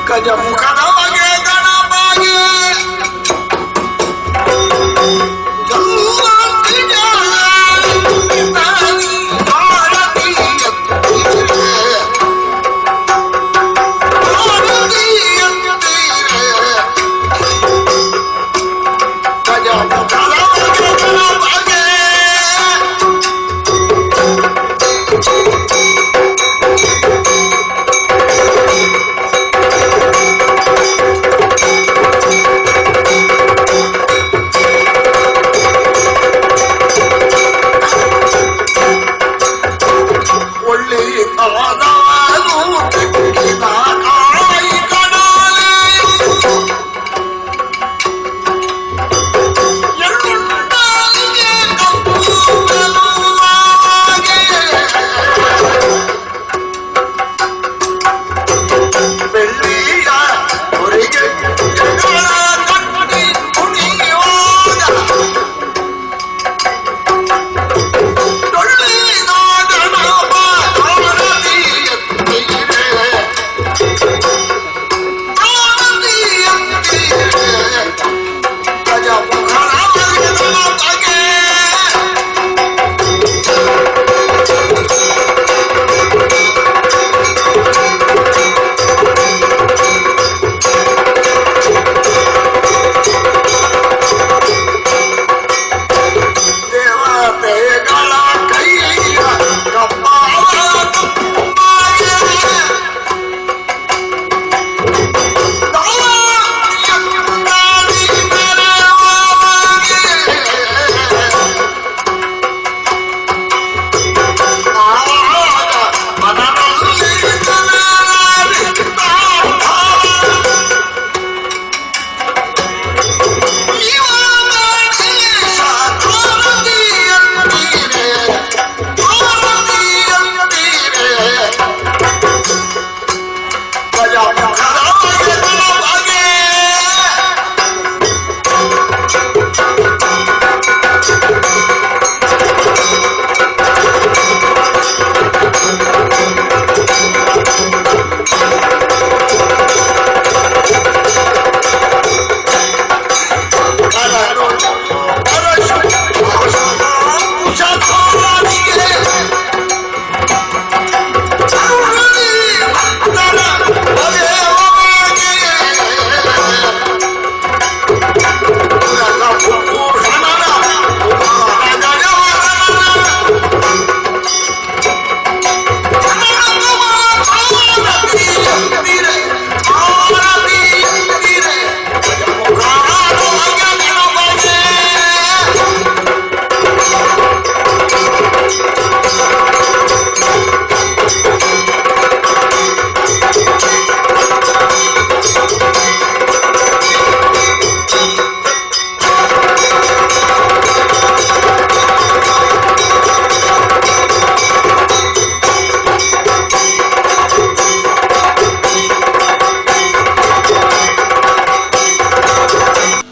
ಗಜಮುಖದವಗೆ ಗಣಪಗೆ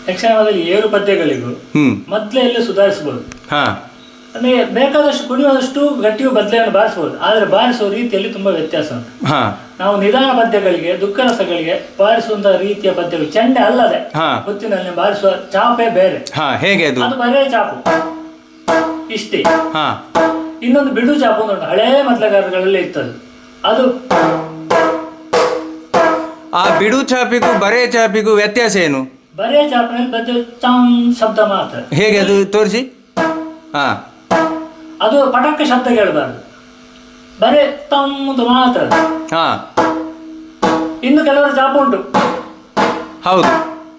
ಯಕ್ಷಗಾನದಲ್ಲಿ 7 ಪದ್ಯಗಳಿಗೂ ಮೊದಲೇ ಎಲ್ಲ ಸುಧಾರಿಸಬಹುದು. ಅಂದ್ರೆ ಬೇಕಾದಷ್ಟು ಕುಣಿಯುವಷ್ಟು ಗಟ್ಟಿಯು ಬದಲೆಯನ್ನು ಬಾರಿಸಬಹುದು, ಆದ್ರೆ ಬಾರಿಸುವ ರೀತಿಯಲ್ಲಿ ತುಂಬಾ ವ್ಯತ್ಯಾಸ ಉಂಟು. ನಾವು ನಿಧಾನ ಪದ್ಯಗಳಿಗೆ, ದುಃಖ ರಸಗಳಿಗೆ ಬಾರಿಸುವಂತಹ ರೀತಿಯ ಪದ್ಯಗಳು ಚೆಂಡೆ ಅಲ್ಲದೆ ಹೊತ್ತಿನಲ್ಲಿ ಬಾರಿಸುವ ಚಾಪೆ ಬೇರೆ. ಹೇಗೆ ಅದು ಬರೇ ಚಾಪು ಇಷ್ಟೇ. ಇನ್ನೊಂದು ಬಿಡು ಚಾಪು ಉಂಟು, ಹಳೇ ಮೊದಲಗಾರಗಳಲ್ಲಿ ಇರ್ತದೆ. ಅದು ಆ ಬಿಡು ಚಾಪಿಗೂ ಬರೇ ಚಾಪಿಗೂ ವ್ಯತ್ಯಾಸ ಏನು? ಬರೇ ಚಾಪಿನಲ್ಲಿ ಬದ್ದೆ ಶಬ್ದ ಮಾತ್ರ. ಹೇಗೆ ಅದು ತೋರಿಸಿ. ಅದು ಪಟಕ್ಕ ಶಬ್ದ ಕೇಳಬಾರ್ದು, ಬರೇ ತಮ್ಮದು ಮಾತ್ರ. ಇನ್ನು ಕೆಲವರು ಚಾಪು ಉಂಟು, ಹೌದು,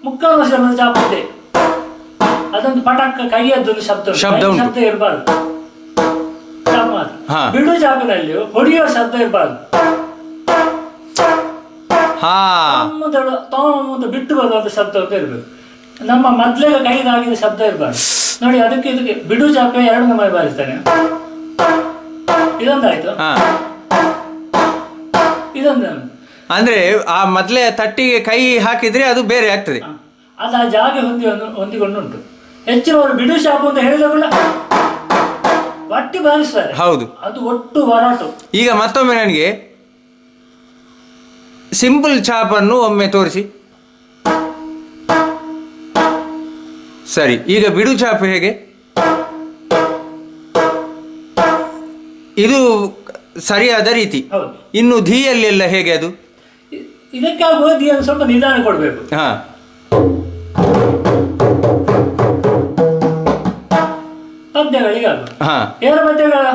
ಮುಕ್ಕಾಲು ಶಬ್ದ ಚಾಪು ಇದೆ. ಅದೊಂದು ಪಟಕ್ಕ ಕೈಯದ್ದೊಂದು ಶಬ್ದ ಇರಬಾರ್ದು, ಚಾಪು ಮಾತ್ರ. ಬಿಡು ಚಾಪಿನಲ್ಲಿ ಹೊಡೆಯುವ ಶಬ್ದ ಇರಬಾರ್ದು, ಬಿಟ್ಟು ಬರುವಂತ ಶಬ್ದ ಅಂತ ಇರ್ಬೇಕು. ನಮ್ಮ ಮೊದ್ಲೇ ಕೈಗಾಗಿದ ಶಬ್ದ ಇರಬಾರ್ದು ನೋಡಿ. ಇದಕ್ಕೆ ಬಿಡು ಚಾಪೆ 2 ನಮೂನೆ ಬಾರಿಸ್ತಾನೆ. ಇದೊಂದಾಯ್ತು, ಇದೊಂದು. ಅಂದ್ರೆ ಆ ಮೊದ್ಲೇ ತಟ್ಟಿಗೆ ಕೈ ಹಾಕಿದ್ರೆ ಅದು ಬೇರೆ ಆಗ್ತದೆ. ಅದು ಆ ಜಾಗ ಹೊಂದಿಕೊಂಡುಂಟು. ಹೆಚ್ಚಿನವರು ಬಿಡು ಚಾಪು ಅಂತ ಹೇಳಿದ ಒಟ್ಟಿ ಬಾರಿಸ್ತಾರೆ. ಹೌದು, ಅದು ಒಟ್ಟು ಹೋರಾಟ. ಈಗ ಮತ್ತೊಮ್ಮೆ ನನಗೆ ಸಿಂಪಲ್ ಚಾಪನ್ನು ಒಮ್ಮೆ ತೋರಿಸಿ. ಸರಿ, ಈಗ ಬಿಡು ಚಾಪು ಹೇಗೆ? ಇದು ಸರಿಯಾದ ರೀತಿ. ಇನ್ನು ಧೀಯಲ್ಲೆಲ್ಲ ಹೇಗೆ ಅದು? ಇದಕ್ಕಾಗುವ ಧೀಯನ್ನು ಸ್ವಲ್ಪ ನಿಧಾನ ಕೊಡಬೇಕು. ಹಾ, ಪದ್ಯಗಳಿಗೆ ಹಾ, ಏರು ಪದ್ಯಗಳ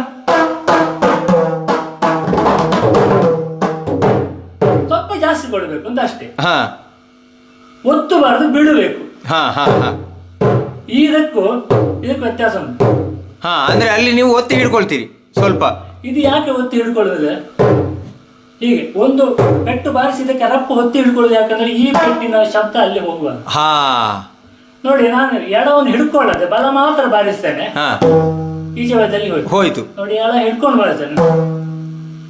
ಸ್ವಲ್ಪ ಜಾಸ್ತಿ ಕೊಡಬೇಕು ಅಂತ ಅಷ್ಟೇ. ಹಾ, ಒತ್ತುಬಾರದು, ಬಿಡಬೇಕು. ಹಾ, ಹಾ, ಹಾ. ಇದಕ್ಕೂ ವ್ಯತ್ಯಾಸ ಉಂಟು. ಹಾ, ಅಂದ್ರೆ ಅಲ್ಲಿ ನೀವು ಒತ್ತಿ ಹಿಡ್ಕೊಳ್ತೀರಿ ಸ್ವಲ್ಪ. ಇದು ಯಾಕೆ ಒತ್ತಿ ಹಿಡ್ಕೊಳ್ಳುತ್ತದೆ? ಹೀಗೆ ಒಂದು ಪೆಟ್ಟು ಬಾರಿಸಿದಕ್ಕೆ ರಪ್ಪು ಒತ್ತಿ ಹಿಡ್ಕೊಳ್ಳೋದು ಯಾಕಂದ್ರೆ ಈ ಪೆಟ್ಟಿನ ಶಬ್ದ ಅಲ್ಲಿ ಹೋಗುವ. ಹಾ, ನೋಡಿ, ನಾನು ಎಡವನ್ನು ಹಿಡ್ಕೊಳ್ಳದೆ ಬಲ ಮಾತ್ರ ಬಾರಿಸ್ತೇನೆ, ಈಚೆ ಬದಿಯಲ್ಲಿ ಹೋಯ್ತು. ನೋಡಿ, ಎಡ ಹಿಡ್ಕೊಂಡು ಬಾರಿಸ್ತೇನೆ,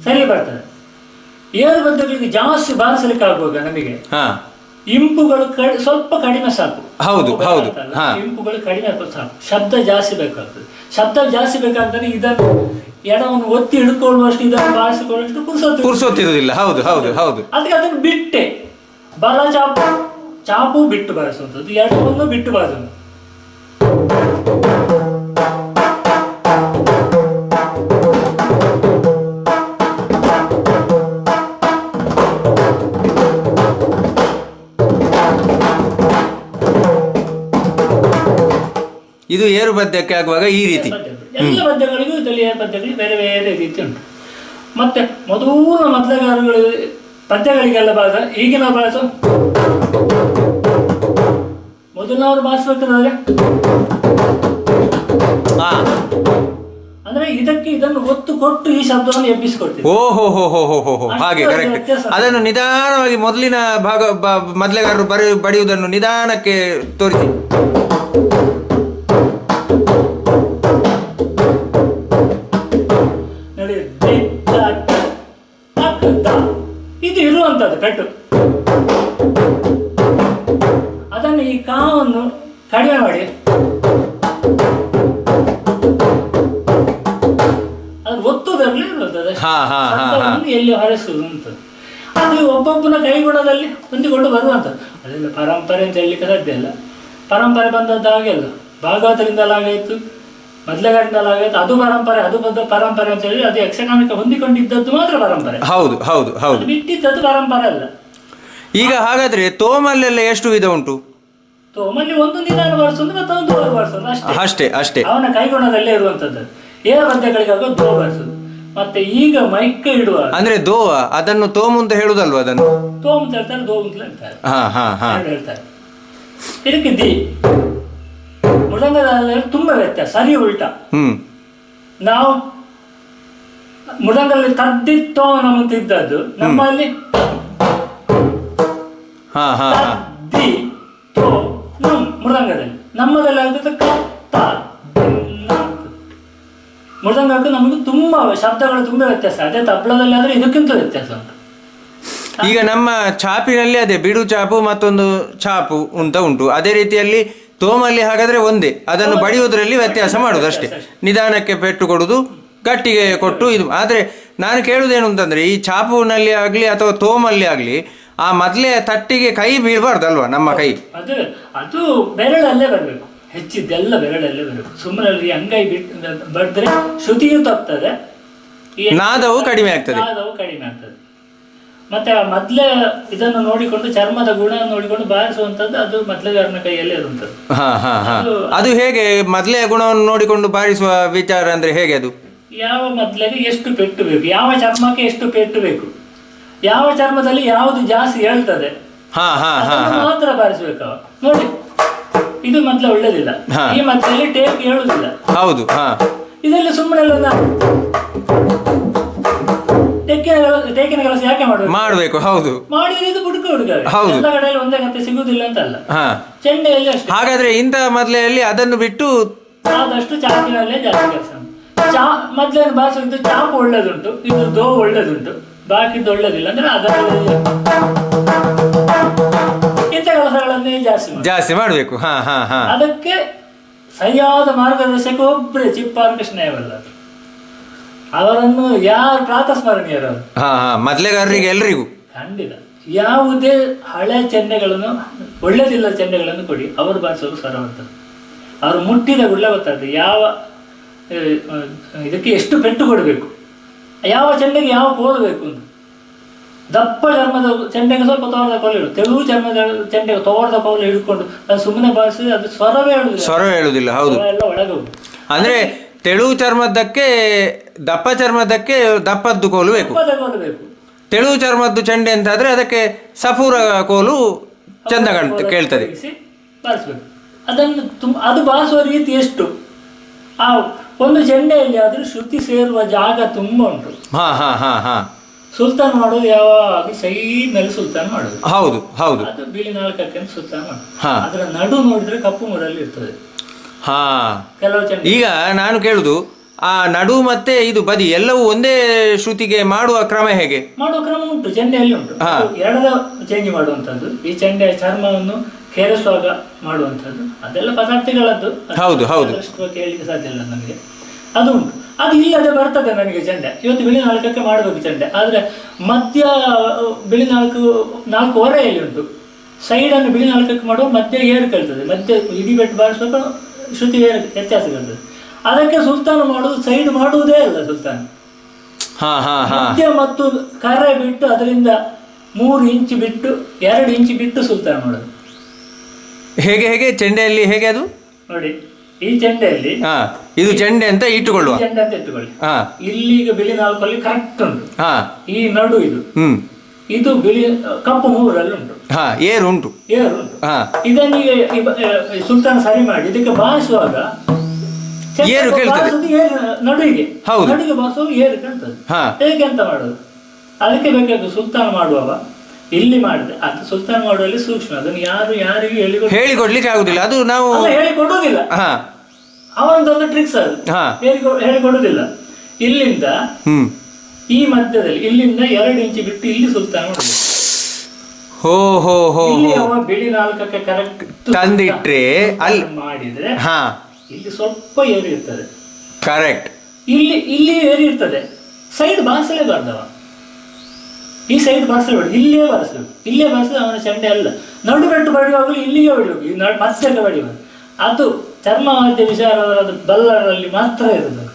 ಸರಿ ಬರ್ತದೆ. ಏರು ಬದ್ಧಗಳಿಗೆ ಜಾಸ್ತಿ ಬಾರಿಸಲಿಕ್ಕೆ ಆಗುವಾಗ ನಮಗೆ ಇಂಪುಗಳು ಸ್ವಲ್ಪ ಕಡಿಮೆ ಸಾಕು. ಹೌದು ಹೌದು, ಇಂಪುಗಳು ಕಡಿಮೆ ಸಾಕು, ಶಬ್ದ ಜಾಸ್ತಿ ಬೇಕಾಗ್ತದೆ. ಶಬ್ದ ಜಾಸ್ತಿ ಬೇಕಾಗ್ತದೆ. ಇದನ್ನು ಎಡವನ್ನು ಒತ್ತಿ ಹಿಡ್ಕೊಳ್ಳುವಷ್ಟು, ಇದನ್ನು ಬಾರಿಸಿಕೊಳ್ಳುವಷ್ಟು ಪುರ್ಸೊತ್ತಿರುವುದಿಲ್ಲ. ಹೌದು ಹೌದು ಹೌದು. ಅದಕ್ಕೆ ಅದನ್ನು ಬಿಟ್ಟೆ ಬಲ ಚಾಪು ಬಿಟ್ಟು ಬಾರಿಸುವಂಥದ್ದು, ಎಡವನ್ನು ಬಿಟ್ಟು ಬಾರಿಸುವುದು. ಇದು ಏರು ಪದ್ಯಕ್ಕೆ ಆಗುವಾಗ ಈ ರೀತಿ. ಎಲ್ಲ ಪದ್ಯಗಳಿಗೂ ಇದರಲ್ಲಿ ಏರು ಪದ್ಯಗಳಿಗೆ ಬೇರೆ ಬೇರೆ ರೀತಿ ಉಂಟು. ಮತ್ತೆ ಮೊದಲಗಾರಗಳು ಪದ್ಯಗಳಿಗೆಲ್ಲ ಬಾರಿಸ, ಈಗಿನ ಬಾರಿಸೋ ಮೊದಲನವರು ಬಾರಿಸ್ಬೇಕಾದ್ರೆ ಅಂದ್ರೆ ಇದನ್ನು ಒತ್ತು ಕೊಟ್ಟು ಈ ಶಬ್ದವನ್ನು ಎಬ್ಬಿಸಿಕೊಡ್ತೀವಿ. ಓಹೋ, ಹಾಗೆ ಕರೆಕ್ಟ್. ಅದನ್ನು ನಿಧಾನವಾಗಿ ಮೊದಲಿನ ಮೊದಲಗಾರರು ಬಡಿಯುವುದನ್ನು ನಿಧಾನಕ್ಕೆ ತೋರಿಸಿ. ಇದು ಇರುವಂತದ್ದು ಪೆಟ್ಟು. ಅದನ್ನು ಈ ಕಾವನ್ನು ಕಡಿಮೆ ಮಾಡಿ ಅದು ಒತ್ತುದರಲ್ಲಿ ಇರುತ್ತದೆ, ಎಲ್ಲಿ ಹೊರಸುವುದು ಅಂತ. ಅದು ಒಬ್ಬೊಬ್ಬನ ಕೈಗುಣದಲ್ಲಿ ಹೊಂದಿಕೊಂಡು ಬರುವಂಥದ್ದು. ಅದೆಲ್ಲ ಪರಂಪರೆ ಅಂತ ಹೇಳಲಿಕ್ಕೆ ಸಾಧ್ಯ ಇಲ್ಲ. ಪರಂಪರೆ ಬಂದದ್ದಾಗೆಲ್ಲ ಭಾಗವತರಿಂದಲಾಗಾಯಿತು, ಮೊದಲಗಾರರಿಂದಲಾಗಾಯಿತು. ಅದು ಪರಂಪರೆ, ಅದು ಪರಂಪರೆ ಅಂತ ಹೇಳಿ ಅದು ಯಕ್ಷಗಾನಕ್ಕೆ ಹೊಂದಿಕೊಂಡಿದ್ದದ್ದು ಮಾತ್ರ ಪರಂಪರೆ. ಹೌದು ಹೌದು ಹೌದು, ಬಿಟ್ಟಿದ್ದದ್ದು ಪರಂಪರೆ ಅಲ್ಲ. ಈಗ ಹಾಗಾದ್ರೆ ತೋಮಲ್ಲೆಲ್ಲ ಎಷ್ಟು ವಿಧ ಉಂಟು? ತೋಮಲ್ಲಿ ಒಂದು ನಿಧಾನ ಬಾರಿಸೋದು ಮತ್ತೊಂದು ದೋ ಬಾರಿಸೋದು ಅಷ್ಟೇ ಅಷ್ಟೇ. ಅವನ ಕೈಗುಣದಲ್ಲೇ ಇರುವಂತದ್ದು. ಏರು ಪದ್ಯಗಳಿಗಾಗ ದೋ ಬಾರಿಸೋದು. ಮತ್ತೆ ಈಗ ಮೈಕ ಇಡುವ ಅಂದ್ರೆ ದೋ, ಅದನ್ನು ತೋಮು ಅಂತ ಹೇಳುದಲ್ವ? ಅದನ್ನು ತೋಮ್ ಅಂತ ಹೇಳ್ತಾರೆ, ದೋ ಅಂತ ಹೇಳ್ತಾರೆ. ಇದಕ್ಕೆ ದಿ ಮೃದಂಗದಲ್ಲಿ ತುಂಬಾ ವ್ಯತ್ಯಾಸ, ಸರಿ ಉಲ್ಟಾ. ನಾವು ಮೃದಂಗದಲ್ಲಿ ತದ್ದಿತ್ತೋ ನಮ್ಮಂತಿದ್ದದ್ದು, ನಮ್ಮಲ್ಲಿ ದಿ ತೋ ಮೃದಂಗದಲ್ಲಿ, ನಮ್ಮದಲ್ಲಿ ಆಗ್ತದೆ ಕತ್ತ. ಮೃದಂಗಕ್ಕೂ ನಮಗೂ ತುಂಬಾ ಶಬ್ದಗಳು ತುಂಬಾ ವ್ಯತ್ಯಾಸ. ಅದೇ ತಬಲದಲ್ಲಿ ಆದ್ರೆ ಇದಕ್ಕಿಂತ ವ್ಯತ್ಯಾಸ ಉಂಟು. ಈಗ ನಮ್ಮ ಚಾಪಿನಲ್ಲಿ ಅದೇ ಬಿಡು ಚಾಪು ಮತ್ತೊಂದು ಚಾಪು ಅಂತ ಉಂಟು. ಅದೇ ರೀತಿಯಲ್ಲಿ ತೋಮಲ್ಲಿ ಹಾಗಾದ್ರೆ ಒಂದೇ, ಅದನ್ನು ಬಡಿಯುವುದರಲ್ಲಿ ವ್ಯತ್ಯಾಸ ಮಾಡುದು ಅಷ್ಟೇ. ನಿಧಾನಕ್ಕೆ ಪೆಟ್ಟು ಕೊಡುದು, ಗಟ್ಟಿಗೆ ಕೊಟ್ಟು ಇದು. ಆದ್ರೆ ನಾನು ಕೇಳುವುದೇನು ಅಂತಂದ್ರೆ, ಈ ಚಾಪುನಲ್ಲಿ ಆಗ್ಲಿ ಅಥವಾ ತೋಮಲ್ಲಿ ಆಗ್ಲಿ ಆ ಮೊದಲೇ ತಟ್ಟಿಗೆ ಕೈ ಬೀಳಬಾರ್ದಲ್ವಾ? ನಮ್ಮ ಕೈ ಅದು ಬೆರಳಲ್ಲೇ ಬರಬೇಕು, ಹೆಚ್ಚಿದ್ದೆಲ್ಲ ಬೆರಳಲ್ಲೇ ಬರಬೇಕು. ಸುಮ್ಮನೆ ಅಂಗೈ ಬಿಟ್ಟು ಬಡಿದ್ರೆ ಶ್ರುತಿಯು ತಪ್ತದೆ, ನಾದವು ಕಡಿಮೆ ಆಗ್ತದೆ. ಮತ್ತೆ ಮೊದಲೇ ಇದನ್ನು ನೋಡಿಕೊಂಡು ಚರ್ಮದ ಗುಣ ನೋಡಿಕೊಂಡು ಬಾರಿಸುವಂತದ್ದು ಅದು ಮೊದಲಗಾರನ ಕೈಯಲ್ಲಿ ಇರುವಂತದ್ದು. ಅದು ಹೇಗೆ ಮೊದಲೇ ಗುಣವನ್ನು ನೋಡಿಕೊಂಡು ಬಾರಿಸುವ ವಿಚಾರ ಅಂದ್ರೆ ಹೇಗೆ? ಅದು ಯಾವ ಮೊದಲಿಗೆ ಎಷ್ಟು ಪೆಟ್ಟು ಬೇಕು, ಯಾವ ಚರ್ಮಕ್ಕೆ ಎಷ್ಟು ಪೆಟ್ಟು ಬೇಕು, ಯಾವ ಚರ್ಮದಲ್ಲಿ ಯಾವುದು ಜಾಸ್ತಿ ಹೇಳ್ತದೆ ಮಾತ್ರ ಬಾರಿಸ್ಬೇಕು. ನೋಡಿ, ಇದು ಮೊದಲ ಒಳ್ಳೇದಿಲ್ಲ, ಈ ಮೊದಲಲ್ಲಿ ಟೇಕ್ ಹೇಳುದಿಲ್ಲ. ಹೌದು, ಇದೆಲ್ಲ ಸುಮ್ಮನೆ ಟೇಕಿನ ಕೆಲಸ ಯಾಕೆ ಮಾಡಬೇಕು? ಹೌದು, ಮಾಡಿದ್ರೆ ಇದು ಬುಡುಕ ಹುಡುಗ ಎಲ್ಲ ಕಡೆಯಲ್ಲಿ ಒಂದೇ ಕತೆ ಸಿಗುದಿಲ್ಲ ಅಂತಲ್ಲ, ಚೆಂಡೆಯಲ್ಲಿ ಅಷ್ಟೇ. ಹಾಗಾದ್ರೆ ಇಂಥ ಮೊದಲೆಯಲ್ಲಿ ಅದನ್ನು ಬಿಟ್ಟು ಆದಷ್ಟು ಚಾಪಿನಲ್ಲೇ ಜಾಸ್ತಿ ಕೆಲಸ. ಮೊದಲೇನು ಬಾರಿಸೋದು ಚಾಪು ಒಳ್ಳೇದುಂಟು, ಇದು ದೋ ಒಳ್ಳೇದುಂಟು, ಬಾಕಿದ್ದು ಒಳ್ಳೇದಿಲ್ಲ ಅಂದ್ರೆ ಅದರಲ್ಲಿ ಇಂಥ ಕೆಲಸಗಳನ್ನೇ ಜಾಸ್ತಿ ಮಾಡಬೇಕು. ಅದಕ್ಕೆ ಸರಿಯಾದ ಮಾರ್ಗದರ್ಶಕ ಒಬ್ಬರೇ ಚಿಪ್ಪಾರ ಕೃಷ್ಣಯ್ಯವಲ್ಲ, ಅವರನ್ನು ಯಾರು ಪ್ರಾತಸ್ಮರಣೀಯರು. ಮೊದಲೇಗಾರರಿಗೆ ಎಲ್ರಿಗೂ ಖಂಡಿತ ಯಾವುದೇ ಹಳೆ ಚೆಂಡೆಗಳನ್ನು ಒಳ್ಳೆದಿಲ್ಲ ಚೆಂಡೆಗಳನ್ನು ಕೊಡಿ, ಅವರು ಬಾರಿಸೋದು ಸ್ವರ ಬರ್ತದೆ. ಅವರು ಮುಟ್ಟಿದ ಗುಳ್ಳ ಗೊತ್ತಾಗ್ತದೆ ಯಾವ ಇದಕ್ಕೆ ಎಷ್ಟು ಪೆಟ್ಟು ಕೊಡಬೇಕು, ಯಾವ ಚೆಂಡೆಗೆ ಯಾವ ಕೋಲು ಬೇಕು ಅಂತ. ದಪ್ಪ ಚರ್ಮದ ಚೆಂಡೆಗೆ ಸ್ವಲ್ಪ ತೋರದ ಕೋಲು ಇಡು, ತೆಳು ಚರ್ಮದ ಚೆಂಡೆಗೆ ತೋರದ ಕೋಲು ಹಿಡ್ಕೊಂಡು ಅದು ಸುಮ್ಮನೆ ಬಾರಿಸಿದ್ರೆ ಅದು ಸ್ವರವೇ ಹೇಳುದಿಲ್ಲ. ಹೌದು, ಎಲ್ಲ ಒಳಗೆ ಅಂದ್ರೆ ತೆಳು ಚರ್ಮದಕ್ಕೆ ದಪ್ಪ ಚರ್ಮದಕ್ಕೆ ದಪ್ಪದ್ದು ಕೋಲು ಬೇಕು. ತೆಳು ಚರ್ಮದ್ದು ಚೆಂಡೆ ಅಂತ ಆದ್ರೆ ಅದಕ್ಕೆ ಸಫೂರ ಕೋಲು ಚಂದ ಕೇಳ್ತದೆ. ಬಾರಿಸ್ಬೇಕು ಅದನ್ನು. ಅದು ಬಾರಿಸುವ ರೀತಿ ಎಷ್ಟು, ಆ ಒಂದು ಚೆಂಡೆಯಲ್ಲಿ ಆದ್ರೂ ಶ್ರುತಿ ಸೇರುವ ಜಾಗ ತುಂಬಾ ಉಂಟು. ಸುಲ್ತಾನ್ ಮಾಡೋದು ಯಾವಾಗ ಸೈಡ್ ನಲ್ಲಿ ಸುಲ್ತಾನ್ ಮಾಡೋದು. ಹೌದು ಹೌದು, ಅದು ಬಿಳಿ ನಾಲ್ಕಕ್ಕೆ ಸುಲ್ತಾನ್ ಮಾಡೋದು. ಅದರ ನಡು ನೋಡಿದ್ರೆ ಕಪ್ಪು ಮುರಲ್ಲಿ ಇರ್ತದೆ. ಕೆಲವು ಚೆಂಡೆ ಈಗ ನಾನು ಕೇಳುದು, ಆ ನಡು ಮತ್ತೆ ಇದು ಬದಿ ಎಲ್ಲವೂ ಒಂದೇ ಶ್ರುತಿಗೆ ಮಾಡುವ ಕ್ರಮ ಹೇಗೆ? ಮಾಡುವ ಕ್ರಮ ಉಂಟು, ಚೆಂಡೆಯಲ್ಲಿ ಉಂಟು. ಎರಡದ ಚೇಂಜ್ ಮಾಡುವಂತದ್ದು, ಈ ಚೆಂಡೆಯ ಚರ್ಮವನ್ನು ಕೆರೆಸುವಾಗ ಮಾಡುವಂಥದ್ದು, ಅದೆಲ್ಲ ಪದಾರ್ಥಗಳದ್ದು. ಹೌದು ಹೌದು, ಕೇಳಲಿಕ್ಕೆ ಸಾಧ್ಯ ಇಲ್ಲ ನಮಗೆ. ಅದು ಉಂಟು, ಅದು ಇಲ್ಲದೆ ಬರ್ತದೆ ನನಗೆ ಚೆಂಡೆ. ಇವತ್ತು ಬಿಳಿ ನಾಲ್ಕಕ್ಕೆ ಮಾಡಬೇಕು ಚೆಂಡೆ, ಆದ್ರೆ ಮಧ್ಯ ಬಿಳಿ ನಾಲ್ಕೂವರೆಯಲ್ಲಿ ಉಂಟು. ಸೈಡನ್ನು ಬಿಳಿ ನಾಲ್ಕಕ್ಕೆ ಮಾಡುವ ಮಧ್ಯ ಏರು ಕೇಳ್ತದೆ, ಮಧ್ಯ ಇಡೀ ಬೆಟ್ಟು ಬಾರಿಸುವಾಗ ಶ್ರುತಿ ವ್ಯತ್ಯಾಸ ಕೇಳ್ತದೆ. ಅದಕ್ಕೆ ಸುಲ್ತಾನ ಮಾಡುವುದು ಸೈಡ್ ಮಾಡುವುದೇ ಇಲ್ಲ. ಸುಲ್ತಾನ ಮಧ್ಯ ಮತ್ತು ಕರೆ ಬಿಟ್ಟು ಅದರಿಂದ 3 ಇಂಚು ಬಿಟ್ಟು 2 ಇಂಚು ಬಿಟ್ಟು ಸುಲ್ತಾನ ಮಾಡೋದು. ಹೇಗೆ ಚೆಂಡೆಯಲ್ಲಿ ಹೇಗೆ ಅದು ನೋಡಿ, ಈ ಚೆಂಡೆಯಲ್ಲಿ ಇದು ಚೆಂಡೆ ಅಂತ ಇಟ್ಟುಕೊಳ್ಳುವ, ಚೆಂಡೆ ಅಂತ ಇಟ್ಟುಕೊಳ್ಳಿ. ಇಲ್ಲಿಗ ಬಿಳಿ ನಾಲ್ಕಲ್ಲಿ ಕರೆಕ್ಟ್ ಉಂಟು, ಈ ನಡು ಇದು ಬಿಳಿ ಕಪ್ಪು 3ರಲ್ಲಿ ಉಂಟು, ಏರು ಉಂಟು. ಇದನ್ನೀಗ ಸುಲ್ತಾನ ಸರಿ ಮಾಡಿ ಇದಕ್ಕೆ ಬಾರಿಸುವಾಗ ಏರು ಕೇಳ್ತದೆ, ನಡುವಿಗೆ ಬಾರಿಸುವಾಗ ಏರು ಕೇಳ್ತದೆ. ಹೇಗೆ ಅಂತ ಮಾಡೋದು, ಅದಕ್ಕೆ ಬೇಕಾದ್ದು ಸುಲ್ತಾನ ಮಾಡುವವ ಇಲ್ಲಿ ಮಾಡಿದೆ. ಅದು ಸುಲ್ತಾನ ಮಾಡುವಲ್ಲಿ ಸೂಕ್ಷ್ಮ, ಅದನ್ನು ಯಾರಿಗೂ ಹೇಳಿಕೊಡ್ಲಿಕ್ಕೆ ಆಗುದಿಲ್ಲ. ಅದು ನಾವು ಹೇಳಿಕೊಡುವುದಿಲ್ಲ, ಅವನದೊಂದು ಟ್ರಿಕ್ಸ್. ಅದು ಹೇಳಿಕೊಡುವುದಿಲ್ಲ. ಇಲ್ಲಿಂದ ಈ ಮಧ್ಯದಲ್ಲಿ ಇಲ್ಲಿಂದ 2 ಇಂಚು ಬಿಟ್ಟು ಇಲ್ಲಿ ಸುಲ್ತಾನ ಮಾಡುದು. ಬಿಳಿ ನಾಲ್ಕಕ್ಕೆ ಕರೆಕ್ಟ್ ತಂದಿಟ್ರೆ ಅಲ್ಲಿ ಮಾಡಿದ್ರೆ ಇಲ್ಲಿ ಸ್ವಲ್ಪ ಏರಿ ಇರ್ತದೆ. ಕರೆಕ್ಟ್, ಇಲ್ಲಿ ಏರಿ ಇರ್ತದೆ. ಸೈಡ್ ಬಾರಿಸಲೇಬಾರ್ದವ, ಈ ಸೈಡ್ ಬಾರಿಸಲೇಬಾರ್ದು, ಇಲ್ಲೇ ಬಾರಿಸಬೇಕು. ಇಲ್ಲೇ ಬಾರಿಸಿದ್ರೆ ಅವನ ಚೆಂಡೆ ಅಲ್ಲ. ನಡು ಬೆಟ್ಟು ಬಡಿಯುವಾಗಲೂ ಇಲ್ಲಿಗೆ ಬಡಿಬೇಕು, ಈ ಮಧ್ಯಕ್ಕೆ ಬಡಿಯುವಾಗ. ಅದು ಚರ್ಮವಾದ್ಯ ವಿಚಾರದ ಬಲ್ಲರಲ್ಲಿ ಮಾತ್ರ ಇರೋದು.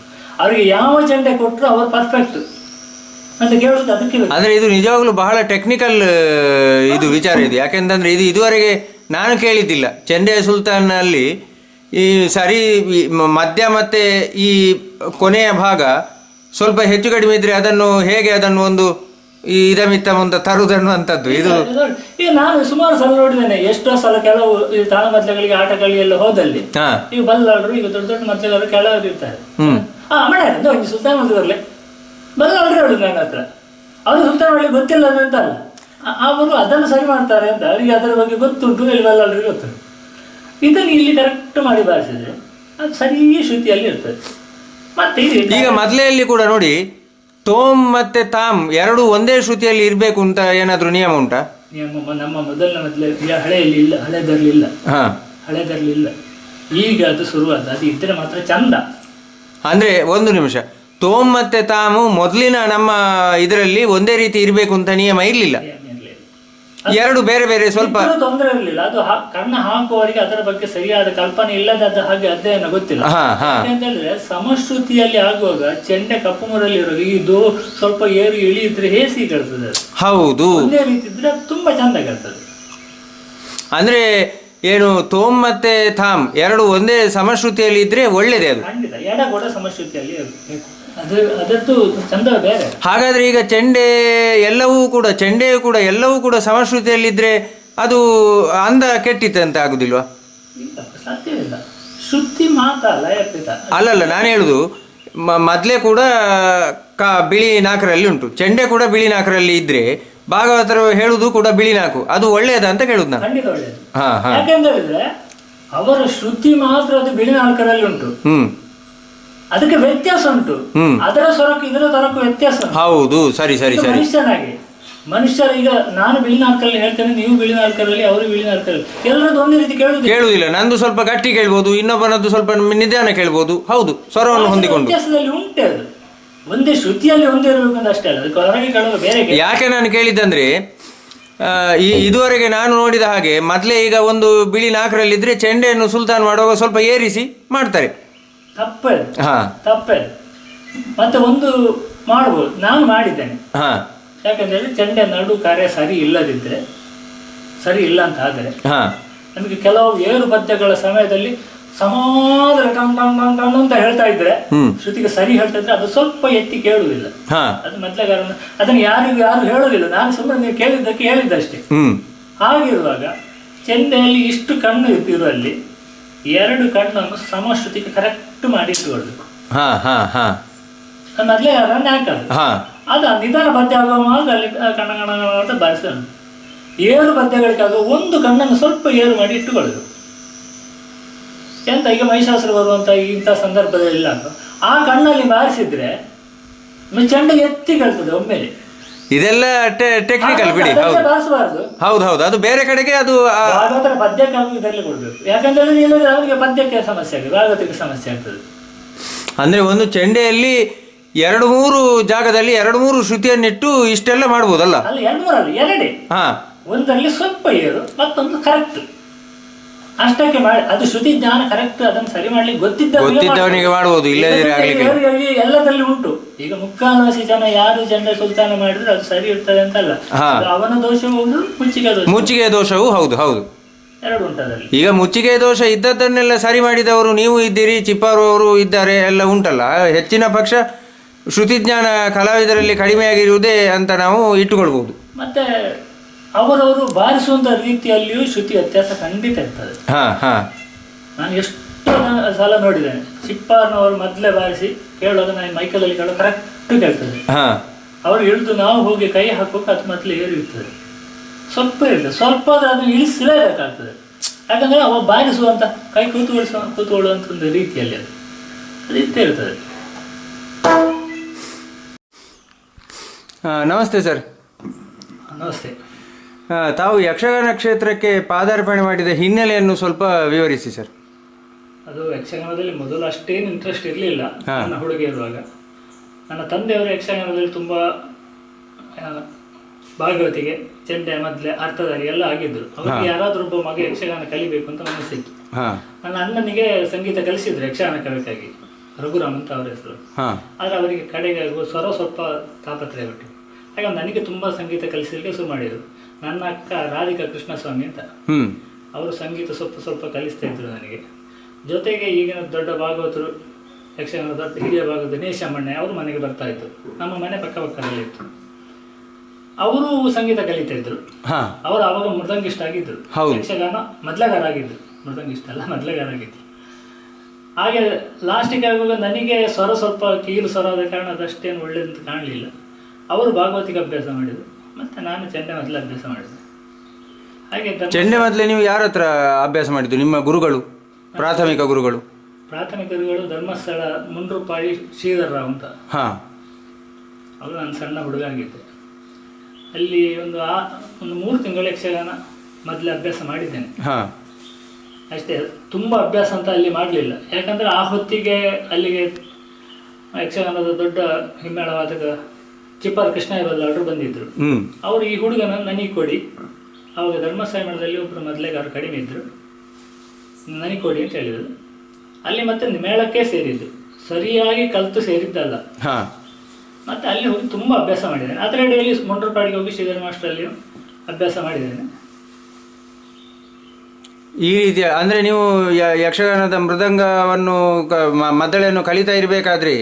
ಅವರಿಗೆ ಯಾವ ಚೆಂಡೆ ಕೊಟ್ಟರು ಅವರು ಪರ್ಫೆಕ್ಟ್ ಅಂತ ಕೇಳುದು. ಅದಕ್ಕೆ ಅಂದ್ರೆ ಇದು ನಿಜವಾಗ್ಲೂ ಬಹಳ ಟೆಕ್ನಿಕಲ್ ಇದು ವಿಚಾರ ಇದೆ. ಯಾಕೆಂತಂದ್ರೆ ಇದು ಇದುವರೆಗೆ ನಾನು ಕೇಳಿದ್ದಿಲ್ಲ. ಚೆಂಡೆಯ ಸುಲ್ತಾನಲ್ಲಿ ಈ ಸರಿ ಮಧ್ಯ ಮತ್ತೆ ಈ ಕೊನೆಯ ಭಾಗ ಸ್ವಲ್ಪ ಹೆಚ್ಚು ಕಡಿಮೆ ಇದ್ರೆ ಅದನ್ನು ಹೇಗೆ ಅದನ್ನು ಒಂದು ಇದಮಿತ್ತ ಮುಂದೆ ತರುವುದನ್ನುವಂಥದ್ದು ಇದು. ಈಗ ನಾನು ಸುಮಾರು ಸಲ ನೋಡಿದ್ದೇನೆ, ಎಷ್ಟೋ ಸಲ ಕೆಲವು ತಾಳಮದ್ದಲೆಗಳಿಗೆ ಆಟಗಳಿಗೆಲ್ಲ ಹೋದಲ್ಲಿ ಈಗ ಬಲ್ಲಾಳರು, ಈಗ ದೊಡ್ಡ ದೊಡ್ಡ ಮದ್ದಲೆಗಳು ಕೆಲವರು ಇರ್ತಾರೆ. ಒಂದು ಸುಲ್ತಾನ ಮಂದಿ ಬರಲಿ ಬಲ್ಲಾಳರು ಹೇಳುದು ನನ್ನ ಹತ್ರ, ಅವರು ಸುಲ್ತಾನ ಮಾಡಲಿಕ್ಕೆ ಗೊತ್ತಿಲ್ಲ ಅಂತ ಅಲ್ಲ, ಅವರು ಅದನ್ನು ಸರಿ ಮಾಡ್ತಾರೆ ಅಂತ ಅವರಿಗೆ ಅದರ ಬಗ್ಗೆ ಗೊತ್ತುಂಟು, ಇಲ್ಲಿ ಬಲ್ಲಾಳರಿಗೆ ಗೊತ್ತುಂಟು. ಇದನ್ನು ಇಲ್ಲಿ ಕರೆಕ್ಟ್ ಮಾಡಿ ಬಾರಿಸಿದ್ರೆ ಅದು ಸರಿ ಶ್ರುತಿಯಲ್ಲಿ ಇರ್ತದೆ. ಮತ್ತೆ ಈಗ ಮದ್ಲೆಯಲ್ಲಿ ಕೂಡ ನೋಡಿ, ತೋಮ್ ಮತ್ತೆ ತಾಮ್ ಎರಡು ಒಂದೇ ಶ್ರುತಿಯಲ್ಲಿ ಇರ್ಬೇಕು ಅಂತ ಏನಾದ್ರು ನಿಯಮ ಉಂಟಾ? ನಿಯಮ ನಮ್ಮ ಮೊದಲನೇ ಹಳೆಯಲ್ಲಿ ಇಲ್ಲ, ಹಳೆದರಲ್ಲಿ ಇಲ್ಲ. ಈಗ ಅದು ಶುರುವಾದ, ಅದು ಇದ್ರೆ ಮಾತ್ರ ಚಂದ. ಅಂದ್ರೆ ಒಂದು ನಿಮಿಷ, ತೋಮ್ ಮತ್ತೆ ತಾಮು ಮೊದಲಿನ ನಮ್ಮ ಇದರಲ್ಲಿ ಒಂದೇ ರೀತಿ ಇರಬೇಕು ಅಂತ ನಿಯಮ ಇರ್ಲಿಲ್ಲ. ಎರಡು ಬೇರೆ ಬೇರೆ ಸ್ವಲ್ಪ ತೊಂದರೆ ಇರಲಿಲ್ಲ. ಅದು ಕಣ್ಣ ಹಾಕುವವರಿಗೆ ಅದರ ಬಗ್ಗೆ ಸರಿಯಾದ ಕಲ್ಪನೆ ಇಲ್ಲದ ಹಾಗೆ ಅಧ್ಯಯನ ಗೊತ್ತಿಲ್ಲ. ಅಂತ ಹೇಳಿದ್ರೆ ಸಮಶ್ರುತಿಯಲ್ಲಿ ಆಗುವಾಗ ಚೆಂಡೆ ಕಪ್ಪು ಮುರಲ್ಲಿ ಇರುವಾಗ ಇದು ಸ್ವಲ್ಪ ಏರು ಇಳಿ ಇದ್ರೆ ಹೇಸಿ ಕೇಳ್ತದೆ. ಹೌದು, ಒಂದೇ ರೀತಿ ಇದ್ರೆ ತುಂಬಾ ಚಂದ ಕೇಳ್ತದೆ. ಅಂದ್ರೆ ಏನು ತೋಮ್ ಮತ್ತೆ ಥಾಮ್ ಎರಡು ಒಂದೇ ಸಮಶ್ರುತಿಯಲ್ಲಿ ಇದ್ರೆ ಒಳ್ಳೇದೇ. ಅದು ಖಂಡಿತ ಎಡ ಕೂಡ ಸಮಶ್ರುತಿಯಲ್ಲಿ ಅದದ್ದು ಚಂದ ಬೇರೆ. ಹಾಗಾದ್ರೆ ಈಗ ಚೆಂಡೆಯೂ ಕೂಡ ಎಲ್ಲವೂ ಕೂಡ ಸಮಶ್ರುತಿಯಲ್ಲಿದ್ರೆ ಅದು ಅಂದ ಕೆಟ್ಟಿತ್ತಂತ ಆಗುದಿಲ್ವಾ? ಸಾಧ್ಯವಿಲ್ಲ, ಶ್ರುತಿ ಮಾತ್ರ ಲಯಪಿತ. ಅಲ್ಲಲ್ಲ, ನಾನು ಹೇಳುದು ಮೊದಲೇ ಕೂಡ ಬಿಳಿ ನಾಲ್ಕರಲ್ಲಿ ಉಂಟು, ಚೆಂಡೆ ಕೂಡ ಬಿಳಿ ನಾಲ್ಕರಲ್ಲಿ ಇದ್ರೆ ಭಾಗವತರು ಹೇಳುದು ಕೂಡ ಬಿಳಿ ನಾಲ್ಕು, ಅದು ಒಳ್ಳೆಯದ ಅಂತ ಕೇಳುದು ನಾನು. ಖಂಡಿತ ಒಳ್ಳೆಯದು. ಯಾಕೆಂತ ಹೇಳಿದ್ರೆ ಅವರ ಶ್ರುತಿ ಮಾತ್ರ ಅದು ಬಿಳಿ ನಾಲ್ಕರಲ್ಲಿ ಉಂಟು, ಅದಕ್ಕೆ ವ್ಯತ್ಯಾಸ ಉಂಟು. ಅದರ ಸ್ವರಕ್ಕೂ ಇದರ ಸ್ವರಕ್ಕೂ ವ್ಯತ್ಯಾಸ. ಹೌದು, ಸರಿ ಸರಿ ಸರಿ. ಮನುಷ್ಯರ ಈಗ ನಾನು ಬಿಳಿ ನಾಲ್ಕರಲ್ಲಿ ಹೇಳ್ತೇನೆ, ನೀವು ಬಿಳಿ ನಾಲ್ಕರಲ್ಲಿ, ಅವರು ಬಿಳಿ ನಾಲ್ಕರಲ್ಲಿ, ಎಲ್ಲರದ್ದು ಒಂದೇ ರೀತಿ ಕೇಳುವುದಿಲ್ಲ. ನಂದು ಸ್ವಲ್ಪ ಗಟ್ಟಿ ಕೇಳ್ಬೋದು, ಇನ್ನೊಬ್ಬನದ್ದು ಸ್ವಲ್ಪ ನಿಧಾನ ಕೇಳ್ಬೋದು. ಹೌದು, ಸ್ವರವನ್ನು ಹೊಂದಿಕೊಂಡು ವ್ಯತ್ಯಾಸದಲ್ಲಿ ಉಂಟೆ. ಅದು ಒಂದೇ ಶ್ರುತಿಯಲ್ಲಿ ಒಂದೇ ಇರಬೇಕು ಅಂತ ಅಷ್ಟೇ ಅಲ್ಲ, ಅದಕ್ಕೆ ಹೊರಗೆ ಕೇಳುವ ಬೇರೆ. ಯಾಕೆ ನಾನು ಕೇಳಿದ್ದಂದ್ರೆ ಇದುವರೆಗೆ ನಾನು ನೋಡಿದ ಹಾಗೆ ಮೊದಲೇ ಈಗ ಒಂದು ಬಿಳಿ 4ರಲ್ಲಿದ್ರೆ ಚೆಂಡೆಯನ್ನು ಸುಲ್ತಾನ್ ಮಾಡುವಾಗ ಸ್ವಲ್ಪ ಏರಿಸಿ ಮಾಡ್ತಾರೆ. ತಪ್ಪೇ ಮತ್ತೆ ಒಂದು ಮಾಡ್ಬೋದು, ನಾನು ಮಾಡಿದ್ದೇನೆ. ಯಾಕಂದ್ರೆ ಚೆಂಡೆ ನಡು ಕಾರ್ಯ ಸರಿ ಇಲ್ಲದಿದ್ರೆ, ಸರಿ ಇಲ್ಲ ಅಂತ ಆದರೆ ನಮಗೆ ಕೆಲವು ಏರು ಪದ್ಯಗಳ ಸಮಯದಲ್ಲಿ ಸಮಾಧಾನ ಟಂಗ್ ಟಂಗ್ ಟಂಗ್ ಟಂಗ್ ಅಂತ ಹೇಳ್ತಾ ಇದ್ರೆ, ಶ್ರುತಿಗೆ ಸರಿ ಹೇಳ್ತಾ ಇದ್ರೆ ಅದು ಸ್ವಲ್ಪ ಎತ್ತಿ ಕೇಳುವುದಿಲ್ಲ. ಅದು ಮೊದಲಗಾರನ ಅದನ್ನು ಯಾರು ಹೇಳುವುದಿಲ್ಲ, ನಾನು ಸುಮ್ಮನೆ ನೀವು ಕೇಳಿದ್ದಕ್ಕೆ ಹೇಳಿದ್ದಷ್ಟೇ. ಹಾಗಿರುವಾಗ ಚೆಂಡೆಯಲ್ಲಿ ಇಷ್ಟು ಕಣ್ಣು ಇರುವಲ್ಲಿ 2 ಕಣ್ಣನ್ನು ಸಮಶ್ರುತಿಗೆ ಕರೆಕ್ಟ್ ಮಾಡಿ ಇಟ್ಟುಕೊಳ್ಬೇಕು. ಮೊದಲೇಗಾರನ ಯಾಕದು ಅದು ನಿಧಾನ ಪದ್ಯ ಆಗುವಾಗ ಅಲ್ಲಿ ಕಣ್ಣ ಕಣ್ಣ ಅಂತ ಬಾರಿಸ. 7 ಪದ್ಯಗಳಿಗಾಗುವ 1 ಕಣ್ಣನ್ನು ಸ್ವಲ್ಪ ಏರು ಮಾಡಿ ಇಟ್ಟುಕೊಳ್ಳೋದು. ಎಂತ ಈಗ ಮಹಿಷಾಸುರ ಬರುವಂತ ಇಂಥ ಸಂದರ್ಭದಲ್ಲಿ ಆ ಕಣ್ಣಲ್ಲಿ ಬಾರಿಸಿದ್ರೆ ಚೆಂಡೆ ಎತ್ತಿ ಕೇಳ್ತದೆ ಒಮ್ಮೆಲೆ. ಇದೆಲ್ಲ ಟೆಕ್ನಿಕಲ್ ಬಿಡಿ. ಬಾರಿಸಬಾರ್ದು. ಹೌದು, ಅದು ಬೇರೆ ಕಡೆಗೆ ಅದು ಭಾಗವತರ ಪದ್ಯಕ್ಕೆ ಇದರಲ್ಲಿ ಕೊಡ್ಬೇಕು. ಯಾಕಂದ್ರೆ ಇಲ್ಲದ್ರೆ ಅವನಿಗೆ ಪದ್ಯಕ್ಕೆ ಸಮಸ್ಯೆ ಆಗಿದೆ, ಭಾಗವತಕ್ಕೆ ಸಮಸ್ಯೆ ಆಗ್ತದೆ. ಅಂದ್ರೆ ಒಂದು ಚೆಂಡೆಯಲ್ಲಿ 2-3 ಜಾಗದಲ್ಲಿ 2-3 ಶ್ರುತಿಯನ್ನಿಟ್ಟು ಇಷ್ಟೆಲ್ಲ ಮಾಡ್ಬೋದಲ್ಲ? ಅಲ್ಲ, 2-3 ಅಲ್ಲ, 2. ಒಂದರಲ್ಲಿ ಸ್ವಲ್ಪ ಏರು, ಮತ್ತೊಂದು ಕರೆಕ್ಟ್ ಅಷ್ಟಕ್ಕೆ ಮಾಡಿ. ಅದು ಶ್ರುತಿ ಜ್ಞಾನ ಕರೆಕ್ಟ್, ಅದನ್ನು ಸರಿ ಮಾಡ್ಲಿಕ್ಕೆ ಗೊತ್ತಿದ್ದವನಿಗೆ ಮಾಡಬಹುದು, ಇಲ್ಲದಿದ್ರೆ ಎಲ್ಲದಲ್ಲಿ ಉಂಟು. ಈಗ 3/4 ಜನ ಯಾರು ಚೆಂಡೆ ಸುಲ್ತಾನ ಮಾಡಿದ್ರೆ ಅದು ಸರಿ ಇರ್ತದೆ ಅಂತಲ್ಲ, ಅವನ ದೋಷವೂ ಉಂಟು, ಮುಚ್ಚಿಗೆ ದೋಷವೂ ಹೌದು 2 ಉಂಟದಲ್ಲಿ. ಈಗ ಮುಚ್ಚಿಗೆ ದೋಷ ಇದ್ದದ್ದನ್ನೆಲ್ಲ ಸರಿ ಮಾಡಿದವರು ನೀವು ಇದ್ದೀರಿ, ಚಿಪ್ಪಾರು ಅವರು ಇದ್ದಾರೆ, ಎಲ್ಲ ಉಂಟಲ್ಲ. ಹೆಚ್ಚಿನ ಪಕ್ಷ ಶ್ರುತಿಜ್ಞಾನ ಕಲಾವಿದರಲ್ಲಿ ಕಡಿಮೆಯಾಗಿರುವುದೇ ಅಂತ ನಾವು ಇಟ್ಟುಕೊಳ್ಬಹುದು. ಮತ್ತೆ ಅವರವರು ಬಾರಿಸುವಂತ ರೀತಿಯಲ್ಲಿಯೂ ಶ್ರುತಿ ವ್ಯತ್ಯಾಸ ಖಂಡಿತ ಇರ್ತದೆ. ನಾನು ಎಷ್ಟು ಸಲ ನೋಡಿದ್ದೇನೆ, ಚಿಪ್ಪಾರ್ನವರು ಮೊದಲೇ ಬಾರಿಸಿ ಕೇಳುವಾಗ ನಾನು ಮೈಕಲಲ್ಲಿ ಕೇಳೋ ಕರೆಕ್ಟ್ ಕೇಳ್ತದೆ. ಅವರು ಇಳಿದು ನಾವು ಹೋಗಿ ಕೈ ಹಾಕೋಕೆ ಅದು ಮೊದಲು ಏರಿ ಇರ್ತದೆ, ಸ್ವಲ್ಪ ಇರ್ತದೆ, ಸ್ವಲ್ಪ ಅದನ್ನು ಇಳಿಸಲೇಬೇಕಾಗ್ತದೆ. ಯಾಕಂದ್ರೆ ಅವ ಬಾರಿಸುವಂತ ಕೈ ಕೂತ್ಕೊಳ್ಳುವಂತ ಒಂದು ರೀತಿಯಲ್ಲಿ ಅದು ಇರ್ತೇ ಇರ್ತದೆ. ನಮಸ್ತೆ ಸರ್. ನಮಸ್ತೆ. ತಾವು ಯಕ್ಷಗಾನ ಕ್ಷೇತ್ರಕ್ಕೆ ಪಾದಾರ್ಪಣೆ ಮಾಡಿದ ಹಿನ್ನೆಲೆಯನ್ನು ಸ್ವಲ್ಪ ವಿವರಿಸಿ ಸರ್. ಅದು ಯಕ್ಷಗಾನದಲ್ಲಿ ಮೊದಲು ಅಷ್ಟೇನು ಇಂಟ್ರೆಸ್ಟ್ ಇರಲಿಲ್ಲ. ನನ್ನ ಹುಡುಗ ಇರುವಾಗ ನನ್ನ ತಂದೆಯವರು ಯಕ್ಷಗಾನದಲ್ಲಿ ತುಂಬ ಭಾಗವತಿಗೆ, ಚೆಂಡೆ, ಮೊದಲೇ ಅರ್ಥಧಾರಿ ಎಲ್ಲ ಆಗಿದ್ರು. ಅವರಿಗೆ ಯಾರಾದ್ರೂ ಒಬ್ಬ ಮಗ ಯಕ್ಷಗಾನ ಕಲಿಬೇಕು ಅಂತ ಮನಸ್ಸಿತ್ತು. ನನ್ನ ಅಣ್ಣನಿಗೆ ಸಂಗೀತ ಕಲಿಸಿದ್ರು ಯಕ್ಷಗಾನ ಕಲಿಕಾಗಿ, ರಘುರಾಮ್ ಅಂತ ಅವರ ಹೆಸರು. ಆದರೆ ಅವರಿಗೆ ಕಡೆಗೆ ಸ್ವರ ಸ್ವಲ್ಪ ತಾಪತ್ರಯ ಬಿಟ್ಟು, ಹಾಗೆ ನನಗೆ ತುಂಬ ಸಂಗೀತ ಕಲಿಸಲಿಕ್ಕೆ ಶುರು ಮಾಡಿದರು. ನನ್ನ ಅಕ್ಕ ರಾಧಿಕಾ ಕೃಷ್ಣಸ್ವಾಮಿ ಅಂತ, ಅವರು ಸಂಗೀತ ಸ್ವಲ್ಪ ಕಲಿಸ್ತಾ ಇದ್ರು ನನಗೆ. ಜೊತೆಗೆ ಈಗಿನ ದೊಡ್ಡ ಭಾಗವತರು, ಯಕ್ಷಗಾನ ದೊಡ್ಡ ಹಿರಿಯ ಭಾಗದ ದಿನೇಶ್ ಅಮ್ಮಣ್ಣೆ ಅವರು ಮನೆಗೆ ಬರ್ತಾ ಇದ್ರು. ನಮ್ಮ ಮನೆ ಪಕ್ಕದಲ್ಲೇ ಇತ್ತು. ಅವರು ಸಂಗೀತ ಕಲಿತಾ ಇದ್ರು. ಅವರು ಅವಾಗ ಮೃದಂಗಿಷ್ಟ ಆಗಿದ್ರು, ಯಕ್ಷಗಾನ ಮೊದಲಗಾರ ಆಗಿದ್ರು. ಮೃದಂಗಿಷ್ಟ ಅಲ್ಲ, ಮೊದಲಗಾರ ಆಗಿದ್ರು. ಹಾಗೆ ಲಾಸ್ಟಿಗೆ ಆಗುವಾಗ ನನಗೆ ಸ್ವರ ಸ್ವಲ್ಪ ಕೀಲು ಸ್ವರ ಆದ ಕಾರಣ ಅದಷ್ಟೇನು ಒಳ್ಳೇದಂತ ಕಾಣಲಿಲ್ಲ. ಅವರು ಭಾಗವತಿಗೆ ಅಭ್ಯಾಸ ಮಾಡಿದರು, ಮತ್ತೆ ನಾನು ಚೆಂಡೆ ಮೊದಲು ಅಭ್ಯಾಸ ಮಾಡಿದೆ. ಹಾಗೆ ಚೆಂಡೆ ಮೊದಲೇ ನೀವು ಯಾರ ಹತ್ರ ಅಭ್ಯಾಸ ಮಾಡಿದ್ದು? ನಿಮ್ಮ ಗುರುಗಳು, ಪ್ರಾಥಮಿಕ ಗುರುಗಳು? ಪ್ರಾಥಮಿಕ ಗುರುಗಳು ಧರ್ಮಸ್ಥಳ ಮುಂಡ್ರುಪಾಳಿ ಶ್ರೀಧರ್ ರಾವ್ ಅಂತ. ಅವರು ನಾನು ಸಣ್ಣ ಹುಡುಗ ಆಗಿದ್ದೆ. ಅಲ್ಲಿ ಒಂದು 3 ತಿಂಗಳು ಯಕ್ಷಗಾನ ಮೊದಲೇ ಅಭ್ಯಾಸ ಮಾಡಿದ್ದೇನೆ ಅಷ್ಟೇ. ತುಂಬ ಅಭ್ಯಾಸ ಅಂತ ಅಲ್ಲಿ ಮಾಡಲಿಲ್ಲ. ಯಾಕಂದರೆ ಆ ಹೊತ್ತಿಗೆ ಅಲ್ಲಿಗೆ ಯಕ್ಷಗಾನದ ದೊಡ್ಡ ಹಿಮ್ಮೇಳವಾದಕ ಚಿಪ್ಪಾರ್ ಕೃಷ್ಣ ಬಲ್ಲಾಳರು ಬಂದಿದ್ದರು. ಅವರು ಈ ಹುಡುಗನ ನನಗೆ ಕೊಡಿ, ಆವಾಗ ಧರ್ಮಸ್ಥಳ ಮೇಳದಲ್ಲಿ ಒಬ್ಬರು ಮೊದಲೇಗಾರರು ಕಡಿಮೆ ಇದ್ದರು, ನನಗೆ ಕೊಡಿ ಅಂತ ಹೇಳಿದರು. ಅಲ್ಲಿ ಮತ್ತೆ ಮೇಳಕ್ಕೆ ಸೇರಿದ್ದು, ಸರಿಯಾಗಿ ಕಲಿತು ಸೇರಿದ್ದಲ್ಲ. ಮತ್ತೆ ಅಲ್ಲಿ ಹೋಗಿ ತುಂಬ ಅಭ್ಯಾಸ ಮಾಡಿದ್ದೇನೆ. ಅದರ ಡೈಲಿ ಮುಂಡ್ರಪಾಡಿಗೆ ಹೋಗಿ ಶ್ರೀಧರ್ ಮಾಸ್ಟ್ರಲ್ಲಿಯೂ ಅಭ್ಯಾಸ ಮಾಡಿದ್ದೇನೆ. ಈ ರೀತಿಯ ಅಂದರೆ ನೀವು ಯಕ್ಷಗಾನದ ಮೃದಂಗವನ್ನು ಮದ್ದಳೆಯನ್ನು ಕಲಿತಾ ಇರಬೇಕಾದ್ರೆ,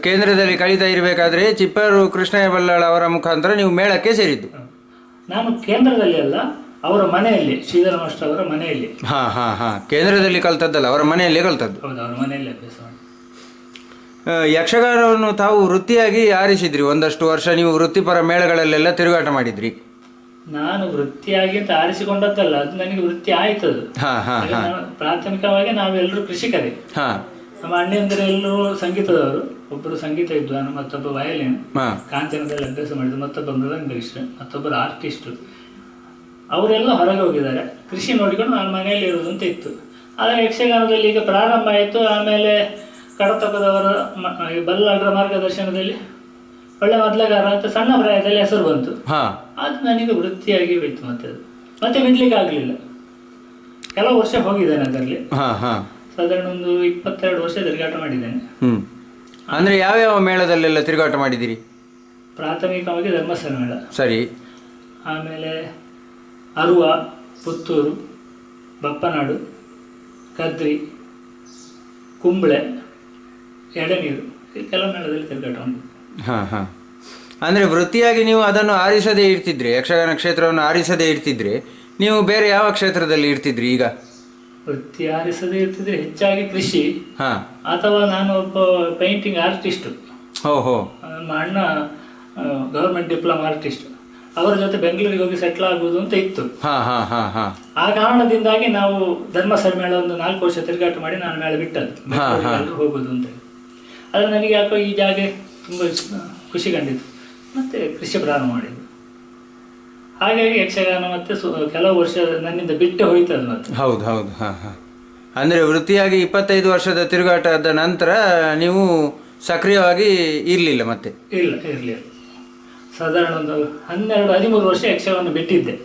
ಕೇಂದ್ರದಲ್ಲಿ ಕಲಿತಾ ಇರಬೇಕಾದ್ರೆ ಚಿಪ್ಪಾರು ಕೃಷ್ಣ ಬಲ್ಲಾಳ ಅವರ ಮುಖಾಂತರ ನೀವು ಮೇಳಕ್ಕೆ ಸೇರಿದ್ದು? ನಾನು ಕೇಂದ್ರದಲ್ಲಿ ಅಲ್ಲ, ಅವರ ಮನೆಯಲ್ಲಿ, ಶ್ರೀಧರ ಮಾಸ್ಟರ್ ಅವರ ಮನೆಯಲ್ಲಿ. ಕೇಂದ್ರದಲ್ಲಿ ಕಲ್ತದ್ದಲ್ಲ, ಅವರ ಮನೆಯಲ್ಲೇ ಕಲ್ತದ್ದು. ಹೌದು, ಅವರ ಮನೆಯಲ್ಲಿ ಅಭ್ಯಾಸ ಮಾಡಿ. ಯಕ್ಷಗಾನವನ್ನು ತಾವು ವೃತ್ತಿಯಾಗಿ ಆರಿಸಿದ್ರಿ. ಒಂದಷ್ಟು ವರ್ಷ ನೀವು ವೃತ್ತಿಪರ ಮೇಳಗಳಲ್ಲೆಲ್ಲ ತಿರುಗಾಟ ಮಾಡಿದ್ರಿ. ನಾನು ವೃತ್ತಿಯಾಗಿ ಅಂತ ಆರಿಸಿಕೊಂಡದ್ದಲ್ಲ, ಅದು ನನಗೆ ವೃತ್ತಿ ಆಯ್ತದು. ಪ್ರಾಥಮಿಕವಾಗಿ ನಾವೆಲ್ಲರೂ ಕೃಷಿಕರೇ. ನಮ್ಮ ಅಣ್ಣಂದಿರೆಲ್ಲರೂ ಸಂಗೀತದವರು. ಒಬ್ಬರು ಸಂಗೀತ ವಿದ್ವಾನ್, ಮತ್ತೊಬ್ಬ ವಯಲಿನ್, ಕಾಂಚನದಲ್ಲಿ ಅಭ್ಯಾಸ ಮಾಡಿದ್ರು, ಮತ್ತೊಬ್ಬ ಮೃದಂಗಿಸ್ಟ್, ಮತ್ತೊಬ್ಬರು ಆರ್ಟಿಸ್ಟ್. ಅವರೆಲ್ಲ ಹೊರಗೆ ಹೋಗಿದ್ದಾರೆ. ಕೃಷಿ ನೋಡಿಕೊಂಡು ನಾನು ಮನೆಯಲ್ಲಿ ಇರೋದು ಅಂತ ಇತ್ತು. ಆದರೆ ಯಕ್ಷಗಾನದಲ್ಲಿ ಈಗ ಪ್ರಾರಂಭ ಆಯಿತು. ಆಮೇಲೆ ಕಡತಕದವರ ಬಲ್ಲಾಳರ ಮಾರ್ಗದರ್ಶನದಲ್ಲಿ ಒಳ್ಳೆ ಮೊದಲಗಾರ ಅಂತ ಸಣ್ಣ ಪ್ರಾಯದಲ್ಲಿ ಹೆಸರು ಬಂತು. ಹಾ ಅದು ನನಗೆ ವೃತ್ತಿಯಾಗಿ ಹೋಯ್ತು. ಮತ್ತೆ ಅದು ಮತ್ತೆ ಬಿಡ್ಲಿಕ್ಕೆ ಆಗಲಿಲ್ಲ. ಕೆಲವು ವರ್ಷ ಹೋಗಿದ್ದೇನೆ ಅದರಲ್ಲಿ. ಹಾ ಹಾ ಸಾಧಾರಣ ಒಂದು 22 ವರ್ಷ ತಿರುಗಾಟ ಮಾಡಿದ್ದೇನೆ. ಅಂದ್ರೆ ಯಾವ್ಯಾವ ಮೇಳದಲ್ಲೆಲ್ಲ ತಿರುಗಾಟ ಮಾಡಿದಿರಿ? ಪ್ರಾಥಮಿಕವಾಗಿ ಧರ್ಮಸ್ಥಳ ಮೇಳ, ಸರಿ. ಆಮೇಲೆ ಅರುವ, ಪುತ್ತೂರು, ಬಪ್ಪನಾಡು, ಕದ್ರಿ, ಕುಂಬಳೆ, ಎಡೆನೀರು, ಕೆಲವು ಮೇಳದಲ್ಲಿ ತಿರುಗಾಟ ಉಂಟು. ಹಾ ಹಾ ಅಂದ್ರೆ ವೃತ್ತಿಯಾಗಿ ನೀವು ಅದನ್ನು ಆರಿಸದೇ ಇರ್ತಿದ್ರೆ, ಯಕ್ಷಗಾನ ಕ್ಷೇತ್ರವನ್ನು ಆರಿಸದೇ ಇರ್ತಿದ್ರೆ ನೀವು ಬೇರೆ ಯಾವ ಕ್ಷೇತ್ರದಲ್ಲಿ ಇರ್ತಿದ್ರಿ? ಈಗ ವೃತ್ತಿ ಆರಿಸದೇ ಇರ್ತಿದ್ರೆ ಹೆಚ್ಚಾಗಿ ಕೃಷಿ, ಹಾ ಅಥವಾ ನಾನು ಒಬ್ಬ ಪೇಂಟಿಂಗ್ ಆರ್ಟಿಸ್ಟ್. ಓಹೋ. ನಮ್ಮ ಅಣ್ಣ ಗವರ್ಮೆಂಟ್ ಡಿಪ್ಲೊಮಾ ಆರ್ಟಿಸ್ಟ್, ಅವರ ಜೊತೆ ಬೆಂಗಳೂರಿಗೆ ಹೋಗಿ ಸೆಟ್ಲ್ ಆಗುವುದು ಅಂತ ಇತ್ತು. ಹಾ ಹಾ ಹಾ ಹಾ ಆ ಕಾರಣದಿಂದಾಗಿ ನಾವು ಧರ್ಮಸ್ಥಳ ಮೇಳ ಒಂದು 4 ವರ್ಷ ತಿರುಗಾಟ ಮಾಡಿ ನಾನು ಮೇಳ ಬಿಟ್ಟದ್ದು, ಬೆಂಗಳೂರಿಗೆ ಹೋಗುದು ಅಂತ. ಆದರೆ ನನಗೆ ಯಾಕೋ ಈ ಜಾಗ ತುಂಬ ಖುಷಿ ಕಂಡಿತ್ತು, ಮತ್ತೆ ಕೃಷಿ ಪ್ರಾರಂಭ ಮಾಡಿದ್ದು. ಹಾಗಾಗಿ ಯಕ್ಷಗಾನ ಮತ್ತೆ ಕೆಲವು ವರ್ಷ ನನ್ನಿಂದ ಬಿಟ್ಟು ಹೋಯ್ತದೆ ಮತ್ತೆ. ಹೌದು ಹೌದು. ಹಾ ಹಾ ಅಂದ್ರೆ ವೃತ್ತಿಯಾಗಿ 25 ವರ್ಷದ ತಿರುಗಾಟದ ನಂತರ ನೀವು ಸಕ್ರಿಯವಾಗಿ ಇರಲಿಲ್ಲ ಮತ್ತೆ? ಇಲ್ಲ, ಇರಲಿಲ್ಲ. ಸಾಧಾರಣ ಒಂದು 12-13 ವರ್ಷ ಯಕ್ಷಗಾನ ಬಿಟ್ಟಿದ್ದೆ.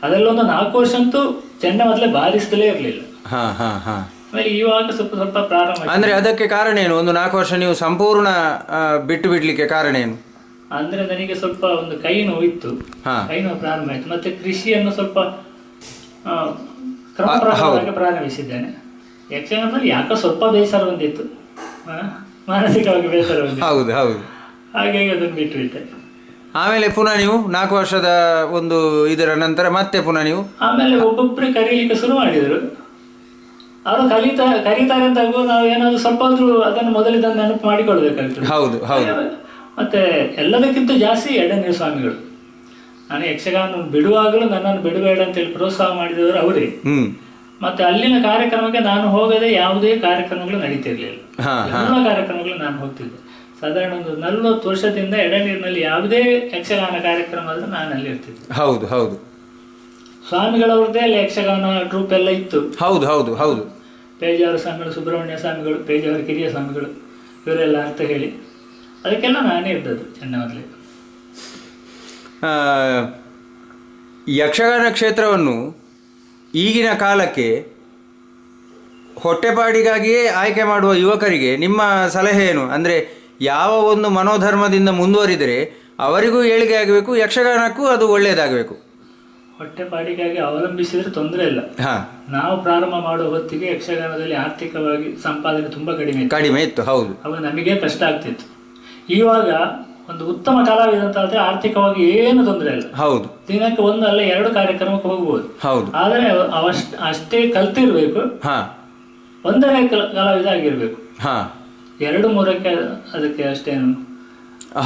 ಅದರಲ್ಲೊಂದು 4 ವರ್ಷ ಅಂತೂ ಚೆಂಡ ಮೊದಲೇ ಬಾರಿಸಲೇ ಇರಲಿಲ್ಲ. ಹಾ ಹಾ ಹಾ ಆಮೇಲೆ ಇವಾಗ ಸ್ವಲ್ಪ ಸ್ವಲ್ಪ ಪ್ರಾರಂಭ. ಅಂದ್ರೆ ಅದಕ್ಕೆ ಕಾರಣ ಏನು? ಒಂದು 4 ವರ್ಷ ನೀವು ಸಂಪೂರ್ಣ ಬಿಟ್ಟು ಬಿಡ್ಲಿಕ್ಕೆ ಕಾರಣ ಏನು? ಅಂದ್ರೆ ನನಗೆ ಸ್ವಲ್ಪ ಒಂದು ಕೈ ನೋವು ಇತ್ತು, ಕೈ ನೋವು ಪ್ರಾರಂಭ ಆಯ್ತು. ಮತ್ತೆ ಕೃಷಿಯನ್ನು ಸ್ವಲ್ಪ ಕ್ರಮಪ್ರಕಾರವಾಗಿ ಪ್ರಾರಂಭಿಸಿದ್ದೇನೆ. ಯಕ್ಷಗಾನದಲ್ಲಿ ಯಾಕೋ ಸ್ವಲ್ಪ ಬೇಸರ ಬಂದಿತ್ತು, ಮಾನಸಿಕವಾಗಿ ಬೇಸರ ಬಂದಿತ್ತು. ಹೌದು ಹೌದು. ಹಾಗಾಗಿ ಅದನ್ನು ಬಿಟ್ಟುಬಿಟ್ಟೆ. ಆಮೇಲೆ ಪುನಃ ನೀವು 4 ವರ್ಷದ ಒಂದು ಇದರ ನಂತರ ಮತ್ತೆ ಪುನಃ ನೀವು ಆಮೇಲೆ ಒಬ್ಬೊಬ್ಬರೇ ಕರೀಲಿಕ್ಕೆ ಶುರು ಮಾಡಿದರು. ಅವರು ಕರೀತಾರೆ ಅಂತ ನಾವು ಏನಾದ್ರು ಸ್ವಲ್ಪ ಆದ್ರೂ ಅದನ್ನು ಮೊದಲಿದ್ದ ನೆನಪು ಮಾಡಿಕೊಳ್ಬೇಕಾಗ್ತದೆ. ಹೌದು ಹೌದು. ಮತ್ತೆ ಎಲ್ಲದಕ್ಕಿಂತ ಜಾಸ್ತಿ ಎಡೆನೀರು ಸ್ವಾಮಿಗಳು. ನಾನು ಯಕ್ಷಗಾನ ಬಿಡುವಾಗಲೂ ನನ್ನನ್ನು ಬಿಡಬೇಡ ಅಂತೇಳಿ ಪ್ರೋತ್ಸಾಹ ಮಾಡಿದವರು ಅವರೇ. ಮತ್ತೆ ಅಲ್ಲಿನ ಕಾರ್ಯಕ್ರಮಕ್ಕೆ ನಾನು ಹೋಗದೆ ಯಾವುದೇ ಕಾರ್ಯಕ್ರಮಗಳು ನಡೀತಿರ್ಲಿಲ್ಲ. ಎಲ್ಲ ಕಾರ್ಯಕ್ರಮಗಳು ನಾನು ಹೋಗ್ತಿದ್ದೆ. ಸಾಧಾರಣ ಒಂದು 40 ವರ್ಷದಿಂದ ಎಡೆನೀರಿನಲ್ಲಿ ಯಾವುದೇ ಯಕ್ಷಗಾನ ಕಾರ್ಯಕ್ರಮ ಆದ್ರೂ ನಾನು ಅಲ್ಲಿ ಇರ್ತಿದ್ದೆ. ಹೌದು ಹೌದು. ಸ್ವಾಮಿಗಳವ್ರದ್ದೇ ಅಲ್ಲಿ ಯಕ್ಷಗಾನ ಟ್ರೂಪ್ ಎಲ್ಲ ಇತ್ತು. ಹೌದು ಹೌದು ಹೌದು. ಪೇಜಾವರ ಸ್ವಾಮಿಗಳು, ಸುಬ್ರಹ್ಮಣ್ಯ ಸ್ವಾಮಿಗಳು, ಪೇಜಾವರ ಕಿರಿಯ ಸ್ವಾಮಿಗಳು, ಇವರೆಲ್ಲ ಅರ್ಥ ಹೇಳಿ ಅದಕ್ಕೆಲ್ಲ ನಾನೇ ಇದ್ದದ್ದು ಚೆನ್ನ ಮೊದಲೇ. ಯಕ್ಷಗಾನ ಕ್ಷೇತ್ರವನ್ನು ಈಗಿನ ಕಾಲಕ್ಕೆ ಹೊಟ್ಟೆಪಾಡಿಗಾಗಿಯೇ ಆಯ್ಕೆ ಮಾಡುವ ಯುವಕರಿಗೆ ನಿಮ್ಮ ಸಲಹೆ ಏನು? ಅಂದರೆ ಯಾವ ಒಂದು ಮನೋಧರ್ಮದಿಂದ ಮುಂದುವರಿದರೆ ಅವರಿಗೂ ಏಳಿಗೆ ಆಗಬೇಕು, ಯಕ್ಷಗಾನಕ್ಕೂ ಅದು ಒಳ್ಳೆಯದಾಗಬೇಕು. ಹೊಟ್ಟೆಪಾಡಿಗಾಗಿ ಅವಲಂಬಿಸಿದ್ರೆ ತೊಂದರೆ ಇಲ್ಲ. ನಾವು ಪ್ರಾರಂಭ ಮಾಡುವ ಹೊತ್ತಿಗೆ ಯಕ್ಷಗಾನದಲ್ಲಿ ಆರ್ಥಿಕವಾಗಿ ಸಂಪಾದನೆ ತುಂಬಾ ಕಡಿಮೆ ಇತ್ತು. ಹೌದು, ಅವಾಗ ನಮಗೆ ಕಷ್ಟ ಆಗ್ತಿತ್ತು. ಇವಾಗ ಒಂದು ಉತ್ತಮ ಕಲಾವಿದ ಅಂತ ಹೇಳಿದ್ರೆ ಆರ್ಥಿಕವಾಗಿ ಏನು ತೊಂದರೆ ಇಲ್ಲ. ಹೌದು, ದಿನಕ್ಕೆ 1 ಅಲ್ಲ 2 ಕಾರ್ಯಕ್ರಮಕ್ಕೆ ಹೋಗ್ಬೋದು. ಹೌದು, ಆದ್ರೆ ಅಷ್ಟೇ ಕಲ್ತಿರ್ಬೇಕು. ಒಂದನೇ ಕಲಾವಿದ ಆಗಿರ್ಬೇಕು. 2-3ಕ್ಕೆ ಅದಕ್ಕೆ ಅಷ್ಟೇನು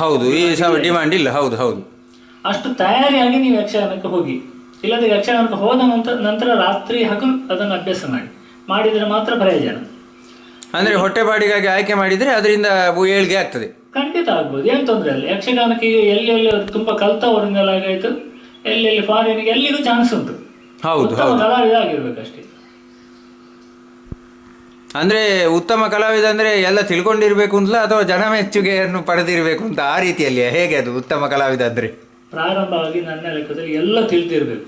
ಹೌದು ಈ ಡಿಮಾಂಡ್ ಇಲ್ಲ. ಹೌದು ಹೌದು, ಅಷ್ಟು ತಯಾರಿಯಾಗಿ ನೀವು ಯಕ್ಷಗಾನಕ್ಕೆ ಹೋಗಿ. ಇಲ್ಲದೆ ಯಕ್ಷಗಾನಕ್ಕೆ ಹೋದ ನಂತರ ರಾತ್ರಿ ಹಗಲು ಅದನ್ನು ಅಭ್ಯಾಸ ಮಾಡಿದ್ರೆ ಮಾತ್ರ ಪ್ರಯೋಜನ. ಅಂದ್ರೆ ಹೊಟ್ಟೆಪಾಡಿಗಾಗಿ ಆಯ್ಕೆ ಮಾಡಿದ್ರೆ ಅದರಿಂದ ಏಳಿಗೆ ಆಗ್ತದೆ. ಖಂಡಿತ ಆಗ್ಬೋದು, ಏನು ತೊಂದರೆ ಇಲ್ಲ. ಯಕ್ಷಗಾನಕ್ಕೆ ಎಲ್ಲೆಲ್ಲಿ ತುಂಬಾ ಕಲ್ತವರಿಂದೆಲ್ಲ ಆಗಾಯ್ತು, ಎಲ್ಲೆಲ್ಲಿ ಫಾರಿನ್ಗೆ ಎಲ್ಲಿಗೂ ಚಾನ್ಸ್ ಉಂಟು. ಹೌದು, ಕಲಾವಿದ ಆಗಿರ್ಬೇಕಷ್ಟೇ. ಅಂದ್ರೆ ಉತ್ತಮ ಕಲಾವಿದ ಅಂದ್ರೆ ಎಲ್ಲ ತಿಳ್ಕೊಂಡಿರ್ಬೇಕು ಅಂತಲ್ಲ, ಅಥವಾ ಜನ ಮೆಚ್ಚುಗೆಯನ್ನು ಪಡೆದಿರ್ಬೇಕು ಅಂತ ಆ ರೀತಿಯಲ್ಲಿ ಹೇಗೆ ಅದು ಉತ್ತಮ ಕಲಾವಿದ ಅಂದ್ರೆ? ಪ್ರಾರಂಭವಾಗಿ ನನ್ನ ಲೆಕ್ಕದಲ್ಲಿ ಎಲ್ಲ ತಿಳಿದಿರ್ಬೇಕು.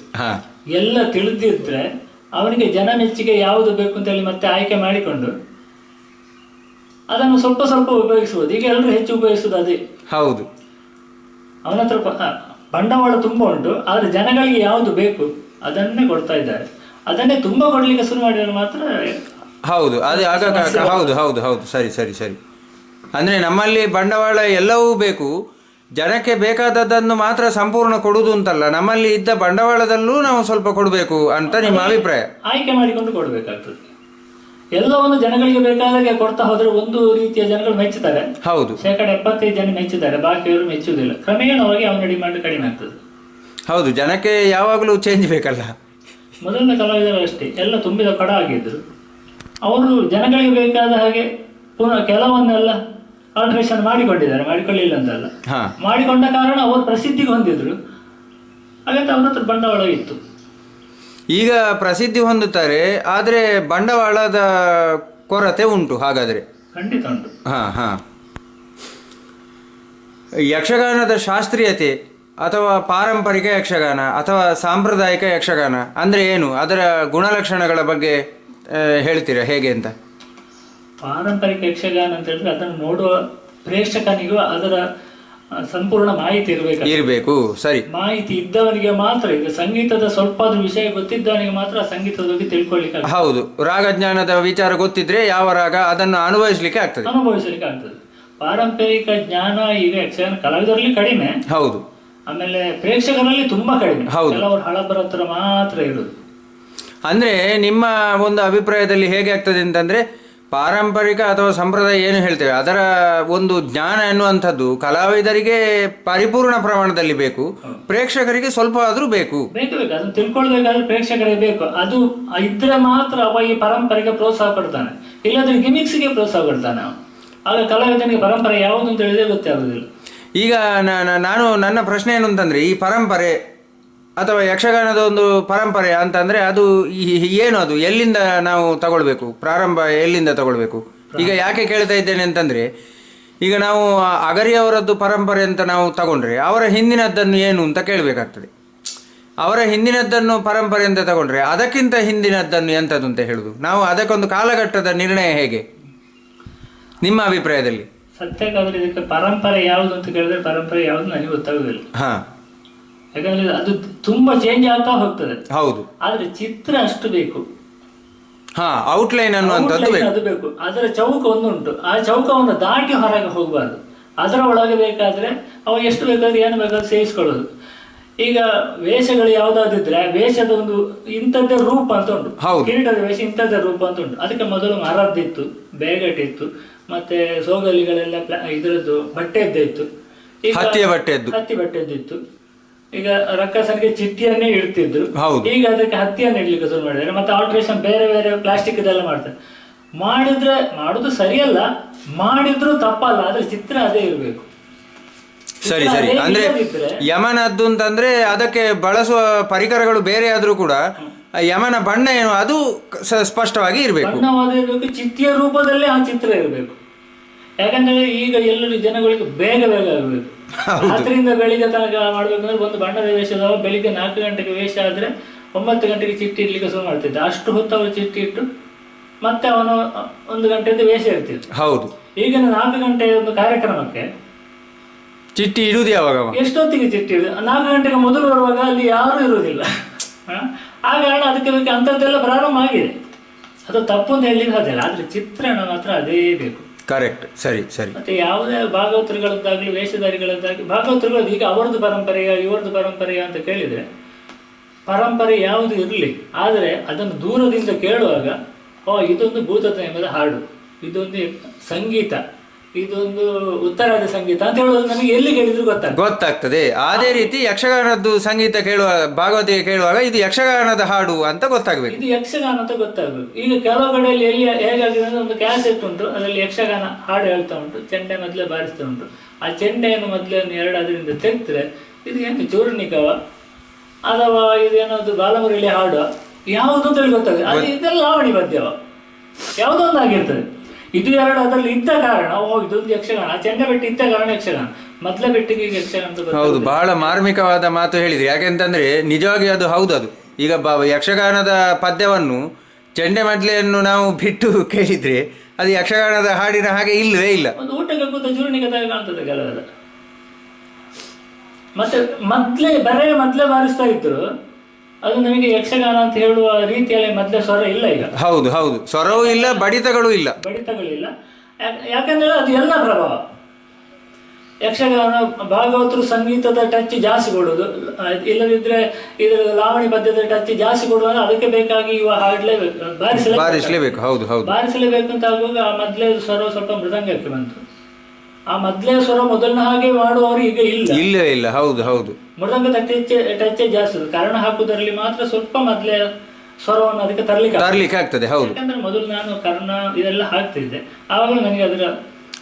ಎಲ್ಲ ತಿಳಿದಿದ್ರೆ ಅವನಿಗೆ ಜನ ಮೆಚ್ಚುಗೆ ಯಾವುದು ಬೇಕು ಅಂತ ಹೇಳಿ ಮತ್ತೆ ಆಯ್ಕೆ ಮಾಡಿಕೊಂಡು ಅದನ್ನು ಸ್ವಲ್ಪ ಸ್ವಲ್ಪ ಉಪಯೋಗಿಸುವುದು. ಈಗ ಎಲ್ಲರೂ ಹೆಚ್ಚು ಉಪಯೋಗಿಸುವುದು ಅದೇ. ಹೌದು, ಅವನ ಹತ್ರ ಬಂಡವಾಳ ತುಂಬ ಉಂಟು, ಆದ್ರೆ ಜನಗಳಿಗೆ ಯಾವುದು ಬೇಕು ಅದನ್ನೇ ಕೊಡ್ತಾ ಇದ್ದಾರೆ. ಅದನ್ನೇ ತುಂಬಾ ಕೊಡ್ಲಿಕ್ಕೆ ಶುರು ಮಾಡಿದ್ರೆ ಮಾತ್ರ ಹೌದು ಅದೇ ಆಗ. ಹೌದು ಹೌದು ಹೌದು, ಸರಿ ಸರಿ ಸರಿ. ಅಂದ್ರೆ ನಮ್ಮಲ್ಲಿ ಬಂಡವಾಳ ಎಲ್ಲವೂ ಬೇಕು, ಜನಕ್ಕೆ ಬೇಕಾದದ್ದನ್ನು ಮಾತ್ರ ಸಂಪೂರ್ಣ ಕೊಡುವುದು ಅಂತಲ್ಲ, ನಮ್ಮಲ್ಲಿ ಇದ್ದ ಬಂಡವಾಳದಲ್ಲೂ ನಾವು ಸ್ವಲ್ಪ ಕೊಡಬೇಕು ಅಂತ ನಿಮ್ಮ ಅಭಿಪ್ರಾಯ? ಆಯ್ಕೆ ಮಾಡಿಕೊಂಡು ಕೊಡಬೇಕಾಗ್ತದೆ. ಎಲ್ಲವನ್ನು ಜನಗಳಿಗೆ ಬೇಕಾದಾಗೆ ಕೊಡ್ತಾ ಹೋದ್ರೆ ಒಂದು ರೀತಿಯ ಜನಗಳು ಮೆಚ್ಚುತ್ತಾರೆ. ಹೌದು, 75% ಜನ ಮೆಚ್ಚುತ್ತಾರೆ, ಬಾಕಿಯವರು ಮೆಚ್ಚುವುದಿಲ್ಲ. ಕ್ರಮೇಣವಾಗಿ ಅವನ ಡಿಮಾಂಡ್ ಕಡಿಮೆ ಆಗ್ತದೆ. ಹೌದು, ಜನಕ್ಕೆ ಯಾವಾಗಲೂ ಚೇಂಜ್ ಬೇಕಲ್ಲ. ಮೊದಲನೇ ಕಲಾವಿದರು ಅಷ್ಟೇ, ಎಲ್ಲ ತುಂಬಿದ ಕಡ ಆಗಿದ್ರು. ಅವರು ಜನಗಳಿಗೆ ಬೇಕಾದ ಹಾಗೆ ಪುನಃ ಕೆಲವನ್ನೆಲ್ಲ ಆಲ್ಟ್ರೇಷನ್ ಮಾಡಿಕೊಳ್ಳಿಲ್ಲ ಅಂತಲ್ಲ, ಮಾಡಿಕೊಂಡ ಕಾರಣ ಅವರು ಪ್ರಸಿದ್ಧಿಗೆ ಹೊಂದಿದ್ರು. ಹಾಗಂತ ಅವ್ರ ಹತ್ರ ಬಂಡವಾಳ ಇತ್ತು. ಈಗ ಪ್ರಸಿದ್ಧಿ ಹೊಂದುತ್ತಾರೆ, ಆದರೆ ಬಂಡವಾಳದ ಕೊರತೆ ಉಂಟು. ಹಾಗಾದ್ರೆ ಖಂಡಿತ ಉಂಟು. ಯಕ್ಷಗಾನದ ಶಾಸ್ತ್ರೀಯತೆ ಅಥವಾ ಪಾರಂಪರಿಕ ಯಕ್ಷಗಾನ ಅಥವಾ ಸಾಂಪ್ರದಾಯಿಕ ಯಕ್ಷಗಾನ ಅಂದರೆ ಏನು, ಅದರ ಗುಣಲಕ್ಷಣಗಳ ಬಗ್ಗೆ ಹೇಳ್ತೀರಾ ಹೇಗೆ ಅಂತ? ಪಾರಂಪರಿಕ ಯಕ್ಷಗಾನ ಅಂತ ಹೇಳಿದ್ರೆ ಅದನ್ನು ನೋಡುವ ಪ್ರೇಕ್ಷಕನಿಗೂ ಅದರ ಸಂಪೂರ್ಣ ಮಾಹಿತಿ ಇರಬೇಕು. ಸರಿ, ಮಾಹಿತಿ ಇದ್ದವನಿಗೆ ಮಾತ್ರ, ಈಗ ಸಂಗೀತದ ಸ್ವಲ್ಪ ವಿಷಯ ಗೊತ್ತಿದ್ದವನಿಗೆ ಮಾತ್ರ ಸಂಗೀತದ ಬಗ್ಗೆ ತಿಳ್ಕೊಳ್ಳಿಕ್ಕೆ. ಹೌದು, ರಾಗಜ್ಞಾನದ ವಿಚಾರ ಗೊತ್ತಿದ್ರೆ ಯಾವ ರಾಗ ಅದನ್ನು ಅನುಭವಿಸ್ಲಿಕ್ಕೆ ಆಗ್ತದೆ. ಪಾರಂಪರಿಕ ಜ್ಞಾನ ಈಗ ಯಕ್ಷಗಾನ ಕಲಾವಿದರಲ್ಲಿ ಕಡಿಮೆ. ಹೌದು. ಆಮೇಲೆ ಪ್ರೇಕ್ಷಕರಲ್ಲಿ ತುಂಬಾ ಕಡಿಮೆ. ಕೆಲವರು ಹಳಬರ ಹತ್ರ ಮಾತ್ರ ಇರುವುದು. ಅಂದ್ರೆ ನಿಮ್ಮ ಒಂದು ಅಭಿಪ್ರಾಯದಲ್ಲಿ ಹೇಗೆ ಆಗ್ತದೆ ಅಂತಂದ್ರೆ, ಪಾರಂಪರಿಕ ಅಥವಾ ಸಂಪ್ರದಾಯ ಏನು ಹೇಳ್ತೇವೆ ಅದರ ಒಂದು ಜ್ಞಾನ ಎನ್ನುವಂಥದ್ದು ಕಲಾವಿದರಿಗೆ ಪರಿಪೂರ್ಣ ಪ್ರಮಾಣದಲ್ಲಿ ಬೇಕು, ಪ್ರೇಕ್ಷಕರಿಗೆ ಸ್ವಲ್ಪ ಆದ್ರೂ ಬೇಕು. ಅದನ್ನು ತಿಳ್ಕೊಳ್ಬೇಕಾದ್ರೆ ಪ್ರೇಕ್ಷಕರಿಗೆ ಬೇಕು. ಅದು ಇದ್ರೆ ಮಾತ್ರ ಅವ ಈ ಪರಂಪರೆಗೆ ಪ್ರೋತ್ಸಾಹ ಕೊಡ್ತಾನೆ, ಇಲ್ಲಾಂದ್ರೆ ಗಿಮಿಕ್ಸ್ಗೆ ಪ್ರೋತ್ಸಾಹ ಕೊಡ್ತಾನೆ. ಆಗ ಕಲಾವಿದನಿಗೆ ಪರಂಪರೆ ಯಾವುದು ಅಂತ ಹೇಳಿದ್ರೆ ಗೊತ್ತೇ ಆಗುದಿಲ್ಲ. ಈಗ ನನ್ನ ಪ್ರಶ್ನೆ ಏನು ಅಂತಂದ್ರೆ, ಈ ಪರಂಪರೆ ಅಥವಾ ಯಕ್ಷಗಾನದ ಒಂದು ಪರಂಪರೆ ಅಂತಂದ್ರೆ ಅದು ಏನು, ಅದು ಎಲ್ಲಿಂದ ನಾವು ತಗೊಳ್ಬೇಕು, ಪ್ರಾರಂಭ ಎಲ್ಲಿಂದ ತಗೊಳ್ಬೇಕು? ಈಗ ಯಾಕೆ ಕೇಳ್ತಾ ಇದ್ದೇನೆ ಅಂತಂದ್ರೆ, ಈಗ ನಾವು ಅಗರಿಯವರದ್ದು ಪರಂಪರೆ ಅಂತ ನಾವು ತಗೊಂಡ್ರೆ ಅವರ ಹಿಂದಿನದ್ದನ್ನು ಏನು ಅಂತ ಕೇಳಬೇಕಾಗ್ತದೆ. ಅವರ ಹಿಂದಿನದ್ದನ್ನು ಪರಂಪರೆ ಅಂತ ತಗೊಂಡ್ರೆ ಅದಕ್ಕಿಂತ ಹಿಂದಿನದ್ದನ್ನು ಎಂಥದ್ದು ಅಂತ ಹೇಳುದು. ನಾವು ಅದಕ್ಕೊಂದು ಕಾಲಘಟ್ಟದ ನಿರ್ಣಯ ಹೇಗೆ ನಿಮ್ಮ ಅಭಿಪ್ರಾಯದಲ್ಲಿ? ಸತ್ಯಕ್ಕಾದ್ರೆ ಇದಕ್ಕೆ ಪರಂಪರೆ ಯಾವುದು ಅಂತ ಕೇಳಿದ್ರೆ ಪರಂಪರೆ ಯಾವುದು ನನಗೆ ಗೊತ್ತಾಗುದಿಲ್ಲ. ಯಾಕಂದ್ರೆ ಅದು ತುಂಬಾ ಚೇಂಜ್ ಆಗ್ತಾ ಹೋಗ್ತದೆ. ಹೌದು. ಆದ್ರೆ ಚಿತ್ರ ಅಷ್ಟು ಬೇಕು. ಔಟ್ಲೈನ್ ಅನ್ನುವಂಥದ್ದು ಅದು ಬೇಕು. ಅದರ ಚೌಕ ಒಂದುಂಟು, ಆ ಚೌಕವನ್ನು ದಾಟಿ ಹೊರಗೆ ಹೋಗಬಾರ್ದು. ಅದರ ಒಳಗೆ ಬೇಕಾದ್ರೆ ಅವ ಎಷ್ಟು ಬೇಕಾದ್ರೆ ಏನು ಬೇಕಾದ್ರೆ ಸೇರಿಸ್ಕೊಳ್ಳೋದು. ಈಗ ವೇಷಗಳು ಯಾವ್ದಾದಿದ್ರೆ ವೇಷದ ಒಂದು ಇಂಥದ್ದೇ ರೂಪ ಅಂತ ಉಂಟು. ಕಿರೀಟದ ವೇಷ ಇಂಥದ್ದೇ ರೂಪ ಅಂತ ಉಂಟು. ಅದಕ್ಕೆ ಮೊದಲು ಮರದ್ದಿತ್ತು, ಬೇಗಟ್ಟಿತ್ತು, ಮತ್ತೆ ಸೋಗಲಿಗಳೆಲ್ಲ ಇದರದ್ದು ಬಟ್ಟೆದ್ದಿತ್ತು, ಹತ್ತಿ ಬಟ್ಟೆದ್ದಿತ್ತು. ಈಗ ರಕ್ಕಸನಿಗೆ ಚಿಟ್ಟಿಯನ್ನೇ ಇಡ್ತಿದ್ರು, ಈಗ ಅದಕ್ಕೆ ಹತ್ತಿಯನ್ನು ಇಡ್ಲಿಕ್ಕೆ ಶುರು ಮಾಡಿದ್ದಾರೆ. ಮತ್ತೆ ಆಲ್ಟ್ರೇಷನ್ ಬೇರೆ ಬೇರೆ ಪ್ಲಾಸ್ಟಿಕ್ ಇದೆಲ್ಲ ಮಾಡ್ತಾರೆ. ಮಾಡುದು ಸರಿಯಲ್ಲ, ಮಾಡಿದ್ರು ತಪ್ಪಲ್ಲ, ಆದ್ರೆ ಚಿತ್ರ ಅದೇ ಇರಬೇಕು. ಸರಿ. ಅಂದ್ರೆ ಯಮನದ್ದು ಅಂತಂದ್ರೆ ಅದಕ್ಕೆ ಬಳಸುವ ಪರಿಕರಗಳು ಬೇರೆ ಆದ್ರೂ ಕೂಡ ಯಮನ ಬಣ್ಣ ಏನು ಅದು ಸ್ಪಷ್ಟವಾಗಿ ಇರಬೇಕು, ಬಣ್ಣವಾದಿರ್ಬೇಕು. ಚಿತ್ತಿಯ ರೂಪದಲ್ಲೇ ಆ ಚಿತ್ರ ಇರಬೇಕು. ಯಾಕಂದ್ರೆ ಈಗ ಎಲ್ಲರೂ ಜನಗಳಿಗೆ ಬೇಗ ಆಗಬೇಕು. ರಾತ್ರಿಯಿಂದ ಬೆಳಿಗ್ಗೆ ತನಕ ಮಾಡ್ಬೇಕಂದ್ರೆ ಒಂದು ಬಣ್ಣದ ವೇಷದವ ಬೆಳಿಗ್ಗೆ 4 ಗಂಟೆಗೆ ವೇಷ ಆದ್ರೆ 9 ಗಂಟೆಗೆ ಚಿಟ್ಟಿ ಇಡ್ಲಿಕ್ಕೆ ಶುರು ಮಾಡ್ತಿದ್ದ. ಅಷ್ಟು ಹೊತ್ತು ಅವರು ಚಿಟ್ಟಿ ಇಟ್ಟು ಮತ್ತೆ ಅವನು 1 ಗಂಟೆಯಿಂದ ವೇಷ ಇರ್ತಿದ್ದ. ಹೌದು. ಈಗಿನ 4 ಗಂಟೆಯ ಒಂದು ಕಾರ್ಯಕ್ರಮಕ್ಕೆ ಚಿಟ್ಟಿ ಇಡುವುದು ಯಾವಾಗ? ಎಷ್ಟೊತ್ತಿಗೆ ಚಿಟ್ಟಿ ಇಡುದು? 4 ಗಂಟೆಗೆ ಮೊದಲು ಬರುವಾಗ ಅಲ್ಲಿ ಯಾರು ಇರುವುದಿಲ್ಲ. ಆ ಕಾರಣ ಅದಕ್ಕೆ ಬೇಕು ಅಂಥದ್ದೆಲ್ಲ ಪ್ರಾರಂಭ ಆಗಿದೆ. ಅದು ತಪ್ಪು ಅಂತ ಹೇಳಿದ್ರೆ ಅದಿಲ್ಲ, ಆದ್ರೆ ಚಿತ್ರಣ ಮಾತ್ರ ಅದೇ ಬೇಕು. ಕರೆಕ್ಟ್. ಸರಿ. ಮತ್ತೆ ಯಾವುದೇ ಭಾಗವತರುಗಳದ್ದಾಗ್ಲಿ ವೇಷಧಾರಿಗಳದ್ದಾಗ್ಲಿ, ಭಾಗವತರುಗಳು ಈಗ ಅವರದ್ದು ಪರಂಪರೆಯ ಇವರದ್ದು ಪರಂಪರೆಯ ಅಂತ ಕೇಳಿದ್ರೆ ಪರಂಪರೆ ಯಾವುದು ಇರಲಿ, ಆದರೆ ಅದನ್ನು ದೂರದಿಂದ ಕೇಳುವಾಗ ಇದೊಂದು ಭೂತಪ್ರೇಮದ ಹಾಡು, ಇದೊಂದು ಸಂಗೀತ, ಇದೊಂದು ಉತ್ತರಾದ ಸಂಗೀತ ಅಂತ ಹೇಳೋದು ನಮಗೆ ಎಲ್ಲಿ ಕೇಳಿದ್ರು ಗೊತ್ತಾಗ್ತದೆ. ಅದೇ ರೀತಿ ಯಕ್ಷಗಾನದ್ದು ಸಂಗೀತ ಕೇಳುವ ಭಾಗವತಿಗೆ ಕೇಳುವಾಗ ಇದು ಯಕ್ಷಗಾನದ ಹಾಡು ಅಂತ ಗೊತ್ತಾಗ್ಬೇಕು, ಇದು ಯಕ್ಷಗಾನ ಅಂತ ಗೊತ್ತಾಗ್ಬೇಕು. ಈಗ ಕೆಲವು ಕಡೆಯಲ್ಲಿ ಎಲ್ಲಿ ಹೇಗಾಗಿದೆ ಅಂದ್ರೆ ಒಂದು ಕ್ಯಾಸೆಟ್ ಉಂಟು, ಅದರಲ್ಲಿ ಯಕ್ಷಗಾನ ಹಾಡು ಹೇಳ್ತಾ ಉಂಟು, ಚೆಂಡೆ ಮೊದಲೇ ಬಾರಿಸ್ತಾ ಉಂಟು. ಆ ಚೆಂಡೆಯನ್ನು ಮೊದಲೇ 2 ಅದರಿಂದ ತೆಗೆದ್ರೆ ಇದು ಏನು ಚೂರ್ಣಿಕವ ಅಥವಾ ಇದೇನದು ಬಾಲಮುರಳಿ ಹಾಡು ಯಾವುದು ಅಂತ ಹೇಳಿ ಗೊತ್ತಾಗುತ್ತೆ. ಅದು ಇದೆಲ್ಲ ಲಾವಣಿ ಪದ್ಯವ ಯಾವುದೋ ಒಂದು ಆಗಿರ್ತದೆ. ಇದು 2 ಅದರಲ್ಲಿ ಇದ್ದ ಕಾರಣ ಇದೊಂದು ಯಕ್ಷಗಾನ, ಚೆಂಡೆ ಬೆಟ್ಟಿ ಇದ್ದ ಕಾರಣ ಯಕ್ಷಗಾನ, ಮೊದಲ ಬೆಟ್ಟಿಗೆ ಈಗ ಯಕ್ಷಗಾನ. ಹೌದು, ಬಹಳ ಮಾರ್ಮಿಕವಾದ ಮಾತು ಹೇಳಿದ್ರಿ. ಯಾಕೆಂತಂದ್ರೆ ನಿಜವಾಗಿ ಅದು ಹೌದು. ಅದು ಈಗ ಯಕ್ಷಗಾನದ ಪದ್ಯವನ್ನು ಚೆಂಡೆ ಮದ್ಲೆಯನ್ನು ನಾವು ಬಿಟ್ಟು ಕೇಳಿದ್ರೆ ಅದು ಯಕ್ಷಗಾನದ ಹಾಡಿನ ಹಾಗೆ ಇಲ್ಲವೇ ಇಲ್ಲ. ಒಂದು ಊಟಕ್ಕೆ ಕೂತ ಚೂರ್ಣಿಕೆ ಕಾಣ್ತದೆ ಕೆಲವೆಲ್ಲ. ಮತ್ತೆ ಮೊದಲೇ ಬಾರಿಸ್ತಾ ಇದ್ರು, ಅದು ನಮಗೆ ಯಕ್ಷಗಾನ ಅಂತ ಹೇಳುವ ರೀತಿಯಲ್ಲಿ ಮೊದಲೇ ಸ್ವರ ಇಲ್ಲ ಈಗ. ಹೌದು, ಸ್ವರವೂ ಇಲ್ಲ, ಬಡಿತಗಳು ಇಲ್ಲ. ಯಾಕಂದ್ರೆ ಅದು ಎಲ್ಲ ಪ್ರಭಾವ. ಯಕ್ಷಗಾನ ಭಾಗವತರು ಸಂಗೀತದ ಟಚ್ ಜಾಸ್ತಿ ಕೊಡೋದು, ಇಲ್ಲದಿದ್ರೆ ಇದರ ಲಾವಣಿ ಪದ್ಯದ ಟಚ್ ಜಾಸ್ತಿ ಕೊಡುವಾಗ ಅದಕ್ಕೆ ಬೇಕಾಗಿ ಇವ ಹಾಡ್ಲೇಬೇಕು, ಬಾರಿಸಲೇಬೇಕು. ಬಾರಿಸಲೇಬೇಕು ಅಂತ ಆಗುವಾಗ ಆ ಮೊದಲೇ ಸ್ವರ ಸ್ವಲ್ಪ ಮೃದಂಗಕ್ಕೆ ಬಂತು. ಆ ಮೊದಲೇ ಸ್ವರ ಮೊದಲನ ಹಾಗೆ ಮಾಡುವವರು ಈಗ ಇಲ್ಲ. ಹೌದು. ಮೃದಂಗ ಟಚ್ ಜಾಸ್ತಿ, ಕರ್ಣ ಹಾಕುವುದರಲ್ಲಿ ಮಾತ್ರ ಸ್ವಲ್ಪ ಮೊದಲೇ ಸ್ವರವನ್ನು ಅದಕ್ಕೆ ತರಲಿಕ್ಕೆ ಆಗ್ತದೆ. ಹೌದು, ಯಾಕಂದ್ರೆ ಮೊದಲು ನಾನು ಕರ್ಣ ಇದೆಲ್ಲ ಹಾಕ್ತಿದ್ದೆ, ಆವಾಗಲೂ ನನಗೆ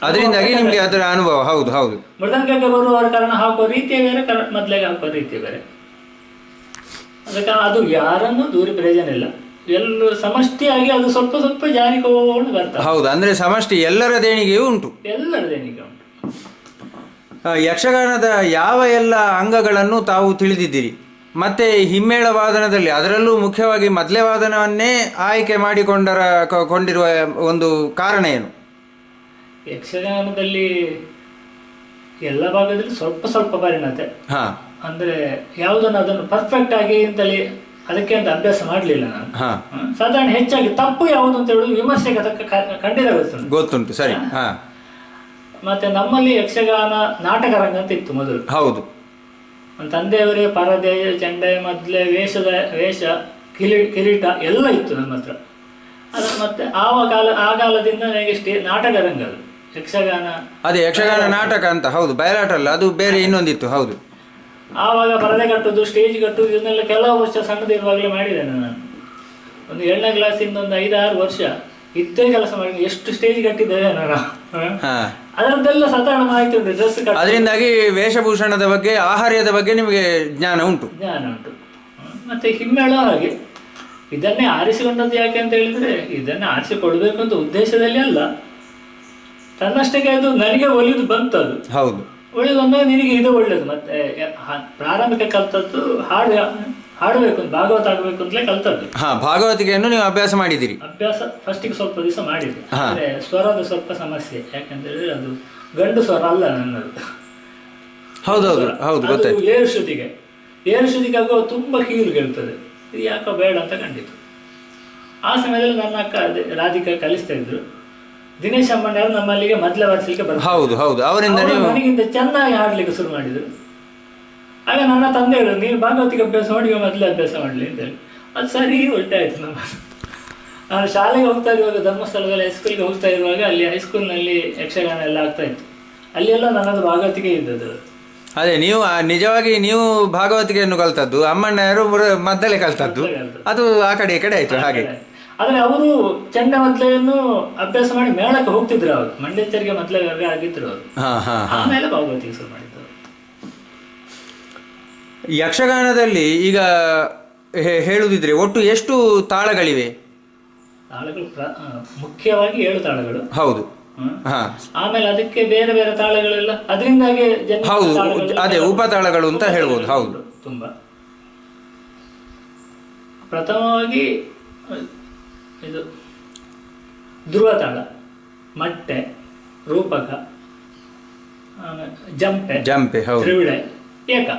ಅದರಿಂದಾಗಿ ನಿಮ್ಗೆ ಅದರ ಅನುಭವ. ಹೌದು. ಮೃದಂಗಕ್ಕೆ ಬರುವವರು ಕರ್ಣ ಹಾಕುವ ರೀತಿಯೇ ಬೇರೆ, ಮೊದಲಿಗೆ ಹಾಕುವ ರೀತಿಯೇ ಬೇರೆ. ಅದಕ್ಕೆ ಅದು ಯಾರನ್ನು ದೂರಿ ಪ್ರಯೋಜನ ಇಲ್ಲ. ಎಲ್ಲರೂ ಸಮಷ್ಟಿಯಾಗಿ ಅದು ಸ್ವಲ್ಪ ಜಾರಿಕೊಂಡು ಬರ್ತದೆ. ಹೌದು, ಅಂದ್ರೆ ಸಮಷ್ಟಿ ಎಲ್ಲರ ದೇಣಿಗೆಯೂ ಉಂಟು. ಯಕ್ಷಗಾನದ ಯಾವ ಎಲ್ಲ ಅಂಗಗಳನ್ನು ತಾವು ತಿಳಿದಿದ್ದೀರಿ? ಮತ್ತೆ ಹಿಮ್ಮೇಳ ವಾದನದಲ್ಲಿ ಅದರಲ್ಲೂ ಮುಖ್ಯವಾಗಿ ಮದ್ಲೆ ವಾದನವನ್ನೇ ಆಯ್ಕೆ ಕೊಂಡಿರುವ ಒಂದು ಕಾರಣ ಏನು? ಯಕ್ಷಗಾನದಲ್ಲಿ ಎಲ್ಲ ಭಾಗದಲ್ಲಿ ಸ್ವಲ್ಪ ಸ್ವಲ್ಪ ಪರಿಣತೆ. ಅಂದ್ರೆ ಯಾವುದನ್ನು ಅದನ್ನು ಪರ್ಫೆಕ್ಟ್ ಆಗಿ ಅಂತೇಳಿ ಅದಕ್ಕೆ ಅಂತ ಅಭ್ಯಾಸ ಮಾಡಲಿಲ್ಲ ನಾನು. ಸಾಧಾರಣ ಹೆಚ್ಚಾಗಿ ತಪ್ಪು ಯಾವುದು ಅಂತ ಹೇಳುದು ವಿಮರ್ಶೆಗೆ ಖಂಡಿತ ಗೊತ್ತುಂಟು. ಸರಿ. ಮತ್ತೆ ನಮ್ಮಲ್ಲಿ ಯಕ್ಷಗಾನ ನಾಟಕ ರಂಗ ಅಂತ ಇತ್ತು ಮೊದಲು. ಹೌದು. ತಂದೆಯವರೇ ಪರದೆ, ಚೆಂಡೆ, ಮದ್ಲೆ, ವೇಷ, ಕಿರೀಟ ಎಲ್ಲ ಇತ್ತು ನಮ್ಮ ಹತ್ರ. ಅದು ಮತ್ತೆ ಆ ಕಾಲದಿಂದ ನನಗೆ ನಾಟಕ ರಂಗ ಅದು ಯಕ್ಷಗಾನ. ಅದೇ ಯಕ್ಷಗಾನ ನಾಟಕ ಅಂತ. ಹೌದು, ಬಯಲಾಟ ಅಲ್ಲ, ಅದು ಬೇರೆ ಇನ್ನೊಂದಿತ್ತು. ಹೌದು. ಆವಾಗ ಪರದೆ ಕಟ್ಟುದು, ಸ್ಟೇಜ್ ಕಟ್ಟುದು, ಇದನ್ನೆಲ್ಲ ಕೆಲವು ವರ್ಷ ಸಣ್ಣದಿರುವಾಗಲೇ ಮಾಡಿದ್ದೇನೆ ನಾನು. ಒಂದು 7ನೇ ಕ್ಲಾಸಿಂದ ಒಂದು 5-6 ವರ್ಷ ಇದ್ದೇ ಕೆಲಸ ಮಾಡಿ ಎಷ್ಟು ಸ್ಟೇಜ್ ಕಟ್ಟಿದ್ದೇವೆ ನಾನು. ಅದರದ್ದೆಲ್ಲ ಸಾಧಾರಣ ಮಾಹಿತಿ ಉಂಟು. ಡ್ರೆಸ್ ಅದರಿಂದಾಗಿ ವೇಷಭೂಷಣದ ಬಗ್ಗೆ, ಆಹಾರ್ಯದ ಬಗ್ಗೆ ನಿಮಗೆ ಜ್ಞಾನ ಉಂಟು. ಮತ್ತೆ ಹಿಮ್ಮೇಳ ಹಾಗೆ. ಇದನ್ನೇ ಆರಿಸಿಕೊಂಡದ್ದು ಯಾಕೆ ಅಂತ ಹೇಳಿದ್ರೆ, ಇದನ್ನೇ ಆರಿಸಿಕೊಳ್ಬೇಕು ಅಂತ ಉದ್ದೇಶದಲ್ಲಿ ಅಲ್ಲ, ತನ್ನಷ್ಟಕ್ಕೆ ಅದು ನನಗೆ ಒಲಿದು ಬಂತದು. ಹೌದು. ಒಳ್ಳೆದು ಅಂದಾಗ ನಿನಗೆ ಇದು ಒಳ್ಳೇದು. ಮತ್ತೆ ಪ್ರಾರಂಭಿಕ ಕಲ್ತದ್ದು ಹಾಡಬೇಕು ಅಂತ, ಭಾಗವತ ಆಗಬೇಕು ಅಂತಲೇ ಕಲ್ತದ್ದು. ಭಾಗವತಿಕೆಯನ್ನು ನೀವು ಅಭ್ಯಾಸ ಮಾಡಿದ್ದೀರಿ? ಅಭ್ಯಾಸ ಫಸ್ಟಿಗೆ ಸ್ವಲ್ಪ ದಿವಸ ಮಾಡಿದ್ದೆ. ಅಂದ್ರೆ ಸ್ವರದ ಸ್ವಲ್ಪ ಸಮಸ್ಯೆ, ಯಾಕಂತೇಳಿದ್ರೆ ಅದು ಗಂಡು ಸ್ವರ ಅಲ್ಲ ನನ್ನದು. ಹೌದೌದು, ಹೌದು, ಗೊತ್ತಾಯ್ತು. ಏರು ಶ್ರುತಿಗೆ ಆಗುವ ತುಂಬಾ ಕೀಲು ಕೇಳ್ತದೆ. ಇದು ಯಾಕೋ ಬೇಡ ಅಂತ ಕಂಡಿತು. ಆ ಸಮಯದಲ್ಲಿ ನನ್ನ ಅಕ್ಕ ರಾಧಿಕಾ ಕಲಿಸ್ತಾ ಇದ್ರು. ದಿನೇಶ್ ಅಮ್ಮಣ್ಣವರು ನಮ್ಮಲ್ಲಿಗೆ ಮೊದಲ ವರ್ಷಕ್ಕೆ ಬರ್ತಾರೆ. ಹೌದು ಹೌದು, ಅವರಿಂದ ನನಗಿಂತ ಚೆನ್ನಾಗಿ ಹಾಡ್ಲಿಕ್ಕೆ ಶುರು ಮಾಡಿದ್ರು. ಆಗ ನನ್ನ ತಂದೆ ಹೇಳಿದ್ರು, ನೀನು ಭಾಗವತಿಗೆ ಅಭ್ಯಾಸ ಮಾಡಿ ಮೊದಲೇ ಅಭ್ಯಾಸ ಮಾಡಲಿ ಅಂತ ಹೇಳಿ. ಅದು ಸರಿ ಒಳ್ಳೆಯಾಯ್ತು. ನಾನು ಶಾಲೆಗೆ ಹೋಗ್ತಾ ಇರುವಾಗ, ಧರ್ಮಸ್ಥಳದಲ್ಲಿ ಹೈಸ್ಕೂಲ್ಗೆ ಹೋಗ್ತಾ ಇರುವಾಗ, ಅಲ್ಲಿ ಹೈಸ್ಕೂಲ್ನಲ್ಲಿ ಯಕ್ಷಗಾನ ಎಲ್ಲ ಆಗ್ತಾ ಇತ್ತು. ಅಲ್ಲೆಲ್ಲ ನನ್ನದು ಭಾಗವತಿಗೆ ಇದ್ದದ್ದು. ಅದೇ ನೀವು ನಿಜವಾಗಿ ನೀವು ಭಾಗವತಿಗೆಯನ್ನು ಕಲ್ತದ್ದು, ಅಮ್ಮಣ್ಣವರು ಮದ್ದಲೆ ಕಲ್ತದ್ದು, ಅದು ಆ ಕಡೆ ಈ ಕಡೆ ಆಯ್ತು ಹಾಗೆ. ಆದ್ರೆ ಅವರು ಚೆಂಡ ಮದ್ಲೆಯನ್ನು ಅಭ್ಯಾಸ ಮಾಡಿ ಮೇಳಕ್ಕೆ ಹೋಗ್ತಿದ್ರು. ಅವರು ಮಂಡ್ಯಚರಿಗೆ ಮೊದಲೇ ಆಗಿದ್ರು ಅವರು. ಆಮೇಲೆ ಭಾಗವತಿಗೆ ಶುರು ಮಾಡಿದ್ರು. ಯಕ್ಷಗಾನದಲ್ಲಿ ಈಗ ಹೇಳುದಿದ್ರೆ ಒಟ್ಟು ಎಷ್ಟು ತಾಳಗಳಿವೆ? ತಾಳಗಳು ಮುಖ್ಯವಾಗಿ 7 ತಾಳಗಳು. ಹೌದು. ಆಮೇಲೆ ಅದಕ್ಕೆ ಬೇರೆ ಬೇರೆ ತಾಳಗಳೆಲ್ಲ, ಅದರಿಂದಾಗಿ ಹೌದು, ಅದೇ ಉಪತಾಳಗಳು ಅಂತ ಹೇಳ್ಬೋದು. ಹೌದು, ತುಂಬಾ. ಪ್ರಥಮವಾಗಿ ಇದು ಧ್ರುವ ತಾಳ, ಮಟ್ಟೆ, ರೂಪಕ, ಜಂಪೆ, ತ್ರಿವಿಡೆ, ಏಕ.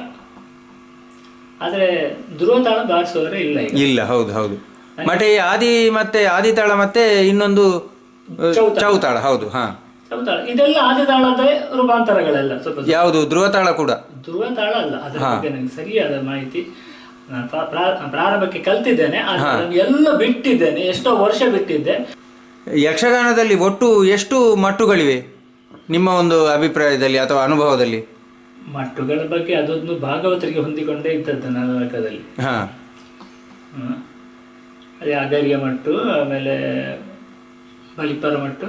ಆದ್ರೆ ಧ್ರುವ ತಾಳ ಬಾರಿಸೋದ್ರೆ ಇಲ್ಲ. ಹೌದು ಹೌದು. ಮತ್ತೆ ಆದಿತಾಳ ಮತ್ತೆ ಇನ್ನೊಂದು ಚೌತಾಳ. ಹೌದು. ಚೌತಾಳ ಇದೆಲ್ಲ ಆದಿತಾಳದ ರೂಪಾಂತರಗಳೆಲ್ಲ. ಸ್ವಲ್ಪ ಯಾವುದು ಧ್ರುವತಾಳ ಕೂಡ? ಧ್ರುವತಾಳ ಅಲ್ಲ, ಅದರ ಬಗ್ಗೆ ನನಗೆ ಸರಿಯಾದ ಮಾಹಿತಿ. ನಾನು ಪ್ರಾರಂಭಕ್ಕೆ ಕಲ್ತಿದ್ದೇನೆ, ಎಲ್ಲ ಬಿಟ್ಟಿದ್ದೇನೆ, ಎಷ್ಟೋ ವರ್ಷ ಬಿಟ್ಟಿದ್ದೆ. ಯಕ್ಷಗಾನದಲ್ಲಿ ಒಟ್ಟು ಎಷ್ಟು ಮಟ್ಟುಗಳಿವೆ ನಿಮ್ಮ ಒಂದು ಅಭಿಪ್ರಾಯದಲ್ಲಿ ಅಥವಾ ಅನುಭವದಲ್ಲಿ? ಮಟ್ಟುಗಳ ಬಗ್ಗೆ ಅದೊಂದು ಭಾಗವತರಿಗೆ ಹೊಂದಿಕೊಂಡೇ ಇದ್ದದ್ದು ನಾಟಕದಲ್ಲಿ. ಅದೇ ಅಗರಿಯ ಮಟ್ಟು, ಆಮೇಲೆ ಬಲಿಪರ ಮಟ್ಟು,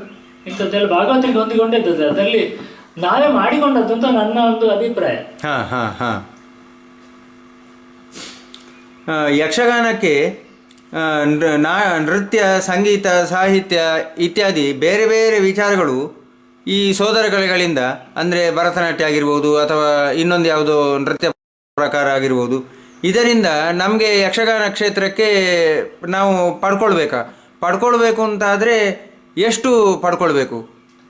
ಇಂಥದ್ದೆಲ್ಲ ಭಾಗವತರಿಗೆ ಹೊಂದಿಕೊಂಡೇ ಇದ್ದದ್ದು. ಅದರಲ್ಲಿ ನಾವೇ ಮಾಡಿಕೊಂಡದ್ದು ಅಂತ ನನ್ನ ಒಂದು ಅಭಿಪ್ರಾಯ. ಯಕ್ಷಗಾನಕ್ಕೆ ನೃತ್ಯ, ಸಂಗೀತ, ಸಾಹಿತ್ಯ ಇತ್ಯಾದಿ ಬೇರೆ ಬೇರೆ ವಿಚಾರಗಳು ಈ ಸೋದರ ಕಲೆಗಳಿಂದ, ಅಂದರೆ ಭರತನಾಟ್ಯ ಆಗಿರ್ಬೋದು ಅಥವಾ ಇನ್ನೊಂದು ಯಾವುದೋ ನೃತ್ಯ ಪ್ರಕಾರ ಆಗಿರ್ಬೋದು, ಇದರಿಂದ ನಮಗೆ ಯಕ್ಷಗಾನ ಕ್ಷೇತ್ರಕ್ಕೆ ನಾವು ಪಡ್ಕೊಳ್ಬೇಕು ಅಂತಾದರೆ ಎಷ್ಟು ಪಡ್ಕೊಳ್ಬೇಕು?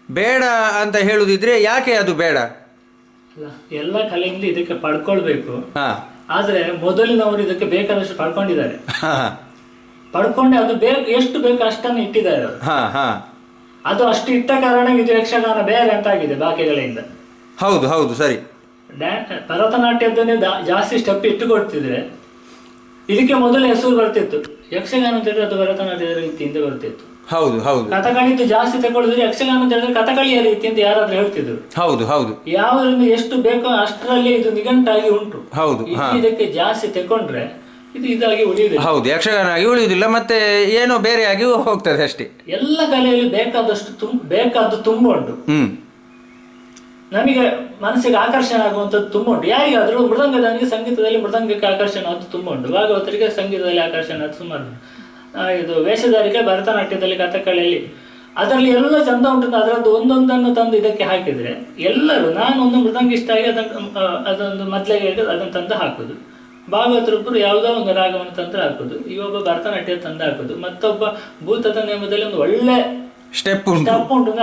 ಬೇಡ ಅಂತ ಹೇಳುದಿದ್ರೆ ಯಾಕೆ ಅದು ಬೇಡ? ಎಲ್ಲ ಕಲೆಯಿಂದ ಇದಕ್ಕೆ ಪಡ್ಕೊಳ್ಬೇಕು. ಆದ್ರೆ ಮೊದಲಿನವರು ಇದಕ್ಕೆ ಬೇಕಾದಷ್ಟು ಪಡ್ಕೊಂಡಿದ್ದಾರೆ. ಪಡ್ಕೊಂಡೆ ಅದು ಎಷ್ಟು ಬೇಕು ಅಷ್ಟನ್ನು ಇಟ್ಟಿದ್ದಾರೆ ಅವರು. ಅದು ಅಷ್ಟು ಇಟ್ಟ ಕಾರಣ ಇದು ಯಕ್ಷಗಾನ ಬೇರೆ ಅಂತ ಆಗಿದೆ ಬಾಕಿಗಳಿಂದ. ಹೌದು ಹೌದು, ಸರಿ. ಭರತನಾಟ್ಯದನ್ನೇ ಜಾಸ್ತಿ ಸ್ಟೆಪ್ ಇಟ್ಟುಕೊಡ್ತಿದ್ರೆ ಇದಕ್ಕೆ ಮೊದಲು ಹೆಸರು ಬರ್ತಿತ್ತು. ಯಕ್ಷಗಾನ ಅಂತ ಹೇಳಿದ್ರೆ ಅದು ಭರತನಾಟ್ಯದ ರೀತಿಯಿಂದ ಬರ್ತಿತ್ತು. ಹೌದು ಹೌದು. ಕಥಕಳಿದ್ದು ಜಾಸ್ತಿ ತಗೊಳಿದ್ರೆ ಯಕ್ಷಗಾನ ಅಂತ ಹೇಳಿದ್ರೆ ಕಥಕಳಿಯ ರೀತಿ ಅಂತ ಯಾರಾದ್ರೂ ಹೇಳ್ತಿದ್ರು. ಹೌದು ಹೌದು. ಯಾವ್ದ್ರಿಂದ ಎಷ್ಟು ಬೇಕೋ ಅಷ್ಟರಲ್ಲಿ ಇದು ನಿಘಂಟಾಗಿ ಉಂಟು. ಹೌದು. ಇದಕ್ಕೆ ಜಾಸ್ತಿ ತಗೊಂಡ್ರೆ ಇದು ಇದಾಗಿ ಉಳಿಯುವುದಿಲ್ಲ. ಹೌದು, ಯಕ್ಷಗಾನ ಆಗಿ ಉಳಿಯುವುದಿಲ್ಲ, ಮತ್ತೆ ಏನೋ ಬೇರೆ ಆಗಿ ಹೋಗ್ತದೆ ಅಷ್ಟೇ. ಎಲ್ಲ ಕಲೆಯಲ್ಲಿ ಬೇಕಾದ್ದು ತುಂಬ ಉಂಟು. ನಮಗೆ ಮನಸ್ಸಿಗೆ ಆಕರ್ಷಣೆ ಆಗುವಂಥದ್ದು ತುಂಬ ಉಂಟು. ಯಾರಿಗಾದ್ರೂ ಮೃದಂಗದವನಿಗೆ ಸಂಗೀತದಲ್ಲಿ ಮೃದಂಗಕ್ಕೆ ಆಕರ್ಷಣೆ ಆದ್ದು ತುಂಬ ಉಂಟು. ಭಾಗವತರಿಗೆ ಸಂಗೀತದಲ್ಲಿ ಆಕರ್ಷಣೆ ಆದ್ದು ಸುಮಾರು. ಇದು ವೇಷಧಾರಿಗೆ ಭರತನಾಟ್ಯದಲ್ಲಿ, ಕಥಕಳಿಯಲ್ಲಿ ಅದರಲ್ಲಿ ಎಲ್ಲ ಚಂದ ಉಂಟು. ಅದರದ್ದು ಒಂದೊಂದನ್ನು ತಂದು ಇದಕ್ಕೆ ಹಾಕಿದ್ರೆ ಎಲ್ಲರೂ, ನಾನು ಒಂದು ಮೃದಂಗಿಷ್ಟ ಆಗಿ ಅದೊಂದು ಮೊದಲಿಗೆ ಅದನ್ನು ತಂದು ಹಾಕೋದು, ಭಾಗವತರೊಬ್ಬರು ಯಾವುದೋ ಒಂದು ರಾಗವನ್ನು ತಂದು ಹಾಕೋದು, ಇವೊಬ್ಬ ಭರತನಾಟ್ಯ ತಂದು ಹಾಕೋದು, ಮತ್ತೊಬ್ಬ ಭೂತದ ನೇಮದಲ್ಲಿ ಒಂದು ಒಳ್ಳೆ ಸ್ಟೆಪ್ ಉಂಟು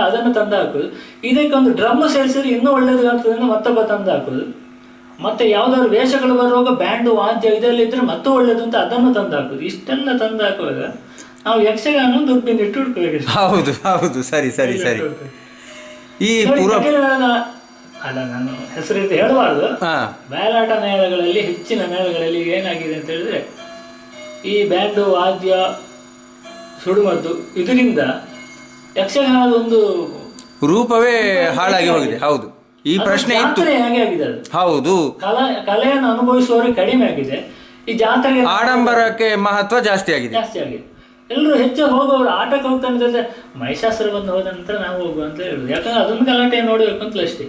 ಅದನ್ನು ತಂದು ಹಾಕೋದು, ಇದಕ್ಕೆ ಒಂದು ಡ್ರಮ್ ಸೇರಿಸಿದ್ರೆ ಇನ್ನೂ ಒಳ್ಳೇದು ಆಗ್ತದೆ ಮತ್ತೊಬ್ಬ ತಂದು ಹಾಕೋದು, ಮತ್ತೆ ಯಾವ್ದಾದ್ರು ವೇಷಗಳು ಬರುವಾಗ ಬ್ಯಾಂಡು ವಾದ್ಯ ಇದೆಲ್ಲ ಇದ್ರೆ ಮತ್ತೂ ಒಳ್ಳೇದು ಅಂತ ಅದನ್ನು ತಂದು ಹಾಕೋದು. ಇಷ್ಟೆಲ್ಲ ತಂದು ಹಾಕುವಾಗ ನಾವು ಯಕ್ಷಗಾನ ದುರ್ಬಿಂದು ಇಟ್ಟು ಹುಡ್ಕೋಬೇಕು. ಹೌದು ಹೌದು, ಸರಿ ಸರಿ ಸರಿ. ಈ ಅಲ್ಲ, ನಾನು ಹೆಸರು ಹೇಳಬಾರ್ದು. ಬಯಲಾಟ ಮೇಳಗಳಲ್ಲಿ, ಹೆಚ್ಚಿನ ಮೇಳಗಳಲ್ಲಿ ಏನಾಗಿದೆ ಅಂತ ಹೇಳಿದ್ರೆ, ಈ ಬ್ಯಾಂಡು ವಾದ್ಯ ಸುಡುಮದ್ದು ಇದರಿಂದ ಯಕ್ಷಗಾನದ ಒಂದು ರೂಪವೇ ಹಾಳಾಗಿ ಹೋಗಿದೆ. ಹೌದು, ಈ ಪ್ರಶ್ನೆ ಇತ್ತು. ಹಾಗೆ ಆಗಿದೆ ಅದು. ಹೌದು, ಕಲೆಯನ್ನು ಅನುಭವಿಸುವವರು ಕಡಿಮೆ ಆಗಿದೆ. ಈ ಜಾತ್ರೆಗೆ ಆಡಂಬರಕ್ಕೆ ಮಹತ್ವ ಜಾಸ್ತಿ ಆಗಿದೆ. ಎಲ್ಲರೂ ಹೆಚ್ಚು ಹೋಗೋರು ಆಟಕ್ಕೆ ಹೋಗ್ತಾನೆ. ಮಹಿಷಾಸುರ ಬಂದು ಹೋದ ನಂತರ ನಾವು ಹೋಗುವ ಅಂತ ಹೇಳುದು. ಯಾಕಂದ್ರೆ ಅದೊಂದು ಗಲಾಟೆ ನೋಡ್ಬೇಕು ಅಂತಲೇ ಅಷ್ಟೇ.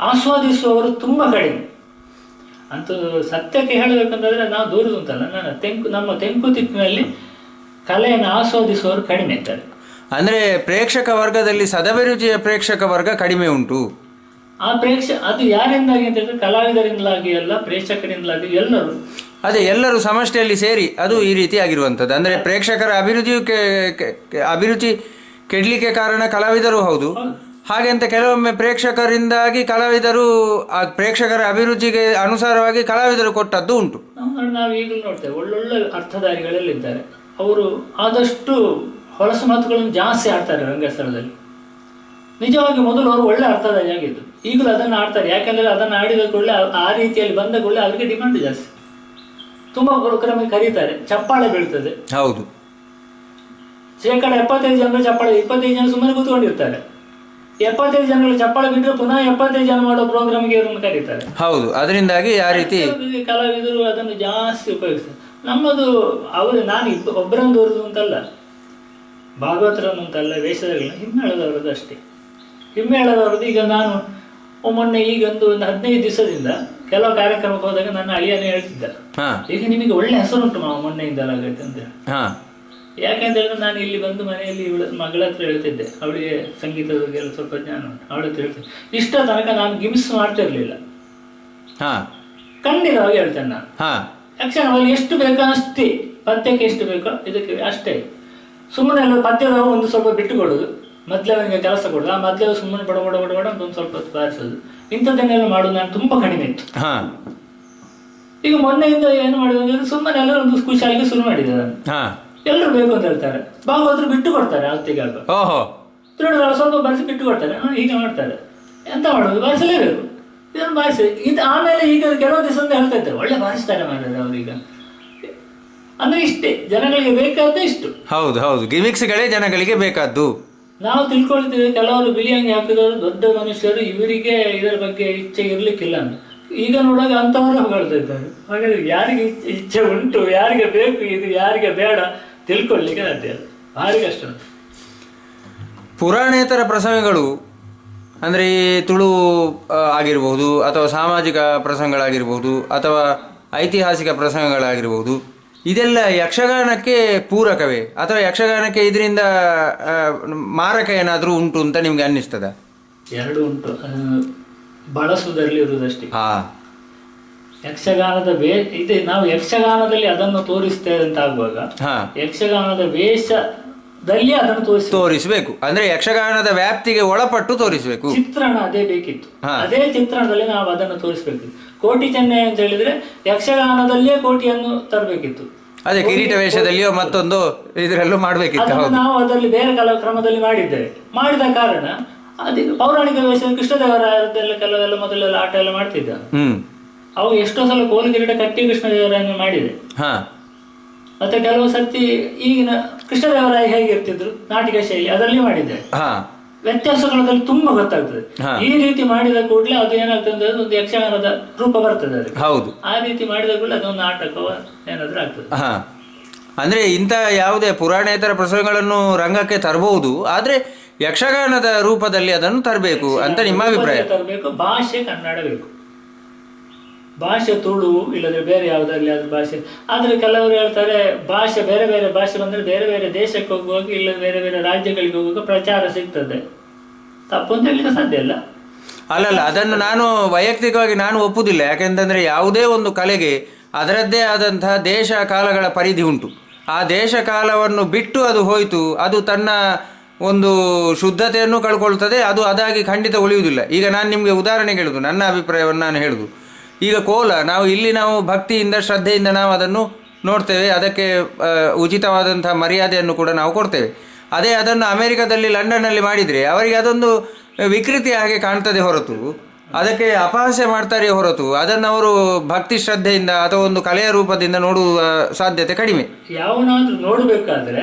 ಆಸ್ವಾದಿಸುವವರು ತುಂಬಾ ಕಡಿಮೆ ಅಂತೂ. ಸತ್ಯಕ್ಕೆ ಹೇಳಬೇಕಂತಂದ್ರೆ ನಾವು ದೂರದು ಉಂಟಲ್ಲ, ನಮ್ಮ ತೆಂಕುತಿಟ್ಟಿನಲ್ಲಿ ಕಲೆಯನ್ನು ಆಸ್ವಾದಿಸುವವರು ಕಡಿಮೆ ಇದ್ದಾರೆ. ಅಂದ್ರೆ ಪ್ರೇಕ್ಷಕ ವರ್ಗದಲ್ಲಿ ಸದಭಿರುಚಿಯ ಪ್ರೇಕ್ಷಕ ವರ್ಗ ಕಡಿಮೆ ಉಂಟು. ಅದು ಯಾರಿಂದಾಗಿ ಅಂತ ಹೇಳಿದ್ರೆ ಕಲಾವಿದರಿಂದಲಾಗಿ ಅಲ್ಲ, ಪ್ರೇಕ್ಷಕರಿಂದಲಾಗಿ ಎಲ್ಲರೂ ಎಲ್ಲರೂ ಸಮಷ್ಟಿಯಲ್ಲಿ ಸೇರಿ ಅದು ಈ ರೀತಿ ಆಗಿರುವಂಥದ್ದು. ಅಂದರೆ ಪ್ರೇಕ್ಷಕರ ಅಭಿರುಚಿ ಕೆಡಲಿಕ್ಕೆ ಕಾರಣ ಕಲಾವಿದರು ಹೌದು. ಹಾಗೆಂತ ಕೆಲವೊಮ್ಮೆ ಪ್ರೇಕ್ಷಕರಿಂದಾಗಿ ಕಲಾವಿದರು ಆ ಪ್ರೇಕ್ಷಕರ ಅಭಿರುಚಿಗೆ ಅನುಸಾರವಾಗಿ ಕಲಾವಿದರು ಕೊಟ್ಟದ್ದು ಉಂಟು. ನಾವು ಈಗಲೂ ನೋಡ್ತೇವೆ, ಒಳ್ಳೊಳ್ಳೆ ಅರ್ಥಧಾರಿಗಳೆಲ್ಲಿದ್ದಾರೆ ಅವರು ಆದಷ್ಟು ಹೊಲಸು ಮಾತುಗಳನ್ನು ಜಾಸ್ತಿ ಆಡ್ತಾರೆ ರಂಗಸ್ಥಳದಲ್ಲಿ. ನಿಜವಾಗಿ ಮೊದಲು ಅವರು ಒಳ್ಳೆ ಅರ್ಥಧಾರಿ ಆಗಿದ್ದು, ಈಗಲೂ ಅದನ್ನು ಆಡ್ತಾರೆ. ಯಾಕೆಂದರೆ ಅದನ್ನು ಆಡಿದ ಕೂಡಲೇ, ಆ ರೀತಿಯಲ್ಲಿ ಬಂದ ಕೂಡಲೇ ಅವರಿಗೆ ಡಿಮಾಂಡ್ ಜಾಸ್ತಿ. ತುಂಬ ಕ್ರಮ ಕರೀತಾರೆ, ಚಪ್ಪಾಳೆ ಬೀಳ್ತದೆ. ಹೌದು, 75 ಜನರು ಚಪ್ಪಾಳೆ, 25 ಜನ ಸುಮ್ಮನೆ ಕೂತ್ಕೊಂಡಿರ್ತಾರೆ. 75 ಜನಗಳು ಚಪ್ಪಾಳೆ ಬಿಟ್ಟರೆ ಪುನಃ 75 ಜನ ಮಾಡೋ ಪ್ರೋಗ್ರಾಮ್ಗೆ ಇವರನ್ನು ಕರೀತಾರೆ. ಹೌದು, ಅದರಿಂದಾಗಿ ಆ ರೀತಿ ಕಲಾವಿದರು ಅದನ್ನು ಜಾಸ್ತಿ ಉಪಯೋಗಿಸ್ತಾರೆ. ನಮ್ಮದು ನಾನು ಒಬ್ಬರನ್ನು ದೂರದು ಅಂತಲ್ಲ, ಭಾಗವತರನ್ನು ಅಂತಲ್ಲ, ವೇಷದಲ್ಲಿ ಹಿಮ್ಮೇಳದವರದ್ದು ಅಷ್ಟೇ. ಹಿಮ್ಮೇಳದವರದ್ದು ಈಗ ನಾನು ಮೊನ್ನೆ ಈಗ ಒಂದು 15 ದಿವಸದಿಂದ ಕೆಲವು ಕಾರ್ಯಕ್ರಮಕ್ಕೆ ಹೋದಾಗ ನನ್ನ ಅಳಿಯನೇ ಹೇಳ್ತಿದ್ದ, ಈಗ ನಿಮಗೆ ಒಳ್ಳೆ ಹೆಸರುಂಟು ಮೊನ್ನೆಯಿಂದಲ್ಲ ಆಗೈತೆ ಅಂತ ಹೇಳಿ. ಯಾಕೆಂತ ಹೇಳಿದ್ರೆ ನಾನು ಇಲ್ಲಿ ಬಂದು ಮನೆಯಲ್ಲಿ ಮಗಳ ಹತ್ರ ಹೇಳ್ತಿದ್ದೆ, ಅವಳಿಗೆ ಸಂಗೀತದ ಬಗ್ಗೆ ಎಲ್ಲ ಸ್ವಲ್ಪ ಜ್ಞಾನ ಉಂಟು, ಅವಳ ಹತ್ರ ಹೇಳ್ತಿದ್ದೆ. ಇಷ್ಟ ತನಕ ನಾನು ಗಿಮ್ಸ್ ಮಾಡ್ತಿರ್ಲಿಲ್ಲ, ಖಂಡಿತವಾಗಿ ಹೇಳ್ತೇನೆ ನಾನು. ಯಕ್ಷಗಾನದಲ್ಲಿ ಎಷ್ಟು ಬೇಕೋ ಅಷ್ಟೇ, ಪದ್ಯಕ್ಕೆ ಎಷ್ಟು ಬೇಕೋ ಇದಕ್ಕೆ ಅಷ್ಟೇ. ಸುಮ್ಮನೆ ಎಲ್ಲ ಪದ್ಯದ ಒಂದು ಸ್ವಲ್ಪ ಬಿಟ್ಟು ಕೊಡೋದು, ಮೊದಲೇ ಕೆಲಸ ಕೊಡೋದು, ಆ ಮೊದಲೇ ಸುಮ್ಮನೆ ಬಡ ಬಡ ಬಡ ಬಡ ಅಂತ ಒಂದು ಸ್ವಲ್ಪ ಹೊತ್ತು ಬಾರಿಸೋದು, ಇಂಥದ್ದನ್ನೆಲ್ಲ ಮಾಡೋದು ನಾನು ತುಂಬಾ ಕಡಿಮೆ ಇತ್ತು. ಈಗ ಮೊನ್ನೆಯಿಂದ ಏನು ಮಾಡಿದ ಅಂದ್ರೆ ಸುಮ್ಮನೆ ಎಲ್ಲ ಒಂದು ಖುಷಿಯಾಗಿ ಶುರು ಮಾಡಿದೆ ನಾನು. ಎಲ್ಲರೂ ಬೇಕು ಅಂತ ಹೇಳ್ತಾರೆ, ಭಾಗವತರು ಬಿಟ್ಟು ಕೊಡ್ತಾರೆ ಅವತ್ತಿಗಾಗ, ತಿರುಡುಗಳು ಸ್ವಲ್ಪ ಬಾರಿಸಿ ಬಿಟ್ಟು ಕೊಡ್ತಾರೆ, ಹೀಗೆ ಮಾಡ್ತಾರೆ. ಎಂತ ಮಾಡೋದು, ಬಾರಿಸಲೇಬೇಕು, ಇದನ್ನು ಬಾರಿಸಿ ಇದು. ಆಮೇಲೆ ಈಗ ಕೆಲವು ದಿವಸ ಅಂತ ಹೇಳ್ತಾ ಇದ್ದಾರೆ, ಒಳ್ಳೆ ಬಾರಿಸ್ತಾರೆ ಮಾಡಿದ್ರೆ ಅವ್ರೀಗ. ಅಂದ್ರೆ ಇಷ್ಟೇ ಜನಗಳಿಗೆ ಬೇಕಾದ್ದೇ ಇಷ್ಟು. ಹೌದು ಹೌದು, ಗಿಮಿಕ್ಸ್ಗಳೇ ಜನಗಳಿಗೆ ಬೇಕಾದ್ದು. ನಾವು ತಿಳ್ಕೊಳ್ತೀವಿ ಕೆಲವರು ಬಿಳಿಯಂಗಿ ಹಾಕಿದವರು ದೊಡ್ಡ ಮನುಷ್ಯರು, ಇವರಿಗೆ ಇದರ ಬಗ್ಗೆ ಇಚ್ಛೆ ಇರ್ಲಿಕ್ಕಿಲ್ಲ ಅಂತ. ಈಗ ನೋಡುವಾಗ ಅಂತವರು ಹೊಗಳ್ತಾ ಇದ್ದಾರೆ. ಹಾಗಾದ್ರೆ ಯಾರಿಗೆ ಇಚ್ಛೆ ಉಂಟು, ಯಾರಿಗೆ ಬೇಕು ಇದು, ಯಾರಿಗೆ ಬೇಡ ತಿಳ್ಕೊಳ್ಳಿಕ್ಕೆ ಸಾಧ್ಯ ಇಲ್ಲ, ಭಾರಿ ಕಷ್ಟ. ಪುರಾಣೇತರ ಪ್ರಸಂಗಗಳು ಅಂದರೆ ಈ ತುಳು ಆಗಿರ್ಬೋದು, ಅಥವಾ ಸಾಮಾಜಿಕ ಪ್ರಸಂಗಗಳಾಗಿರ್ಬೋದು, ಅಥವಾ ಐತಿಹಾಸಿಕ ಪ್ರಸಂಗಗಳಾಗಿರ್ಬೋದು, ಇದೆಲ್ಲ ಯಕ್ಷಗಾನಕ್ಕೆ ಪೂರಕವೇ ಅಥವಾ ಯಕ್ಷಗಾನಕ್ಕೆ ಇದರಿಂದ ಮಾರಕ ಏನಾದರೂ ಉಂಟು ಅಂತ ನಿಮ್ಗೆ ಅನ್ನಿಸ್ತದ? ಎರಡು ಉಂಟು, ಬಳಸುವುದರಲ್ಲಿ ಇರುವುದಷ್ಟೇ. ಯಕ್ಷಗಾನದ ಇದೆ, ನಾವು ಯಕ್ಷಗಾನದಲ್ಲಿ ಅದನ್ನು ತೋರಿಸ್ತೇವೆ ಅಂತ ಆಗುವಾಗ ಯಕ್ಷಗಾನದ ವೇಷದಲ್ಲಿ ಅದನ್ನು ತೋರಿಸಬೇಕು. ಅಂದ್ರೆ ಯಕ್ಷಗಾನದ ವ್ಯಾಪ್ತಿಗೆ ಒಳಪಟ್ಟು ತೋರಿಸಬೇಕು. ಚಿತ್ರಣ ಅದೇ ಬೇಕಿತ್ತು, ಅದೇ ಚಿತ್ರಣದಲ್ಲಿ ನಾವು ಅದನ್ನು ತೋರಿಸಬೇಕಿತ್ತು. ಕೋಟಿ ಚೆನ್ನೈ ಅಂತ ಹೇಳಿದ್ರೆ ಯಕ್ಷಗಾನದಲ್ಲಿಯೇ ಕೋಟಿಯನ್ನು ತರಬೇಕಿತ್ತು. ಅದೇ ಕಿರೀಟ ವೇಷದಲ್ಲಿಯೋ ಮತ್ತೊಂದು ಇದರಲ್ಲೂ ಮಾಡಬೇಕಿತ್ತು. ನಾವು ಅದರಲ್ಲಿ ಬೇರೆ ಕ್ರಮದಲ್ಲಿ ಮಾಡಿದ್ದೇವೆ. ಮಾಡಿದ ಕಾರಣ ಅದೇ ಪೌರಾಣಿಕ ವೇಷ ಕೃಷ್ಣದೇವರಾಯರದ್ದೆಲ್ಲ ಕೆಲವೆಲ್ಲ ಮೊದಲೆಲ್ಲ ಆಟ ಎಲ್ಲ ಮಾಡ್ತಿದ್ದ. ಅವು ಎಷ್ಟೋ ಸಲ ಕೋಲು ಕಿರೀಟ ಕಟ್ಟಿ ಕೃಷ್ಣದೇವರಾಯನ ಮಾಡಿದೆ. ಮತ್ತೆ ಕೆಲವು ಸರ್ತಿ ಈಗಿನ ಕೃಷ್ಣದೇವರಾಯ ಹೇಗಿರ್ತಿದ್ರು ನಾಟಿಕ ಶೈಲಿ ಅದರಲ್ಲಿ ಮಾಡಿದ್ದಾರೆ. ವ್ಯತ್ಯಾಸಗಳಲ್ಲಿ ತುಂಬಾ ಗೊತ್ತಾಗ್ತದೆ. ಈ ರೀತಿ ಮಾಡಿದ ಕೂಡಲೇ ಅದು ಏನಾಗ್ತದೆ ಅಂದ್ರೆ ಒಂದು ಯಕ್ಷಗಾನದ ರೂಪ ಬರ್ತದೆ ಅದು. ಹೌದು, ಆ ರೀತಿ ಮಾಡಿದ ಕೂಡಲೇ ಅದೊಂದು ನಾಟಕ ಏನಾದ್ರೂ ಆಗ್ತದೆ. ಅಂದ್ರೆ ಇಂಥ ಯಾವುದೇ ಪುರಾಣೇತರ ಪ್ರಸಂಗಗಳನ್ನು ರಂಗಕ್ಕೆ ತರಬಹುದು, ಆದ್ರೆ ಯಕ್ಷಗಾನದ ರೂಪದಲ್ಲಿ ಅದನ್ನು ತರಬೇಕು ಅಂತ ನಿಮ್ಮ ಅಭಿಪ್ರಾಯ? ತರಬೇಕು, ಭಾಷೆ ಕನ್ನಡ ಬೇಕು. ಭಾಷೆ ತುಳು ಇಲ್ಲದ್ರೆ ಬೇರೆ ಯಾವುದಾಗಲಿ ಅದ್ರ ಭಾಷೆ. ಆದರೆ ಕೆಲವರು ಹೇಳ್ತಾರೆ ಭಾಷೆ ಬೇರೆ ಬೇರೆ ಭಾಷೆ ಬಂದರೆ ಬೇರೆ ಬೇರೆ ದೇಶಕ್ಕೆ ಹೋಗುವಾಗ ಇಲ್ಲ ಬೇರೆ ಬೇರೆ ರಾಜ್ಯಗಳಿಗೆ ಹೋಗುವಾಗ ಪ್ರಚಾರ ಸಿಗ್ತದೆ. ತಪ್ಪು ಅಂತ ಹೇಳಲಿಕ್ಕೆ ಸಾಧ್ಯ ಇಲ್ಲ. ಅಲ್ಲಲ್ಲ, ಅದನ್ನು ನಾನು ವೈಯಕ್ತಿಕವಾಗಿ ನಾನು ಒಪ್ಪುವುದಿಲ್ಲ. ಯಾಕೆಂತಂದರೆ ಯಾವುದೇ ಒಂದು ಕಲೆಗೆ ಅದರದ್ದೇ ಆದಂತಹ ದೇಶ ಕಾಲಗಳ ಪರಿಧಿ ಉಂಟು. ಆ ದೇಶ ಕಾಲವನ್ನು ಬಿಟ್ಟು ಅದು ಹೋಯಿತು, ಅದು ತನ್ನ ಒಂದು ಶುದ್ಧತೆಯನ್ನು ಕಳ್ಕೊಳ್ತದೆ, ಅದು ಅದಾಗಿ ಖಂಡಿತ ಉಳಿಯುವುದಿಲ್ಲ. ಈಗ ನಾನು ನಿಮಗೆ ಉದಾಹರಣೆಗೆ ಹೇಳುದು, ನನ್ನ ಅಭಿಪ್ರಾಯವನ್ನು ನಾನು ಹೇಳುದು. ಈಗ ಕೋಲ ನಾವು ಭಕ್ತಿಯಿಂದ ಶ್ರದ್ಧೆಯಿಂದ ನಾವು ಅದನ್ನು ನೋಡ್ತೇವೆ, ಅದಕ್ಕೆ ಉಚಿತವಾದಂಥ ಮರ್ಯಾದೆಯನ್ನು ಕೂಡ ನಾವು ಕೊಡ್ತೇವೆ. ಅದೇ ಅದನ್ನು ಅಮೆರಿಕದಲ್ಲಿ ಲಂಡನ್ನಲ್ಲಿ ಮಾಡಿದರೆ ಅವರಿಗೆ ಅದೊಂದು ವಿಕೃತಿ ಹಾಗೆ ಕಾಣ್ತದೆ ಹೊರತು, ಅದಕ್ಕೆ ಅಪಹಾಸ್ಯ ಮಾಡ್ತಾರೆ ಹೊರತು ಅದನ್ನು ಅವರು ಭಕ್ತಿ ಶ್ರದ್ಧೆಯಿಂದ ಅಥವಾ ಒಂದು ಕಲೆಯ ರೂಪದಿಂದ ನೋಡುವ ಸಾಧ್ಯತೆ ಕಡಿಮೆ. ಯಾವನಾದ್ರೂ ನೋಡಬೇಕಾದ್ರೆ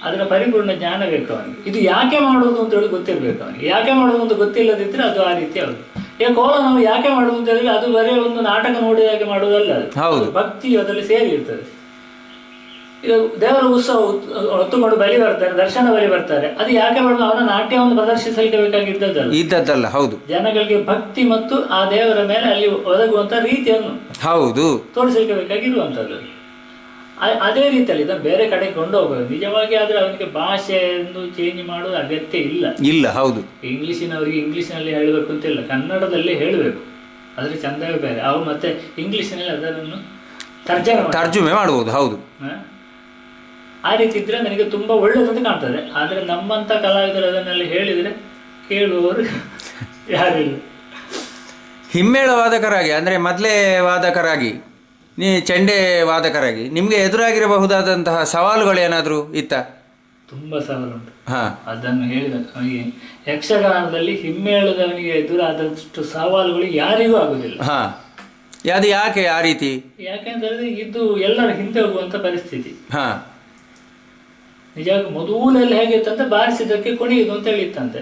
ಅದರ ಪರಿಪೂರ್ಣ ಜ್ಞಾನ ಬೇಕು ಅವನಿಗೆ. ಇದು ಯಾಕೆ ಮಾಡೋದು ಅಂತ ಹೇಳಿ ಗೊತ್ತಿರಬೇಕು ಅವನಿಗೆ. ಯಾಕೆ ಮಾಡೋದು ಅಂತ ಗೊತ್ತಿಲ್ಲದಿದ್ರೆ ಅದು ಆ ರೀತಿ ಆಗುದು. ಈಗ ಕೋಲ ನಾವು ಯಾಕೆ ಮಾಡುದು ಅಂತ ಹೇಳಿದ್ರೆ ಅದು ಬರೀ ಒಂದು ನಾಟಕ ನೋಡಿದಾಗೆ ಮಾಡುವುದಲ್ಲ, ಅದು ಭಕ್ತಿ ಅದರಲ್ಲಿ ಸೇರಿ ಇರ್ತದೆ. ಈಗ ದೇವರ ಉತ್ಸವ ಹೊತ್ತುಕೊಂಡು ಬಲಿ ಬರ್ತಾರೆ, ದರ್ಶನ ಬಲಿ ಬರ್ತಾರೆ, ಅದು ಯಾಕೆ ಮಾಡುದು? ಅವನ ನಾಟ್ಯವನ್ನು ಪ್ರದರ್ಶಿಸಲಿಕ್ಕೆ ಬೇಕಾಗಿದ್ದದ್ದಲ್ಲ. ಹೌದು, ಜನಗಳಿಗೆ ಭಕ್ತಿ ಮತ್ತು ಆ ದೇವರ ಮೇಲೆ ಅಲ್ಲಿ ಒದಗುವಂತ ರೀತಿಯನ್ನು ತೋರಿಸಲಿಕ್ಕೆ ಬೇಕಾಗಿರುವಂತದ್ದು. ಅದೇ ರೀತಿಯಲ್ಲಿ ಇದನ್ನು ಬೇರೆ ಕಡೆ ಕೊಂಡು ಹೋಗೋದು ನಿಜವಾಗಿ. ಆದ್ರೆ ಅವನಿಗೆ ಭಾಷೆಯನ್ನು ಚೇಂಜ್ ಮಾಡೋದು ಅಗತ್ಯ ಇಲ್ಲ. ಹೌದು, ಇಂಗ್ಲಿಷಿನವರಿಗೆ ಇಂಗ್ಲಿಷ್ನಲ್ಲಿ ಹೇಳಬೇಕು ಅಂತ ಇಲ್ಲ, ಕನ್ನಡದಲ್ಲೇ ಹೇಳಬೇಕು. ಅದ್ರ ಚಂದವೇ ಬೇರೆ. ಅವು ಮತ್ತೆ ಇಂಗ್ಲಿಷ್ನಲ್ಲಿ ಅದನ್ನು ತರ್ಜುಮೆ ಮಾಡಬಹುದು. ಹೌದು, ಆ ರೀತಿ ಇದ್ರೆ ನನಗೆ ತುಂಬಾ ಒಳ್ಳೆದಂತ ಕಾಣ್ತದೆ. ಆದ್ರೆ ನಮ್ಮಂತ ಕಲಾವಿದರು ಅದನ್ನೆಲ್ಲ ಹೇಳಿದ್ರೆ ಕೇಳುವವರು ಯಾರಿಲ್ಲ. ಹಿಮ್ಮೇಳ ವಾದಕರಾಗಿ ಅಂದ್ರೆ ಮೊದಲೇ ವಾದಕರಾಗಿ, ಚೆಂಡೆ ವಾದಕರಾಗಿ ನಿಮ್ಗೆ ಎದುರಾಗಿರಬಹುದಾದಂತಹ ಸವಾಲುಗಳೇನಾದ್ರೂ ಇತ್ತ? ತುಂಬಾ ಸವಾಲುಂಟು. ಅದನ್ನು ಹೇಳಿದ ಅವನಿಗೆ ಯಕ್ಷಗಾನದಲ್ಲಿ ಹಿಮ್ಮೇಳದವನಿಗೆ ಎದುರಾದಷ್ಟು ಸವಾಲುಗಳು ಯಾರಿಗೂ ಆಗುದಿಲ್ಲ. ಅದು ಯಾಕೆ ಆ ರೀತಿ? ಯಾಕೆಂದ್ರೆ ಇದು ಎಲ್ಲರ ಹಿಂದೆ ಹೋಗುವಂತ ಪರಿಸ್ಥಿತಿ. ನಿಜವಾಗಿ ಮೊದಲಲ್ಲಿ ಹೇಗಿತ್ತಂತೆ ಬಾರಿಸಿದ್ದಕ್ಕೆ ಕುಣಿಯುದು ಅಂತ ಹೇಳಿತ್ತಂತೆ.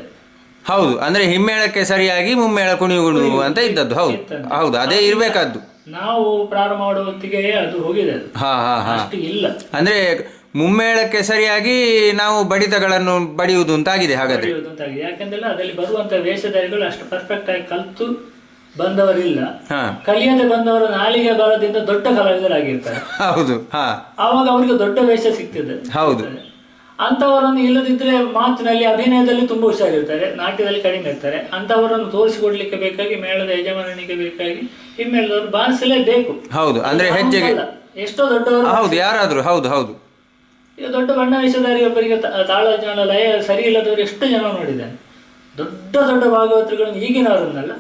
ಹೌದು, ಅಂದ್ರೆ ಹಿಮ್ಮೇಳಕ್ಕೆ ಸರಿಯಾಗಿ ಮುಮ್ಮೇಳ ಕುಣಿಯುವುದು ಅಂತ ಇದ್ದದ್ದು. ಹೌದು ಹೌದು, ಅದೇ ಇರ್ಬೇಕಾದ್ದು. ನಾವು ಪ್ರಾರಂಭ ಮಾಡುವ ಹೊತ್ತಿಗೆ ಅದು ಹೋಗಿದೆ, ಅಷ್ಟು ಇಲ್ಲ. ಅಂದ್ರೆ ಮುಮ್ಮೇಳಕ್ಕೆ ಸರಿಯಾಗಿ ನಾವು ಬಡಿತಗಳನ್ನು ಬಡಿಯುವುದು ಅಂತಾಗಿದೆ. ಹಾಗಾದ್ರೆ ಯಾಕಂದ್ರೆ ಅದರಲ್ಲಿ ಬರುವಂತ ವೇಷಧಾರಿಗಳು ಅಷ್ಟು ಪರ್ಫೆಕ್ಟ್ ಆಗಿ ಕಲ್ತು ಬಂದವರಿಲ್ಲ. ಕಲಿಯದೆ ಬಂದವರು ನಾಲಿಗೆ ಬಲದಿಂದ ದೊಡ್ಡ ಕಲಾವಿದರಾಗಿರ್ತಾರೆ. ಹೌದು, ಆವಾಗ ಅವರಿಗೆ ದೊಡ್ಡ ವೇಷ ಸಿಗ್ತದೆ. ಹೌದು, ಅಂತವರನ್ನು ಇಲ್ಲದಿದ್ರೆ ಮಾತಿನಲ್ಲಿ ಅಭಿನಯದಲ್ಲಿ ತುಂಬಾ ಹುಷಾರಿರ್ತಾರೆ, ನಾಟ್ಯದಲ್ಲಿ ಕಡಿಮೆ ಇರ್ತಾರೆ. ಅಂತವರನ್ನು ತೋರಿಸಿಕೊಡ್ಲಿಕ್ಕೆ ಬೇಕಾಗಿ ಮೇಳದ ಯಜಮಾನನಿಗೆ ಬೇಕಾಗಿ ಹಿಮ್ಮೇಳದವರು ಬಾರಿಸಲೇಬೇಕು. ಹೌದು, ಅಂದ್ರೆ ಹೆಜ್ಜೆಗೆ ಎಷ್ಟೋ ದೊಡ್ಡವರು. ಹೌದು, ಯಾರಾದ್ರೂ. ಹೌದು ಹೌದು, ಈಗ ದೊಡ್ಡ ಬಣ್ಣ ವೇಷಧಾರಿ ಒಬ್ಬರಿಗೆ ತಾಳ ಜನ ಲಯ ಸರಿ ಇಲ್ಲದವರು ಎಷ್ಟು ಜನ ನೋಡಿದ್ದಾನೆ. ದೊಡ್ಡ ದೊಡ್ಡ ಭಾಗವತರುಗಳನ್ನು, ಈಗಿನವರನ್ನಲ್ಲ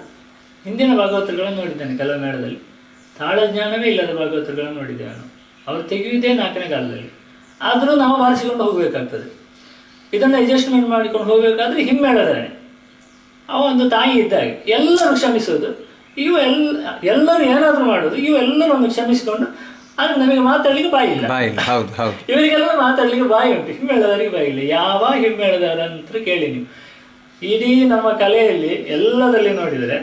ಹಿಂದಿನ ಭಾಗವತರುಗಳನ್ನು ನೋಡಿದ್ದಾನೆ. ಕೆಲವು ಮೇಳದಲ್ಲಿ ತಾಳಜ್ಞಾನವೇ ಇಲ್ಲದ ಭಾಗವತರುಗಳನ್ನು ನೋಡಿದ್ದೇವೆ ನಾವು. ಅವರು ತೆಗೆಯುವುದೇ 4ನೇ ಕಾಲದಲ್ಲಿ. ಆದರೂ ನಾವು ಬಾರಿಸಿಕೊಂಡು ಹೋಗಬೇಕಾಗ್ತದೆ. ಇದನ್ನು ಅಡ್ಜಸ್ಟ್ಮೆಂಟ್ ಮಾಡಿಕೊಂಡು ಹೋಗಬೇಕಾದ್ರೆ ಹಿಮ್ಮೇಳದಾನೆ ಅವ ಒಂದು ತಾಯಿ ಇದ್ದಾಗೆ ಎಲ್ಲರೂ ಕ್ಷಮಿಸೋದು. ಇವು ಎಲ್ಲರೂ ಏನಾದರೂ ಮಾಡೋದು, ಇವು ಎಲ್ಲರನ್ನು ಕ್ಷಮಿಸಿಕೊಂಡು. ಆದರೆ ನಮಗೆ ಮಾತಾಡ್ಲಿಕ್ಕೆ ಬಾಯಿ ಇಲ್ಲ. ಇವರಿಗೆಲ್ಲ ಮಾತಾಡ್ಲಿಕ್ಕೆ ಬಾಯಿ ಉಂಟು, ಹಿಮ್ಮೇಳದವರಿಗೆ ಬಾಯಿ ಇಲ್ಲ. ಯಾವ ಹಿಮ್ಮೇಳದವರಂತ ಕೇಳಿ ನೀವು ಇಡೀ ನಮ್ಮ ಕಲೆಯಲ್ಲಿ ಎಲ್ಲದಲ್ಲಿ ನೋಡಿದರೆ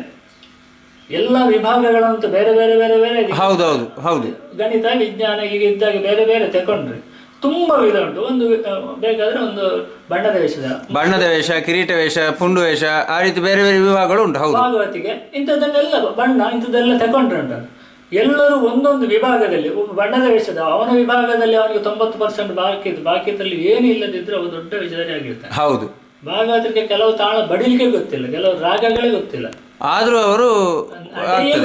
ಎಲ್ಲ ವಿಭಾಗಗಳಂತೂ ಬೇರೆ ಬೇರೆ ಬೇರೆ ಬೇರೆ. ಹೌದು, ಗಣಿತ ವಿಜ್ಞಾನ ಈಗ ಇದ್ದಾಗ ಬೇರೆ ಬೇರೆ ತಗೊಂಡ್ರೆ ತುಂಬಾ ವಿಧ ಉಂಟು. ಒಂದು ಬೇಕಾದ್ರೆ ಒಂದು ಬಣ್ಣದ ವೇಷ, ಕಿರೀಟ ವೇಷ, ಪುಂಡು ವೇಷ, ಆ ರೀತಿ ಬೇರೆ ಬೇರೆ ವಿಭಾಗಗಳು ಉಂಟು. ಹೌದು, ಭಾಗವತಿಗೆ ಇಂಥದ್ದನ್ನೆಲ್ಲ ಬಣ್ಣ ಇಂಥದ್ದೆಲ್ಲ ತಗೊಂಡ್ರೆ ಉಂಟು. ಎಲ್ಲರೂ ಒಂದೊಂದು ವಿಭಾಗದಲ್ಲಿ, ಒಬ್ಬ ಬಣ್ಣದ ವೇಷದ ಅವನ ವಿಭಾಗದಲ್ಲಿ ಅವನಿಗೆ 90% ಬಾಕಿದಲ್ಲಿ ಏನು ಇಲ್ಲದಿದ್ರೆ ಅವ ದೊಡ್ಡ ವೇಷಧಾರಿ ಆಗಿರ್ತಾನೆ. ಹೌದು, ಭಾಗವತರಿಗೆ ಕೆಲವು ತಾಳ ಬಡಿಲಿಕ್ಕೆ ಗೊತ್ತಿಲ್ಲ, ಕೆಲವು ರಾಗಗಳೇ ಗೊತ್ತಿಲ್ಲ, ಆದ್ರೂ ಅವರು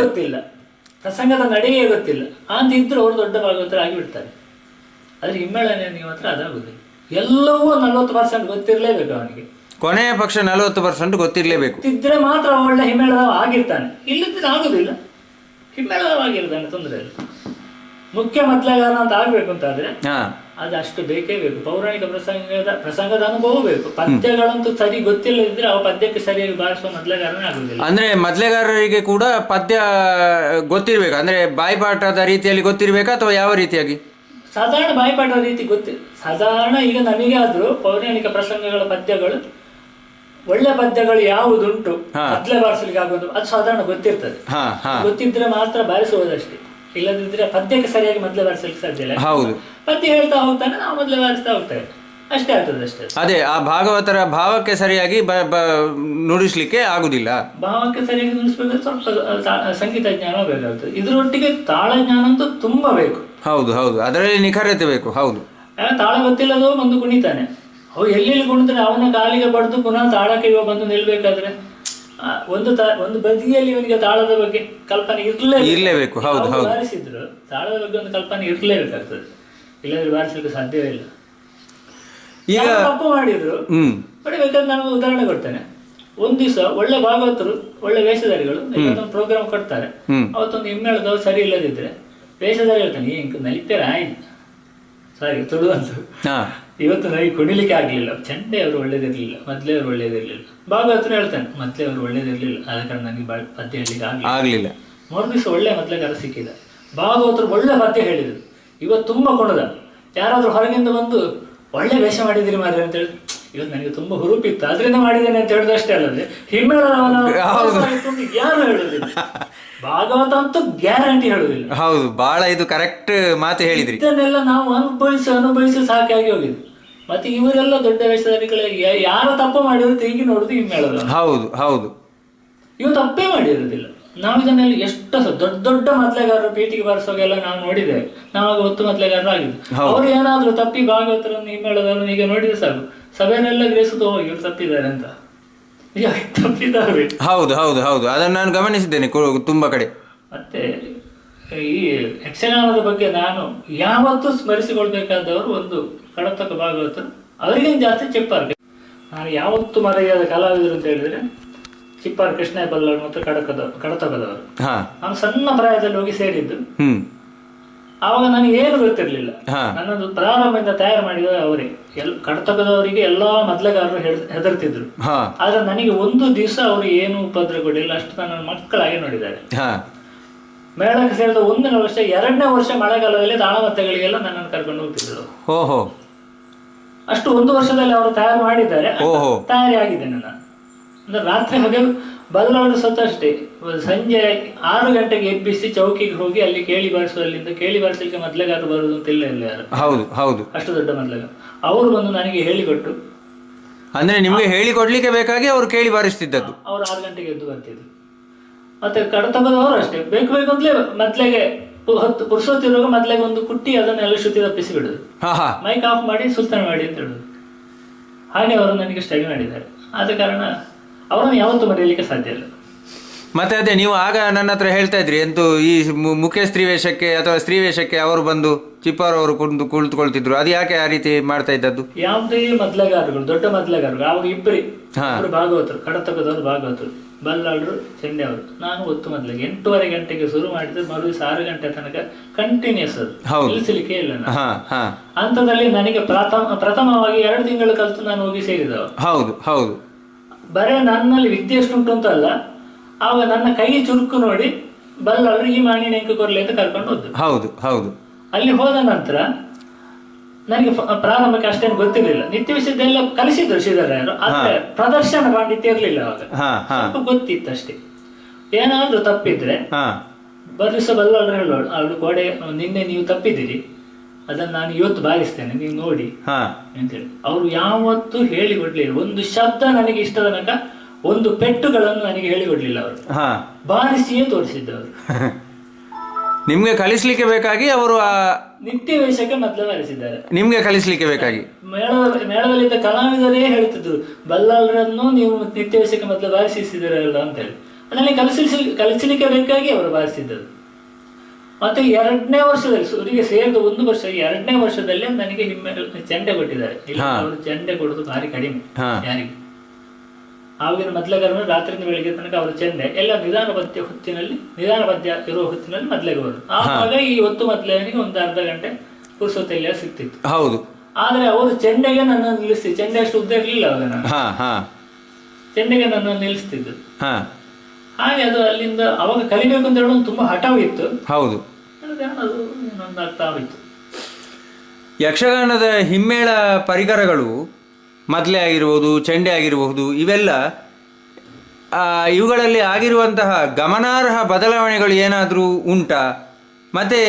ಗೊತ್ತಿಲ್ಲ, ಪ್ರಸಂಗದ ನಡೆಯೇ ಗೊತ್ತಿಲ್ಲ ಅಂತ ಇದ್ರು ಅವರು ದೊಡ್ಡ ಭಾಗವತರು ಆಗಿಬಿಡ್ತಾರೆ. ಆದ್ರೆ ಹಿಮ್ಮೇಳನೆ ನೀವು ಹತ್ರ ಅದಾಗುದಿಲ್ಲ. ಎಲ್ಲವೂ 40% ಗೊತ್ತಿರಲೇಬೇಕು ಅವನಿಗೆ. ಕೊನೆಯ ಪಕ್ಷ 40% ಗೊತ್ತಿರಲೇಬೇಕು. ಇದ್ರೆ ಮಾತ್ರ ಒಳ್ಳೆ ಹಿಮ್ಮೇಳದವ ಆಗಿರ್ತಾನೆ, ಇಲ್ಲದಿದ್ರೆ ಆಗುದಿಲ್ಲ. ಹಿಮ್ಮೇಳದವ ಆಗಿರ್ತಾನೆ, ತೊಂದರೆ ಇಲ್ಲ. ಮುಖ್ಯ ಮೊದಲಗಾರ ಅಂತ ಆಗ್ಬೇಕು ಅಂತಾದ್ರೆ ಅದು ಅಷ್ಟು ಬೇಕೇ ಬೇಕು. ಪೌರಾಣಿಕ ಪ್ರಸಂಗದ ಅನುಭವ ಬೇಕು. ಪದ್ಯಗಳಂತೂ ಸರಿ ಗೊತ್ತಿಲ್ಲದಿದ್ರೆ ಅವ ಪದ್ಯಕ್ಕೆ ಸರಿಯಾಗಿ ಬಾರಿಸುವ ಮೊದಲಗಾರನೇ ಆಗುದಿಲ್ಲ. ಅಂದ್ರೆ ಮೊದಲಗಾರರಿಗೆ ಕೂಡ ಪದ್ಯ ಗೊತ್ತಿರ್ಬೇಕು. ಅಂದ್ರೆ ಬಾಯಿಪಾಠದ ರೀತಿಯಲ್ಲಿ ಗೊತ್ತಿರ್ಬೇಕಾ ಅಥವಾ ಯಾವ ರೀತಿಯಾಗಿ? ಸಾಧಾರಣ ಬಾಯಿಪಾಠದ ರೀತಿ ಗೊತ್ತಿಲ್ಲ. ಸಾಧಾರಣ ಈಗ ನಮಗೆ ಆದ್ರೂ ಪೌರಾಣಿಕ ಪ್ರಸಂಗಗಳ ಪದ್ಯಗಳು, ಒಳ್ಳೆ ಪದ್ಯಗಳು ಯಾವುದುಂಟು ಮೊದಲೇ ಬಾರಿಸಲಿಕ್ಕೆ ಆಗೋದು ಅದು ಸಾಧಾರಣ ಗೊತ್ತಿರ್ತದೆ. ಗೊತ್ತಿದ್ರೆ ಮಾತ್ರ ಬಾರಿಸುವುದಷ್ಟೇ, ಇಲ್ಲದಿದ್ರೆ ಪದ್ಯಕ್ಕೆ ಸರಿಯಾಗಿ ಮೊದಲೇ ಬಾರಿಸಲಿಕ್ಕೆ ಸಾಧ್ಯ ಇಲ್ಲ. ಹೌದು, ಪದ್ಯ ಹೇಳ್ತಾ ಹೋಗ್ತಾನೆ, ನಾವು ಮೊದಲೇ ಬಾರಿಸ್ತಾ ಹೋಗ್ತೇವೆ. ಅಷ್ಟೇ ಆಗ್ತದೆ ಅಷ್ಟೇ. ಅದೇ ಆ ಭಾಗವತರ ಭಾವಕ್ಕೆ ಸರಿಯಾಗಿ ನುಡಿಸ್ಲಿಕ್ಕೆ ಆಗುದಿಲ್ಲ. ಭಾವಕ್ಕೆ ಸರಿಯಾಗಿ ನುಡಿಸ್ಬೇಕಾದ್ರೆ ಸ್ವಲ್ಪ ಸಂಗೀತ ಜ್ಞಾನ ಬೇಕಾಗ್ತದೆ. ಇದರೊಟ್ಟಿಗೆ ತಾಳ ಜ್ಞಾನ ಅಂತೂ ತುಂಬಾ ಬೇಕು. ಹೌದು ಹೌದು, ಅದರಲ್ಲಿ ನಿಖರತೆ ಬೇಕು. ಹೌದು, ತಾಳ ಗೊತ್ತಿಲ್ಲದೋ ಬಂದು ಕುಣಿತಾನೆ, ಅವು ಎಲ್ಲೆಲ್ಲಿ ಕುಣಿದ್ರೆ ಅವನ ಕಾಲಿಗೆ ಬಡ್ದು ಪುನಃ ತಾಳಕ್ಕೆ ಇವ ಬಂದು ನಿಲ್ಬೇಕಾದ್ರೆ ಒಂದು ಬದಿಯಲ್ಲಿ ಇವನಿಗೆ ತಾಳದ ಬಗ್ಗೆ ಕಲ್ಪನೆ ಇರ್ಲೇಬೇಕು. ಹೌದು ಹೌದು, ಬಾರಿಸಿದ್ರು ತಾಳದ ಬಗ್ಗೆ ಒಂದು ಕಲ್ಪನೆ ಇರ್ಲೇಬೇಕಾಗ್ತದೆ, ಇಲ್ಲದ್ರೆ ಬಾರಿಸಲಿಕ್ಕೆ ಸಾಧ್ಯವೇ ಇಲ್ಲ. ಈಗ ತಪ್ಪು ಮಾಡಿದ್ರು ಬೇಕಾದ್ರೆ ನಾನು ಉದಾಹರಣೆ ಕೊಡ್ತೇನೆ. ಒಂದ್ ದಿವಸ ಒಳ್ಳೆ ಭಾಗವತರು, ಒಳ್ಳೆ ವೇಷಧಾರಿಗಳು ಪ್ರೋಗ್ರಾಮ್ ಕೊಡ್ತಾರೆ. ಅವತ್ತೊಂದು ಹಿಮ್ಮೇಳದವ್ರು ಸರಿ ಇಲ್ಲದಿದ್ರೆ ವೇಷಧಾರಿ ಹೇಳ್ತಾನೆ, ನಲಿಪೇರ ಆಯ್ತು ಸಾರಿ ತುಳು ಅಂತ, ಇವತ್ತು ನನಗೆ ಕುಣಿಲಿಕ್ಕೆ ಆಗ್ಲಿಲ್ಲ, ಚಂಡೆ ಅವರು ಒಳ್ಳೇದಿರ್ಲಿಲ್ಲ, ಮೊದ್ಲೇ ಅವರು ಒಳ್ಳೇದಿರ್ಲಿಲ್ಲ. ಭಾಗವತರು ಹೇಳ್ತಾನೆ, ಮೊದ್ಲೇ ಅವರು ಒಳ್ಳೇದಿರ್ಲಿಲ್ಲ, ಆದ ಕಾರಣ ನನಗೆ ಪದ್ಯ ಹೇಳಲಿಕ್ಕೆ ಆಗ್ಲಿಲ್ಲ. ಮೂರು ದಿವಸ ಒಳ್ಳೆ ಮೊದ್ಲೆಗಾರ ಸಿಕ್ಕಿದ. ಭಾಗವತರು ಒಳ್ಳೆ ಪದ್ಯ ಹೇಳಿದ್ರು, ಇವತ್ತು ತುಂಬಾ ಕೊಡದ. ಯಾರಾದ್ರೂ ಹೊರಗಿಂದ ಬಂದು ಒಳ್ಳೆ ವೇಷ ಮಾಡಿದಿರಿ ಮಾರ್ರೆ ಅಂತ ಹೇಳಿ, ಇವತ್ತು ನನಗೆ ತುಂಬಾ ಹುರುಪಿತ್ತು ಅದರಿಂದ ಮಾಡಿದ್ದೇನೆ ಅಂತ ಹೇಳುದು ಅಷ್ಟೇ ಅಲ್ಲದೆ ಹಿಮ್ಮೇಳದವನ ಯಾರು ಹೇಳುದಿಲ್ಲ, ಭಾಗವತ ಅಂತೂ ಗ್ಯಾರಂಟಿ ಹೇಳುದಿಲ್ಲ. ಹೌದು, ಬಹಳ ಇದು ಕರೆಕ್ಟ್ ಮಾತು ಹೇಳಿದ್ರಿ. ಇದನ್ನೆಲ್ಲ ನಾವು ಅನುಭವಿಸಿ ಸಾಕಾಗಿ ಹೋಗಿದ್ವಿ. ಮತ್ತೆ ಇವರೆಲ್ಲ ದೊಡ್ಡ ವೇಷಧಾರಿಗಳಿಗೆ ಯಾರು ತಪ್ಪು ಮಾಡಿದ್ರು ತಿರುಗಿ ನೋಡುದು ಹಿಮ್ಮೇಳದ. ಹೌದು ಹೌದು, ಇವು ತಪ್ಪೇ ಮಾಡಿರುವುದಿಲ್ಲ. ನಾವು ಇದನ್ನೆಲ್ಲ ಎಷ್ಟು ದೊಡ್ಡ ಮೊದಲೆಗಾರರು ಪೀಠಿಗೆ ಬಾರಿಸುವಾಗೆಲ್ಲ ನಾವು ನೋಡಿದ್ದೇವೆ. ನಾವಾಗ ಹೊತ್ತು ಮೊದಲೆಗಾರರು ಆಗಿದ್ದು. ಅವ್ರು ಏನಾದ್ರು ತಪ್ಪಿ ಭಾಗವತರನ್ನು ಹಿಮ್ಮೇಳದವರನ್ನು ಈಗ ನೋಡಿದ್ರೆ ಸಾಕು, ಸಭೆನೆಲ್ಲ ಗ್ರಹಿಸುದು ಇವ್ರು ತಪ್ಪಿದ್ದಾರೆ ಅಂತ, ತಪ್ಪಿದ್ದಾರೆ. ಹೌದು ಹೌದು ಹೌದು, ಅದನ್ನು ನಾನು ಗಮನಿಸಿದ್ದೇನೆ ತುಂಬಾ ಕಡೆ. ಮತ್ತೆ ಈ ಯಕ್ಷಗಾನದ ಬಗ್ಗೆ ನಾನು ಯಾವತ್ತೂ ಸ್ಮರಿಸಿಕೊಳ್ಬೇಕಾದವರು ಒಂದು ಕಡತಕ ಭಾಗವತರು, ಅವರಿಗೇನು ಜಾಸ್ತಿ ಚಿಪ್ಪಾರ್ಕೆ. ನಾನು ಯಾವತ್ತೂ ಮರೆಯಾದ ಕಲಾವಿದರು ಅಂತ ಹೇಳಿದ್ರೆ ಚಿಪ್ಪಾರ್ ಕೃಷ್ಣ ಬಲ್ಲಾಳ್ ಮತ್ತು ಕಡತಕದವರು. ನಾನು ಸಣ್ಣ ಪ್ರಾಯದಲ್ಲಿ ಹೋಗಿ ಸೇರಿದ್ದು. ಆವಾಗ ನನಗೆ ಏನು ಗೊತ್ತಿರ್ಲಿಲ್ಲ. ನನ್ನದು ಪ್ರಾರಂಭದಿಂದ ತಯಾರು ಮಾಡಿದ ಅವರೇ. ಕಡತಕದವರಿಗೆ ಎಲ್ಲಾ ಮೊದಲೆಗಾರರು ಹೆದರ್ತಿದ್ರು. ಆದ್ರೆ ನನಗೆ ಒಂದು ದಿವಸ ಅವರು ಏನು ಉಪದ್ರ ಕೊಡಲಿಲ್ಲ. ಅಷ್ಟು ನನ್ನ ಮಕ್ಕಳಾಗಿ ನೋಡಿದ್ದಾರೆ. ಮೇಳಕ್ಕೆ ಸೇರಿದ 1ನೇ ವರ್ಷ 2ನೇ ವರ್ಷ ಮಳೆಗಾಲದಲ್ಲಿ ತಾಳಮತ್ತೆಗಳಿಗೆಲ್ಲ ನನ್ನನ್ನು ಕರ್ಕೊಂಡು ಹೋಗ್ತಿದ್ರು. ಅಷ್ಟು 1 ವರ್ಷದಲ್ಲಿ ಅವರು ತಯಾರು ಮಾಡಿದ್ದಾರೆ, ತಯಾರಿ ಆಗಿದೆ ನನ್ನ. ಅಂದ್ರೆ ರಾತ್ರಿ ಹೋಗಿ ಬಲ್ಲಾಳು ಸತ್ತಷ್ಟೇ ಸಂಜೆ 6 ಗಂಟೆಗೆ ಎಬ್ಬಿಸಿ ಚೌಕಿಗೆ ಹೋಗಿ ಅಲ್ಲಿ ಕೇಳಿ ಬಾರಿಸುವಲ್ಲಿಂದ ಕೇಳಿ ಬಾರಿಸಲಿಕ್ಕೆ ಮೊದಲೆಗಾರರು ಬರುದು ಅಂತ ಇಲ್ಲ ಯಾರು. ಹೌದು ಹೌದು, ಅಷ್ಟು ದೊಡ್ಡ ಮೊದಲೆಗಾರ ಅವರು ಬಂದು ನನಗೆ ಹೇಳಿಕೊಟ್ಟು, ಅಂದ್ರೆ ನಿಮ್ಗೆ ಹೇಳಿಕೊಡ್ಲಿಕ್ಕೆ ಬೇಕಾಗಿ ಅವರು ಕೇಳಿ ಬಾರಿಸ್ತಿದ್ದದ್ದು. ಅವ್ರು 6 ಗಂಟೆಗೆ ಎದ್ದು ಬರ್ತಿದ್ರು. ಮತ್ತೆ ಕಡತಕದವರು ಅಷ್ಟೇ ಬೇಕು ಅಂತಲೇ ಮೊದ್ಲೆಗೆ ಪುರುಸೋತಿರುವಾಗ ಮೊದ್ಲೆಗೆ ಒಂದು ಕುಟ್ಟಿ ಅದನ್ನೆಲ್ಲ ಶ್ರುತಿ ತಪ್ಪಿಸಿ ಬಿಡುದು, ಮೈಕ್ ಆಫ್ ಮಾಡಿ ಸುಲ್ತಾನ ಮಾಡಿ ಅಂತ ಹೇಳುದು. ಹಾಗೆ ಅವರು ನನಗೆ ಸ್ಟಡಿ ಮಾಡಿದ್ದಾರೆ. ಆದ ಕಾರಣ ಅವರನ್ನು ಯಾವತ್ತೂ ಮರೆಯಲಿಕ್ಕೆ ಸಾಧ್ಯ ಇಲ್ಲ. ಮತ್ತೆ ಅದೇ ನೀವು ಆಗ ನನ್ನ ಹತ್ರ ಹೇಳ್ತಾ ಇದ್ರಿ, ಅಂತೂ ಈ ಮುಖ್ಯ ಸ್ತ್ರೀ ವೇಷಕ್ಕೆ ಅಥವಾ ಸ್ತ್ರೀ ವೇಷಕ್ಕೆ ಅವರು ಬಂದು ಚಿಪ್ಪಾರ್ ಅವರು ಕುಳಿತುಕೊಳ್ತಿದ್ರು, ಅದು ಯಾಕೆ ಆ ರೀತಿ ಮಾಡ್ತಾ ಇದ್ದದ್ದು? ಯಾವುದೇ ಮೊದಲೆಗಾರಗಳು, ದೊಡ್ಡ ಮೊದಲೆಗಾರರು ಅವಾಗ ಇಬ್ಬರು ಭಾಗವತರು, ಕಡತಕದವರು ಭಾಗವತರು, ಬಲ್ಲಾಳರು, ಚೆಂಡೆ ಅವರು. ನಾನು ಹೊತ್ತು ಮೊದಲಿಗೆ 8:30 ಗಂಟೆಗೆ ಶುರು ಮಾಡಿದ್ರೆ ಮರುದಿವಸ 6 ಗಂಟೆ ತನಕ ಕಂಟಿನ್ಯೂಸ್, ಅದು ನಿಲ್ಲಿಸಲಿಕ್ಕೆ ಇಲ್ಲ. ಅಂತದಲ್ಲಿ ನನಗೆ ಪ್ರಥಮವಾಗಿ 2 ತಿಂಗಳು ಕಲಿತು ನಾನು ಹೋಗಿ ಸೇರಿದವ. ಹೌದು ಹೌದು, ಬರೇ ನನ್ನಲ್ಲಿ ವಿದ್ಯೆ ಎಷ್ಟುಂಟು ಅಂತ ಅಲ್ಲ, ಆವಾಗ ನನ್ನ ಕೈ ಚುರುಕು ನೋಡಿ ಬಲ್ಲಾಳರು ಈ ಮಾಣಿ ನೆಂಕು ಕೊರ್ಲಿ ಅಂತ ಕರ್ಕೊಂಡು ಹೋದ್ರು. ಹೌದು ಹೌದು, ಅಲ್ಲಿ ಹೋದ ನಂತರ ನನಗೆ ಪ್ರಾರಂಭಕ್ಕೆ ಅಷ್ಟೇನು ಗೊತ್ತಿರಲಿಲ್ಲ. ನಿತ್ಯ ವಿಷಯದೆಲ್ಲ ಕಲಿಸಿದ್ರು ಶ್ರೀಧರಯ್ಯರು, ಆದ್ರೆ ಪ್ರದರ್ಶನ ಪಾಂಡಿತ್ಯ ಇರ್ಲಿಲ್ಲ ಅವಾಗ. ಸ್ವಲ್ಪ ಗೊತ್ತಿತ್ತು ಅಷ್ಟೇ. ಏನಾದ್ರೂ ತಪ್ಪಿದ್ರೆ ಬರಿಸ ಬಲ್ಲಾಳರು ಹೇಳೋಳು, ಅವಳು ಗೋಡೆ ನಿನ್ನೆ ನೀವು ತಪ್ಪಿದ್ದೀರಿ, ಅದನ್ನು ನಾನು ಇವತ್ತು ಬಾರಿಸ್ತೇನೆ ನೀವು ನೋಡಿ ಅಂತೇಳಿ. ಅವರು ಯಾವತ್ತೂ ಹೇಳಿಕೊಡ್ಲಿಲ್ಲ ಒಂದು ಶಬ್ದ. ನನಗೆ ಇಷ್ಟ ತನಕ ಒಂದು ಪೆಟ್ಟುಗಳನ್ನು ನನಗೆ ಹೇಳಿಕೊಡ್ಲಿಲ್ಲ. ಅವರು ಬಾರಿಸಿಯೇ ತೋರಿಸಿದ್ದವರು. ನಿಮ್ಗೆ ಕಲಿಸ್ಲಿಕ್ಕೆ ಬೇಕಾಗಿ ಅವರು ನಿತ್ಯ ವೇಷಕ್ಕೆ ಮೊದಲು ಬಾರಿಸಿದ್ದಾರೆ. ನಿಮ್ಗೆ ಕಲಿಸ್ಲಿಕ್ಕೆ ಬೇಕಾಗಿ ಮೇಳದಲ್ಲಿದ್ದ ಕಲಾವಿದರೇ ಹೇಳ್ತಿದ್ರು, ಬಲ್ಲಾಳರನ್ನು ನೀವು ನಿತ್ಯ ವೇಷಕ್ಕೆ ಮೊದಲು ಬಾರಿಸಿದ್ದೀರಲ್ಲ ಅಂತ ಹೇಳಿ. ಅದರಲ್ಲಿ ಕಲಿಸಲಿಕ್ಕೆ ಬೇಕಾಗಿ ಅವರು ಬಾರಿಸಿದ್ದರು. ಮತ್ತೆ 2ನೇ ವರ್ಷದಲ್ಲಿ ಅವರಿಗೆ ಸೇರಿದ 1 ವರ್ಷ 2ನೇ ವರ್ಷದಲ್ಲೇ ನನಗೆ ಚೆಂಡೆ ಕೊಟ್ಟಿದ್ದಾರೆ. ಇಲ್ಲ ಅವರು ಚೆಂಡೆ ಕೊಡುದು ಭಾರಿ ಕಡಿಮೆ ಯಾರಿಗೆ. ಆವಾಗಿನ ಮೊದಲೆಗಾರರು ರಾತ್ರಿಯಿಂದ ಬೆಳಿಗ್ಗೆ ತನಕ ಅವರು ಚೆಂಡೆ ಎಲ್ಲ ನಿಧಾನ ಪದ್ಯ ಇರುವ ಹೊತ್ತಿನಲ್ಲಿ ಮೊದಲಿಗೆ ಬರುದು. ಆವಾಗ ಈ ಹೊತ್ತು ಮೊದಲಿಗೆ ಒಂದು ಅರ್ಧ ಗಂಟೆ ಪುರುಸೊತ್ತೆಲ್ಲ ಸಿಕ್ತಿತ್ತು. ಹೌದು, ಆದ್ರೆ ಅವರು ಚೆಂಡೆಗೆ ನನ್ನನ್ನು ನಿಲ್ಲಿಸ್ತಿ. ಚೆಂಡೆ ಅಷ್ಟು ಉದ್ದ ಇರಲಿಲ್ಲ ಅವಾಗ. ನಾನು ಚೆಂಡೆಗೆ ನನ್ನನ್ನು ನಿಲ್ಲಿಸ್ತಿದ್ದು. ಹಾಗೆ ಅದು ಅಲ್ಲಿಂದ ಅವಾಗ ಕಲಿಬೇಕು ಅಂತ ಹೇಳೋದು ತುಂಬಾ ಹಠವಿತ್ತು. ಹೌದು, ಅದು ಇನ್ನೊಂದು ಅರ್ಥ ಆಗಿತ್ತು. ಯಕ್ಷಗಾನದ ಹಿಮ್ಮೇಳ ಪರಿಕರಗಳು ಮದ್ಲೆ ಆಗಿರ್ಬೋದು, ಚೆಂಡೆ ಆಗಿರಬಹುದು, ಇವೆಲ್ಲ ಇವುಗಳಲ್ಲಿ ಆಗಿರುವಂತಹ ಗಮನಾರ್ಹ ಬದಲಾವಣೆಗಳು ಏನಾದರೂ ಉಂಟಾ? ಮತ್ತು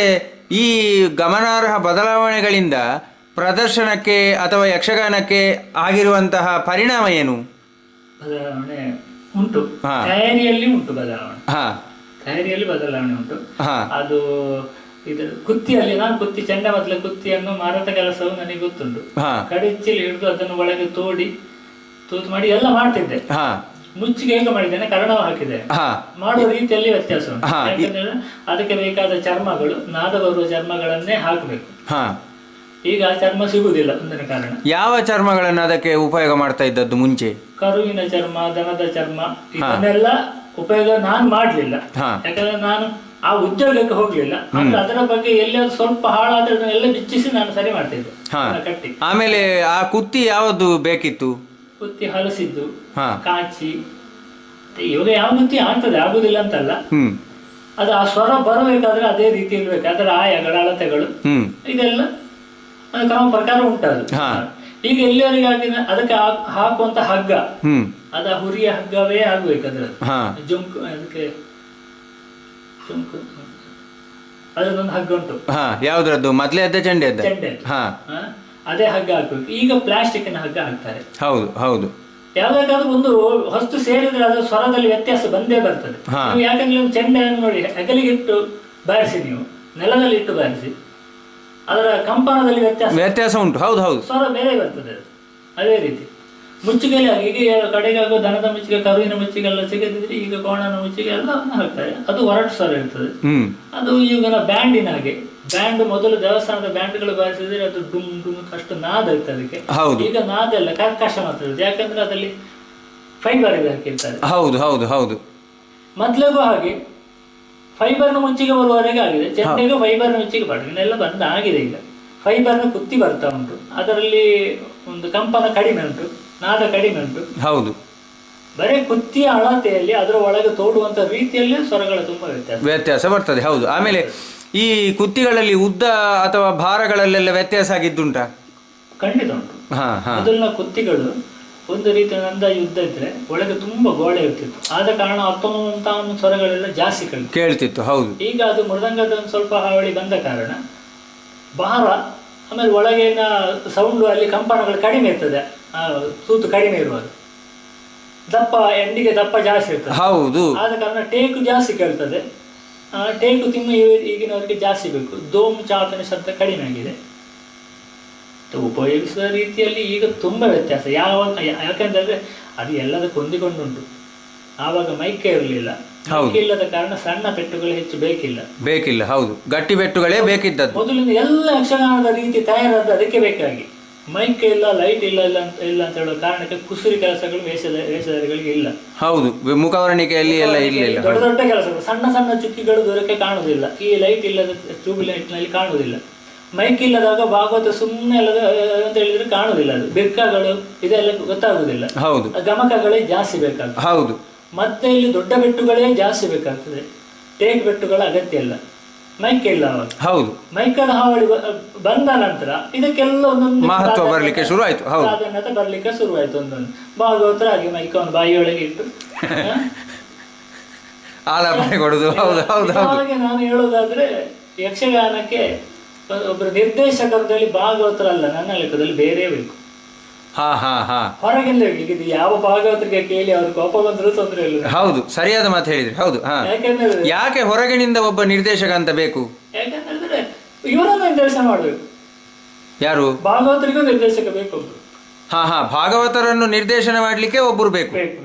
ಈ ಗಮನಾರ್ಹ ಬದಲಾವಣೆಗಳಿಂದ ಪ್ರದರ್ಶನಕ್ಕೆ ಅಥವಾ ಯಕ್ಷಗಾನಕ್ಕೆ ಆಗಿರುವಂತಹ ಪರಿಣಾಮ ಏನು? ಬದಲಾವಣೆ ಉಂಟು, ತಯಾರಿಯಲ್ಲಿ ಉಂಟು ಬದಲಾವಣೆ. ತಯಾರಿಯಲ್ಲಿ ಬದಲಾವಣೆ ಉಂಟು. ಅದು ಇದು ಕುತ್ತಿಯಲ್ಲಿ, ನಾನು ಕುತ್ತಿ ಚಂಡಮದ್ದಲೆ ಕುತ್ತಿಯನ್ನು ಮಾರಾಟ ಕೆಲಸವು ನನಗೆ ಗೊತ್ತುಂಟು. ಕಡಿಚಿಲಿ ಹಿಡಿದು ಅದನ್ನು ಒಳಗೆ ತೂತು ಮಾಡಿ ಎಲ್ಲ ಮಾಡ್ತಿದ್ದೆ. ಮುಚ್ಚಿಗೆ ಹೇಗೆ ಮಾಡಿದ್ದೇನೆ, ಕನ್ನಡವು ಹಾಕಿದೆ. ಮಾಡುವ ರೀತಿಯಲ್ಲಿ ವ್ಯತ್ಯಾಸ ಉಂಟು. ಯಾಕಂದ್ರೆ ಅದಕ್ಕೆ ಬೇಕಾದ ಚರ್ಮಗಳು, ನಾದ ಬರುವ ಚರ್ಮಗಳನ್ನೇ ಹಾಕಬೇಕು. ಈಗ ಆ ಚರ್ಮ ಸಿಗುವುದಿಲ್ಲ, ಒಂದನೇ ಕಾರಣ. ಯಾವ ಚರ್ಮಗಳನ್ನು ಅದಕ್ಕೆ ಉಪಯೋಗ ಮಾಡ್ತಾ ಇದ್ದದ್ದು ಮುಂಚೆ? ಕರುವಿನ ಚರ್ಮ, ದನದ ಚರ್ಮ, ಇದನ್ನೆಲ್ಲ ಉಪಯೋಗ ನಾನು ಮಾಡ್ಲಿಲ್ಲ. ಯಾಕಂದ್ರೆ ನಾನು ಆ ಉದ್ಯೋಗಕ್ಕೆ ಹೋಗ್ಲಿಲ್ಲ. ಅದರ ಬಗ್ಗೆ ಎಲ್ಲಿಯಾದ್ರೂ ಸ್ವಲ್ಪ ಹಾಳಾದ್ರೆ ಎಲ್ಲ ಬಿಚ್ಚಿಸಿ ನಾನು ಸರಿ ಮಾಡ್ತಿದ್ದೆ ಕಟ್ಟಿ. ಆಮೇಲೆ ಆ ಕುತ್ತಿ ಯಾವುದು ಬೇಕಿತ್ತು? ಕುತ್ತಿ ಹಲಸಿದ್ದು, ಕಾಚಿ. ಇವಾಗ ಯಾವ ಕುತ್ತಿ ಆಗ್ತದೆ, ಆಗುದಿಲ್ಲ ಅಂತಲ್ಲ. ಅದು ಆ ಸ್ವರ ಬರಬೇಕಾದ್ರೆ ಅದೇ ರೀತಿ ಇರ್ಬೇಕು. ಅದರ ಆಯಗಳ ಅಳತೆಗಳು ಇದೆಲ್ಲ ಕ್ರಮ ಪ್ರಕಾರ ಉಂಟದು. ಈಗ ಎಲ್ಲಿವರೆಗಾಗಿ ಅದಕ್ಕೆ ಹಾಕುವಂತ ಹಗ್ಗ, ಅದ ಹುರಿಯ ಹಗ್ಗವೇ ಆಗ್ಬೇಕು. ಅದ್ರ ಜುಂಕು, ಅದಕ್ಕೆ ಜುಂಕು ಅದೊಂದು ಹಗ್ಗ ಉಂಟು. ಯಾವ್ದ್ರದ್ದು? ಮೊದ್ಲೇ ಅದೇ ಚೆಂಡೆ ಅದೇ ಹಗ್ಗ ಹಾಕ್ಬೇಕು. ಈಗ ಪ್ಲಾಸ್ಟಿಕ್ನ ಹಗ್ಗ ಹಾಕ್ತಾರೆ. ಹೌದು ಹೌದು. ಯಾವ್ದಾದ್ರು ಒಂದು ವಸ್ತು ಸೇರಿದ್ರೆ ಅದರ ಸ್ವರದಲ್ಲಿ ವ್ಯತ್ಯಾಸ ಬಂದೇ ಬರ್ತದೆ. ಯಾಕಂದ್ರೆ ಒಂದು ಚೆಂಡೆಯನ್ನು ನೋಡಿ, ಹೆಗಲಿಗೆ ಇಟ್ಟು ಬಾರಿಸಿ, ನೀವು ನೆಲದಲ್ಲಿ ಇಟ್ಟು ಬಾರಿಸಿ, ಅದರ ಕಂಪನದಲ್ಲಿ ವ್ಯತ್ಯಾಸ ಉಂಟು. ಹೌದು ಹೌದು, ಸ್ವರ ಬೇರೆ ಬರ್ತದೆ. ಅದೇ ರೀತಿ ಮುಚ್ಚಿಗೆಲ್ಲ ಈಗ ಕಡೆಗಾಗೋ ದನದ ಮುಚ್ಚಿಗೆ, ಕರುವಿನ ಮುಚ್ಚಿಗೆಲ್ಲ ಸಿಗದಿದ್ರೆ ಈಗ ಕೋಣನ ಮುಚ್ಚಿಗೆ ಎಲ್ಲ ಹಾಕ್ತಾರೆ. ಅದು ಒರಟು ಸ್ವರ ಇರ್ತದೆ. ಅದು ಈಗ ಬ್ಯಾಂಡಿನ ಹಾಗೆ. ಬ್ಯಾಂಡ್ ಮೊದಲು ದೇವಸ್ಥಾನದ ಬ್ಯಾಂಡ್ಗಳು ಬಾರಿಸಿದ್ರೆ ಅದು ಡುಮ್ ಡುಮ್ ಅಷ್ಟು ನಾದ ಇರ್ತದೆ ಅದಕ್ಕೆ. ಈಗ ನಾದ ಎಲ್ಲ ಕರ್ಕಶ ಮಾತ್ರ ಇರ್ತದೆ. ಯಾಕಂದ್ರೆ ಅದರಲ್ಲಿ ಫೈಬರ್ ಇದೆ ಹಾಕಿರ್ತಾರೆ. ಹೌದು ಹೌದು ಹೌದು. ಮೊದ್ಲಿಗೂ ಹಾಗೆ ಫೈಬರ್ನ ಮುಚ್ಚಿಗೆ ಬರುವವರೆಗೆ ಆಗಿದೆ. ಚೆಂಡೆಗೆ ಫೈಬರ್ನ ಮುಚ್ಚಿಗೆ ಬಾಡಿಗೆಲ್ಲ ಬಂದ ಆಗಿದೆ. ಈಗ ಫೈಬರ್ನ ಕುತ್ತಿ ಬರ್ತಾ ಉಂಟು. ಅದರಲ್ಲಿ ಒಂದು ಕಂಪನ ಕಡಿಮೆ ಉಂಟು, ನಾದ ಕಡಿಮೆ ಉಂಟು. ಹೌದು. ಬರೀ ಕುತ್ತಿಯ ಅಳತೆಯಲ್ಲಿ ಅದರ ಒಳಗೆ ತೋಡುವಂತ ರೀತಿಯಲ್ಲಿ ಸ್ವರಗಳ ತುಂಬಾ ವ್ಯತ್ಯಾಸ ಬರ್ತದೆ. ಹೌದು. ಆಮೇಲೆ ಈ ಕುತ್ತಿಗಳಲ್ಲಿ ಉದ್ದ ಅಥವಾ ಭಾರಗಳಲ್ಲೆಲ್ಲ ವ್ಯತ್ಯಾಸ ಆಗಿದ್ದುಂಟಾ? ಖಂಡಿತ ಉಂಟು. ಮೊದಲಿನ ಕುತ್ತಿಗಳು ಒಂದು ರೀತಿಯ ಅಂದಾಜು ಉದ್ದ ಇದ್ರೆ ಒಳಗೆ ತುಂಬಾ ಗೋಳೆ ಇರ್ತಿತ್ತು. ಆದ ಕಾರಣ ಅತ್ತೊಂತ ಸ್ವರಗಳೆಲ್ಲ ಜಾಸ್ತಿ ಕೇಳ್ತಿತ್ತು. ಹೌದು. ಈಗ ಅದು ಮೃದಂಗದ ಒಂದು ಸ್ವಲ್ಪ ಹಾವಳಿ ಬಂದ ಕಾರಣ ಭಾರ, ಆಮೇಲೆ ಒಳಗಿನ ಸೌಂಡು ಅಲ್ಲಿ ಕಂಪನಗಳು ಕಡಿಮೆ ಇರ್ತದೆ. ತೂತು ಕಡಿಮೆ ಇರುವಾಗ ದಪ್ಪ ಎಂಡಿಗೆ ದಪ್ಪ ಜಾಸ್ತಿ ಇರ್ತದೆ. ಹೌದು. ಆದ ಕಾರಣ ಟೇಕು ಜಾಸ್ತಿ ಕೇಳ್ತದೆ. ಟೇಕು ತಿಮ್ಮು ಈಗಿನವರಿಗೆ ಜಾಸ್ತಿ ಬೇಕು. ದೋಮು ಚಾತನ ಶಬ್ದ ಕಡಿಮೆ ಆಗಿದೆ. ಉಪಯೋಗಿಸುವ ರೀತಿಯಲ್ಲಿ ಈಗ ತುಂಬಾ ವ್ಯತ್ಯಾಸ. ಯಾಕಂತಂದ್ರೆ ಅದು ಎಲ್ಲದಕ್ಕೂ ಹೊಂದಿಕೊಂಡುಂಟು. ಆವಾಗ ಮೈಕೆ ಇರಲಿಲ್ಲ. ಇಲ್ಲದ ಕಾರಣ ಸಣ್ಣ ಪೆಟ್ಟುಗಳು ಹೆಚ್ಚು ಬೇಕಿಲ್ಲ. ಹೌದು, ಗಟ್ಟಿ ಪೆಟ್ಟುಗಳೇ ಬೇಕಿದ್ದದ್ದು. ಮೊದಲಿಂದ ಎಲ್ಲ ಯಕ್ಷಗಾನದ ರೀತಿ ತಯಾರಾದ ಅದಕ್ಕೆ ಬೇಕಾಗಿ. ಮೈಕ್ ಇಲ್ಲ, ಲೈಟ್ ಇಲ್ಲ ಅಂತ ಹೇಳುವ ಕಾರಣಕ್ಕೆ ಕುಸುರಿ ಕೆಲಸಗಳು ವೇಷಧಾರಿಗಳಿಗೆ ಇಲ್ಲ. ಹೌದು, ಮುಖವರ್ಣಿಕೆಯಲ್ಲಿ ಎಲ್ಲ ಇಲ್ಲ. ದೊಡ್ಡ ದೊಡ್ಡ ಕೆಲಸಗಳು, ಸಣ್ಣ ಸಣ್ಣ ಚುಕ್ಕಿಗಳು ದೊರಕೆ ಕಾಣುವುದಿಲ್ಲ. ಈ ಲೈಟ್ ಇಲ್ಲದ ಟ್ಯೂಬ್ ಲೈಟ್ ನಲ್ಲಿ ಕಾಣುವುದಿಲ್ಲ. ಮೈಕ್ ಇಲ್ಲದಾಗ ಭಾಗವತ ಸುಮ್ಮನೆ ಅಂತ ಹೇಳಿದ್ರೆ ಕಾಣುವುದಿಲ್ಲ. ಅದು ಬೆಕ್ಕಗಳು ಇದೆಲ್ಲ ಗೊತ್ತಾಗುದಿಲ್ಲ. ಹೌದು, ಗಮಕಗಳೇ ಜಾಸ್ತಿ ಬೇಕಾಗ್ತದೆ. ಹೌದು. ಮತ್ತೆ ಇಲ್ಲಿ ದೊಡ್ಡ ಬೆಟ್ಟುಗಳೇ ಜಾಸ್ತಿ ಬೇಕಾಗ್ತದೆ. ಟೇಕ್ ಬೆಟ್ಟುಗಳ ಅಗತ್ಯ ಇಲ್ಲ, ಮೈಕ್ ಇಲ್ಲ. ಹೌದು, ಮೈಕದ ಹಾವಳಿ ಬಂದ ನಂತರ ಇದಕ್ಕೆಲ್ಲ ಒಂದೊಂದು ಮಹತ್ವ ಬರ್ಲಿಕ್ಕೆ ಶುರು ಆಯ್ತು. ಪ್ರಾಧಾನ್ಯತೆ ಬರ್ಲಿಕ್ಕೆ ಶುರುವಾಯ್ತು. ಒಂದೊಂದು ಭಾಗವತರ ಹಾಗೆ ಮೈಕವನ್ನು ಬಾಯಿಯೊಳಗೆ ಇಟ್ಟು ಆಲಾಪನೆ ಕೊಡುದು. ಹಾಗೆ ನಾನು ಹೇಳೋದಾದ್ರೆ ಯಕ್ಷಗಾನಕ್ಕೆ ಒಬ್ಬರು ನಿರ್ದೇಶಕರಲ್ಲಿ ಭಾಗವತರಲ್ಲ, ನನ್ನ ಲೆಕ್ಕದಲ್ಲಿ ಬೇರೆ ಬೇಕು. ಹೊರಗಿಂದ ಇದು ಯಾವ ಭಾಗವತರಿಗೆ ಕೇಳಿ ಅವ್ರ ಕೋಪ ಬಂದರೂ ತೊಂದರೆ ಇಲ್ಲ. ಹೌದು, ಸರಿಯಾದ ಮಾತು ಹೇಳಿದ್ರಿ. ಹೌದು. ಯಾಕೆ ಹೊರಗಿನಿಂದ ಒಬ್ಬ ನಿರ್ದೇಶಕ ಅಂತ ಬೇಕು? ಯಾಕಂದ್ರೆ ಇವರನ್ನ ನಿರ್ದೇಶನ ಮಾಡ್ಬೇಕು. ಯಾರು? ಭಾಗವತರಿಗೂ ನಿರ್ದೇಶಕ ಬೇಕು ಒಬ್ರು. ಭಾಗವತರನ್ನು ನಿರ್ದೇಶನ ಮಾಡ್ಲಿಕ್ಕೆ ಒಬ್ಬರು ಬೇಕು.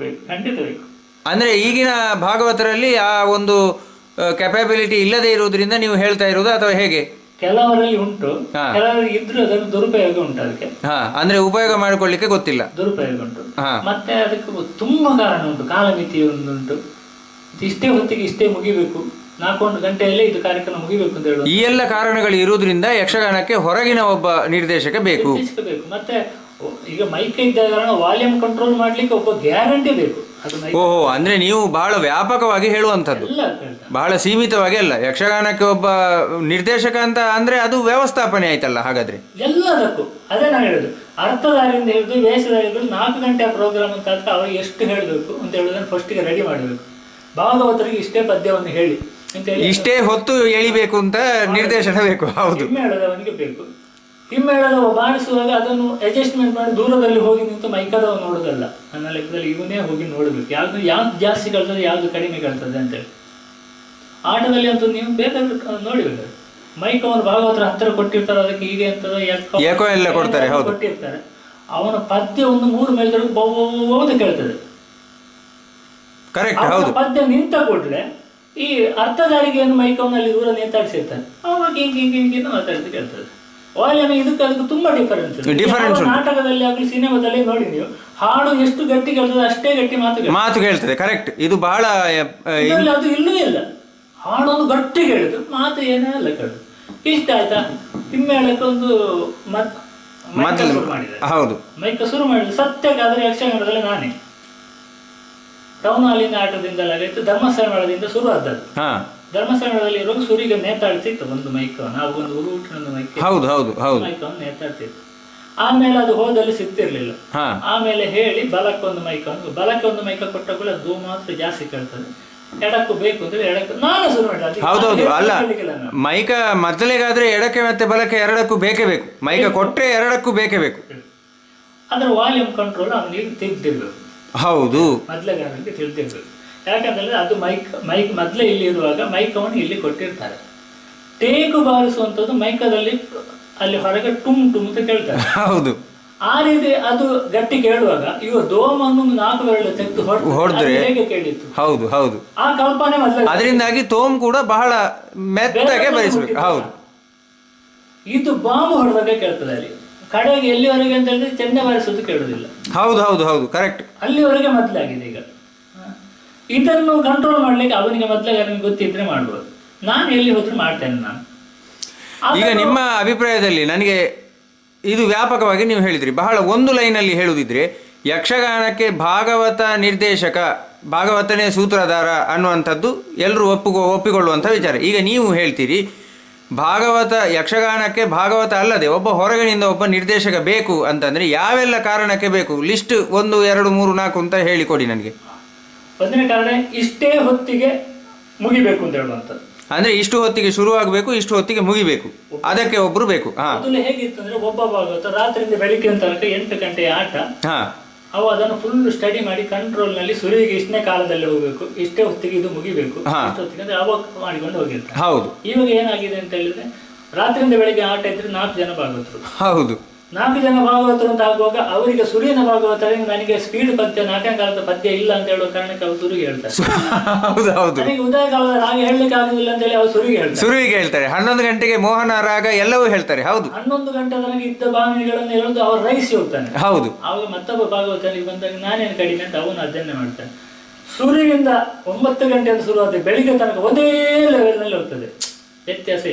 ಖಂಡಿತ ಬೇಕು. ಅಂದ್ರೆ ಈಗಿನ ಭಾಗವತರಲ್ಲಿ ಆ ಒಂದು ಕೆಪಾಬಿಲಿಟಿ ಇಲ್ಲದೆ ಇರುವುದರಿಂದ ನೀವು ಹೇಳ್ತಾ ಇರುವುದು ಅಥವಾ ಹೇಗೆ? ಕೆಲವರಲ್ಲಿ ಉಂಟು, ಕೆಲವರಿಗೆ ಇದ್ರೂ ಅದನ್ನು ದುರುಪಯೋಗ ಉಂಟು. ಅದಕ್ಕೆ ಅಂದ್ರೆ ಉಪಯೋಗ ಮಾಡಿಕೊಳ್ಳಿಕ್ಕೆ ಗೊತ್ತಿಲ್ಲ, ದುರುಪಯೋಗ ಉಂಟು. ಮತ್ತೆ ಅದಕ್ಕೆ ತುಂಬಾ ಕಾರಣ ಉಂಟು. ಕಾಲಮಿತಿ ಒಂದುಂಟು. ಇಷ್ಟೇ ಹೊತ್ತಿಗೆ ಇಷ್ಟೇ ಮುಗಿಬೇಕು, 4 ಗಂಟೆಯಲ್ಲೇ ಇದು ಕಾರ್ಯಕ್ರಮ ಮುಗಿಬೇಕು ಅಂತ ಹೇಳುದು. ಈ ಎಲ್ಲ ಕಾರಣಗಳು ಇರುವುದರಿಂದ ಯಕ್ಷಗಾನಕ್ಕೆ ಹೊರಗಿನ ಒಬ್ಬ ನಿರ್ದೇಶಕ ಬೇಕು. ಮತ್ತೆ ಈಗ ಮೈಕ್ ಇದ್ದ ಕಾರಣ ವಾಲ್ಯೂಮ್ ಕಂಟ್ರೋಲ್ ಮಾಡ್ಲಿಕ್ಕೆ ಒಬ್ಬ ಗ್ಯಾರಂಟಿ ಬೇಕು. ಓಹೋ, ಅಂದ್ರೆ ನೀವು ಬಹಳ ವ್ಯಾಪಕವಾಗಿ ಹೇಳುವಂಥದ್ದು, ಬಹಳ ಸೀಮಿತವಾಗಿ ಅಲ್ಲ. ಯಕ್ಷಗಾನಕ್ಕೆ ಒಬ್ಬ ನಿರ್ದೇಶಕ ಅಂತ ಅಂದ್ರೆ ಅದು ವ್ಯವಸ್ಥಾಪನೆ ಆಯ್ತಲ್ಲ ಹಾಗಾದ್ರೆ ಎಲ್ಲದಕ್ಕೂ. ಅದೇ ನಾನು ಹೇಳುದು, ಅರ್ಥಧಾರಿಯಿಂದ ಹಿಡಿದು ವೇಷಧಾರಿಗಳು 4 ಗಂಟೆಯ ಪ್ರೋಗ್ರಾಮ್ ಅಂತ ಅವ್ರಿಗೆ ಎಷ್ಟು ಹೇಳಬೇಕು ಅಂತ ಹೇಳುದನ್ನು ಫಸ್ಟಿಗೆ ರೆಡಿ ಮಾಡಬೇಕು. ಭಾಗವತರಿಗೆ ಇಷ್ಟೇ ಪದ್ಯವನ್ನು ಹೇಳಿ ಅಂತ ಹೇಳಿ, ಇಷ್ಟೇ ಹೊತ್ತು ಎಳಿಬೇಕು ಅಂತ ನಿರ್ದೇಶನ ಬೇಕು. ಹೌದು, ಹೇಳೋದವನಿಗೆ ಬೇಕು. ಹಿಮ್ಮೇಳದ ಬಾರಿಸುವಾಗ ಅದನ್ನು ಅಡ್ಜಸ್ಟ್ಮೆಂಟ್ ಮಾಡಿ ದೂರದಲ್ಲಿ ಹೋಗಿ ನಿಂತು ಮೈಕದವ ನೋಡೋದಲ್ಲ. ನನ್ನ ಲೆಕ್ಕದಲ್ಲಿ ಇವನೇ ಹೋಗಿ ನೋಡಬೇಕು, ಯಾವ್ದು ಜಾಸ್ತಿ ಕಳ್ತದೆ ಯಾವ್ದು ಕಡಿಮೆ ಕಳ್ತದೆ ಅಂತೇಳಿ. ಆಟದಲ್ಲಿ ಅಂತೂ ನೀವು ಬೇಕಾದ್ರೆ ನೋಡಿಬೇಕು, ಮೈಕವನು ಭಾಗವತರ ಹತ್ತಿರ ಕೊಟ್ಟಿರ್ತಾರೆ, ಅದಕ್ಕೆ ಹೀಗೆ ಅಂತದ ಯಾಕೋ ಎಲ್ಲ ಕೊಡ್ತಾರೆ, ಕೊಟ್ಟಿರ್ತಾರೆ. ಅವನ ಪದ್ಯ ಒಂದು 3 ಮೇಲೆ ಬಹುದು ಕೇಳ್ತದೆ. ಪದ್ಯ ನಿಂತ ಕೂಡಲೇ ಈ ಅರ್ಥಧಾರಿಗೆಯನ್ನು ಮೈಕವನಲ್ಲಿ ದೂರ ನೇತಾಡಿಸಿರ್ತಾನೆ, ಅವಾಗ ಹಿಂಗೆ ಮಾತಾಡಿದ್ದು ಕೇಳ್ತದೆ. ವಾಲ್ಯೂಮ್ ಇದಕ್ಕೆ ಅದಕ್ಕೆ ತುಂಬಾ ಡಿಫರೆನ್ಸ್. ನಾಟಕದಲ್ಲಿ ಆಗಲಿ ಸಿನಿಮಾದಲ್ಲಿ ನೋಡಿ ನೀವು, ಹಾಡು ಎಷ್ಟು ಗಟ್ಟಿ ಕೇಳ್ತದೆ ಅಷ್ಟೇ ಗಟ್ಟಿ ಮಾತು ಕೇಳ್ತದೆ. ಕರೆಕ್ಟ್. ಇದು ಬಹಳ ಅದು ಇಲ್ಲೂ ಇಲ್ಲ. ಹಾಡೊಂದು ಗಟ್ಟಿ ಕೇಳಿದ್ರು, ಮಾತು ಏನೇ ಅಲ್ಲ ಕೇಳುದು. ಇಷ್ಟ ಆಯ್ತಾ? ಹಿಮ್ಮೇಳಕ್ಕೆ ಒಂದು ಮೈಕ ಶುರು ಮಾಡಿದ್ರು. ಸತ್ಯಕ್ಕಾದ್ರೆ ಯಕ್ಷಗಾನದಲ್ಲಿ ನಾನೇ ಟೌನ್ ಹಾಲಿನ ಆಟದಿಂದಲಾಗಿತ್ತು, ಧರ್ಮಸ್ಥಳ ಮೇಳದಿಂದ ಶುರು ಆದದ್ದು. ಧರ್ಮಸ್ಥಳದಲ್ಲಿ ಇರುವಾಗ ಸುರಿಗೆ ನೇತಾಡ್ತಿತ್ತು ಒಂದು ಮೈಕ್, ನಾವು ಒಂದು ಉರುಟಿನ ಮೈಕವನ್ನು ನೇತಾಡ್ತಿತ್ತು. ಆಮೇಲೆ ಅದು ಹೋದಲ್ಲಿ ಸಿಗ್ತಿರ್ಲಿಲ್ಲ. ಆಮೇಲೆ ಹೇಳಿ ಬಲಕ್ಕೊಂದು ಮೈಕ ಕೊಟ್ಟ ಕೂಡ ಅದು ಮಾತ್ರ ಜಾಸ್ತಿ ಕೇಳ್ತದೆ, ಎಡಕ್ಕೂ ಬೇಕು ಅಂದ್ರೆ ಎಡಕ್ಕೂ ನಾನು ಶುರು ಮಾಡಿದೆ. ಅಲ್ಲ, ಮೈಕ ಮೊದಲಿಗಾದ್ರೆ ಎಡಕ್ಕೆ ಮತ್ತೆ ಬಲಕ್ಕೆ ಎರಡಕ್ಕೂ ಬೇಕೇ ಬೇಕು. ಮೈಕ ಕೊಟ್ರೆ ಎರಡಕ್ಕೂ ಬೇಕೇ ಬೇಕು. ಅದ್ರ ವಾಲ್ಯೂಮ್ ಕಂಟ್ರೋಲ್ ಅವನಿಗೆ ತಿಳಿದಿರ್ಬೇಕು. ಹೌದು, ಮೊದಲಿಗಾರನಿಗೆ ತಿಳಿದಿರ್ಬೇಕು. ಯಾಕಂದ್ರೆ ಅದು ಮೈಕ್ ಮೊದಲೇ ಇಲ್ಲಿ ಇರುವಾಗ ಮೈಕವನ್ನು ಇಲ್ಲಿ ಕೊಟ್ಟಿರ್ತಾರೆ. ಟೇಕು ಬಾರಿಸುವಂಥದ್ದು ಮೈಕದಲ್ಲಿ ಅಲ್ಲಿ ಹೊರಗೆ ಟುಮ್ ಅಂತ ಕೇಳ್ತಾರೆ. ಹೌದು, ಆ ರೀತಿ ಅದು ಗಟ್ಟಿ ಕೇಳುವಾಗ ಇವ ದೋಮನ್ನು 4 ಬೆರಳು ತೆಗೆದು ಹೊಡೆದ್ರೆ ಹೇಗೆ ಕೇಳಿತ್ತು. ಹೌದು ಹೌದು, ಆ ಕಲ್ಪನೆ ಮೊದಲ. ಅದರಿಂದಾಗಿ ತೋಮ್ ಕೂಡ ಬಹಳ ಮೆತ್ತಗೆ ಬರಿಸಬೇಕು. ಹೌದು, ಇದು ಬಾಂಬು ಹೊಡೆದಾಗ ಕೇಳ್ತದೆ. ಅಲ್ಲಿ ಕಡೆಗೆ ಎಲ್ಲಿವರೆಗೆ ಅಂತ ಹೇಳಿದ್ರೆ ಚೆಂಡೆ ಬಾರಿಸೋದು ಕೇಳುದಿಲ್ಲ. ಹೌದು ಹೌದು ಹೌದು, ಕರೆಕ್ಟ್. ಅಲ್ಲಿವರೆಗೆ ಮೊದಲಾಗಿದೆ. ಈಗ ಇದನ್ನು ಕಂಟ್ರೋಲ್ ಮಾಡ್ಲಿಕ್ಕೆ ಅವನಿಗೆ ಮೊದಲಿಗೆ ಗೊತ್ತಿದ್ರೆ ಮಾಡ್ಬೋದು. ನಾನು ಎಲ್ಲಿ ಹೋದ್ರು ಮಾಡ್ತೇನೆ ನಾನು. ಈಗ ನಿಮ್ಮ ಅಭಿಪ್ರಾಯದಲ್ಲಿ ನನಗೆ ಇದು ವ್ಯಾಪಕವಾಗಿ ನೀವು ಹೇಳಿದ್ರಿ, ಬಹಳ ಒಂದು ಲೈನಲ್ಲಿ ಹೇಳುವುದಿದ್ರೆ ಯಕ್ಷಗಾನಕ್ಕೆ ಭಾಗವತ ನಿರ್ದೇಶಕ, ಭಾಗವತನೇ ಸೂತ್ರಧಾರ ಅನ್ನುವಂಥದ್ದು ಎಲ್ಲರೂ ಒಪ್ಪಿಕೊಳ್ಳುವಂಥ ವಿಚಾರ. ಈಗ ನೀವು ಹೇಳ್ತೀರಿ ಯಕ್ಷಗಾನಕ್ಕೆ ಭಾಗವತ ಅಲ್ಲದೆ ಒಬ್ಬ ಹೊರಗಿನಿಂದ ಒಬ್ಬ ನಿರ್ದೇಶಕ ಬೇಕು ಅಂತಂದ್ರೆ ಯಾವೆಲ್ಲ ಕಾರಣಕ್ಕೆ ಬೇಕು? ಲಿಸ್ಟ್ 1 2 3 4 ಅಂತ ಹೇಳಿಕೊಡಿ ನನಗೆ. ಒಂದನೇ ಕಾರಣ ಇಷ್ಟೇ ಹೊತ್ತಿಗೆ ಮುಗಿಬೇಕು ಅಂತ ಹೇಳುವಂಥದ್ದು. ಅಂದ್ರೆ ಇಷ್ಟು ಹೊತ್ತಿಗೆ ಶುರು ಆಗಬೇಕು, ಇಷ್ಟು ಹೊತ್ತಿಗೆ ಮುಗಿಬೇಕು, ಅದಕ್ಕೆ ಒಬ್ರು ಬೇಕು. ಮೊದಲು ಹೇಗಿತ್ತು ಅಂದ್ರೆ ಒಬ್ಬ ಭಾಗವತ ರಾತ್ರಿಯಿಂದ ಬೆಳಿಗ್ಗೆ ತನಕ 8 ಗಂಟೆಯ ಆಟ, ಅವು ಅದನ್ನು ಫುಲ್ ಸ್ಟಡಿ ಮಾಡಿ ಕಂಟ್ರೋಲ್ ನಲ್ಲಿ ಸುರಿಗೆ ಇಷ್ಟನೇ ಕಾಲದಲ್ಲಿ ಹೋಗ್ಬೇಕು, ಇಷ್ಟೇ ಹೊತ್ತಿಗೆ ಇದು ಮುಗಿಬೇಕು, ಇಷ್ಟು ಹೊತ್ತಿಗೆ ಅಂದ್ರೆ ಅವಾಗ ಮಾಡಿಕೊಂಡು ಹೋಗಿರ್ತಾರೆ. ಹೌದು. ಇವಾಗ ಏನಾಗಿದೆ ಅಂತ ಹೇಳಿದ್ರೆ ರಾತ್ರಿಯಿಂದ ಬೆಳಿಗ್ಗೆ ಆಟ ಇದ್ರೆ 4 ಜನ ಭಾಗವತರು. ಹೌದು, 4 ಜನ ಭಾಗವತರು ಅಂತ ಆಗುವಾಗ ಅವರಿಗೆ ಸುರಿನ ಭಾಗವತರಿಗೆ ನನಗೆ ಸ್ಪೀಡ್ ಪದ್ಯ 4ನೇ ಕಾಲದ ಪದ್ಯ ಇಲ್ಲ ಅಂತ ಹೇಳುವ ಕಾರಣಕ್ಕೆ ಅವರು ಸುರಿಗೆ ಹೇಳ್ತಾರೆ. ನನಗೆ ಉದಯ ಕಾಲದ ರಾಗ ಹೇಳಲಿಕ್ಕೆ ಆಗುದಿಲ್ಲ ಅಂತ ಹೇಳಿ ಅವರು ಸುರಿಗೆ ಹೇಳ್ತಾರೆ. 11 ಗಂಟೆಗೆ ಮೋಹನ ರಾಗ ಎಲ್ಲವೂ ಹೇಳ್ತಾರೆ. ಹೌದು, 11 ಗಂಟೆ ತನಕ ಇದ್ದ ಭಾವನೆಗಳನ್ನು ಹೇಳುದು ಅವರು ರೈಸಿ ಹೋಗ್ತಾನೆ. ಹೌದು, ಅವಾಗ ಮತ್ತೊಬ್ಬ ಭಾಗವತನಿಗೆ ಬಂದಾಗ ನಾನೇನು ಕಡಿಮೆ ಅಂತ ಅವನು ಅದನ್ನೇ ಮಾಡ್ತಾನೆ. ಸೂರ್ಯನಿಂದ 9 ಗಂಟೆಯಿಂದ ಶುರುವಾದ ಬೆಳಿಗ್ಗೆ ತನಕ ಒಂದೇ ಲೆವೆಲ್ ನಲ್ಲಿ ಹೋಗ್ತದೆ, ವ್ಯತ್ಯಾಸ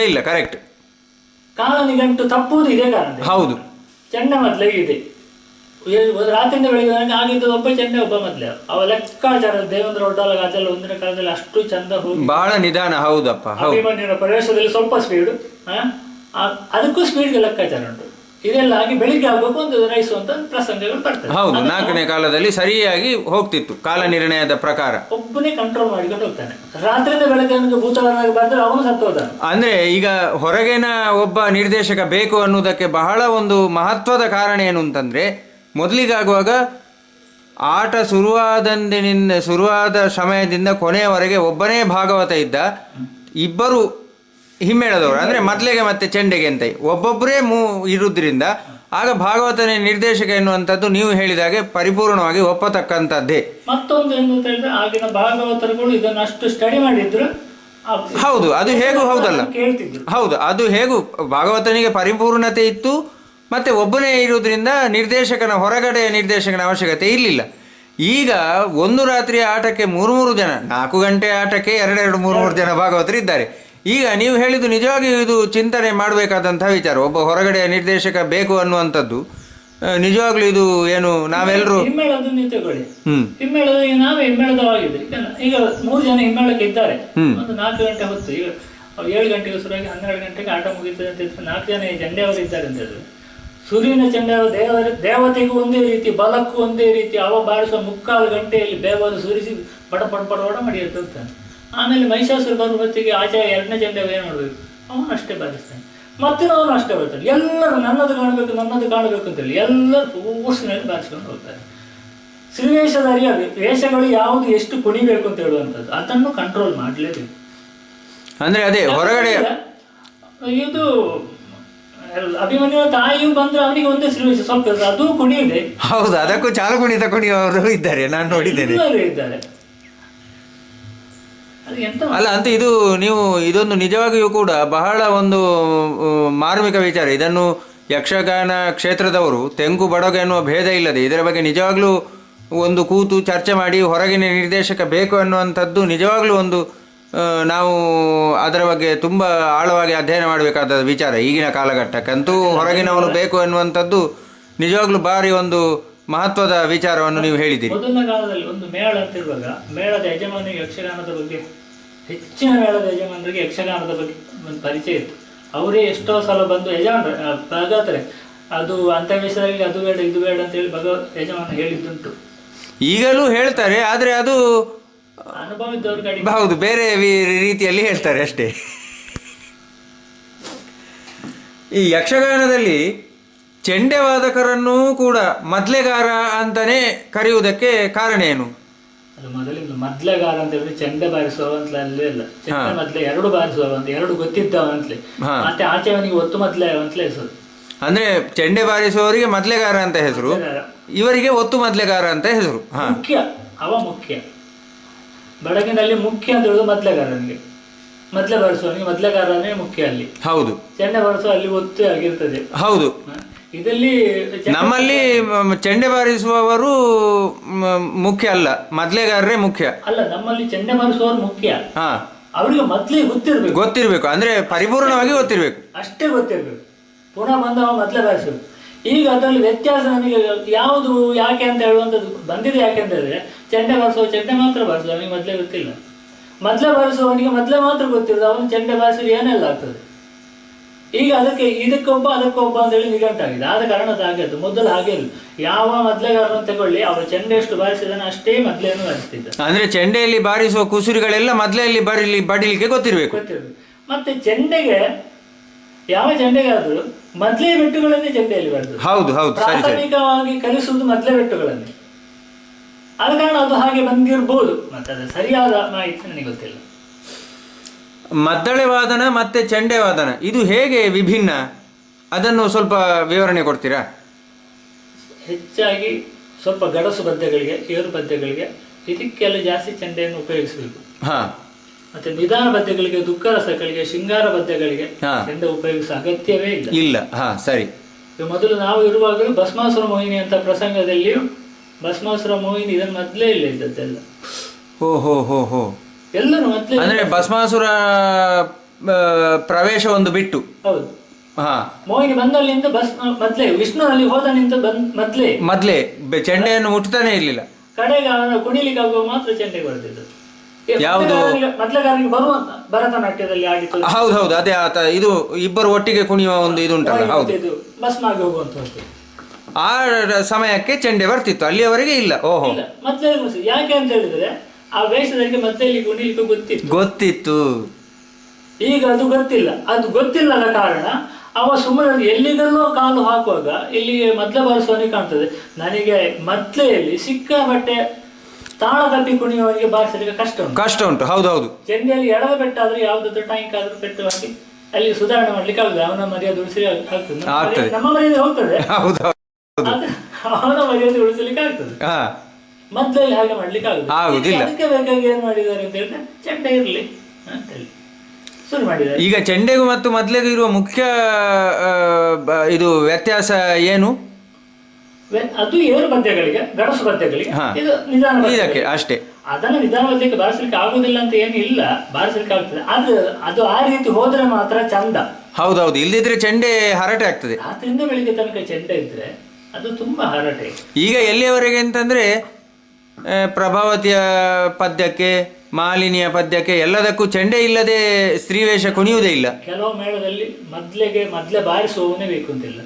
ಇಲ್ಲ. ಕರೆಕ್ಟ್. ಕಾಲ ನಿಘಂಟು ತಪ್ಪುವುದು ಇದೇ ಕಾರಣ. ಹೌದು, ಚೆಂಡ ಮೊದಲೇ ಇದೆ. ರಾತ್ರಿಯಿಂದ ಬೆಳಿಗ್ಗೆ ತನಕ ಆಗಿದ್ದು ಒಬ್ಬ ಚೆಂಡ ಒಬ್ಬ ಮೊದಲೇ. ಅವ ಲೆಕ್ಕಾಚಾರ ದೇವೇಂದ್ರ ಒಡ್ಡಾಲ ಅದೆಲ್ಲ ಒಂದಿನ ಕಾಲದಲ್ಲಿ ಅಷ್ಟು ಚಂದ ಹೋಗಿ ಬಹಳ ನಿಧಾನ. ಹೌದಪ್ಪ, ಅಭಿಮನ್ಯುನ ಪ್ರವೇಶದಲ್ಲಿ ಸ್ವಲ್ಪ ಸ್ಪೀಡ್, ಅದಕ್ಕೂ ಸ್ಪೀಡ್ಗೆ ಲೆಕ್ಕಾಚಾರ ಉಂಟು. ಇದೆಲ್ಲ ಆಗಿ ಬೆಳಿಗ್ಗೆ ಆಗ್ಬೇಕು ಒಂದು ರೈಸುವಂತ ಪ್ರಸಂಗಗಳು ಬರ್ತದೆ. ಹೌದು, 4ನೇ ಕಾಲದಲ್ಲಿ ಸರಿಯಾಗಿ ಹೋಗ್ತಿತ್ತು ಕಾಲ ನಿರ್ಣಯದ ಪ್ರಕಾರ. ಒಬ್ಬನೇ ಕಂಟ್ರೋಲ್ ಮಾಡಿಕೊಂಡು ಹೋಗ್ತಾನೆ. ರಾತ್ರಿಯಿಂದ ಬೆಳಗ್ಗೆ ಭೂತಳನಾಗಿ ಬರ್ತಾರೆ, ಅವನು ಸತ್ತೋದ. ಅಂದ್ರೆ ಈಗ ಹೊರಗಿನ ಒಬ್ಬ ನಿರ್ದೇಶಕ ಬೇಕು ಅನ್ನುವುದಕ್ಕೆ ಬಹಳ ಒಂದು ಮಹತ್ವದ ಕಾರಣ ಏನು ಅಂತಂದ್ರೆ, ಮೊದಲಿಗಾಗುವಾಗ ಆಟ ಶುರುವಾದ ಸಮಯದಿಂದ ಕೊನೆಯವರೆಗೆ ಒಬ್ಬನೇ ಭಾಗವತ ಇದ್ದ, ಇಬ್ಬರು ಹಿಮ್ಮೇಳದವರು ಅಂದ್ರೆ ಮೊದಲಿಗೆ ಮತ್ತೆ ಚೆಂಡೆಗೆ ಅಂತ ಒಬ್ಬೊಬ್ಬರೇ ಇರುವುದರಿಂದ ಆಗ ಭಾಗವತನೇ ನಿರ್ದೇಶಕ ಎನ್ನುವಂಥದ್ದು ನೀವು ಹೇಳಿದಾಗೆ ಪರಿಪೂರ್ಣವಾಗಿ ಒಪ್ಪತಕ್ಕಂಥದ್ದೇ. ಮತ್ತೊಂದು ಏನು ಅಂತ ಹೇಳಿದ್ರೆ ಆಗಿನ ಭಾಗವತರುಗಳು ಇದನ್ನು ಅಷ್ಟು ಸ್ಟಡಿ ಮಾಡಿದ್ರು. ಹೌದು, ಅದು ಹೇಗೂ ಹೌದಲ್ಲ. ಹೌದು, ಅದು ಹೇಗೂ ಭಾಗವತನಿಗೆ ಪರಿಪೂರ್ಣತೆ ಇತ್ತು, ಮತ್ತೆ ಒಬ್ಬನೇ ಇರುವುದರಿಂದ ಹೊರಗಡೆ ನಿರ್ದೇಶಕನ ಅವಶ್ಯಕತೆ ಇರಲಿಲ್ಲ. ಈಗ ಒಂದು ರಾತ್ರಿಯ ಆಟಕ್ಕೆ 3 ಜನ, 4 ಗಂಟೆ ಆಟಕ್ಕೆ 2 3 ಜನ ಭಾಗವತರು ಇದ್ದಾರೆ. ಈಗ ನೀವು ಹೇಳಿದ್ದು ನಿಜವಾಗಿಯೂ ಇದು ಚಿಂತನೆ ಮಾಡಬೇಕಾದಂತಹ ವಿಚಾರ. ಒಬ್ಬ ಹೊರಗಡೆ ನಿರ್ದೇಶಕ ಬೇಕು ಅನ್ನುವಂಥದ್ದು ನಿಜವಾಗ್ಲೂ ಇದು ಏನು ನಾವೆಲ್ಲರೂ ನಾವೇ ಹಿಮ್ಮೇಳದವಾಗಿದ್ರಿ. ಈಗ 3 ಜನ ಹಿಮ್ಮೇಳಕ್ಕೆ ಇದ್ದಾರೆ. ಒಂದು 4 ಗಂಟೆ ಹೊತ್ತು, ಈಗ 7 ಗಂಟೆಗೆ ಶುರುವಾಗಿ 12 ಗಂಟೆಗೆ ಆಟ ಮುಗಿತದೆ ಅಂತ ಹೇಳಿದ್ರೆ 4 ಜನ ಚೆಂಡೆಯವರು ಇದ್ದಾರೆ ಅಂತ ಹೇಳಿದ್ರೆ, ಸೂರ್ಯನ ಚೆಂಡೆಯವರು ದೇವತೆಗೂ ಒಂದೇ ರೀತಿ, ಬಲಕ್ಕೂ ಒಂದೇ ರೀತಿ, ಅವ ಬಾರಿಸುವ 3/4 ಗಂಟೆಯಲ್ಲಿ ಬೇವರು ಸುರಿಸಿ ಪಡ ಮಾಡಿ ಎದ್ದುತ್ತಾನೆ. ಆಮೇಲೆ ಮಹಿಷಾಸುರ ಬರುವ ಹೊತ್ತಿಗೆ ಆಚೆ 2ನೇ ಚೆಂಡೆ ಏನು ಮಾಡಬೇಕು, ಅವನು ಅಷ್ಟೇ ಬಾರಿಸ್ತಾನೆ. ಮತ್ತಿನವನು ಅಷ್ಟೇ ಬರ್ತಾರೆ. ಎಲ್ಲರೂ ನನ್ನದು ಕಾಣಬೇಕು ಅಂತೇಳಿ ಎಲ್ಲರೂ ಊಸಿನಲ್ಲಿ ಬಾರಿಸ್ಕೊಂಡು ಹೋಗ್ತಾರೆ. ಶ್ರೀವೇಷಧಾರಿಯ ವೇಷಗಳು ಯಾವುದು ಎಷ್ಟು ಕುಣಿಬೇಕು ಅಂತ ಹೇಳುವಂಥದ್ದು ಅದನ್ನು ಕಂಟ್ರೋಲ್ ಮಾಡಲೇಬೇಕು. ಅಂದ್ರೆ ಅದೇ ಹೊರಗಡೆ ಇದು ಅಭಿಮನ್ಯು ತಾಯಿಯು ಬಂದ್ರೆ ಅವನಿಗೆ ಒಂದೇ ಶ್ರೀವೇಷ ಸ್ವಲ್ಪ ಅದು ಕುಣಿಯಿದೆ. ಹೌದು, ಅದಕ್ಕೂ ಚಾಲು ಕುಣಿತ ಕುಣಿಯುವವರು ಇದ್ದಾರೆ, ನಾನು ನೋಡಿದ್ದೇನೆ. ಇದ್ದಾರೆ. ಅಲ್ಲ ಅಂತ ಇದು ನೀವು ಇದೊಂದು ನಿಜವಾಗಿಯೂ ಕೂಡ ಬಹಳ ಒಂದು ಮಾರ್ಮಿಕ ವಿಚಾರ. ಇದನ್ನು ಯಕ್ಷಗಾನ ಕ್ಷೇತ್ರದವರು ತೆಂಕು ಬಡಗು ಎನ್ನುವ ಭೇದ ಇಲ್ಲದೆ ಇದರ ಬಗ್ಗೆ ನಿಜವಾಗ್ಲೂ ಒಂದು ಕೂತು ಚರ್ಚೆ ಮಾಡಿ ಹೊರಗಿನ ನಿರ್ದೇಶಕ ಬೇಕು ಅನ್ನುವಂಥದ್ದು ನಿಜವಾಗ್ಲೂ ಒಂದು ನಾವು ಅದರ ಬಗ್ಗೆ ತುಂಬ ಆಳವಾಗಿ ಅಧ್ಯಯನ ಮಾಡಬೇಕಾದ ವಿಚಾರ. ಈಗಿನ ಕಾಲಘಟ್ಟಕ್ಕಂತೂ ಹೊರಗಿನವನು ಬೇಕು ಎನ್ನುವಂಥದ್ದು ನಿಜವಾಗ್ಲೂ ಭಾರಿ ಒಂದು ಮಹತ್ವದ ವಿಚಾರವನ್ನು ನೀವು ಹೇಳಿದ್ದೀರಿ. ಮೊದಲನ ಕಾಲದಲ್ಲಿ ಒಂದು ಮೇಳ ಅಂತಿರುವಾಗ ಮೇಳದ ಯಜಮಾನಿಗೆ ಯಕ್ಷಗಾನದ ಬಗ್ಗೆ ಹೆಚ್ಚಿನ ಮೇಳದ ಯಜಮಾನರಿಗೆ ಯಕ್ಷಗಾನದ ಬಗ್ಗೆ ಒಂದು ಪರಿಚಯ ಇತ್ತು. ಅವರೇ ಎಷ್ಟೋ ಸಲ ಬಂದು ಭಗವತರೆ ಅದು ಅಂತ್ಯವೇಷದಲ್ಲಿ ಅದು ಬೇಡ ಇದು ಬೇಡ ಅಂತ ಹೇಳಿ ಯಜಮಾನ ಹೇಳಿದ್ದುಂಟು. ಈಗಲೂ ಹೇಳ್ತಾರೆ, ಆದರೆ ಅದು ಅನುಭವ ಇದ್ದವ್ರ ಕಡೆ ಹೌದು ಬೇರೆ ರೀತಿಯಲ್ಲಿ ಹೇಳ್ತಾರೆ ಅಷ್ಟೇ. ಈ ಯಕ್ಷಗಾನದಲ್ಲಿ ಚೆಂಡೆವಾದಕರನ್ನು ಕೂಡ ಮದ್ಲೆಗಾರ ಅಂತಾನೆ ಕರೆಯುವುದಕ್ಕೆ ಕಾರಣ ಏನು? ಅದು ಮೊದಲಿಂದ ಮದ್ಲೆಗಾರ ಅಂತ ಹೇಳಿದ್ರೆ ಚೆಂಡೆ ಬಾರಿಸುವ ಅಂತಲೇ ಇಲ್ಲ, ಚೆಂಡೆ ಮೊದ್ಲೆ ಎರಡು ಬಾರಿಸುವ ಅಂತ ಎರಡು ಗೊತ್ತಿದ್ದವ ಅಂತಲೇ, ಮತ್ತೆ ಆಚೆವನಿಗೆ ಒತ್ತು ಮೊದ್ಲೆ ಅಂತಲೇ ಹೆಸರು. ಅಂದ್ರೆ ಚೆಂಡೆ ಬಾರಿಸುವವರಿಗೆ ಮದ್ಲೆಗಾರ ಅಂತ ಹೆಸರು, ಇವರಿಗೆ ಒತ್ತು ಮದ್ಲೆಗಾರ ಅಂತ ಹೆಸರು. ಮುಖ್ಯ ಮುಖ್ಯ ಬಡಗಿನಲ್ಲಿ ಮುಖ್ಯ ಅಂತ ಹೇಳುದು ಮದ್ಲೆಗಾರನಿಗೆ, ಮೊದ್ಲೆ ಬಾರಿಸುವವನಿಗೆ ಮದ್ಲೆಗಾರನೇ ಮುಖ್ಯ ಅಲ್ಲಿ. ಹೌದು, ಚೆಂಡೆ ಬಾರಿಸುವ ಅಲ್ಲಿ ಒತ್ತು ಆಗಿರ್ತದೆ. ಹೌದು, ಇದರಲ್ಲಿ ನಮ್ಮಲ್ಲಿ ಚೆಂಡೆ ಬಾರಿಸುವವರು ಮುಖ್ಯ ಅಲ್ಲ, ಮದ್ಲೆಗಾರರೇ ಮುಖ್ಯ ಅಲ್ಲ. ನಮ್ಮಲ್ಲಿ ಚೆಂಡೆ ಬಾರಿಸುವವರು ಮುಖ್ಯ, ಅವರಿಗೆ ಮೊದ್ಲೇ ಗೊತ್ತಿರ್ಬೇಕು, ಅಂದ್ರೆ ಪರಿಪೂರ್ಣವಾಗಿ ಗೊತ್ತಿರ್ಬೇಕು, ಅಷ್ಟೇ ಗೊತ್ತಿರ್ಬೇಕು. ಪುನಃ ಬಂದವ ಮೊದ್ಲೇ ಬಾರಿಸಬೇಕು. ಈಗ ಅದರಲ್ಲಿ ವ್ಯತ್ಯಾಸ ನನಗೆ ಯಾವುದು ಯಾಕೆ ಅಂತ ಹೇಳುವಂಥದ್ದು ಬಂದಿದೆ. ಯಾಕೆ ಅಂತ ಹೇಳಿದ್ರೆ ಚೆಂಡೆ ಬಾರಿಸುವ ಚೆಂಡೆ ಮಾತ್ರ ಬಾರಿಸುವ, ಅವನಿಗೆ ಮೊದಲೇ ಗೊತ್ತಿಲ್ಲ. ಮೊದಲೇ ಬಾರಿಸುವವನಿಗೆ ಮೊದಲೇ ಮಾತ್ರ ಗೊತ್ತಿರೋದು, ಅವನು ಚೆಂಡೆ ಬಾರಿಸಿದ್ರೆ ಏನೆಲ್ಲ ಆಗ್ತದೆ. ಈಗ ಇದಕ್ಕೊಬ್ಬ ಅದಕ್ಕೊಬ್ಬ ಅಂತ ಹೇಳಿ ನಿಘಂಟಾಗಿದೆ. ಆದ ಕಾರಣದ ಹಾಗೆ ಮೊದಲು ಹಾಗೆ ಇಲ್ಲ. ಯಾವ ಮೊದಲೆಗಾರನ್ನು ತಗೊಳ್ಳಿ, ಅವರು ಚೆಂಡೆ ಎಷ್ಟು ಬಾರಿಸಿದಾನೆ ಅಷ್ಟೇ ಮೊದಲೇನು ಬಾರಿಸ್ತಿದ್ದ. ಅಂದ್ರೆ ಚೆಂಡೆಯಲ್ಲಿ ಬಾರಿಸುವ ಕುಸುರಿಗಳೆಲ್ಲ ಮೊದಲಲ್ಲಿ ಬಡಿಲಿಕ್ಕೆ ಗೊತ್ತಿರ್ಬೇಕು. ಮತ್ತೆ ಚೆಂಡೆಗೆ ಯಾವ ಚೆಂಡೆಗಾದ್ರು ಮೊದಲೇ ಬೆಟ್ಟುಗಳನ್ನೇ ಚೆಂಡೆಯಲ್ಲಿ ಬರ್ತದೆ. ಹೌದು ಹೌದು, ಪ್ರಾಥಮಿಕವಾಗಿ ಕಲಿಸುವುದು ಮೊದಲೇ ಬೆಟ್ಟುಗಳನ್ನೇ. ಆದ ಕಾರಣ ಅದು ಹಾಗೆ ಬಂದಿರ್ಬೋದು, ಮತ್ತೆ ಅದು ಸರಿಯಾದ ಮಾಹಿತಿ ನನಗೆ ಗೊತ್ತಿಲ್ಲ. ಮದ್ದಳೆ ವಾದನ ಮತ್ತೆ ಚೆಂಡೆ ವಾದನ ಇದು ಹೇಗೆ ವಿಭಿನ್ನ, ಅದನ್ನು ಸ್ವಲ್ಪ ವಿವರಣೆ ಕೊಡ್ತೀರಾ? ಹೆಚ್ಚಾಗಿ ಸ್ವಲ್ಪ ಗಡಸು ಪದ್ಯಗಳಿಗೆ, ಏರು ಪದ್ಯಗಳಿಗೆ ಇದಕ್ಕೆಲ್ಲ ಜಾಸ್ತಿ ಚೆಂಡೆಯನ್ನು ಉಪಯೋಗಿಸಬೇಕು. ಮತ್ತೆ ನಿಧಾನ ಪದ್ಯಗಳಿಗೆ, ದುಃಖ ರಸಗಳಿಗೆ, ಶೃಂಗಾರ ಪದ್ಯಗಳಿಗೆ ಚೆಂಡೆ ಉಪಯೋಗಿಸುವ ಅಗತ್ಯವೇ ಇಲ್ಲ. ಸರಿ. ಮೊದಲು ನಾವು ಇರುವಾಗಲೂ ಭಸ್ಮಾಸುರ ಮೋಹಿನಿ ಅಂತ ಪ್ರಸಂಗದಲ್ಲಿಯೂ ಭಸ್ಮಾಸುರ ಮೋಹಿನಿ ಇದನ್ನು ಮೊದಲೇ ಇಲ್ಲ ಇದ್ದದ್ದೆಲ್ಲ. ಎಲ್ಲರೂ ಮೊದಲೇ ಅಂದ್ರೆ ಭಸ್ಮಾಸುರ ಪ್ರವೇಶ ಒಂದು ಬಿಟ್ಟು. ಹೌದು, ಮೋಹಿನಿ ಬಂದಲ್ಲಿಂದ ಮೊದಲೇ ವಿಷ್ಣುನಲ್ಲಿ ಹೋದನಿಂದ ಮೊದಲೇ ಚೆಂಡೆಯನ್ನು ಮುಟ್ತಾನೆ ಇರ್ಲಿಲ್ಲ. ಕಡೆಗೆ ಅವನ ಕುಣಿಲಿಕ್ಕೆ ಆಗುವ ಮಾತ್ರ ಚೆಂಡೆಗೆ ಬರ್ತಿದ್ದು. ಯಾವುದು ಮೊದಲಗಾರನಿಗೆ ಬರುವಂತ ಭರತನಾಟ್ಯದಲ್ಲಿ ಆಡಿತು. ಹೌದೌದು, ಅದೇ ಆತ ಇದು ಇಬ್ಬರು ಒಟ್ಟಿಗೆ ಕುಣಿಯುವ ಒಂದು ಇದು ಉಂಟಲ್ಲ. ಹೌದು, ಭಸ್ಮಾಗಿ ಹೋಗುವಂತ ಆ ಸಮಯಕ್ಕೆ ಚೆಂಡೆ ಬರ್ತಿತ್ತು, ಅಲ್ಲಿಯವರೆಗೆ ಇಲ್ಲ. ಮೊದಲೇ ಯಾಕೆ ಅಂತ ಹೇಳಿದ್ರೆ ಆ ವೇಷದಲ್ಲಿ ಮೊದಲೇ ಕುಣಿಲಿಕ್ಕೆ ಗೊತ್ತಿತ್ತು. ಈಗ ಅದು ಗೊತ್ತಿಲ್ಲ. ಅದು ಗೊತ್ತಿಲ್ಲದ ಕಾರಣ ಅವ ಸುಮ್ಮನೆ ಎಲ್ಲಿಗೆಲ್ಲೋ ಕಾಲು ಹಾಕುವಾಗ ಇಲ್ಲಿಗೆ ಮೊದಲೇ ಬಾರಿಸುವವನಿಗೆ ಕಾಣ್ತದೆ. ನನಗೆ ಮೊದಲೆಯಲ್ಲಿ ಸಿಕ್ಕಾಪಟ್ಟೆ ತಾಳ ತಪ್ಪಿ ಕುಣಿಯುವವನಿಗೆ ಬಾರಿಸಲಿಕ್ಕೆ ಕಷ್ಟ ಉಂಟು. ಹೌದೌದು, ಚೆಂಡೆಯಲ್ಲಿ ಎಡದ ಪೆಟ್ಟಾದ್ರೂ ಯಾವ್ದಾದ್ರು ಟ್ಯಾಂಕ್ ಆದ್ರೂ ಪೆಟ್ಟು ಹಾಕಿ ಅಲ್ಲಿ ಸುಧಾರಣೆ ಮಾಡ್ಲಿಕ್ಕೆ ಆಗುದು. ಅವನ ಮರ್ಯಾದೆ ಉಳಿಸಲಿಕ್ಕೆ ಆಗ್ತದೆ, ನಮ್ಮ ಮರ್ಯಾದೆ ಹೋಗ್ತದೆ, ಅವನ ಮರ್ಯಾದೆ ಉಳಿಸಲಿಕ್ಕೆ ಆಗ್ತದೆ. ಮೊದಲಲ್ಲಿ ಹಾಗೆ ಮಾಡ್ಲಿಕ್ಕೆ ಆಗುದಿಲ್ಲ. ಅದಕ್ಕೆ ಬೇಕಾಗಿ ಏನ್ ಮಾಡಿದ್ದಾರೆ ಅಂತ ಹೇಳಿದ್ರೆ ಚೆಂಡೆ ಇರ್ಲಿ ಅಂತ ಹೇಳಿ ಶುರು ಮಾಡಿದ್ದಾರೆ. ಈಗ ಚೆಂಡೆಗೂ ಮತ್ತು ಮೊದಲಿಗೂ ಇರುವ ಮುಖ್ಯ ಇದು ವ್ಯತ್ಯಾಸ ಏನು? ಅದು ಏರು ಪದ್ಯಗಳಿಗೆ, ಗಡಸು ಪದ್ಯಗಳಿಗೆ ಇದು ನಿಧಾನ ಇದಕ್ಕೆ ಅಷ್ಟೇ. ಅದನ್ನು ನಿಧಾನ ಪದ್ಯಕ್ಕೆ ಬಾರಿಸಲಿಕ್ಕೆ ಆಗುದಿಲ್ಲ ಅಂತ ಏನು ಇಲ್ಲ, ಬಾರಿಸಲಿಕ್ಕೆ ಆಗ್ತದೆ. ಆದ್ರೆ ಅದು ಆ ರೀತಿ ಹೋದ್ರೆ ಮಾತ್ರ ಚಂದ. ಹೌದೌದು, ಇಲ್ಲದಿದ್ರೆ ಚೆಂಡೆ ಹರಟೆ ಆಗ್ತದೆ. ರಾತ್ರಿಯಿಂದ ಬೆಳಿಗ್ಗೆ ತನಕ ಚೆಂಡೆ ಇದ್ರೆ ಅದು ತುಂಬಾ ಹರಟೆ. ಈಗ ಎಲ್ಲಿಯವರೆಗೆ ಅಂತಂದ್ರೆ ಪ್ರಭಾವತಿಯ ಪದ್ಯಕ್ಕೆ, ಮಾಲಿನಿಯ ಪದ್ಯಕ್ಕೆ ಎಲ್ಲದಕ್ಕೂ ಚೆಂಡೆ ಇಲ್ಲದೆ ಸ್ತ್ರೀವೇಷ ಕುಣಿಯುವುದೇ ಇಲ್ಲ. ಕೆಲವು ಮೇಳದಲ್ಲಿ ಮೊದಲೇ ಬಾರಿಸುವವನೇ ಬೇಕು ಅಂತಿಲ್ಲ,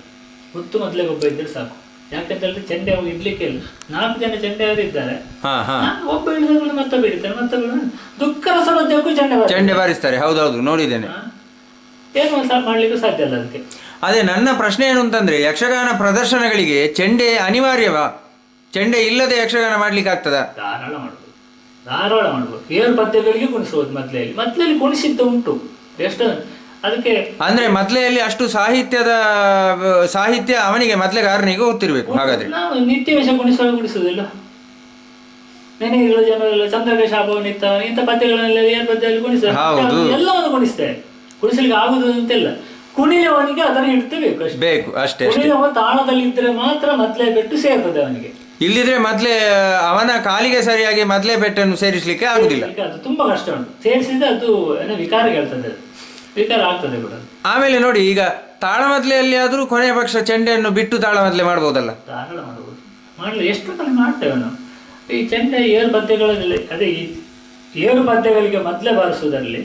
ಹೊತ್ತು ಮೊದಲಿಗೆ ಒಬ್ಬ ಇದ್ರೆ ಸಾಕು. ಯಾಕಂತ ಹೇಳಿದ್ರೆ ಚೆಂಡೆ ಅವು ಇಡ್ಲಿಕ್ಕೆ ಇಲ್ಲ. 4 ಜನ ಚೆಂಡೆ ಅವರು ಇದ್ದಾರೆ, ಒಬ್ಬ ಹಿಡಿದ ಮತ್ತೊಬ್ಬ ಹಿಡಿತಾರೆ, ದುಃಖ ರಸ ಪದ್ಯಕ್ಕೂ ಚೆಂಡೆ ಬಾರಿಸ್ತಾರೆ. ಹೌದೌದು, ನೋಡಿದ್ದೇನೆ. ಏನು ಮಾಡ್ಲಿಕ್ಕೂ ಸಾಧ್ಯ ಅಲ್ಲ ಅದಕ್ಕೆ. ಅದೇ ನನ್ನ ಪ್ರಶ್ನೆ ಏನು ಅಂತಂದ್ರೆ, ಯಕ್ಷಗಾನ ಪ್ರದರ್ಶನಗಳಿಗೆ ಚೆಂಡೆ ಅನಿವಾರ್ಯವಾ? ಚೆಂಡೆ ಇಲ್ಲದೆ ಯಕ್ಷಗಾನ ಮಾಡ್ಲಿಕ್ಕೆ ಆಗ್ತದಾ? ಧಾರಾಳ ಮಾಡ್ಬೋದು. 7 ಪದ್ಯಗಳಿಗೆ ಕುಣಿಸಬಹುದು. ಮೊದಲಲ್ಲಿ ಕುಣಿಸಿದ್ದು ಉಂಟು ಎಷ್ಟು. ಅದಕ್ಕೆ ಅಂದ್ರೆ ಮೊದಲೆಯಲ್ಲಿ ಅಷ್ಟು ಸಾಹಿತ್ಯ ಅವನಿಗೆ ಮೊದಲೆಗಾರನಿಗೆ ಗೊತ್ತಿರ್ಬೇಕು. ಹಾಗಾದ್ರೆ ನಾವು ನಿತ್ಯ ವೇಷ ಕುಣಿಸುವುದಿಲ್ಲ. ನೆನೆಗಳು ಜನರೆಲ್ಲ ಚಂದ್ರಕ ಶಾಪವನಿತ್ತ ಇಂಥ ಪದ್ಯಗಳನ್ನೆಲ್ಲ 7 ಪದ್ಯದಲ್ಲಿ ಕುಣಿಸ್ತಾರೆ. ಎಲ್ಲವನ್ನು ಕುಣಿಸ್ತೇವೆ. ಕುಣಿಸಲಿಕ್ಕೆ ಆಗುದು ಅಂತೆಲ್ಲ. ಕುಣಿಯವನಿಗೆ ಅದನ್ನು ಇಡ್ತಬೇಕು ಅಷ್ಟೇ. ಕುಣಿಯವ ತಾಳದಲ್ಲಿ ಇದ್ರೆ ಮಾತ್ರ ಮೊದಲೇ ಬೆಟ್ಟು ಸೇರ್ತದೆ ಅವನಿಗೆ. ಇಲ್ಲಿದ್ರೆ ಮೊದಲೇ ಅವನ ಕಾಲಿಗೆ ಸರಿಯಾಗಿ ಮೊದಲೇ ಬೆಟ್ಟನ್ನು ಸೇರಿಸಲಿಕ್ಕೆ ಆಗುದಿಲ್ಲ. ಅದು ತುಂಬಾ ಕಷ್ಟ ಉಂಟು. ಸೇರಿಸಿದ್ರೆ ಅದು ವಿಕಾರ ಹೇಳ್ತದೆ, ವಿಕಾರ ಆಗ್ತದೆ ಕೂಡ. ಆಮೇಲೆ ನೋಡಿ, ಈಗ ತಾಳಮದ್ಲೆಯಲ್ಲಿ ಆದ್ರೂ ಕೊನೆಯ ಪಕ್ಷ ಚೆಂಡೆಯನ್ನು ಬಿಟ್ಟು ತಾಳಮದ್ಲೆ ಮಾಡ್ಬೋದಲ್ಲ? ಧಾರಾಳ ಮಾಡಬಹುದು. ಮಾಡಲಿ ಎಷ್ಟು ಕಡೆ ಮಾಡ್ತೇವೆ ನಾವು. ಈ ಚೆಂಡೆ 7 ಪದ್ಯಗಳಲ್ಲಿ, ಅದೇ ಈ 7 ಪದ್ಯಗಳಿಗೆ ಮೊದಲೇ ಬಾರಿಸುವುದರಲ್ಲಿ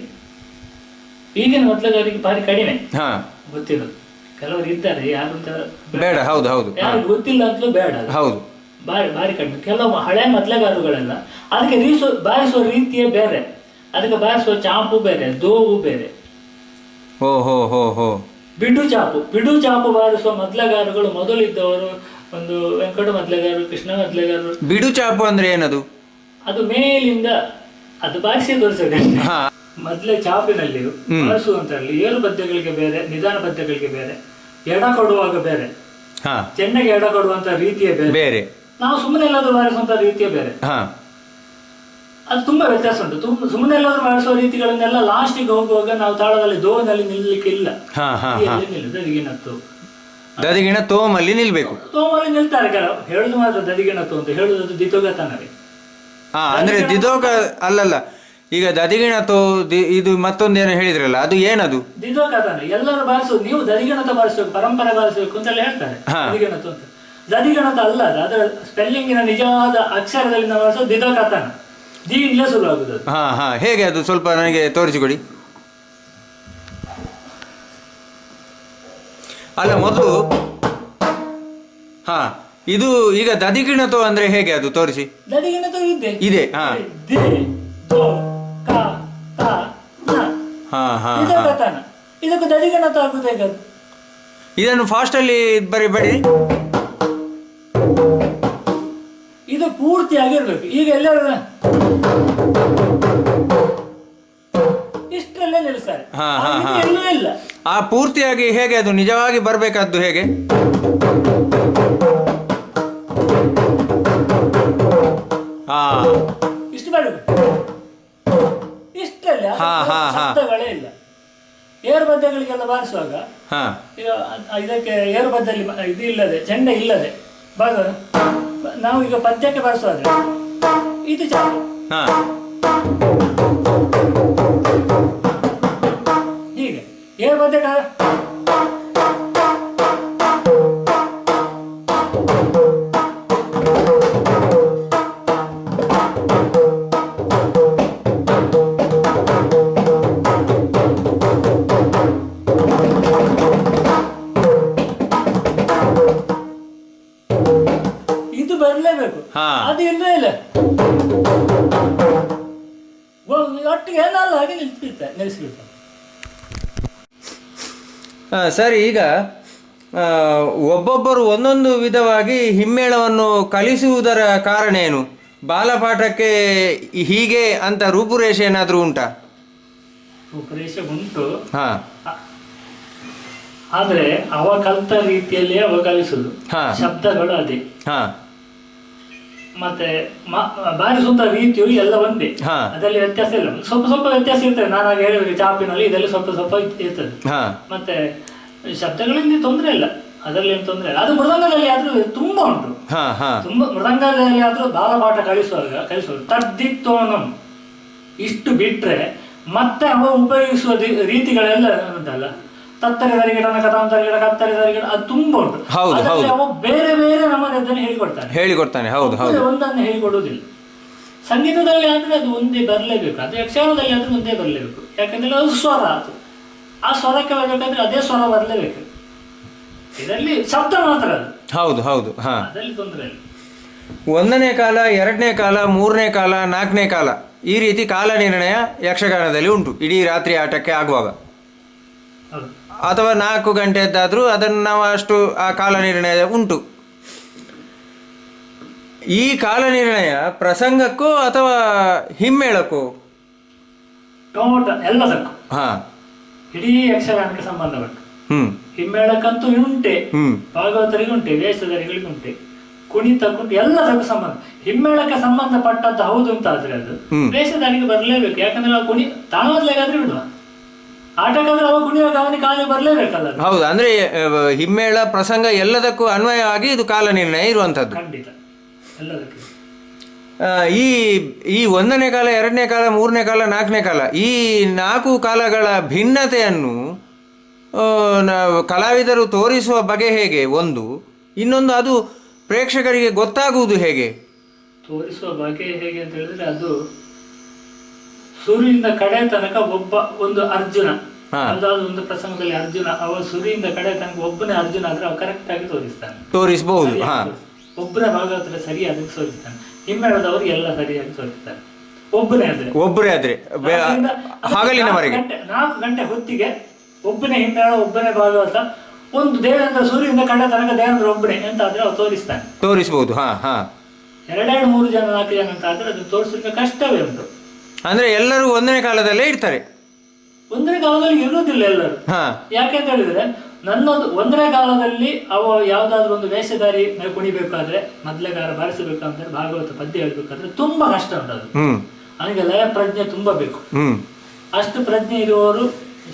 ಈಗಿನ ಮೊದಲಗಾರಿಗೆ ಭಾರಿ ಕಡಿಮೆ ಗೊತ್ತಿರೋದು. ಕೆಲವರು ಇದ್ದಾರೆ, ಯಾರು ಅಂತ ಬೇಡ. ಹೌದು ಹೌದು, ಯಾರು ಗೊತ್ತಿಲ್ಲ ಅಂತಲೂ ಬೇಡ. ಹೌದು, ಭಾರಿ ಕಡಿಮೆ. ಕೆಲವು ಹಳೆ ಮೊದಲಗಾರಗಳೆಲ್ಲ ಅದಕ್ಕೆ ಬಾರಿಸುವ ರೀತಿಯೇ ಬೇರೆ, ಅದಕ್ಕೆ ಬಾರಿಸುವ ಚಾಪು ಬೇರೆ, ದೋವು ಬೇರೆ. ಬಿಡು ಚಾಪು ಬಾರಿಸುವ ಮೊದಲಗಾರಗಳು ಮೊದಲಿದ್ದವರು ಒಂದು ವೆಂಕಟ ಮೊದಲಗಾರರು, ಕೃಷ್ಣ ಮೊದಲಗಾರರು. ಬಿಡು ಚಾಪು ಅಂದ್ರೆ ಏನದು? ಅದು ಮೇಲಿಂದ ಅದು ಬಾರಿಸಿ ತೋರಿಸಬೇಕು. ಮೊದಲೇ ಚಾಪಿನಲ್ಲಿ ಬಾರಿಸುವಂತರಲ್ಲಿ 7 ಪದ್ಯಗಳಿಗೆ ಬೇರೆ, ನಿಧಾನ ಪದ್ಯಗಳಿಗೆ ಬೇರೆ, ಎಡ ಕೊಡುವಾಗ ಬೇರೆ, ಚೆಂಡೆಗೆ ಎಡ ಕೊಡುವಂತ ರೀತಿಯೇ ಬೇರೆ, ನಾವು ಸುಮ್ಮನೆ ಎಲ್ಲಾದ್ರೂ ಬಾರಿಸುವಂತ ರೀತಿಯೇ ಬೇರೆ. ಅದು ತುಂಬಾ ವ್ಯತ್ಯಾಸ ಉಂಟು. ಸುಮ್ಮನೆ ಎಲ್ಲಾದ್ರೂ ಬಾರಿಸುವ ರೀತಿಗಳನ್ನೆಲ್ಲ ಲಾಸ್ಟಿಗೆ ಹೋಗುವಾಗ ನಾವು ತಾಳದಲ್ಲಿ ದೋನಲ್ಲಿ ನಿಲ್ಲಲಿಕ್ಕೆ ಇಲ್ಲ. ದದಿಗಿಣ ತೋಮಲ್ಲಿ ನಿಲ್ಬೇಕು. ತೋಮಲ್ಲಿ ನಿಲ್ತಾರೆ ಕೆಲವು. ಹೇಳುದು ಮಾತ್ರ ದದಿಗಿಣತ್ತು ಅಂತ ಹೇಳುದು ದಿತೋಗತನವೇ. ಅಂದ್ರೆ ದಿದೋಗ ಅಲ್ಲಲ್ಲ. ಈಗ ದದಿಗಿಣತೋ ಇದು ಮತ್ತೊಂದೇನೋ ಹೇಳಿದ್ರಲ್ಲ, ಅದು ಏನದು? ದಿದೋಗತನ. ಎಲ್ಲರೂ ಬಾರಿಸೋದು, ನೀವು ದದಿಗಿಣತ ಬಾರಿಸಬೇಕು, ಪರಂಪರೆ ಬಾರಿಸಬೇಕು ಅಂತೆಲ್ಲ ಹೇಳ್ತಾರೆ. ದದಿಗಿಣತು ಅಂತ ದದಿಗಿಣತ ಅಲ್ಲ. ಅದರ ಸ್ಪೆಲ್ಲಿಂಗಿನ ನಿಜವಾದ ಅಕ್ಷರದಲ್ಲಿ ನಾವು ಬಾರಿಸೋದು ದಿದೋಗತನ. ದೀನಿಂದಲೇ ಶುರು ಆಗುದು. ಹೇಗೆ ಅದು ಸ್ವಲ್ಪ ನನಗೆ ತೋರಿಸಿಕೊಡಿ. ಅಲ್ಲ, ಮೊದಲು ಇದು ಈಗ ದದಿಗಿಣತೋ ಅಂದ್ರೆ ಹೇಗೆ ಅದು ತೋರಿಸಿ. ದದಿಗಿಣತೋ ಇದೆ. ಇದಕ್ಕೂ ದದಿಗಿಣತ ಆಗುದು ಹೇಗೆ? ಇದನ್ನು ಫಾಸ್ಟ್ ಅಲ್ಲಿ ಬರಿ. ಇದು ಪೂರ್ತಿ ಆಗಿರ್ಬೇಕು. ಈಗ ಎಲ್ಲರೂ ಇಷ್ಟರಲ್ಲೇ ನಿಲ್ಲಿಸ್ತಾರೆ. ಎಲ್ಲೂ ಇಲ್ಲ. ಪೂರ್ತಿಯಾಗಿ ಹೇಗೆ ಅದು ನಿಜವಾಗಿ ಬರ್ಬೇಕಾದ್ದು ಹೇಗೆ? ಇಷ್ಟು ಮಾಡಬೇಕು. ಇಷ್ಟಲ್ಲ, ಶಬ್ದಗಳೇ ಇಲ್ಲ. 7 ಪದ್ಯಗಳಿಗೆಲ್ಲ ಬಾರಿಸುವಾಗ ಈಗ ಇದಕ್ಕೆ 7 ಪದ್ಯದಲ್ಲಿ ಇದು ಇಲ್ಲದೆ, ಚೆಂಡೆ ಇಲ್ಲದೆ ನಾವು ಈಗ ಪದ್ಯಕ್ಕೆ ಬಾರಿಸುವಾಗ ಇದು ಚಾಪು. ಹೀಗೆ 7 ಪದ್ಯಕ್ಕೆ ಬರಲೇಬೇಕು. ಅದು ಇಲ್ಲೇ ಇಲ್ಲ. ಒಟ್ಟಿಗೆ ಏನಲ್ಲ ಹಾಗೆ ನಿಲ್ಲಿಸ್ಬಿಡ್ತಾರೆ. ಸರಿ, ಈಗ ಒಬ್ಬೊಬ್ಬರು ಒಂದೊಂದು ವಿಧವಾಗಿ ಹಿಮ್ಮೇಳವನ್ನು ಕಲಿಸುವುದರ ಕಾರಣ ಏನು? ಬಾಲಪಾಠಕ್ಕೆ ಹೀಗೆ ಅಂತ ರೂಪುರೇಷೆ ಏನಾದರೂ ಉಂಟಾ? ರೂಪುರೇಷೆ ಉಂಟು. ಆದ್ರೆ ಅವ ಕಲಿತ ರೀತಿಯಲ್ಲಿ ಅವ ಕಲಿಸುದು, ಶಬ್ದಗಳು ಅದೇ, ಮತ್ತೆ ಬಾರಿಸುವಂತ ರೀತಿಯು ಎಲ್ಲ ಒಂದೇ. ಅದರಲ್ಲಿ ವ್ಯತ್ಯಾಸ ಇಲ್ಲ. ಸ್ವಲ್ಪ ವ್ಯತ್ಯಾಸ ಇರ್ತದೆ. ನಾನು ಆಗ ಹೇಳಿದ್ರೆ ಚಾಪಿನಲ್ಲಿ ಇದರಲ್ಲಿ ಸ್ವಲ್ಪ ಇರ್ತದೆ. ಮತ್ತೆ ಶಬ್ದಗಳಲ್ಲಿ ತೊಂದರೆ ಇಲ್ಲ, ಅದರಲ್ಲಿ ಏನು ತೊಂದರೆ ಇಲ್ಲ. ಅದು ಮೃದಂಗದಲ್ಲಿ ಆದ್ರೂ ತುಂಬಾ ಉಂಟು. ತುಂಬಾ ಮೃದಂಗದಲ್ಲಿ ಆದ್ರೂ ಬಾಲಪಾಠ ಕಲಿಸುವಾಗ ತದ್ದಿತ್ತೋನಂ ಇಷ್ಟು ಬಿಟ್ರೆ ಮತ್ತೆ ಅವ ಉಪಯೋಗಿಸುವ ರೀತಿಗಳೆಲ್ಲ ಉಂಟಲ್ಲ, ತತ್ತರಿದರಿಗಿಡನ ಕಥಾಂತರಿಗಿಡ ಕತ್ತರಿದರಿಗಿಡ, ಅದು ತುಂಬಾ ಉಂಟು. ಅವ ಬೇರೆ ಬೇರೆ ನಮ್ಮದನ್ನು ಹೇಳಿಕೊಡ್ತಾನೆ. ಒಂದನ್ನು ಹೇಳಿಕೊಡುವುದಿಲ್ಲ. ಸಂಗೀತದಲ್ಲಿ ಆದ್ರೆ ಅದು ಒಂದೇ ಬರಲೇಬೇಕು, ಅದು ಯಕ್ಷಗಾನದಲ್ಲಿ ಆದ್ರೆ ಒಂದೇ ಬರಲೇಬೇಕು. ಯಾಕಂದ್ರೆ ಅದು ಸ್ವರ, ಅದು ಆ ಸ್ವರಕ್ಕೆ ಬರಬೇಕಾದ್ರೆ ಅದೇ ಸ್ವರ ಬರಲೇಬೇಕು. ಇದರಲ್ಲಿ ಶಬ್ದ ಮಾತ್ರ ಅದು. ಹೌದು. ಅದರಲ್ಲಿ ತೊಂದರೆ ಇಲ್ಲ. 1ನೇ ಕಾಲ, 2ನೇ ಕಾಲ, 3ನೇ ಕಾಲ, 4ನೇ ಕಾಲ, ಈ ರೀತಿ ಕಾಲ ನಿರ್ಣಯ ಯಕ್ಷಗಾನದಲ್ಲಿ ಉಂಟು ಇಡೀ ರಾತ್ರಿ ಆಟಕ್ಕೆ ಆಗುವಾಗ. ಅಥವಾ 4 ಗಂಟೆದ್ದಾದ್ರೂ ಅದನ್ನು ನಾವು ಅಷ್ಟು ಆ ಕಾಲ ನಿರ್ಣಯ ಉಂಟು. ಈ ಕಾಲ ನಿರ್ಣಯ ಪ್ರಸಂಗಕ್ಕೋ ಅಥವಾ ಹಿಮ್ಮೇಳಕ್ಕೋ? ಎಲ್ಲದಕ್ಕೂ. ಹಾ, ಇಡೀ ಯಕ್ಷಗಾನಕ್ಕೆ ಸಂಬಂಧಪಟ್ಟು. ಹಿಮ್ಮೇಳಕ್ಕಂತೂ ಉಂಟೆ, ಭಾಗವತರಿಗೆ ಉಂಟೆ, ವೇಷಧಾರಿಗಳಿಗೆ ಉಂಟೆ, ಕುಣಿತಕ್ಕುಂಟು, ಎಲ್ಲದಕ್ಕೂ ಸಂಬಂಧ. ಹಿಮ್ಮೇಳಕ್ಕೆ ಸಂಬಂಧಪಟ್ಟದ್ದು ಹೌದು ಅಂತಾದ್ರೆ ಅದು ವೇಷಧಾರಿಗೆ ಬರಲೇಬೇಕು. ಯಾಕಂದ್ರೆ ನಾವು ತಾಣವದ್ಲೆಗಾದ್ರೆ ಬಿಡುವ, ಆಟಕ್ಕಾದ್ರೆ ಅವ ಕುಣಿಯುವಾಗ ಅವನಿಗೆ ಕಾಲಿಗೆ ಬರಲೇಬೇಕಲ್ಲ. ಹೌದು, ಅಂದ್ರೆ ಹಿಮ್ಮೇಳ ಪ್ರಸಂಗ ಎಲ್ಲದಕ್ಕೂ ಅನ್ವಯವಾಗಿ ಇದು ಕಾಲ ನಿರ್ಣಯ ಇರುವಂತದ್ದು. ಖಂಡಿತ ಎಲ್ಲದಕ್ಕೂ. ಈ 1ನೇ ಕಾಲ, 2ನೇ ಕಾಲ, 3ನೇ ಕಾಲ, 4ನೇ ಕಾಲ, ಈ 4 ಕಾಲಗಳ ಭಿನ್ನತೆಯನ್ನು ಕಲಾವಿದರು ತೋರಿಸುವ ಬಗೆ ಹೇಗೆ ಒಂದು, ಇನ್ನೊಂದು ಅದು ಪ್ರೇಕ್ಷಕರಿಗೆ ಗೊತ್ತಾಗುವುದು ಹೇಗೆ? ತೋರಿಸುವ ಬಗೆ ಹೇಗೆ ಅಂತ ಹೇಳಿದ್ರೆ, ಅದು ಸುರಿಯಿಂದ ಕಡೆ ತನಕ ಒಂದು ಅರ್ಜುನ, ಯಾವ್ದಾದ್ರು ಒಂದು ಪ್ರಸಂಗದಲ್ಲಿ ಅರ್ಜುನ ಅವ ಸುರಿಯಿಂದ ಕಡೆ ತನಕ ಒಬ್ಬನೇ ಅರ್ಜುನ ಆದ್ರೆ ಅವ ಕರೆಕ್ಟ್ ಆಗಿ ತೋರಿಸಬಹುದು. ಒಬ್ಬನೇ ಭಾಗವತರ ಸರಿಯಾಗಿ ತೋರಿಸ್ತಾನೆ. ಹಿಮ್ಮೇಳದವರು ಎಲ್ಲ ಸರಿಯಾಗಿ ತೋರಿಸ್ತಾರೆ. ಒಬ್ಬನೇ ಆದ್ರೆ ಹಗಲಿನವರೆಗೆ 4 ಗಂಟೆ ಹೊತ್ತಿಗೆ ಒಬ್ಬನೇ ಹಿಮ್ಮೇಳ, ಒಬ್ಬನೇ ಭಾಗವತ, ಒಂದು ದೇವೇಂದ್ರ ಸೂರ್ಯದಿಂದ ಕಡೆ ತನಕ ದೇವೇಂದ್ರ ಒಬ್ಬನೇ ಅಂತ ಆದ್ರೆ ಅವ್ರು ತೋರಿಸಬಹುದು. 2, 3 ಜನ 4 ಜನ ಅಂತ ಆದ್ರೆ ಅದು ತೋರಿಸಲಿಕ್ಕೆ ಕಷ್ಟವೇ ಉಂಟು. ಅಂದ್ರೆ ಎಲ್ಲರೂ 1ನೇ ಕಾಲದಲ್ಲೇ ಇರ್ತಾರೆ. 1ನೇ ಕಾಲದಲ್ಲಿ ಇರುವುದಿಲ್ಲ ಎಲ್ಲರೂ. ಯಾಕೆಂತ ಹೇಳಿದ್ರೆ, ನನ್ನೊಂದು 1ನೇ ಕಾಲದಲ್ಲಿ ಅವ ಯಾವ್ದಾದ್ರು ಒಂದು ವೇಷಧಾರಿ ಕುಣಿಬೇಕಾದ್ರೆ, ಮೊದ್ಲೆಗಾರ ಬಾರಿಸಬೇಕಂದ್ರೆ, ಭಾಗವತ ಪದ್ಯ ಹೇಳ್ಬೇಕಾದ್ರೆ ತುಂಬಾ ಕಷ್ಟ ಉಂಟದು. ಅವನಿಗೆ ಲಯ ಪ್ರಜ್ಞೆ ತುಂಬಾ ಬೇಕು. ಅಷ್ಟು ಪ್ರಜ್ಞೆ ಇರುವವರು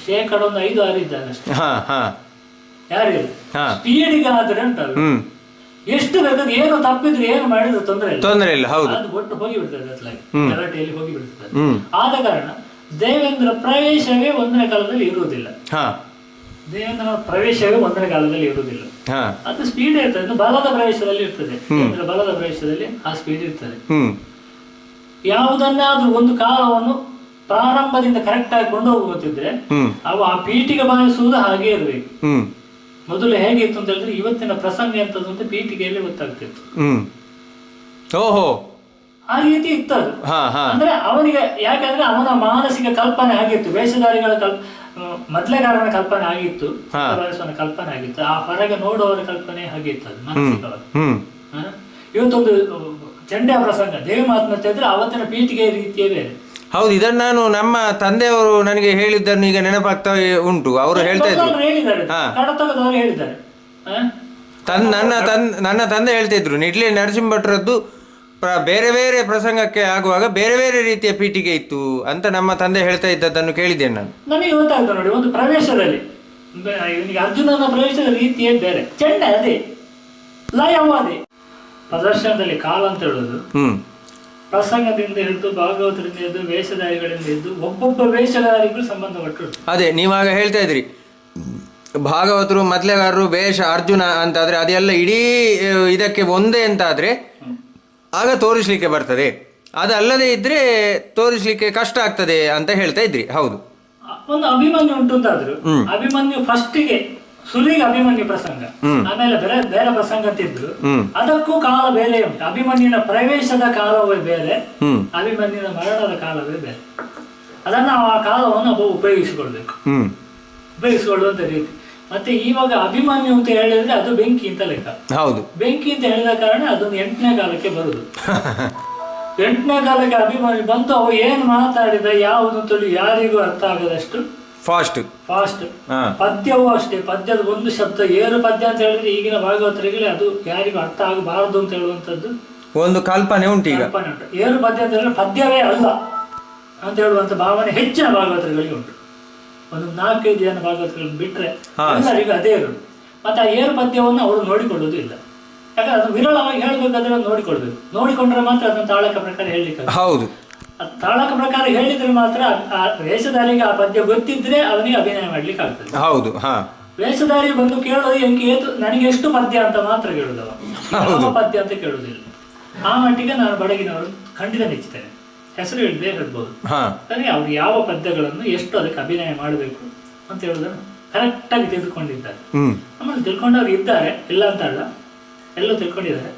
5-6 ಇದ್ದಾರೆ ಅಷ್ಟೇ, ಯಾರಿಲ್ಲ. ಸ್ಪೀಡಿಗೆ ಆದ್ರೆ ಉಂಟಲ್ಲ, ಎಷ್ಟು ಬೇಕಾದ್ರೆ ಏನು ತಪ್ಪಿದ್ರೆ ಏನು ಮಾಡಿದ್ರೆ ತೊಂದರೆ ಇಲ್ಲ, ಅದು ಒಟ್ಟು ಹೋಗಿ ಬಿಡ್ತದೆ, ಗಲಾಟೆಯಲ್ಲಿ ಹೋಗಿ ಬಿಡ್ತದೆ. ಆದ ಕಾರಣ ದೇವೇಂದ್ರ ಪ್ರವೇಶವೇ 1ನೇ ಕಾಲದಲ್ಲಿ ಇರುವುದಿಲ್ಲ. ದೇವೇಂದ್ರ ಪ್ರವೇಶವೇ 1ನೇ ಕಾಲದಲ್ಲಿ ಇರುವುದಿಲ್ಲ. ಅದು ಸ್ಪೀಡ್ ಇರ್ತದೆ. ಬಲದ ಪ್ರವೇಶದಲ್ಲಿ ಇರ್ತದೆ. ಬಲದ ಪ್ರವೇಶದಲ್ಲಿ ಆ ಸ್ಪೀಡ್ ಇರ್ತದೆ. ಯಾವುದನ್ನಾದ್ರೂ ಒಂದು ಕಾಲವನ್ನು ಪ್ರಾರಂಭದಿಂದ ಕರೆಕ್ಟ್ ಆಗಿ ಕೊಂಡೋಗುತ್ತಿದ್ರೆ ಅವ ಆ ಪೀಠಿಗೆ ಬಾರಿಸುವುದು ಹಾಗೆ ಇರಬೇಕು. ಮೊದಲು ಹೇಗಿತ್ತು ಅಂತ ಹೇಳಿದ್ರೆ, ಇವತ್ತಿನ ಪ್ರಸಂಗ ಎಂತದ್ದು ಅಂತ ಪೀಠಿಗೆಯಲ್ಲಿ ಗೊತ್ತಾಗ್ತಿತ್ತು. ಆ ರೀತಿ ಇತ್ತದು. ಅಂದ್ರೆ ಅವನಿಗೆ, ಯಾಕಂದ್ರೆ ಅವನ ಮಾನಸಿಕ ಕಲ್ಪನೆ ಆಗಿತ್ತು, ವೇಷಧಾರಿಗಳ ಮೊದ್ಲೆಗಾರನ ಕಲ್ಪನೆ ಆಗಿತ್ತು, ಕಲ್ಪನೆ ಆಗಿತ್ತು, ಆ ಹೊರಗೆ ನೋಡುವವರ ಕಲ್ಪನೆ ಹಾಗಿತ್ತು, ಅದು ಮಾನಸಿಕವಾಗಿ. ಇವತ್ತೊಂದು ಚಂಡ್ಯ ಪ್ರಸಂಗ, ದೇವಿ ಮಾತನಾಡ್ತಾ ಇದ್ರೆ ಅವತ್ತಿನ ಪೀಠಿಗೆ ರೀತಿಯೇ ಬೇರೆ. ಹೌದು, ಇದನ್ನು ನಾನು ನಮ್ಮ ತಂದೆಯವರು ನನಗೆ ಹೇಳಿದ್ದನ್ನು ಈಗ ನೆನಪಾಗ್ತಾ ಉಂಟು. ಅವರು ಹೇಳ್ತಾ ಇದ್ರು, ಹೇಳಿದ್ದಾರೆ, ನನ್ನ ತಂದೆ ಹೇಳ್ತಾ ಇದ್ರು, ನಿಡ್ಲೆ ನರಸಿಂಹ ಭಟ್ರದ್ದು ಬೇರೆ ಬೇರೆ ಪ್ರಸಂಗಕ್ಕೆ ಆಗುವಾಗ ಬೇರೆ ಬೇರೆ ರೀತಿಯ ಪೀಠಿಗೆ ಇತ್ತು ಅಂತ ನಮ್ಮ ತಂದೆ ಹೇಳ್ತಾ ಇದ್ದದ್ದನ್ನು ಕೇಳಿದ್ದೇನೆ ನಾನು. ನನಗೆ ಗೊತ್ತಾಗ್ತದೆ ನೋಡಿ, ಒಂದು ಪ್ರವೇಶದಲ್ಲಿ ಇವನಿಗೆ ಅರ್ಜುನನ ಪ್ರವೇಶದ ರೀತಿಯೇ ಬೇರೆ, ಚೆಂಡ ಅದೇ, ಲಯವೂ ಅದೇ. ಪ್ರದರ್ಶನದಲ್ಲಿ ಕಾಲ ಅಂತ ಹೇಳೋದು ಪ್ರಸಂಗದಿಂದ ಹಿಡಿದು, ಭಾಗವತರಿಂದ ಹಿಡಿದು, ವೇಷಧಾರಿಗಳಿಂದ ಹಿಡಿದು ಒಬ್ಬೊಬ್ಬ ವೇಷಧಾರಿಗೂ ಸಂಬಂಧಪಟ್ಟು. ಅದೇ ನೀವಾಗ ಹೇಳ್ತಾ ಇದ್ರಿ, ಭಾಗವತರು, ಮೊದಲೆಗಾರರು, ವೇಷ, ಅರ್ಜುನ ಅಂತಾದ್ರೆ ಅದೆಲ್ಲ ಇಡೀ ಇದಕ್ಕೆ ಒಂದೇ ಅಂತಾದ್ರೆ ಆಗ ತೋರಿಸ್ಲಿಕ್ಕೆ ಬರ್ತದೆ, ಅದಲ್ಲದೆ ಇದ್ರೆ ತೋರಿಸ್ಲಿಕ್ಕೆ ಕಷ್ಟ ಆಗ್ತದೆ ಅಂತ ಹೇಳ್ತಾ ಇದ್ರಿ. ಹೌದು, ಒಂದು ಅಭಿಮನ್ಯು ಉಂಟು ಅಂತಾದ್ರು, ಅಭಿಮನ್ಯು ಫಸ್ಟಿಗೆ ಸುಲಿಗೆ ಅಭಿಮನ್ಯು ಪ್ರಸಂಗ, ಆಮೇಲೆ ಬೇರೆ ಬೇರೆ ಪ್ರಸಂಗ ಅಂತಿದ್ರು, ಅದಕ್ಕೂ ಕಾಲ ಬೇರೆ ಉಂಟು. ಅಭಿಮನ್ಯುನ ಪ್ರವೇಶದ ಕಾಲವೇ ಬೇರೆ, ಅಭಿಮನ್ಯುನ ಮರಣದ ಕಾಲವೇ ಬೇರೆ. ಅದನ್ನ ಆ ಕಾಲವನ್ನು ಉಪಯೋಗಿಸಿಕೊಳ್ಬೇಕು, ಉಪಯೋಗಿಸಿಕೊಳ್ಳುವಂತ ರೀತಿ. ಮತ್ತೆ ಇವಾಗ ಅಭಿಮನ್ಯು ಅಂತ ಹೇಳಿದ್ರೆ ಅದು ಬೆಂಕಿ ಅಂತ ಲೆಕ್ಕ. ಹೌದು, ಬೆಂಕಿ ಅಂತ ಹೇಳಿದ ಕಾರಣ ಅದೊಂದು 8ನೇ ಕಾಲಕ್ಕೆ ಬರುದು. 8ನೇ ಕಾಲಕ್ಕೆ ಅಭಿಮನ್ಯು ಬಂತು, ಅವ ಏನು ಮಾತಾಡಿದ ಯಾವುದು ಅಂತೇಳಿ ಯಾರಿಗೂ ಅರ್ಥ ಆಗದಷ್ಟು ಫಾಸ್ಟ್. ಪದ್ಯವೂ ಅಷ್ಟೇ, ಪದ್ಯದ ಒಂದು ಶಬ್ದ ಏರು ಪದ್ಯ ಅಂತ ಹೇಳಿದ್ರೆ ಈಗಿನ ಭಾಗವತರಿಗೆ ಅದು ಯಾರಿಗೂ ಅರ್ಥ ಆಗಬಾರದು ಅಂತ ಹೇಳುವಂತದ್ದು ಒಂದು ಕಲ್ಪನೆ ಉಂಟು. ಈಗ ಏರು ಪದ್ಯ ಅಂತ ಹೇಳಿದ್ರೆ ಪದ್ಯವೇ ಅಲ್ಲ ಅಂತ ಹೇಳುವಂತ ಭಾವನೆ ಹೆಚ್ಚಿನ ಭಾಗವತರಿಗೆ ಉಂಟು. ಒಂದು 4-5 ಜನ ಭಾಗವತಗಳನ್ನು ಬಿಟ್ರೆ ಎಲ್ಲರಿಗೂ ಅದೇ ಇರೋದು. ಮತ್ತೆ ಆ ಏರು ಪದ್ಯವನ್ನು ಅವರು ನೋಡಿಕೊಳ್ಳೋದು ಇಲ್ಲ. ಯಾಕಂದ್ರೆ ಅದು ವಿರಳವಾಗಿ ಹೇಳ್ಬೇಕಾದ್ರೆ ನೋಡಿಕೊಳ್ಬೇಕು, ನೋಡಿಕೊಂಡ್ರೆ ಮಾತ್ರ ಅದನ್ನ ತಾಳಕ ಪ್ರಕಾರ ಹೇಳಲಿಕ್ಕೆ. ಹೌದು, ತಾಳಕ ಪ್ರಕಾರ ಹೇಳಿದ್ರೆ ಮಾತ್ರ ಆ ವೇಷಧಾರಿಗೆ ಆ ಪದ್ಯ ಗೊತ್ತಿದ್ರೆ ಅವನಿಗೆ ಅಭಿನಯ ಮಾಡ್ಲಿಕ್ಕೆ ಆಗ್ತದೆ. ಹೌದು, ವೇಷಧಾರಿ ಬಂದು ಕೇಳೋದು ನನಗೆ ಎಷ್ಟು ಪದ್ಯ ಅಂತ ಮಾತ್ರ ಕೇಳುದವ, ಯಾವ ಪದ್ಯ ಅಂತ ಕೇಳುದಿಲ್ಲ. ಆ ಮಟ್ಟಿಗೆ ನಾನು ಬಡಗಿನವರು ಖಂಡಿತ ನೆಚ್ಚುತ್ತೇನೆ, ಹೆಸರು ಹೇಳಿದ್ರೆ ಹೇಳ್ಬೋದು. ಸರಿ, ಅವ್ರು ಯಾವ ಪದ್ಯಗಳನ್ನು ಎಷ್ಟು ಅದಕ್ಕೆ ಅಭಿನಯ ಮಾಡಬೇಕು ಅಂತ ಹೇಳುದನ್ನು ಕರೆಕ್ಟ್ ಆಗಿ ತಿಳ್ಕೊಂಡಿದ್ದಾರೆ. ಆಮೇಲೆ ತಿಳ್ಕೊಂಡವ್ರು ಇದ್ದಾರೆ, ಇಲ್ಲ ಅಂತ ಅಲ್ಲ, ಎಲ್ಲೂ ತಿಳ್ಕೊಂಡಿದ್ದಾರೆ.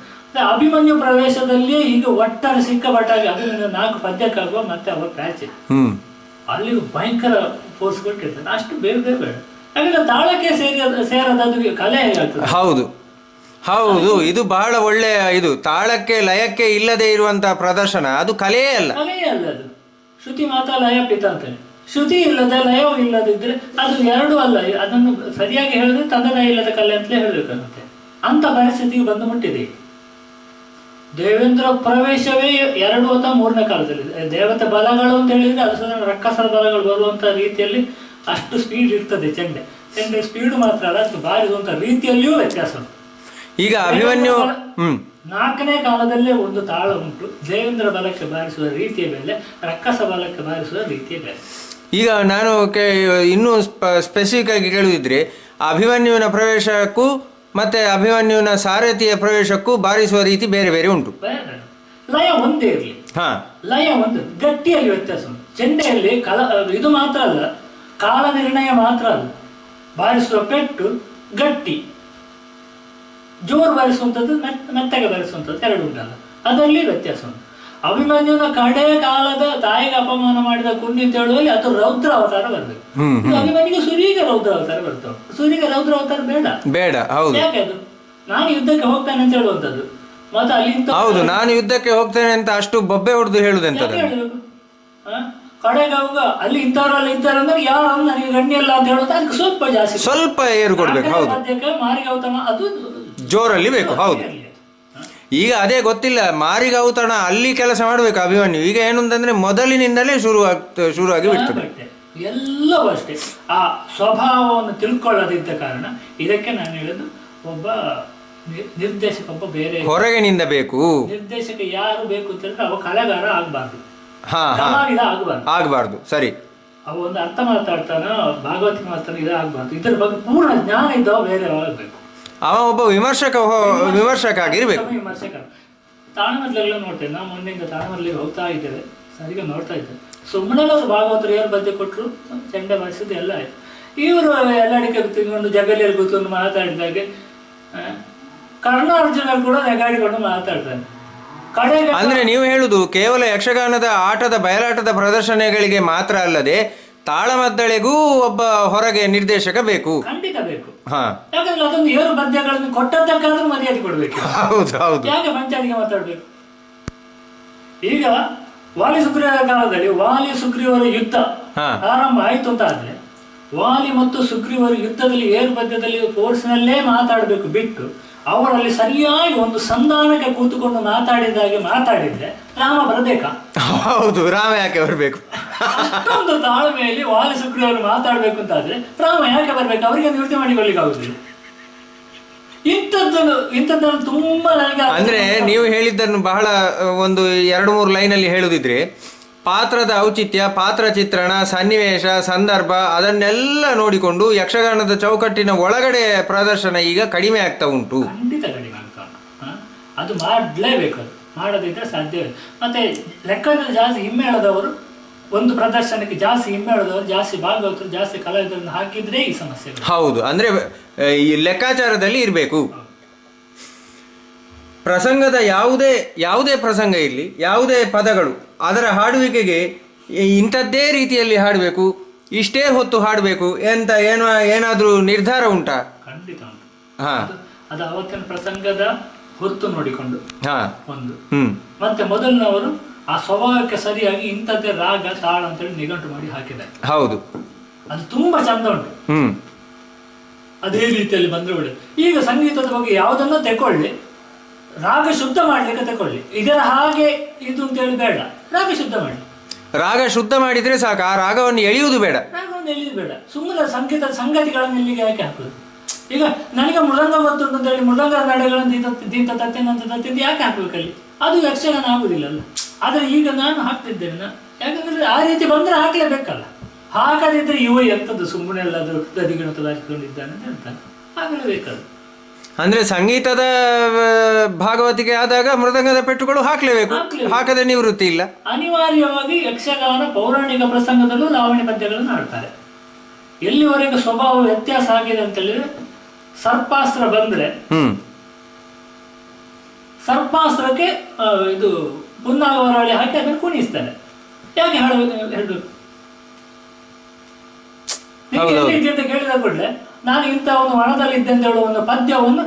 ಅಭಿಮನ್ಯು ಪ್ರವೇಶದಲ್ಲಿ ಈಗ ಒಟ್ಟಾರೆ ಸಿಕ್ಕಪಟ್ಟಾಗಿ ಅಭಿಮನ್ಯು 4 ಪದ್ಯಕ್ಕಾಗುವ ಮತ್ತೆ ಅವರ ಪ್ಯಾಚ್ ಅಲ್ಲಿಗೂ ಭಯಂಕರ ಫೋರ್ಸ್ ಕೊಟ್ಟಿರ್ತಾರೆ. ಅಷ್ಟು ಬೇಗ ಬೇಗ ಬೇಡ, ಹಾಗೆಲ್ಲ ತಾಳಕ್ಕೆ ಸೇರದದು ಕಲೆ ಹೇಗಾಗ್ತದೆ? ಹೌದು ಹೌದು, ಇದು ಬಹಳ ಒಳ್ಳೆಯ ಇದು. ತಾಳಕ್ಕೆ ಲಯಕ್ಕೆ ಇಲ್ಲದೆ ಇರುವಂತಹ ಪ್ರದರ್ಶನ ಅದು ಕಲೆಯೇ ಅಲ್ಲ. ಕಲೆಯೇ ಅಲ್ಲ ಅದು. ಶ್ರುತಿ ಮಾತಾ ಲಯ ಪಿತ ಅಂತೇಳಿ, ಶ್ರುತಿ ಇಲ್ಲದೆ ಲಯವೂ ಇಲ್ಲದಿದ್ರೆ ಅದು ಎರಡೂ ಅಲ್ಲ. ಅದನ್ನು ಸರಿಯಾಗಿ ಹೇಳಿದ್ರೆ ತಂದೆತಾಯಿ ಇಲ್ಲದ ಕಲೆ ಅಂತಲೇ ಹೇಳ್ಬೇಕಾಗುತ್ತೆ. ಅಂತ ಪರಿಸ್ಥಿತಿಗೆ ಬಂದು ಮುಟ್ಟಿದೆ. ದೇವೇಂದ್ರ ಪ್ರವೇಶವೇ 2 ಅಥವಾ 3ನೇ ಕಾಲದಲ್ಲಿ. ದೇವತೆ ಬಲಗಳು ಅಂತ ಹೇಳಿದ್ರೆ ಅದು ಸಾಧಾರಣ ರಕ್ಕಸರ ಬಲಗಳು ಬರುವಂತ ರೀತಿಯಲ್ಲಿ ಅಷ್ಟು ಸ್ಪೀಡ್ ಇರ್ತದೆ. ಚೆಂಡೆ ಸ್ಪೀಡ್ ಮಾತ್ರ ಅಲ್ಲ, ಅದು ಬಾರಿಸುವಂತ ರೀತಿಯಲ್ಲಿಯೂ ವ್ಯತ್ಯಾಸ ಉಂಟು. ಈಗ ಅಭಿಮನ್ಯು 4ನೇ ಕಾಲದಲ್ಲೇ ಒಂದು ತಾಳ ಉಂಟು. ದೇವೇಂದ್ರ ಬಲಕ್ಕೆ ಬಾರಿಸುವ ರೀತಿಯ ಬೇರೆ, ರಕ್ಕಸ ಬಲಕ್ಕೆ ಬಾರಿಸುವ ರೀತಿಯ ಬೇರೆ. ಈಗ ನಾನು ಇನ್ನೂ ಸ್ಪೆಸಿಫಿಕ್ ಆಗಿ ಕೇಳುದಿದ್ರೆ, ಅಭಿಮನ್ಯುವಿನ ಪ್ರವೇಶಕ್ಕೂ ಮತ್ತೆ ಅಭಿಮನ್ಯುವಿನ ಸಾರಥಿಯ ಪ್ರವೇಶಕ್ಕೂ ಬಾರಿಸುವ ರೀತಿ ಬೇರೆ ಬೇರೆ ಉಂಟು. ಲಯ ಒಂದೇ ಇರಲಿ, ಲಯ ಒಂದು, ಗಟ್ಟಿಯಲ್ಲಿ ವ್ಯತ್ಯಾಸ ಉಂಟು. ಚೆಂಡೆಯಲ್ಲಿ ಇದು ಮಾತ್ರ ಅಲ್ಲ, ಕಾಲ ನಿರ್ಣಯ ಮಾತ್ರ ಅಲ್ಲ, ಬಾರಿಸುವ ಪೆಟ್ಟು ಗಟ್ಟಿ, ಜೋರು ಬಾರಿಸುವಂಥದ್ದು, ಮೆತ್ತಗೆ ಬಾರಿಸುವಂಥದ್ದು 2 ಉಂಟಲ್ಲ, ಅದರಲ್ಲಿ ವ್ಯತ್ಯಾಸ ಉಂಟು. ಅಭಿಮನ್ಯುನ ಕಡೆ ಕಾಲದ ತಾಯಿಗೆ ಅಪಮಾನ ಮಾಡಿದ ಕುಂಡಿ ಅಂತ ಹೇಳುವಲ್ಲಿ ಅದು ರೌದ್ರ ಅವತಾರ ಬರಬೇಕು. ಅಭಿಮನ್ಯುಗೆ ಸೂರ್ಯಗೆ ರೌದ್ರ ಅವತಾರ ಬರ್ತವೆ. ಸೂರ್ಯಗೆ ರೌದ್ರ ಅವತಾರ ಬೇಡ. ಯಾಕೆ ಅದು? ನಾನು ಯುದ್ಧಕ್ಕೆ ಹೋಗ್ತಾನೆ ಅಂತ ಹೇಳುವಂಥದ್ದು, ಮತ್ತೆ ಅಲ್ಲಿ ಹೌದು, ನಾನು ಯುದ್ಧಕ್ಕೆ ಹೋಗ್ತೇನೆ ಅಂತ ಅಷ್ಟು ಬೊಬ್ಬೆ ಹೊಡೆದು ಹೇಳುದಂತ ಹೇಳಬೇಕು. ಕಡೆಗೆ ಅವಾಗ ಅಲ್ಲಿ ಇಂಥವ್ರಲ್ಲ ಇದ್ದಾರೆ ಅಂದ್ರೆ ಯಾರು ನನಗೆ ಗಣ್ಯಲ್ಲ ಅಂತ ಹೇಳೋದು, ಅದಕ್ಕೆ ಸ್ವಲ್ಪ ಏರು ಕೊಡ್ಬೇಕು. ಹೌದು, ಮಾರಿಗೆ ಔತಣ ಅದು ಜೋರಲ್ಲಿ ಬೇಕು. ಹೌದು, ಈಗ ಅದೇ ಗೊತ್ತಿಲ್ಲ, ಮಾರಿಗೌತಣ ಅಲ್ಲಿ ಕೆಲಸ ಮಾಡಬೇಕು ಅಭಿಮನ್ಯು. ಈಗ ಏನು ಅಂತಂದ್ರೆ ಮೊದಲಿನಿಂದಲೇ ಶುರುವಾಗಿ ಬಿಡ್ತದೆ. ಎಲ್ಲವೂ ಅಷ್ಟೇ. ಆ ಸ್ವಭಾವವನ್ನು ತಿಳ್ಕೊಳ್ಳದಿದ್ದ ಕಾರಣ ಇದಕ್ಕೆ ನಾನು ಹೇಳೋದು, ಒಬ್ಬ ನಿರ್ದೇಶಕ ಒಬ್ಬ ಬೇರೆ ಹೊರಗಿನಿಂದ ಬೇಕು. ನಿರ್ದೇಶಕ ಯಾರು ಬೇಕು ಅಂತ ಹೇಳಿದ್ರೆ ಅವ ಕಲೆಗಾರ ಆಗ್ಬಾರ್ದು, ಆಗ್ಬಾರ್ದು. ಸರಿ, ಅವ ಒಂದು ಅರ್ಥ ಮಾತಾಡ್ತಾನ, ಭಾಗವತಿಗೆ ಮಾತಾಡ ಇದಾಗಬಾರ್ದು. ಇದ್ರ ಬಗ್ಗೆ ಪೂರ್ಣ ಜ್ಞಾನ ಇದ್ದವ ಬೇರೆ ಆಗಬೇಕು. ಅವ ಒಬ್ಬ ವಿಮರ್ಶಕ ಆಗಿರ್ಬೇಕು. ವಿಮರ್ಶಕ. ತಾಳ್ಮದ್ಲೆಲ್ಲ ನೋಡ್ತೇನೆ, ನಾವು ಮೊನ್ನೆಯಿಂದ ತಾಳ್ಮದ್ಲಿಗೆ ಹೋಗ್ತಾ ಇದ್ದೇವೆ, ಸರಿಗೆ ನೋಡ್ತಾ ಇದ್ದೇವೆ. ಸುಮ್ಮನೆ ಅವರು ಭಾಗವತರು ಏನು ಬದ್ದೆ ಕೊಟ್ಟರು, ಚೆಂಡೆ ಬಾರಿಸಿದ್ದು ಎಲ್ಲ ಆಯ್ತು. ಇವರು ಎಲ್ಲಡಿಕೆ ತಿಂಕೊಂಡು ಜಗಲಿಯಲ್ಲಿ ಕೂತ್ಕೊಂಡು ಮಾತಾಡಿದಾಗೆ ಕರ್ಣಾರ್ಜುನರು ಕೂಡ ನೆಗಾಡಿಕೊಂಡು ಮಾತಾಡ್ತಾನೆ. ಅಂದ್ರೆ ನೀವು ಹೇಳುದು ಕೇವಲ ಯಕ್ಷಗಾನದ ಆಟದ ಬಯಲಾಟದ ಪ್ರದರ್ಶನಗಳಿಗೆ ಮಾತ್ರ ಅಲ್ಲದೆ ತಾಳಮದ್ದಳೆಗೂ ಒಬ್ಬ ಹೊರಗೆ ನಿರ್ದೇಶಕ ಬೇಕು. ಖಂಡಿತ ಬೇಕು. ಯಾಕಂದ್ರೆ ಅದೊಂದು ಏರು ಪದ್ಯಗಳನ್ನು ಕೊಟ್ಟದ್ದಕ್ಕಾದ್ರೂ ಮರ್ಯಾದೆ ಕೊಡ್ಬೇಕು. ಹೌದು, ಯಾಕೆ ಪಂಚಾಯತಿಗೆ ಮಾತಾಡ್ಬೇಕು? ಈಗ ವಾಲಿ ಸುಗ್ರೀವರ ಕಾಲದಲ್ಲಿ ವಾಲಿ ಸುಗ್ರೀವರ ಯುದ್ಧ ಆರಂಭ ಆಯ್ತು ಅಂತ ಆದ್ರೆ, ವಾಲಿ ಮತ್ತು ಸುಗ್ರೀವರ ಯುದ್ಧದಲ್ಲಿ ಏರು ಪದ್ಯದಲ್ಲಿ ಫೋರ್ಸ್ನಲ್ಲೇ ಮಾತಾಡಬೇಕು ಬಿಟ್ಟು ಅವರಲ್ಲಿ ಸರಿಯಾಗಿ ಒಂದು ಸಂಧಾನಕ್ಕೆ ಕೂತುಕೊಂಡು ಮಾತಾಡಿದಾಗೆ ಮಾತಾಡಿದ್ರೆ ರಾಮ ಬರಬೇಕಾ? ಹೌದು, ರಾಮ ಯಾಕೆ ಬರಬೇಕು? ಅಷ್ಟೊಂದು ತಾಳ್ಮೆಯಲ್ಲಿ ವಾಲಿ ಸುಗ್ರೀವರು ಮಾತಾಡ್ಬೇಕು ಅಂತ ಆದ್ರೆ ರಾಮ ಯಾಕೆ ಬರ್ಬೇಕು? ಅವರಿಗೆ ನಿವೃತ್ತಿ ಮಾಡಿಕೊಳ್ಳಿಕ್ಕೆ ಆಗುದಿಲ್ಲ. ಇಂಥದ್ದನ್ನು ತುಂಬಾ ನನಗೆ ಅಂದ್ರೆ ನೀವು ಹೇಳಿದ್ದನ್ನು ಬಹಳ ಒಂದು 2-3 ಲೈನಲ್ಲಿ ಹೇಳುದಿದ್ರೆ, ಪಾತ್ರದ ಔಚಿತ್ಯ, ಪಾತ್ರ ಚಿತ್ರಣ, ಸನ್ನಿವೇಶ, ಸಂದರ್ಭ ಅದನ್ನೆಲ್ಲ ನೋಡಿಕೊಂಡು ಯಕ್ಷಗಾನದ ಚೌಕಟ್ಟಿನ ಒಳಗಡೆ ಪ್ರದರ್ಶನ ಈಗ ಕಡಿಮೆ ಆಗ್ತಾ ಉಂಟು. ಖಂಡಿತ ಕಡಿಮೆ ಆಗ್ತಾ ಉಂಟು. ಅದು ಮಾಡಲೇಬೇಕು, ಅದು ಮಾಡದಿದ್ರೆ ಸಾಧ್ಯವೇ. ಮತ್ತೆ ಲೆಕ್ಕದಲ್ಲಿ ಜಾಸ್ತಿ ಹಿಮ್ಮೇಳದವರು, ಒಂದು ಪ್ರದರ್ಶನಕ್ಕೆ ಜಾಸ್ತಿ ಹಿಮ್ಮೇಳದವರು, ಜಾಸ್ತಿ ಭಾಗವತರು, ಜಾಸ್ತಿ ಕಲಾವಿದರನ್ನು ಹಾಕಿದ್ರೆ ಈ ಸಮಸ್ಯೆ. ಹೌದು, ಅಂದ್ರೆ ಈ ಲೆಕ್ಕಾಚಾರದಲ್ಲಿ ಇರಬೇಕು. ಪ್ರಸಂಗದ ಯಾವುದೇ ಪ್ರಸಂಗ ಇರಲಿ, ಯಾವುದೇ ಪದಗಳು, ಅದರ ಹಾಡುವಿಕೆಗೆ ಇಂಥದ್ದೇ ರೀತಿಯಲ್ಲಿ ಹಾಡಬೇಕು, ಇಷ್ಟೇ ಹೊತ್ತು ಹಾಡಬೇಕು ಅಂತ ಏನಾದರೂ ನಿರ್ಧಾರ ಉಂಟಾ? ಖಂಡಿತ ಉಂಟು. ಅದು ಅವತ್ತಿನ ಪ್ರಸಂಗದ ಹೊತ್ತು ನೋಡಿಕೊಂಡು ಒಂದು, ಮತ್ತೆ ಮೊದಲಿನವರು ಆ ಸ್ವಭಾವಕ್ಕೆ ಸರಿಯಾಗಿ ಇಂಥದ್ದೇ ರಾಗ ತಾಳ ಅಂತೇಳಿ ನಿಘಂಟು ಮಾಡಿ ಹಾಕಿದ್ದಾರೆ. ಹೌದು, ಅದು ತುಂಬಾ ಚಂದ ಉಂಟು. ಅದೇ ರೀತಿಯಲ್ಲಿ ಬಂದ್ರೆ ಬಿಡಿ. ಈಗ ಸಂಗೀತದ ಬಗ್ಗೆ ಯಾವುದನ್ನ ತಗೊಳ್ಳಿ, ರಾಗ ಶುದ್ಧ ಮಾಡ್ಲಿಕ್ಕೆ ತಗೊಳ್ಳಿ, ಇದರ ಹಾಗೆ ಇದು ಅಂತೇಳಿ ಬೇಡ, ರಾಗ ಶುದ್ಧ ಮಾಡಿ. ರಾಗ ಶುದ್ಧ ಮಾಡಿದ್ರೆ ಸಾಕು, ಆ ರಾಗವನ್ನು ಎಳೆಯುವುದು ಬೇಡ. ರಾಗವನ್ನು ಎಳೆಯುವುದು ಬೇಡ, ಸುಮ್ಮನೆ ಸಂಗೀತದ ಸಂಗತಿಗಳನ್ನು ಇಲ್ಲಿಗೆ ಯಾಕೆ ಹಾಕುದು? ಈಗ ನನಗೆ ಮೃದಂಗ ಗೊತ್ತುಂಟು ಅಂತ ಹೇಳಿ ಮೃದಂಗ ನಡೆಗಳನ್ನು ದೀಂತ ತತ್ತಿಂದ ಯಾಕೆ ಹಾಕ್ಬೇಕಲ್ಲಿ? ಅದು ಯಕ್ಷಗಾನ ಆಗುದಿಲ್ಲ ಅಲ್ಲ. ಆದ್ರೆ ಈಗ ನಾನು ಹಾಕ್ತಿದ್ದೇನೆ, ಯಾಕಂದ್ರೆ ಆ ರೀತಿ ಬಂದ್ರೆ ಹಾಕ್ಲೇಬೇಕಲ್ಲ. ಹಾಕದಿದ್ರೆ ಇವ ಎಂಥದ್ದು ಸುಮ್ಮನೆ ಎಲ್ಲ ಅದು ಗದಿಗಿಣತ ಹಾಕಿಕೊಂಡಿದ್ದಾನೆ ಅಂತ ಹೇಳ್ತಾನೆ, ಹಾಕಲೇಬೇಕಲ್ಲ. ಅಂದ್ರೆ ಸಂಗೀತದ ಭಾಗವತಿಗೆ ಆದಾಗ ಮೃದಂಗದ ಪೆಟ್ಟುಗಳು ಹಾಕ್ಲೇಬೇಕು, ಹಾಕದ ನಿವೃತ್ತಿ ಇಲ್ಲ. ಅನಿವಾರ್ಯವಾಗಿ ಯಕ್ಷಗಾನ ಪೌರಾಣಿಕ ಪ್ರಸಂಗದಲ್ಲೂ ಲಾವಣಿ ಪದ್ಯಗಳನ್ನು ಹಾಡ್ತಾರೆ. ಎಲ್ಲಿವರೆಗೆ ಸ್ವಭಾವ ವ್ಯತ್ಯಾಸ ಆಗಿದೆ ಅಂತ ಹೇಳಿದ್ರೆ, ಸರ್ಪಾಸ್ತ್ರ ಬಂದ್ರೆ ಸರ್ಪಾಸ್ತ್ರಕ್ಕೆ ಇದು ಪುನ್ನಾಗವರಾಳಿ ಹಾಕಿ ಅದನ್ನು ಕುಣಿಸ್ತಾರೆ. ಯಾಕೆ ಹೇಳ್ಬೇಕು? ಎಲ್ಲಿದ್ದೆ ಅಂತ ಕೇಳಿದ ಕೂಡಲೇ ನಾನು ಇಂಥ ಒಂದು ವನದಲ್ಲಿ ಇದ್ದೆ ಅಂತ ಹೇಳುವ ಒಂದು ಪದ್ಯವನ್ನು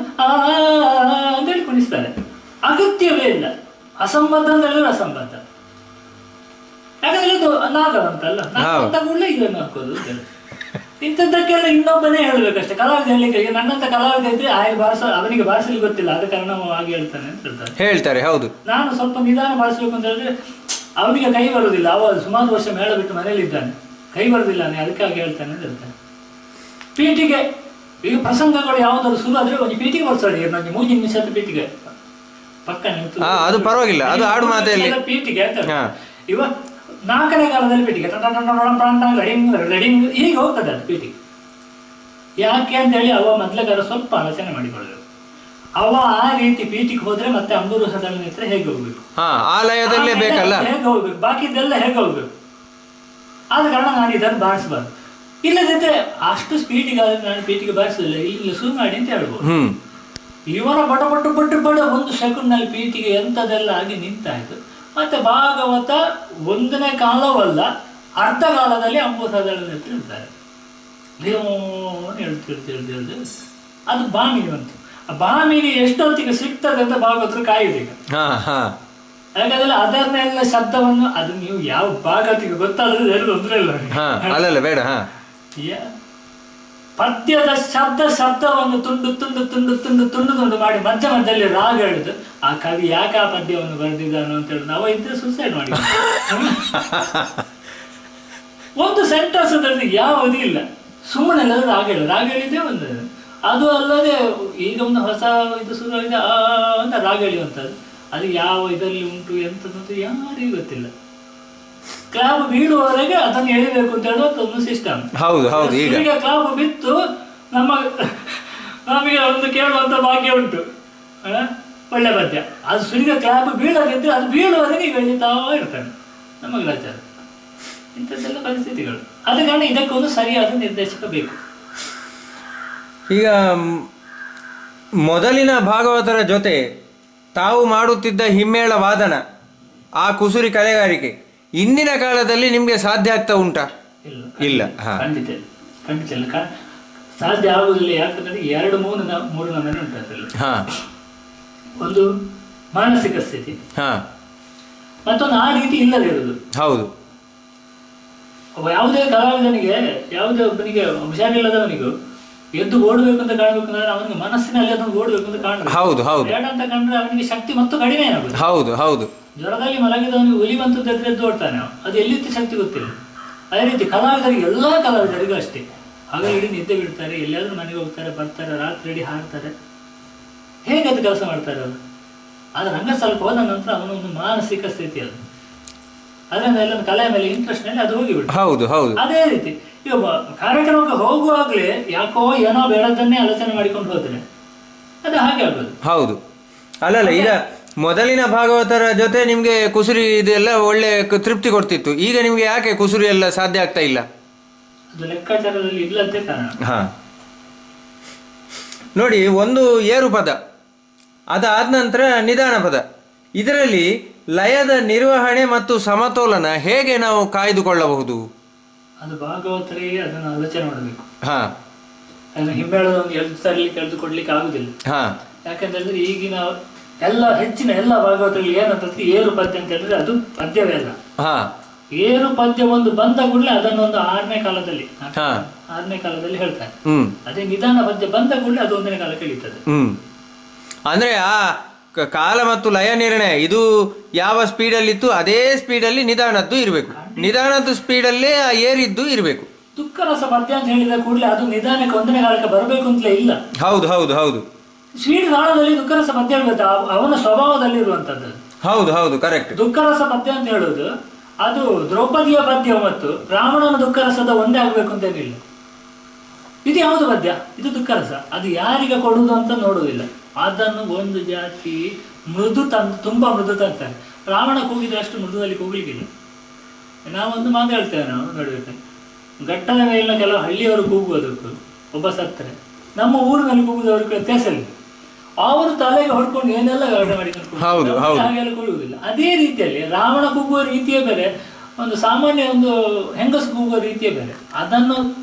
ಅಂತೇಳಿ ಕುಣಿಸ್ತಾರೆ. ಅಗತ್ಯವೇ ಇಲ್ಲ. ಅಸಂಬದ್ಧ ಅಂತ ಹೇಳಿದ್ರೆ ಅಸಂಬದ್ಧ. ಯಾಕಂದ್ರೆ ಇದು ನಾಗವಂತಲ್ಲ, ನಾಗವಂತ ಕೂಡಲೇ ಇದನ್ನು ಹಾಕೋದು. ಇಂಥದ್ದಕ್ಕೆಲ್ಲ ಇನ್ನೊಬ್ಬನೇ ಹೇಳ್ಬೇಕಷ್ಟೇ. ಕಲಾವಿದ ಹೇಳಿಕೆ ನನ್ನಂತ ಕಲಾವಿದ ಇದ್ರೆ ಅವನಿಗೆ ಬಾರಿಸಲಿಕ್ಕೆ ಗೊತ್ತಿಲ್ಲ, ಆದ ಕಾರಣ ಹಾಗೆ ಹೇಳ್ತಾನೆ ಅಂತ ಹೇಳ್ತಾರೆ. ಹೌದು, ನಾನು ಸ್ವಲ್ಪ ನಿಧಾನ ಬಾರಿಸ್ಬೇಕು ಅಂತ ಹೇಳಿದ್ರೆ ಅವನಿಗೆ ಕೈ ಬರುವುದಿಲ್ಲ. ಅವ ಸುಮಾರು ವರ್ಷ ಮೇಳ ಬಿಟ್ಟು ಮನೇಲಿ ಇದ್ದಾನೆ, ಕೈ ಬರುದಿಲ್ಲ, ಅದಕ್ಕಾಗಿ ಹೇಳ್ತಾನೆ ಅಂತ ಹೇಳ್ತಾನೆ. ಪೀಠಿಗೆ ಈಗ ಪ್ರಸಂಗಗಳು ಯಾವ್ದಾದ್ರು ಶುರು ಆದ್ರೆ ಒಂದು ಪೀಠಿಗೆ ಬರ್ಸೋಡಿ, ನನಗೆ 3 ನಿಮಿಷ ಪೀಠಿಗೆ ಪಕ್ಕ ನಿಂತು ಅದು ಪರವಾಗಿಲ್ಲ, ಅದು ಆಡು ಮಾತಲ್ಲಿ ಪೀಠಿಗೆ ಅಂತ. ಇವ 4ನೇ ಕಾಲದಲ್ಲಿ ಪೀಠಿಗೆ ರೆಡಿಂಗ್ ಹೀಗೆ ಹೋಗ್ತದೆ ಅದು ಪೀಠಿಗೆ. ಯಾಕೆ ಅಂತ ಹೇಳಿ ಅವ ಮೊದಲಗಾರ ಸ್ವಲ್ಪ ಆಲೋಚನೆ ಮಾಡಿಕೊಳ್ಳಬೇಕು. ಅವ ಆ ರೀತಿ ಪೀಠಿಗೆ ಹೋದ್ರೆ ಮತ್ತೆ ಅಂಬೂರು ಸದನ ಹತ್ರ ಹೇಗೆ ಹೋಗ್ಬೇಕು, ಆಲಯದಲ್ಲೇ ಬೇಕಲ್ಲ, ಹೇಗೆ ಹೋಗ್ಬೇಕು, ಬಾಕಿದೆಲ್ಲ ಹೇಗೆ ಹೋಗ್ಬೇಕು. ಆದ ಕಾರಣ ನಾನು ಇದನ್ನು ಬಾರಿಸಬಾರ್ದು. ಇಲ್ಲದಿದ್ರೆ ಅಷ್ಟು ಸ್ಪೀಡಿಗೆ ಆದ್ರೆ ನಾನು ಪೀಠಿಗೆ ಬಾರಿಸಲಿಲ್ಲ, ಇಲ್ಲಿ ಶುರು ಮಾಡಿ ಅಂತ ಹೇಳ್ಬೋದು. ಇವನ ಬಡ ಒಂದು ಸೆಕೆಂಡ್ ನಲ್ಲಿ ಪೀಠಿಗೆ ಎಂಥದೆಲ್ಲ ಆಗಿ ನಿಂತಾಯ್ತು. ಮತ್ತೆ ಭಾಗವತ 1ನೇ ಕಾಲವಲ್ಲ, ಅರ್ಧ ಕಾಲದಲ್ಲಿ ಅಂಬೂರು ಸದನ ಹತ್ರ ಇರ್ತಾರೆ. ಹೇಳ್ದು ಅದು ಬಾಮಿನಿ ಬಂತು. ಆ ಬಾಮಿನಿ ಎಷ್ಟೊತ್ತಿಗೆ ಸಿಗ್ತದೆ ಅಂತ ಭಾಗವತರು ಕಾಯುದೀಗ. ಯಾಕಂದ್ರೆ ಅದನ್ನೆಲ್ಲ ಶಬ್ದವನ್ನು ಅದು ನೀವು ಯಾವ ಭಾಗವತಿಗೆ ಗೊತ್ತಾದ್ರೆ ತೊಂದ್ರೆ ಇಲ್ಲ ಬೇಡ. ಪದ್ಯದ ಶಬ್ದವನ್ನು ತುಂಡು ಮಾಡಿ ಮಧ್ಯದಲ್ಲಿ ರಾಗ ಹೇಳಿದು ಆ ಕವಿ ಯಾಕೆ ಆ ಪದ್ಯವನ್ನು ಬರೆದಿದ್ದಾನು ಅಂತ ಹೇಳಿ ನಾವು ಇದ್ರೆ ಸುಸೈಡ್ ಮಾಡಿ. ಒಂದು ಸೆಂಟೆನ್ಸ್ ಅದರಲ್ಲಿ ಯಾವುದೂ ಇಲ್ಲ, ಸುಮ್ಮನೆ ರಾಗ ಹೇಳಿದ್ದೇ ಒಂದು. ಅದು ಅಲ್ಲದೆ ಈಗ ಒಂದು ಹೊಸ ಇದು ಶುರು ಇದೆ ಅಂತ ರಾಗ ಹೇಳುವಂಥದ್ದು. ಅದು ಯಾವ ಇದರಲ್ಲಿ ಉಂಟು ಎಂಥದ್ದು ಯಾರಿಗೂ ಗೊತ್ತಿಲ್ಲ. ಕ್ಲಾಬ್ ಬೀಳುವವರೆಗೆ ಅದನ್ನು ಎಳಿಬೇಕು ಅಂತ ಹೇಳುವಂತ ಒಂದು ಸಿಸ್ಟಮ್. ಈಗ ಕ್ಲಾಬ್ ಬಿತ್ತು ನಮಗೆ ಒಂದು ಕೇಳುವಂತ ಭಾಗ್ಯ ಉಂಟು, ಒಳ್ಳೆ ಪದ್ಯ. ಅದು ಸುರಿಗ ಕ್ಲಾಬ್ ಬೀಳದಿದ್ರೆ ಅದು ಬೀಳುವವರೆಗೆ ಎಳಿತಾ ಇರ್ತಾನೆ ನಮ್ಮ ಗ್ರಾಚಾರ. ಇಂಥದ್ದೆಲ್ಲ ಪರಿಸ್ಥಿತಿಗಳು. ಆದ ಕಾರಣ ಇದಕ್ಕೊಂದು ಸರಿಯಾದ ನಿರ್ದೇಶಕ ಬೇಕು. ಈಗ ಮೊದಲಿನ ಭಾಗವತರ ಜೊತೆ ತಾವು ಮಾಡುತ್ತಿದ್ದ ಹಿಮ್ಮೇಳ ವಾದನ, ಆ ಕುಸುರಿ ಕಲೆಗಾರಿಕೆ ಇಂದಿನ ಕಾಲದಲ್ಲಿ ನಿಮ್ಗೆ ಸಾಧ್ಯ ಆಗ್ತಾ ಉಂಟಾ? ಇಲ್ಲ, ಖಂಡಿತ ಇಲ್ಲ, ಸಾಧ್ಯ ಆಗುದಿಲ್ಲ. ಯಾಕಂದ್ರೆ 2-3 ನಮೂನೆ ಉಂಟು ಅದರಲ್ಲಿ. ಒಂದು ಮಾನಸಿಕ ಸ್ಥಿತಿ, ಮತ್ತೊಂದು ಆ ರೀತಿ ಇಲ್ಲದೆ ಇರುವುದು. ಹೌದು, ಯಾವುದೇ ಕಲಾವಿದನಿಗೆ, ಯಾವುದೇ ಒಬ್ಬನಿಗೆ ಹುಷಾರಿಲ್ಲದವನಿಗೂ ಎದ್ದು ಓಡಬೇಕು ಅಂತ ಕಾಣಬೇಕು ಅಂದ್ರೆ ಅವನಿಗೆ ಮನಸ್ಸಿನಲ್ಲಿ ಅದನ್ನು ಓಡಬೇಕು ಅಂತ ಕಾಣಬೇಕು. ಬೇಡ ಅಂತ ಕಂಡ್ರೆ ಅವನಿಗೆ ಶಕ್ತಿ ಮತ್ತು ಕಡಿಮೆ ಆಗುತ್ತೆ. ಹೌದು. ಜ್ವರದಲ್ಲಿ ಮಲಗಿದವನಿಗೆ ಹುಲಿ ಬಂತು ಎದ್ದು ಓಡ್ತಾನೆ, ಅದು ಎಲ್ಲಿತ್ತು ಶಕ್ತಿ ಗೊತ್ತಿಲ್ಲ. ಅದೇ ರೀತಿ ಕಲಾವಿದರಿಗೆ, ಎಲ್ಲ ಕಲಾವಿದರಿಗೂ ಅಷ್ಟೇ. ಆಗ ಇಡೀ ನಿದ್ದೆ ಬಿಡ್ತಾರೆ, ಎಲ್ಲಿಯಾದ್ರೂ ಮನೆಗೆ ಹೋಗ್ತಾರೆ, ಬರ್ತಾರೆ, ರಾತ್ರಿ ಇಡೀ ಹಾಡ್ತಾರೆ. ಹೇಗೆ ಅದು ಕೆಲಸ ಮಾಡ್ತಾರೆ ಅವರು? ಆದ್ರೆ ರಂಗಸ್ಥಳಕ್ಕೆ ಹೋದ ನಂತರ ಅವನೊಂದು ಮಾನಸಿಕ ಸ್ಥಿತಿ ಅದು. ಅದರಿಂದ ಎಲ್ಲ ಕಲೆಯ ಮೇಲೆ ಇಂಟ್ರೆಸ್ಟ್ ನಲ್ಲಿ ಅದು ಹೋಗಿಬಿಟ್ಟು. ಅದೇ ರೀತಿ ಈಗ ಕಾರ್ಯಕ್ರಮಕ್ಕೆ ಹೋಗುವಾಗ್ಲೇ ಯಾಕೋ ಏನೋ ಬೇಡದನ್ನೇ ಆಲೋಚನೆ ಮಾಡಿಕೊಂಡು ಹೋದ್ರೆ ಅದು ಹಾಗೆ ಆಗೋದು. ಹೌದು, ಅಲ್ಲಲ್ಲ. ಈಗ ಮೊದಲಿನ ಭಾಗವತರ ಜೊತೆ ನಿಮ್ಗೆ ಕುಸುರಿ ಇದೆಲ್ಲ ಒಳ್ಳೆ ತೃಪ್ತಿ ಕೊಡ್ತಿತ್ತು. ಈಗ ನಿಮ್ಗೆ ಯಾಕೆ ಕುಸುರಿ ಎಲ್ಲ ಸಾಧ್ಯ ಆಗ್ತಾ ಇಲ್ಲ? ಅದು ಲೆಕ್ಕಾಚಾರದಲ್ಲಿ ಇಲ್ಲಂತೆ ಕಾರಣ. ನೋಡಿ, ಒಂದು ಏರು ಪದ, ಅದಾದ ನಂತರ ನಿಧಾನ ಪದ. ಇದರಲ್ಲಿ ಲಯದ ನಿರ್ವಹಣೆ ಮತ್ತು ಸಮತೋಲನ ಹೇಗೆ ನಾವು ಕಾಯ್ದುಕೊಳ್ಳಬಹುದು? ಅದು ಭಾಗವತರೇ ಅದನ್ನು ಆಲೋಚನೆ ಮಾಡಬೇಕು. ಅದನ್ನು ಹಿಮ್ಮೇಳದ ಒಂದು 2 ಸಾರಿ ಕೆಳೆದುಕೊಡ್ಲಿಕ್ಕೆ ಆಗುದಿಲ್ಲ. ಯಾಕಂತಂದ್ರೆ ಈಗಿನ ಹೆಚ್ಚಿನ ಎಲ್ಲ ಭಾಗವತರಲ್ಲಿ ಏನಂತಂದ್ರೆ ಏರು ಪದ್ಯ ಅಂತ ಹೇಳಿದ್ರೆ ಅದು ಪದ್ಯವೇ ಅಲ್ಲ. ಏರು ಪದ್ಯ ಒಂದು ಬಂದ ಕೂಡಲೇ ಅದನ್ನು ಒಂದು 6ನೇ ಕಾಲದಲ್ಲಿ ಹೇಳ್ತಾರೆ. ಅದೇ ನಿಧಾನ ಪದ್ಯ ಬಂದ ಕೂಡಲೇ ಅದು 1ನೇ ಕಾಲಕ್ಕೆ ಇಳಿತದೆ. ಅಂದ್ರೆ ಆ ಕಾಲ ಮತ್ತು ಲಯ ನಿರ್ಣಯ ಇದು ಯಾವ ಸ್ಪೀಡಲ್ಲಿ ಇತ್ತು ಅದೇ ಸ್ಪೀಡಲ್ಲಿ ನಿಧಾನದ್ದು ಇರಬೇಕು, ನಿಧಾನದ್ದು ಸ್ಪೀಡಲ್ಲೇ ಆ ಏರಿದ್ದು ಇರಬೇಕು. ದುಃಖರಸ ಪದ್ಯ ಅಂತ ಹೇಳಿದ ಕೂಡಲೇ ಅದು ನಿಧಾನಕ್ಕೆ 1ನೇ ಕಾಲಕ್ಕೆ ಬರಬೇಕು ಅಂತಲೇ ಇಲ್ಲ. ಹೌದು. ಸ್ವೀಡ್ ಕಾಲದಲ್ಲಿ ದುಃಖರಸ ಪದ್ಯ ಹೇಳ್ಬೇಕು, ಅವನ ಸ್ವಭಾವದಲ್ಲಿ ಇರುವಂತದ್ದು. ಹೌದು, ಕರೆಕ್ಟ್. ದುಃಖರಸ ಪದ್ಯ ಅಂತ ಹೇಳುದು ಅದು ದ್ರೌಪದಿಯ ಪದ್ಯ ಮತ್ತು ರಾವಣನ ದುಃಖರಸದ ಒಂದೇ ಆಗ್ಬೇಕು ಅಂತೇನಿಲ್ಲ. ಇದು ಯಾವುದು ಪದ್ಯ? ಇದು ದುಃಖರಸ. ಅದು ಯಾರಿಗೆ ಕೊಡುವುದು ಅಂತ ನೋಡುವುದಿಲ್ಲ. ಅದನ್ನು ಒಂದು ಜಾತಿ ತುಂಬಾ ಮೃದು ತಂತಾರೆ. ರಾವಣ ಕೂಗಿದ್ರೆ ಅಷ್ಟು ಮೃದುದಲ್ಲಿ ಕೂಗ್ಲಿಕ್ಕಿಲ್ಲ. ನಾವೊಂದು ಮಾತು ಹೇಳ್ತೇವೆ, ನಾವು ನೋಡ್ಬೇಕು, ಘಟ್ಟದ ಮೇಲಿನ ಕೆಲವು ಹಳ್ಳಿಯವರು ಕೂಗುವುದಕ್ಕೂ ಒಬ್ಬ ಸತ್ತರೆ ನಮ್ಮ ಊರಿನಲ್ಲಿ ಕೂಗುವುದವ್ರಿಗೆ ವ್ಯತ್ಯಾಸ ಇಲ್ಲ. ಅವರು ತಲೆಗೆ ಹೊಡ್ಕೊಂಡು ಏನೆಲ್ಲ ಗಲಾಟೆ ಮಾಡಿಕೊಂಡು ಹಾಗೆಲ್ಲ ಕೂಗುವುದಿಲ್ಲ. ಅದೇ ರೀತಿಯಲ್ಲಿ ರಾವಣ ಕೂಗುವ ರೀತಿಯೇ ಬೇರೆ, ಒಂದು ಸಾಮಾನ್ಯ ಒಂದು ಹೆಂಗಸು ಕೂಗುವ ರೀತಿಯೇ ಬೇರೆ. ಅದನ್ನು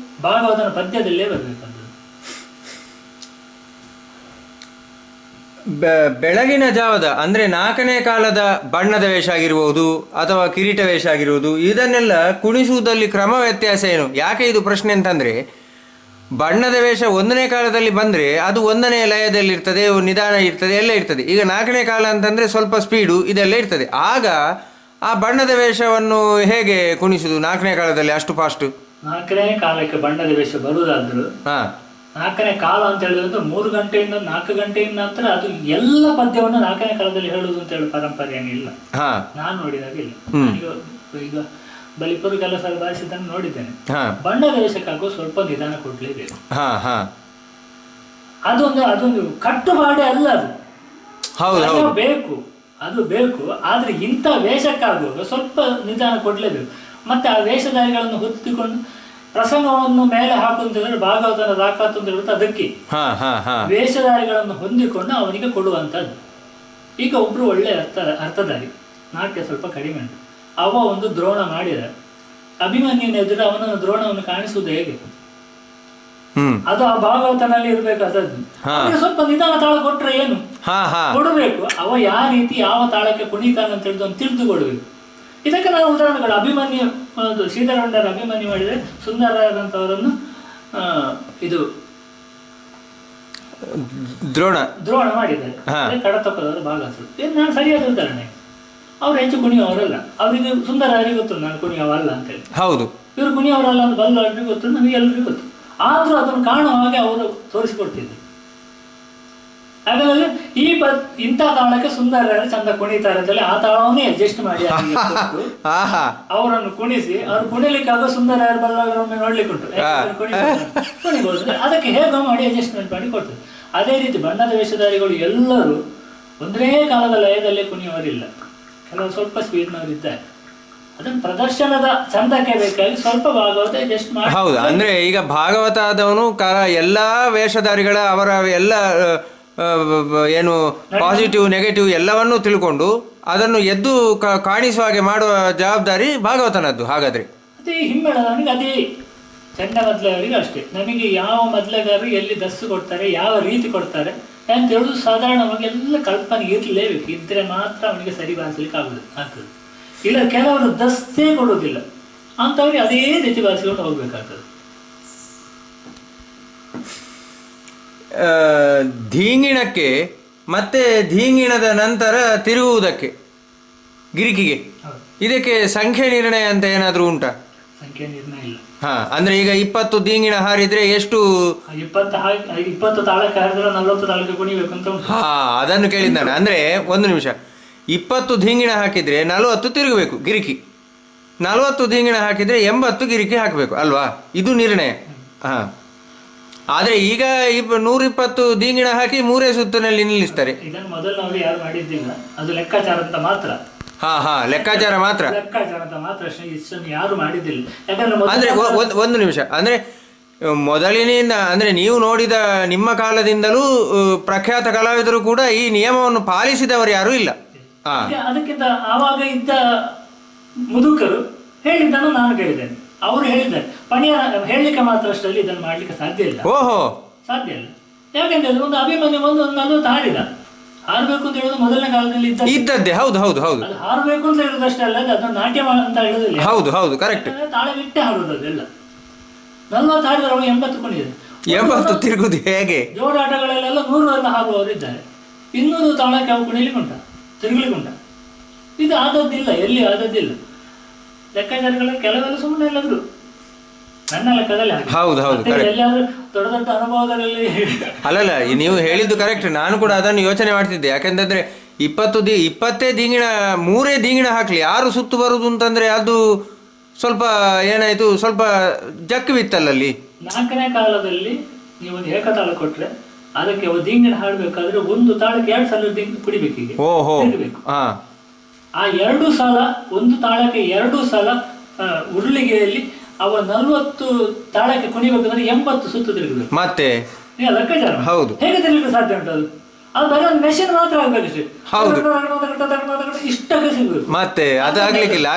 ಭಾಗವತನ ಪದ್ಯದಲ್ಲೇ ಬರಬೇಕಂತ. ಬೆಳಗಿನ ಜಾವದ ಅಂದರೆ 4ನೇ ಕಾಲದ ಬಣ್ಣದ ವೇಷ ಆಗಿರ್ಬೋದು ಅಥವಾ ಕಿರೀಟ ವೇಷ ಆಗಿರ್ಬೋದು, ಇದನ್ನೆಲ್ಲ ಕುಣಿಸುವುದಲ್ಲಿ ಕ್ರಮ ವ್ಯತ್ಯಾಸ ಏನು? ಯಾಕೆ ಇದು ಪ್ರಶ್ನೆ ಅಂತಂದರೆ, ಬಣ್ಣದ ವೇಷ 1ನೇ ಕಾಲದಲ್ಲಿ ಬಂದರೆ ಅದು 1ನೇ ಲಯದಲ್ಲಿರ್ತದೆ, ನಿಧಾನ ಇರ್ತದೆ, ಎಲ್ಲ ಇರ್ತದೆ. ಈಗ 4ನೇ ಕಾಲ ಅಂತಂದರೆ ಸ್ವಲ್ಪ ಸ್ಪೀಡು ಇದೆಲ್ಲ ಇರ್ತದೆ. ಆಗ ಆ ಬಣ್ಣದ ವೇಷವನ್ನು ಹೇಗೆ ಕುಣಿಸುವುದು 4ನೇ ಕಾಲದಲ್ಲಿ ಅಷ್ಟು ಫಾಸ್ಟು? 4ನೇ ಕಾಲಕ್ಕೆ ಬಣ್ಣದ ವೇಷ ಬರುವುದಾದ್ರು, 4ನೇ ಕಾಲ ಅಂತ ಹೇಳಿದ್ರೆ 3 ಗಂಟೆಯಿಂದ 4 ಗಂಟೆಯಿಂದ ನಂತರ ಅದು ಎಲ್ಲ ಪದ್ಯವನ್ನು 4ನೇ ಕಾಲದಲ್ಲಿ ಹೇಳುವುದು ಅಂತ ಹೇಳಿ ಪರಂಪರೆ ಏನಿಲ್ಲ. ನಾನು ನೋಡಿದಾಗ ಇಲ್ಲ. ಈಗ ಬಲಿಪುರ ಕೆಲಸ ಬಾರಿಸಿದ್ದನ್ನು ನೋಡಿದ್ದೇನೆ. ಬಣ್ಣದ ವೇಷಕ್ಕಾಗುವ ಸ್ವಲ್ಪ ನಿಧಾನ ಕೊಡ್ಲೇಬೇಕು. ಅದೊಂದು ಕಟ್ಟುಪಾಡೆ ಅಲ್ಲ, ಅದು ಬೇಕು, ಅದು ಬೇಕು. ಆದ್ರೆ ಇಂಥ ವೇಷಕ್ಕಾಗುವಾಗ ಸ್ವಲ್ಪ ನಿಧಾನ ಕೊಡ್ಲೇಬೇಕು. ಮತ್ತೆ ಆ ವೇಷಧಾರಿಗಳನ್ನು ಹೊತ್ತಿಕೊಂಡು ಪ್ರಸಂಗವನ್ನು ಮೇಲೆ ಹಾಕುವಂತಂದ್ರೆ ಭಾಗವತನ ದಾಖಾತು ಅಂತ ಹೇಳುತ್ತೆ. ಅದಕ್ಕೆ ವೇಷಧಾರಿಗಳನ್ನು ಹೊಂದಿಕೊಂಡು ಅವನಿಗೆ ಕೊಡುವಂಥದ್ದು. ಈಗ ಒಬ್ರು ಒಳ್ಳೆ ಅರ್ಥಧಾರಿ, ನಾಟ್ಯ ಸ್ವಲ್ಪ ಕಡಿಮೆ ಉಂಟು, ಅವ ಒಂದು ದ್ರೋಣ ಮಾಡಿದ, ಅಭಿಮನ್ಯುವಿನ ಎದುರು ಅವನನ್ನು ದ್ರೋಣವನ್ನು ಕಾಣಿಸುವುದು ಹೇಗೆ? ಅದು ಆ ಭಾಗವತನಲ್ಲಿ ಇರ್ಬೇಕಾದದ್ದು. ಸ್ವಲ್ಪ ನಿಧಾನ ತಾಳ ಕೊಟ್ರೆ ಏನು ಕೊಡಬೇಕು, ಅವ ಯಾವ ರೀತಿ ಯಾವ ತಾಳಕ್ಕೆ ಕುಣಿತಾನಂತ ಹೇಳಿದು ಒಂದು ತಿಳಿದು ಕೊಡಬೇಕು. ಇದಕ್ಕೆ ನಾವು ಉದಾಹರಣೆಗಳು, ಅಭಿಮನ್ಯು ಶ್ರೀಧರಗೊಂಡರ ಅಭಿಮನ್ಯು ಮಾಡಿದರೆ ಸುಂದರರಾದಂಥವರನ್ನು ಇದು ದ್ರೋಣ ಮಾಡಿದ್ದಾರೆ. ಕಡತಪ್ಪದವರು ಭಾಗವತರು, ಇದು ನಾನು ಸರಿಯಾದ ಉದಾಹರಣೆ. ಅವ್ರು ಹೆಚ್ಚು ಕುಣಿಯವರಲ್ಲ, ಅವರಿಗೆ ಸುಂದರರಿಗೆ ಗೊತ್ತು ನಾನು ಕುಣಿಯವಲ್ಲ ಅಂತೇಳಿ. ಹೌದು, ಇವರು ಕುಣಿಯವರಲ್ಲ ಅಂತ ಬಲ್ಲವರಿಗೆ ಗೊತ್ತು, ನಮಗೆ ಎಲ್ಲರಿಗೂ ಗೊತ್ತು. ಆದ್ರೂ ಅದನ್ನು ಕಾಣುವ ಹಾಗೆ ಅವರು ತೋರಿಸಿಕೊಡ್ತಿದ್ರು. ಹಾಗಾದ್ರೆ ಇಂಥ ತಾಳಕ್ಕೆ ಸುಂದರ ಚಂದ ಕುಣಿತಾರೆ ಅಂತೇಳಿ ಆ ತಾಳವನ್ನೇ ಅಡ್ಜಸ್ಟ್ ಮಾಡಿ ಅವರನ್ನು ಕುಣಿಸಿ, ಅವ್ರು ಕುಣಿಲಿಕ್ಕಾಗ ಸುಂದರ ಬಲ್ಲವರೊಮ್ಮೆ ನೋಡ್ಲಿಕ್ಕೆ ಉಂಟು, ಕುಣಿಬಹುದು. ಅದಕ್ಕೆ ಹೇಗೋ ಮಾಡಿ ಅಡ್ಜಸ್ಟ್ಮೆಂಟ್ ಮಾಡಿ ಕೊಡ್ತದೆ. ಅದೇ ರೀತಿ ಬಣ್ಣದ ವೇಷಧಾರಿಗಳು ಎಲ್ಲರೂ ಒಂದೇ ಕಾಲದ ಲಯದಲ್ಲೇ ಕುಣಿಯವರಿಲ್ಲ, ಕೆಲವು ಸ್ವಲ್ಪ ಸ್ಪೀಡ್ನವರಿದ್ದಾರೆ. ಅದನ್ನು ಪ್ರದರ್ಶನದ ಚಂದಕ್ಕೆ ಬೇಕಾಗಿ ಸ್ವಲ್ಪ ಭಾಗವತ ಅಡ್ಜಸ್ಟ್ ಮಾಡಿ. ಹೌದು, ಅಂದ್ರೆ ಈಗ ಭಾಗವತ ಆದವನು ಎಲ್ಲಾ ವೇಷಧಾರಿಗಳ ಅವರ ಎಲ್ಲ ಏನು ಪಾಸಿಟಿವ್ ನೆಗೆಟಿವ್ ಎಲ್ಲವನ್ನೂ ತಿಳ್ಕೊಂಡು ಅದನ್ನು ಎದ್ದು ಕಾಣಿಸುವ ಹಾಗೆ ಮಾಡುವ ಜವಾಬ್ದಾರಿ ಭಾಗವತನದ್ದು. ಹಾಗಾದ್ರೆ ಅದೇ ಹಿಮ್ಮೇಳದವನಿಗೆ, ಅದೇ ಚಂಡ ಮೊದಲವರಿಗೆ ಅಷ್ಟೇ. ನಮಗೆ ಯಾವ ಮೊದಲಗಾರರು ಎಲ್ಲಿ ದಸ್ಸು ಕೊಡ್ತಾರೆ, ಯಾವ ರೀತಿ ಕೊಡ್ತಾರೆ ಅಂತ ಹೇಳುದು ಸಾಧಾರಣವಾಗಿ ಎಲ್ಲ ಕಲ್ಪನೆ ಇರಲೇಬೇಕು. ಇದ್ರೆ ಮಾತ್ರ ಅವನಿಗೆ ಸರಿ ಬಾರಿಸಲಿಕ್ಕೆ ಆಗ್ತದೆ. ಇಲ್ಲ ಕೆಲವರು ದಸ್ತೇ ಕೊಡುವುದಿಲ್ಲ ಅಂತವ್ರಿಗೆ ಅದೇ ರೀತಿ ಬಾರಿಸಿಕೊಂಡು ಹೋಗ್ಬೇಕಾಗ್ತದೆ. ಧೀಂಗಿಣಕ್ಕೆ ಮತ್ತೆ ಧೀಂಗಿಣದ ನಂತರ ತಿರುಗುವುದಕ್ಕೆ ಗಿರಿಕಿಗೆ, ಇದಕ್ಕೆ ಸಂಖ್ಯೆ ನಿರ್ಣಯ ಅಂತ ಏನಾದ್ರೂ ಉಂಟಾ? ಸಂಖ್ಯೆ ನಿರ್ಣಯ ಇಲ್ಲ. ಅಂದ್ರೆ ಈಗ 20 ಧೀಂಗಿಣ ಹಾರಿದ್ರೆ ಎಷ್ಟು? 20 ತಾಳಕ್ಕೆ ಹಾರಿದ್ರೆ 40 ತಾಳಕ್ಕೆ ಕುಣಿಬೇಕು ಅಂತ ಉಂಟು. ಅದನ್ನು ಕೇಳಿದ್ದಾನೆ. ಅಂದ್ರೆ 1 ನಿಮಿಷ, 20 ಧೀಂಗಿಣ ಹಾಕಿದ್ರೆ 40 ತಿರುಗಬೇಕು ಗಿರಿಕಿ, 40 ಧೀಂಗಿಣ ಹಾಕಿದ್ರೆ 80 ಗಿರಿಕಿ ಹಾಕಬೇಕು ಅಲ್ವಾ? ಇದು ನಿರ್ಣಯ. ಆದ್ರೆ ಈಗ 120 ಧೀಂಗಿಣ ಹಾಕಿ 3 ಸುತ್ತಿನಲ್ಲಿ ನಿಲ್ಲಿಸ್ತಾರೆ. ಇದನ್ನು ಮೊದಲು ನಾವು ಯಾರು ಮಾಡಿದ್ದಿಲ್ಲ, ಅದು ಲೆಕ್ಕಾಚಾರ ಅಂತ ಮಾತ್ರ. ಲೆಕ್ಕಾಚಾರ ಮಾತ್ರ ಯಾರು ಮಾಡಿದ್ದಿಲ್ಲ. ಅಂದ್ರೆ 1 ನಿಮಿಷ, ಅಂದ್ರೆ ಮೊದಲಿನಿಂದ ಅಂದ್ರೆ ನೀವು ನೋಡಿದ ನಿಮ್ಮ ಕಾಲದಿಂದಲೂ ಪ್ರಖ್ಯಾತ ಕಲಾವಿದರು ಕೂಡ ಈ ನಿಯಮವನ್ನು ಪಾಲಿಸಿದವರು ಯಾರು ಇಲ್ಲ. ಅದಕ್ಕಿಂತ ಆವಾಗ ಇದ್ದ ಮುದುಕರು ಹೇಳಿದ್ದನ್ನು ನಾನು ಕೇಳಿದ್ದೇನೆ. ಅವರು ಹೇಳಿದ್ದಾರೆ, ಪಣಿಯ ಹೇಳಲಿಕ್ಕೆ ಮಾತ್ರ ಅಷ್ಟರಲ್ಲಿ ಇದನ್ನು ಮಾಡ್ಲಿಕ್ಕೆ ಸಾಧ್ಯ ಇಲ್ಲ. ಸಾಧ್ಯ ಇಲ್ಲ. ಯಾಕೆಂದ್ರೆ ಒಂದು ಅಭಿಮನ್ಯು ಒಂದು 40 ಹಾರಿದ, ಹಾರಬೇಕು ಅಂತ ಹೇಳೋದು ಮೊದಲನೇ ಕಾಲದಲ್ಲಿ ಇದ್ದದ್ದೇ. ಹೌದು ಹೌದು ಹೌದು, ಅದು ಹಾರಬೇಕು ಅಂತ ಹೇಳೋದಷ್ಟೇ ಅಲ್ಲ, ಅದನ್ನು ನಾಟ್ಯ ಅಂತ ಹೇಳೋದಿಲ್ಲ. ಹೌದು ಹೌದು, ಕರೆಕ್ಟ್. ತಾಳವಿಟ್ಟೆ ಹಾರೋದು ಅದೆಲ್ಲ. 40 ಹಾರಿದ್ರೆ ಅವಾಗ 80 ಕುಣಿದೆ. 80 ತಿರುಗುದು ಹೇಗೆ? ಜೋಡಾಟಗಳಲ್ಲೆಲ್ಲ 100 ಎಲ್ಲ ಹಾರುವವರು ಇದ್ದಾರೆ. 200 ತಾಳಕ್ಕೆ ಅವು ಕುಣಿಲಿಕ್ಕೆ ಉಂಟ, ತಿರುಗಲಿಕ್ಕೆ ಉಂಟ. ಇದು ಆದದ್ದಿಲ್ಲ, ಎಲ್ಲಿ ಆದದ್ದಿಲ್ಲ. ಲೆಕ್ಕಾಚಾರಗಳ ಕೆಲವೆಲ್ಲ ಸುಮ್ಮನೆ ಎಲ್ಲದ್ರು ನನ್ನ ಲೆಕ್ಕದಲ್ಲಿ. ಹೌದು ಹೌದು, ಎಲ್ಲಾದ್ರೂ ದೊಡ್ಡ ದೊಡ್ಡ ಅನುಭವದಲ್ಲಿ ಅಲ್ಲಲ್ಲ, ನೀವು ಹೇಳಿದ್ದು ಕರೆಕ್ಟ್. ನಾನು ಕೂಡ ಅದನ್ನು ಯೋಚನೆ ಮಾಡ್ತಿದ್ದೆ. ಯಾಕೆಂತಂದ್ರೆ 20 ಧೀಂಗಿಣ 3 ಧೀಂಗಿಣ ಹಾಕ್ಲಿ 6 ಸುತ್ತು ಬರುದು ಅಂತಂದ್ರೆ ಅದು ಸ್ವಲ್ಪ ಏನಾಯ್ತು, ಸ್ವಲ್ಪ ಜಕ್ಕು ಬಿತ್ತಲ್ಲಿ. 4ನೇ ಕಾಲದಲ್ಲಿ ನೀವೊಂದು ಏಕತಾಳ ಕೊಟ್ರೆ ಅದಕ್ಕೆ ಧೀಂಗಿಣ ಹಾಡ್ಬೇಕಾದ್ರೆ 1 ತಾಳಕ್ಕೆ 2 ಸಲ ಕುಡಿಬೇಕು. ಹೀಗೆ ಆ 2 ಸಲ 1 ತಾಳಕ್ಕೆ 2 ಸಲ ಉರುಳಿಗೆಯಲ್ಲಿ ಅವ 40 ತಾಳಕ್ಕೆ ಕುಣಿಬೇಕಂದ್ರೆ 80 ಸುತ್ತು ತಿರುಗಬೇಕು. ಮತ್ತೆ ಲೆಕ್ಕಾಚಾರ ಹೌದು, ಹೇಗೆ ತಿರುಗಲಿಕ್ಕೆ ಸಾಧ್ಯ ಉಂಟು? ಅದು ಬರೀ ಒಂದು ಮೆಷಿನ್ ಮಾತ್ರ ಆಗ್ಬೇಕಷ್ಟೇ. ಇಷ್ಟಕ್ಕೆ ಸಿಗ್ಬೇಕು. ಮತ್ತೆ ಅದು ಆಗ್ಲಿಕ್ಕಿಲ್ಲ.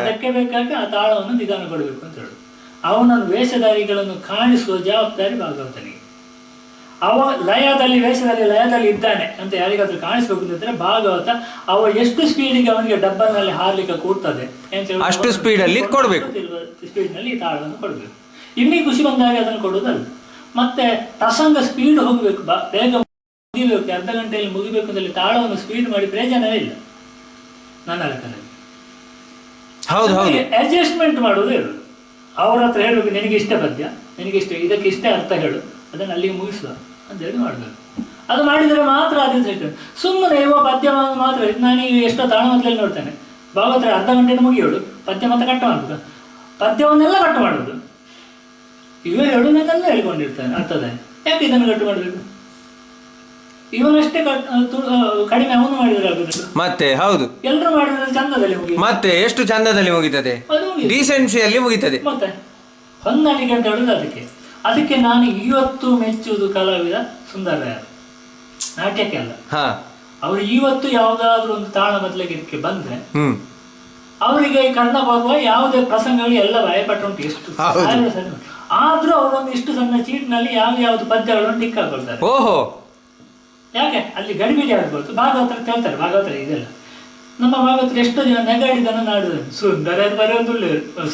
ಅದಕ್ಕೆ ಬೇಕಾಗಿ ಆ ತಾಳವನ್ನು ನಿಧಾನ ಕೊಡಬೇಕು ಅಂತ ಹೇಳುದು. ಅವನ ವೇಷಧಾರಿಗಳನ್ನು ಕಾಣಿಸುವ ಜವಾಬ್ದಾರಿ ಭಾಗವತನಿಗೆ. ಅವ ಲಯದಲ್ಲಿ ಇದ್ದಾನೆ ಅಂತ ಯಾರಿಗಾದ್ರೂ ಕಾಣಿಸ್ಬೇಕು ಅಂತಿದ್ರೆ ಭಾಗವತ ಅವ ಎಷ್ಟು ಸ್ಪೀಡಿಗೆ ಅವನಿಗೆ ಡಬ್ಬನಲ್ಲಿ ಹಾರ್ಲಿಕ್ಕೆ ಕೂಡ್ತದೆ ಅಷ್ಟು ಸ್ಪೀಡಲ್ಲಿ ಕೊಡಬೇಕು, ಸ್ಪೀಡ್ನಲ್ಲಿ ತಾಳವನ್ನು ಕೊಡಬೇಕು. ಇನ್ನೀ ಖುಷಿ ಬಂದಾಗ ಅದನ್ನು ಕೊಡುವುದಲ್ಲ. ಮತ್ತೆ ಪ್ರಸಂಗ ಸ್ಪೀಡ್ ಹೋಗ್ಬೇಕು, ಬೇಗ ಮುಗಿಬೇಕು, ಅರ್ಧ ಗಂಟೆಯಲ್ಲಿ ಮುಗಿಬೇಕು ಅಂತಲ್ಲಿ ತಾಳವನ್ನು ಸ್ಪೀಡ್ ಮಾಡಿ ಪ್ರಯೋಜನವೇ ಇಲ್ಲ ನನ್ನ ಲೆಕ್ಕದಲ್ಲಿ. ಅಡ್ಜಸ್ಟ್ಮೆಂಟ್ ಮಾಡೋದೇ ಇರೋದು. ಅವ್ರ ಹತ್ರ ಹೇಳಬೇಕು, ನಿನಗೆ ಇಷ್ಟ ಪದ್ಯ, ನಿನಗೆ ಇಷ್ಟ, ಇದಕ್ಕೆ ಇಷ್ಟೇ ಅರ್ಥ ಹೇಳು, ಅದನ್ನು ಅಲ್ಲಿಗೆ ಮುಗಿಸುವ ಅಂತೇಳಿ ಮಾಡಬೇಕು. ಅದು ಮಾಡಿದರೆ ಮಾತ್ರ ಅದೇ ಸಿಗ್ತದೆ. ಸುಮ್ಮನೆ ಇವ ಪದ್ಯವನ್ನು ಮಾತ್ರ ನಾನೀಗ ಎಷ್ಟೋ ತಾಳಮದ್ದಲೆಯಲ್ಲಿ ನೋಡ್ತೇನೆ, ಭಾಗವತರ ಅರ್ಧ ಗಂಟೆನ ಮುಗಿಯೋಳು, ಪದ್ಯ ಮತ್ತೆ ಕಟ್ಟ ಮಾಡ್ಬೇಕು, ಪದ್ಯವನ್ನೆಲ್ಲ ಕಟ್ಟು ಮಾಡೋದು. ಇವ ಹೇಳುವುದನ್ನೆಲ್ಲ ಹೇಳ್ಕೊಂಡಿರ್ತಾನೆ ಅರ್ಥದ, ಯಾಕೆ ಇದನ್ನು ಕಟ್ಟು ಮಾಡಬೇಕು? ಇವನಷ್ಟೇ ಕಡಿಮೆ ಅವನು ಮಾಡಿದ್ರೆ ಆಗುದಿಲ್ಲ. ಮತ್ತೆ ಹೌದು, ಎಲ್ಲರೂ ಮಾಡಿದ್ರೆ ಚಂದದಲ್ಲಿ ಮುಗಿ, ಮತ್ತೆ ಎಷ್ಟು ಚಂದದಲ್ಲಿ ಮುಗಿತದೆ, ಡೀಸೆನ್ಸಿಯಲ್ಲಿ ಮುಗಿತದೆ. ಮತ್ತೆ ಹೊಂದಾಣಿಕೆ ಅಂತ ಹೇಳುದು ಅದಕ್ಕೆ ನಾನು ಇವತ್ತು ಮೆಚ್ಚುವುದು ಕಲಾವಿದ ಸುಂದರರಾಯರು, ನಾಟ್ಯಕ್ಕೆ ಅಲ್ಲ. ಅವರು ಇವತ್ತು ಯಾವುದಾದ್ರೂ ಒಂದು ತಾಳ ಬದಲಿಗೆ ಇದಕ್ಕೆ ಬಂದ್ರೆ ಅವರಿಗೆ ಕಣ್ಣ ಬರುವ ಯಾವುದೇ ಪ್ರಸಂಗಗಳು ಎಲ್ಲ ಭಯಪಟ್ಟು ಉಂಟು, ಎಷ್ಟು ಆದ್ರೂ ಅವರೊಂದು ಇಷ್ಟು ಸಣ್ಣ ಚೀಟ್ನಲ್ಲಿ ಯಾವ್ದು ಪದ್ಯಗಳನ್ನು ಟಿಕ್ ಹಾಕೊಳ್ತಾರೆ. ಓಹೋ, ಯಾಕೆ ಅಲ್ಲಿ ಗಡಿಬಿಡಿ ಆಗ್ಬೋದು. ಭಾಗವತರ ಹೇಳ್ತಾರೆ, ಭಾಗವತರ ಇದೆಲ್ಲ ನಮ್ಮ ಭಾಗವತರು ಎಷ್ಟೋ ಜನ ನೆಗಾಡಿದನ್ನು ನಾಡುದು ಸುಂದರ ಬರೆಯೋದಿಲ್ಲ,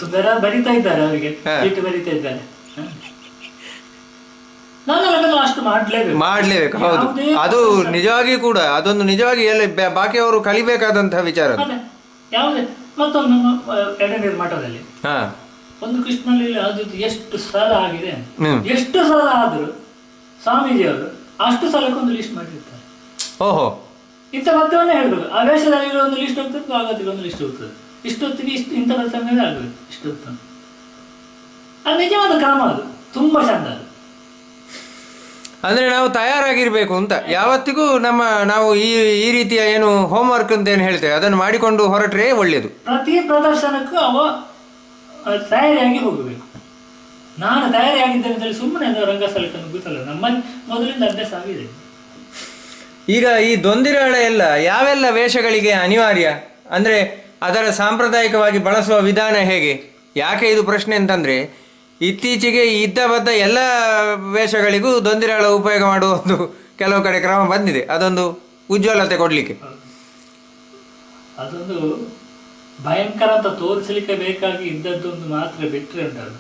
ಸುಂದರ ಬರಿತಾ ಇದ್ದಾರೆ, ಅವರಿಗೆ ಚೀಟು ಬರಿತಾ ಇದ್ದಾರೆ. ಅಷ್ಟು ಮಾಡ್ಲೇಬೇಕು. ಹೌದು, ಅದು ನಿಜವಾಗಿ ಕೂಡ ಅದೊಂದು ನಿಜವಾಗಿ ಬಾಕಿಯವರು ಕಲಿಬೇಕಾದಂತಹ ವಿಚಾರ. ಯಾವುದೇ ಮತ್ತೊಂದು ಎಡೆನೀರು ಮಠದಲ್ಲಿ ಒಂದು ಕೃಷ್ಣಲ್ಲಿ ಅದು ಎಷ್ಟು ಸಲ ಆಗಿದೆ, ಎಷ್ಟು ಸಲ ಆದ್ರು ಸ್ವಾಮೀಜಿಯವರು ಅಷ್ಟು ಸಲಕ್ಕೊಂದು ಲಿಸ್ಟ್ ಮಾಡಿರ್ತಾರೆ. ಓಹೋ, ಇಂಥ ಪದ್ಯವನ್ನೇ ಹೇಳ್ಬೇಕು. ಆ ವೇಷಧಾರಿಗಳ ಒಂದು ಲಿಸ್ಟ್ ಹೋಗ್ತದೆ, ಭಾಗವತಿಗೆ ಒಂದು ಲಿಸ್ಟ್ ಹೋಗ್ತದೆ, ಇಷ್ಟೊತ್ತಿಗೆ ಇಂಥ ಪ್ರಸಂಗವೇ ಆಗಬೇಕು, ಇಷ್ಟೊತ್ತು. ಅದು ನಿಜವಾದ ಕ್ರಮ, ಅದು ತುಂಬಾ ಚಂದ. ಅದು ಅಂದ್ರೆ ನಾವು ತಯಾರಾಗಿರ್ಬೇಕು ಅಂತ ಯಾವತ್ತಿಗೂ ನಾವು ಈ ರೀತಿಯ ಏನು ಹೋಮ್ವರ್ಕ್ ಅಂತ ಏನು ಹೇಳ್ತೇವೆ ಅದನ್ನು ಮಾಡಿಕೊಂಡು ಹೊರಟ್ರೆ ಒಳ್ಳೆಯದು. ಪ್ರತಿ ಪ್ರದರ್ಶನಕ್ಕೂ ಅವ ತಯಾರಿಯಾಗಿ ಹೋಗಬೇಕು. ನಾನು ತಯಾರಿಯಾಗಿದ್ದೇನೆ ಅಂತ ಸುಮ್ಮನೆ ರಂಗಸ್ಥಳಕ್ಕೆ ಗೊತ್ತಲ್ಲ, ನಮ್ಮಲ್ಲಿ ಮೊದಲಿಂದ ಅಭ್ಯಾಸ ಆಗಿದೆ. ಈಗ ಈ ದೊಂದಿರಾಳ ಎಲ್ಲ ಯಾವೆಲ್ಲ ವೇಷಗಳಿಗೆ ಅನಿವಾರ್ಯ, ಅಂದ್ರೆ ಅದರ ಸಾಂಪ್ರದಾಯಿಕವಾಗಿ ಬಳಸುವ ವಿಧಾನ ಹೇಗೆ? ಯಾಕೆ ಇದು ಪ್ರಶ್ನೆ ಅಂತಂದ್ರೆ ಇತ್ತೀಚೆಗೆ ಇದ್ದ ಎಲ್ಲ ವೇಷಗಳಿಗೂ ದೊಂದಿರಾಳ ಉಪಯೋಗ ಮಾಡುವ ಒಂದು ಕೆಲವು ಕಡೆ ಕ್ರಮ ಬಂದಿದೆ, ಅದೊಂದು ಉಜ್ವಲತೆ ಕೊಡ್ಲಿಕ್ಕೆ. ಅದೊಂದು ಭಯಂಕರ ಅಂತ ತೋರಿಸಲಿಕ್ಕೆ ಬೇಕಾಗಿ ಇದ್ದದ್ದೊಂದು ಮಾತ್ರ ಬಿಟ್ಟರೆ ಉಂಟಲ್ಲ,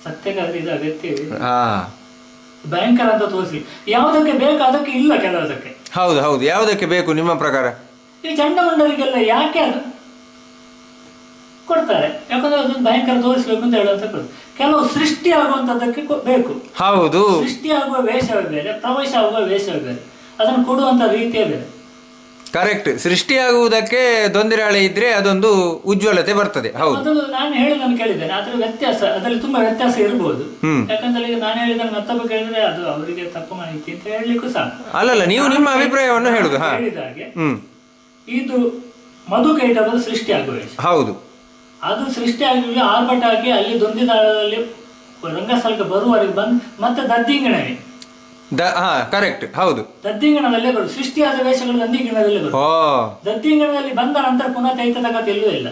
ಸತ್ಯಕಾದ್ರೆ ಇದು ಅಗತ್ಯವೇ. ಭಯಂಕರ ಅಂತ ತೋರಿಸಿ ಯಾವುದಕ್ಕೆ ಬೇಕು ಅದಕ್ಕೆ ಇಲ್ಲ, ಕೆಲವದಕ್ಕೆ. ಹೌದು ಹೌದು, ಯಾವುದಕ್ಕೆ ಬೇಕು ನಿಮ್ಮ ಪ್ರಕಾರ? ಈ ಚಂಡಮುಂಡರಿಗೆಲ್ಲ ಯಾಕೆ ಅದು ಕೊಡ್ತಾರೆ? ಯಾಕಂದ್ರೆ ಅದನ್ನು ಭಯಂಕರ ತೋರಿಸ್ಬೇಕು ಅಂತ ಹೇಳುವಂತ ಕೆಲವು ಸೃಷ್ಟಿ ಆಗುವಂತದ್ದಕ್ಕೆ ಬೇಕು. ಹೌದು, ಸೃಷ್ಟಿ ಆಗುವ ವೇಷವೇ ಬೇರೆ, ಪ್ರವೇಶ ಆಗುವ ವೇಷವೇ ಬೇರೆ, ಅದನ್ನು ಕೊಡುವಂತ ರೀತಿಯೇ ಬೇರೆ. ಕರೆಕ್ಟ್. ಸೃಷ್ಟಿಯಾಗುವುದಕ್ಕೆ ದೊಂದಿರಾಳೆ ಇದ್ರೆ ಅದೊಂದು ಉಜ್ವಲತೆ ಬರ್ತದೆ. ಹೌದು, ಅದು ನಾನು ಹೇಳಿದನ್ನು ಕೇಳಿದ್ದೇನೆ, ಅದರ ವ್ಯತ್ಯಾಸ ಅದರಲ್ಲಿ ತುಂಬಾ ವ್ಯತ್ಯಾಸ ಇರಬಹುದು. ಯಾಕಂದ್ರೆ ಈಗ ನಾನು ಹೇಳಿದನ್ನು ಮತ್ತೊಬ್ಬ ಕೇಳಿದ್ರೆ ಅದು ಅವರಿಗೆ ತಪ್ಪು ಮಾಹಿತಿ ಅಂತ ಹೇಳಲಿಕ್ಕೂ ಸಾಕು. ಅಲ್ಲಲ್ಲ, ನೀವು ನಿಮ್ಮ ಅಭಿಪ್ರಾಯವನ್ನು ಹೇಳುದು. ಹೇಳಿದಾಗೆ ಇದು ಮಧುಕೈಟಭದ ಸೃಷ್ಟಿ ಆಗುವ ವೇಷ. ಹೌದು, ಅದು ಸೃಷ್ಟಿ ಆಗಿ ಆರ್ಭಟ ಆಗಿ ಅಲ್ಲಿ ದೊಂದಿದಾಳದಲ್ಲಿ ರಂಗಸ್ಥಳಕ್ಕೆ ಬರುವವರೆಗೆ ಬಂದು ಮತ್ತೆ ದದ್ದಿಂಗಣವೇ. ಕರೆಕ್ಟ್, ಹೌದು, ದದ್ದಿಂಗಣದಲ್ಲೇ ಬರುದು. ಸೃಷ್ಟಿಯಾದ ವೇಷಗಳು ದದ್ದಿಂಗಣದಲ್ಲೇ ಬರುದು. ದದ್ದಿಂಗಣದಲ್ಲಿ ಬಂದ ನಂತರ ಪುನಃ ತೈತದ ಕಥೆ ಎಲ್ಲೂ ಇಲ್ಲ.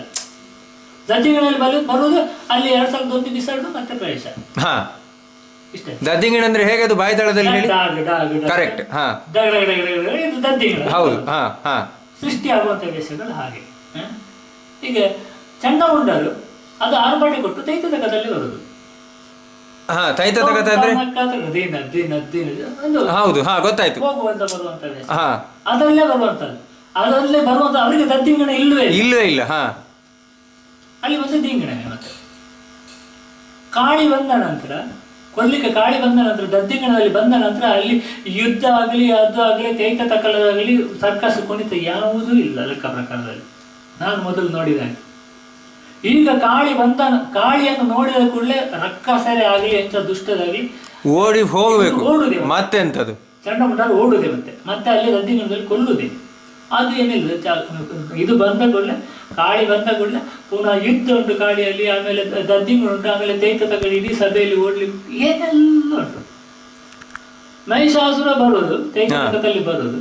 ದದ್ದಿಂಗಣದಲ್ಲಿ ಬರುವುದು ಅಲ್ಲಿ 2 ಸಲ ದೊಂದಿ ಬಿಸಾಡುದು ಮತ್ತೆ ಪ್ರವೇಶ. ಇಷ್ಟೇ. ದದ್ದಿಂಗಣ ಅಂದ್ರೆ ಹೇಗೆ? ಅದು ಬಾಯ್ತಾಳದಲ್ಲಿ ಹೇಳಿ. ಕರೆಕ್ಟ್. ಇದು ದದ್ದಿಂಗಣ. ಹೌದು. ಸೃಷ್ಟಿ ಆಗುವಂತ ವೇಷಗಳು ಹಾಗೆ. ಈಗ ಚಂಡಮುಂಡರು ಅದು ಆರ್ಭಟ ಕೊಟ್ಟು ತೈತದಕದಲ್ಲಿ ಬರುದು. ತೈತದಕತೆ ಅಂದ್ರೆ ಹೌದು, ಗೊತ್ತಾಯ್ತು. ಹೋಗುವಂತ ಬರುವಂತ ವೇಷ ಅದರಲ್ಲೇ ಬರುವಂತದ್ದು. ಅದರಲ್ಲೇ ಬರುವಂತ ಅವರಿಗೆ ದದ್ದಿಂಗಣ ಇಲ್ಲವೇ ಇಲ್ಲ. ಅಲ್ಲಿ ಒಂದು ದಿಂಗಣವೇ. ಮತ್ತೆ ಕಾಳಿ ಬಂದ ನಂತರ, ಕೊಲ್ಲಿಕ್ಕೆ ಕಾಳಿ ಬಂದ ನಂತರ, ದದ್ದಿಂಗಣದಲ್ಲಿ ಬಂದ ನಂತರ ಅಲ್ಲಿ ಯುದ್ಧ ಆಗಲಿ ಅದು ಆಗಲಿ ತೈತ ತಕಲಾಗಲಿ ಸರ್ಕಸ್ ಕುಣಿತ ಯಾವುದೂ ಇಲ್ಲ ಲೆಕ್ಕ ಪ್ರಕಾರದಲ್ಲಿ ನಾನು ಮೊದಲು ನೋಡಿದಾಗ. ಈಗ ಕಾಳಿಯನ್ನು ನೋಡಿದ ಕೂಡಲೇ ರಕ್ಕಸರೆ ಆಗಲಿ ಎಂತ ದುಷ್ಟದಾಗಲಿ ಓಡಿ ಹೋಗಬೇಕು, ಮತ್ತೆಂತದು ಚಂಡಮುಂಡರು ಓಡುದೇ, ಮತ್ತೆ ಅಲ್ಲಿ ದದ್ದಿಂಗಣದಲ್ಲಿ ಕೊಲ್ಲುದೇ. ಅದು ಏನಿಲ್ಲ, ಇದು ಬಂದ ಕೂಡಲೇ ಕಾಳಿ ಬಂದ ಕೂಡಲೇ ಪುನಃ ಯುದ್ಧ ಉಂಟು ಕಾಳಿಯಲ್ಲಿ, ಆಮೇಲೆ ದದ್ದಿಂಗಣ ಉಂಟು, ಆಮೇಲೆ ತೈತ ತಗಲಿ ಇಡೀ ಸಭೆಯಲ್ಲಿ ಓಡ್ಲಿಕ್ಕೆ ಏನೆಲ್ಲ ಉಂಟು. ಮಹಿಷಾಸುರ ಬರೋದು, ತೈತಕದಲ್ಲಿ ಬರೋದು,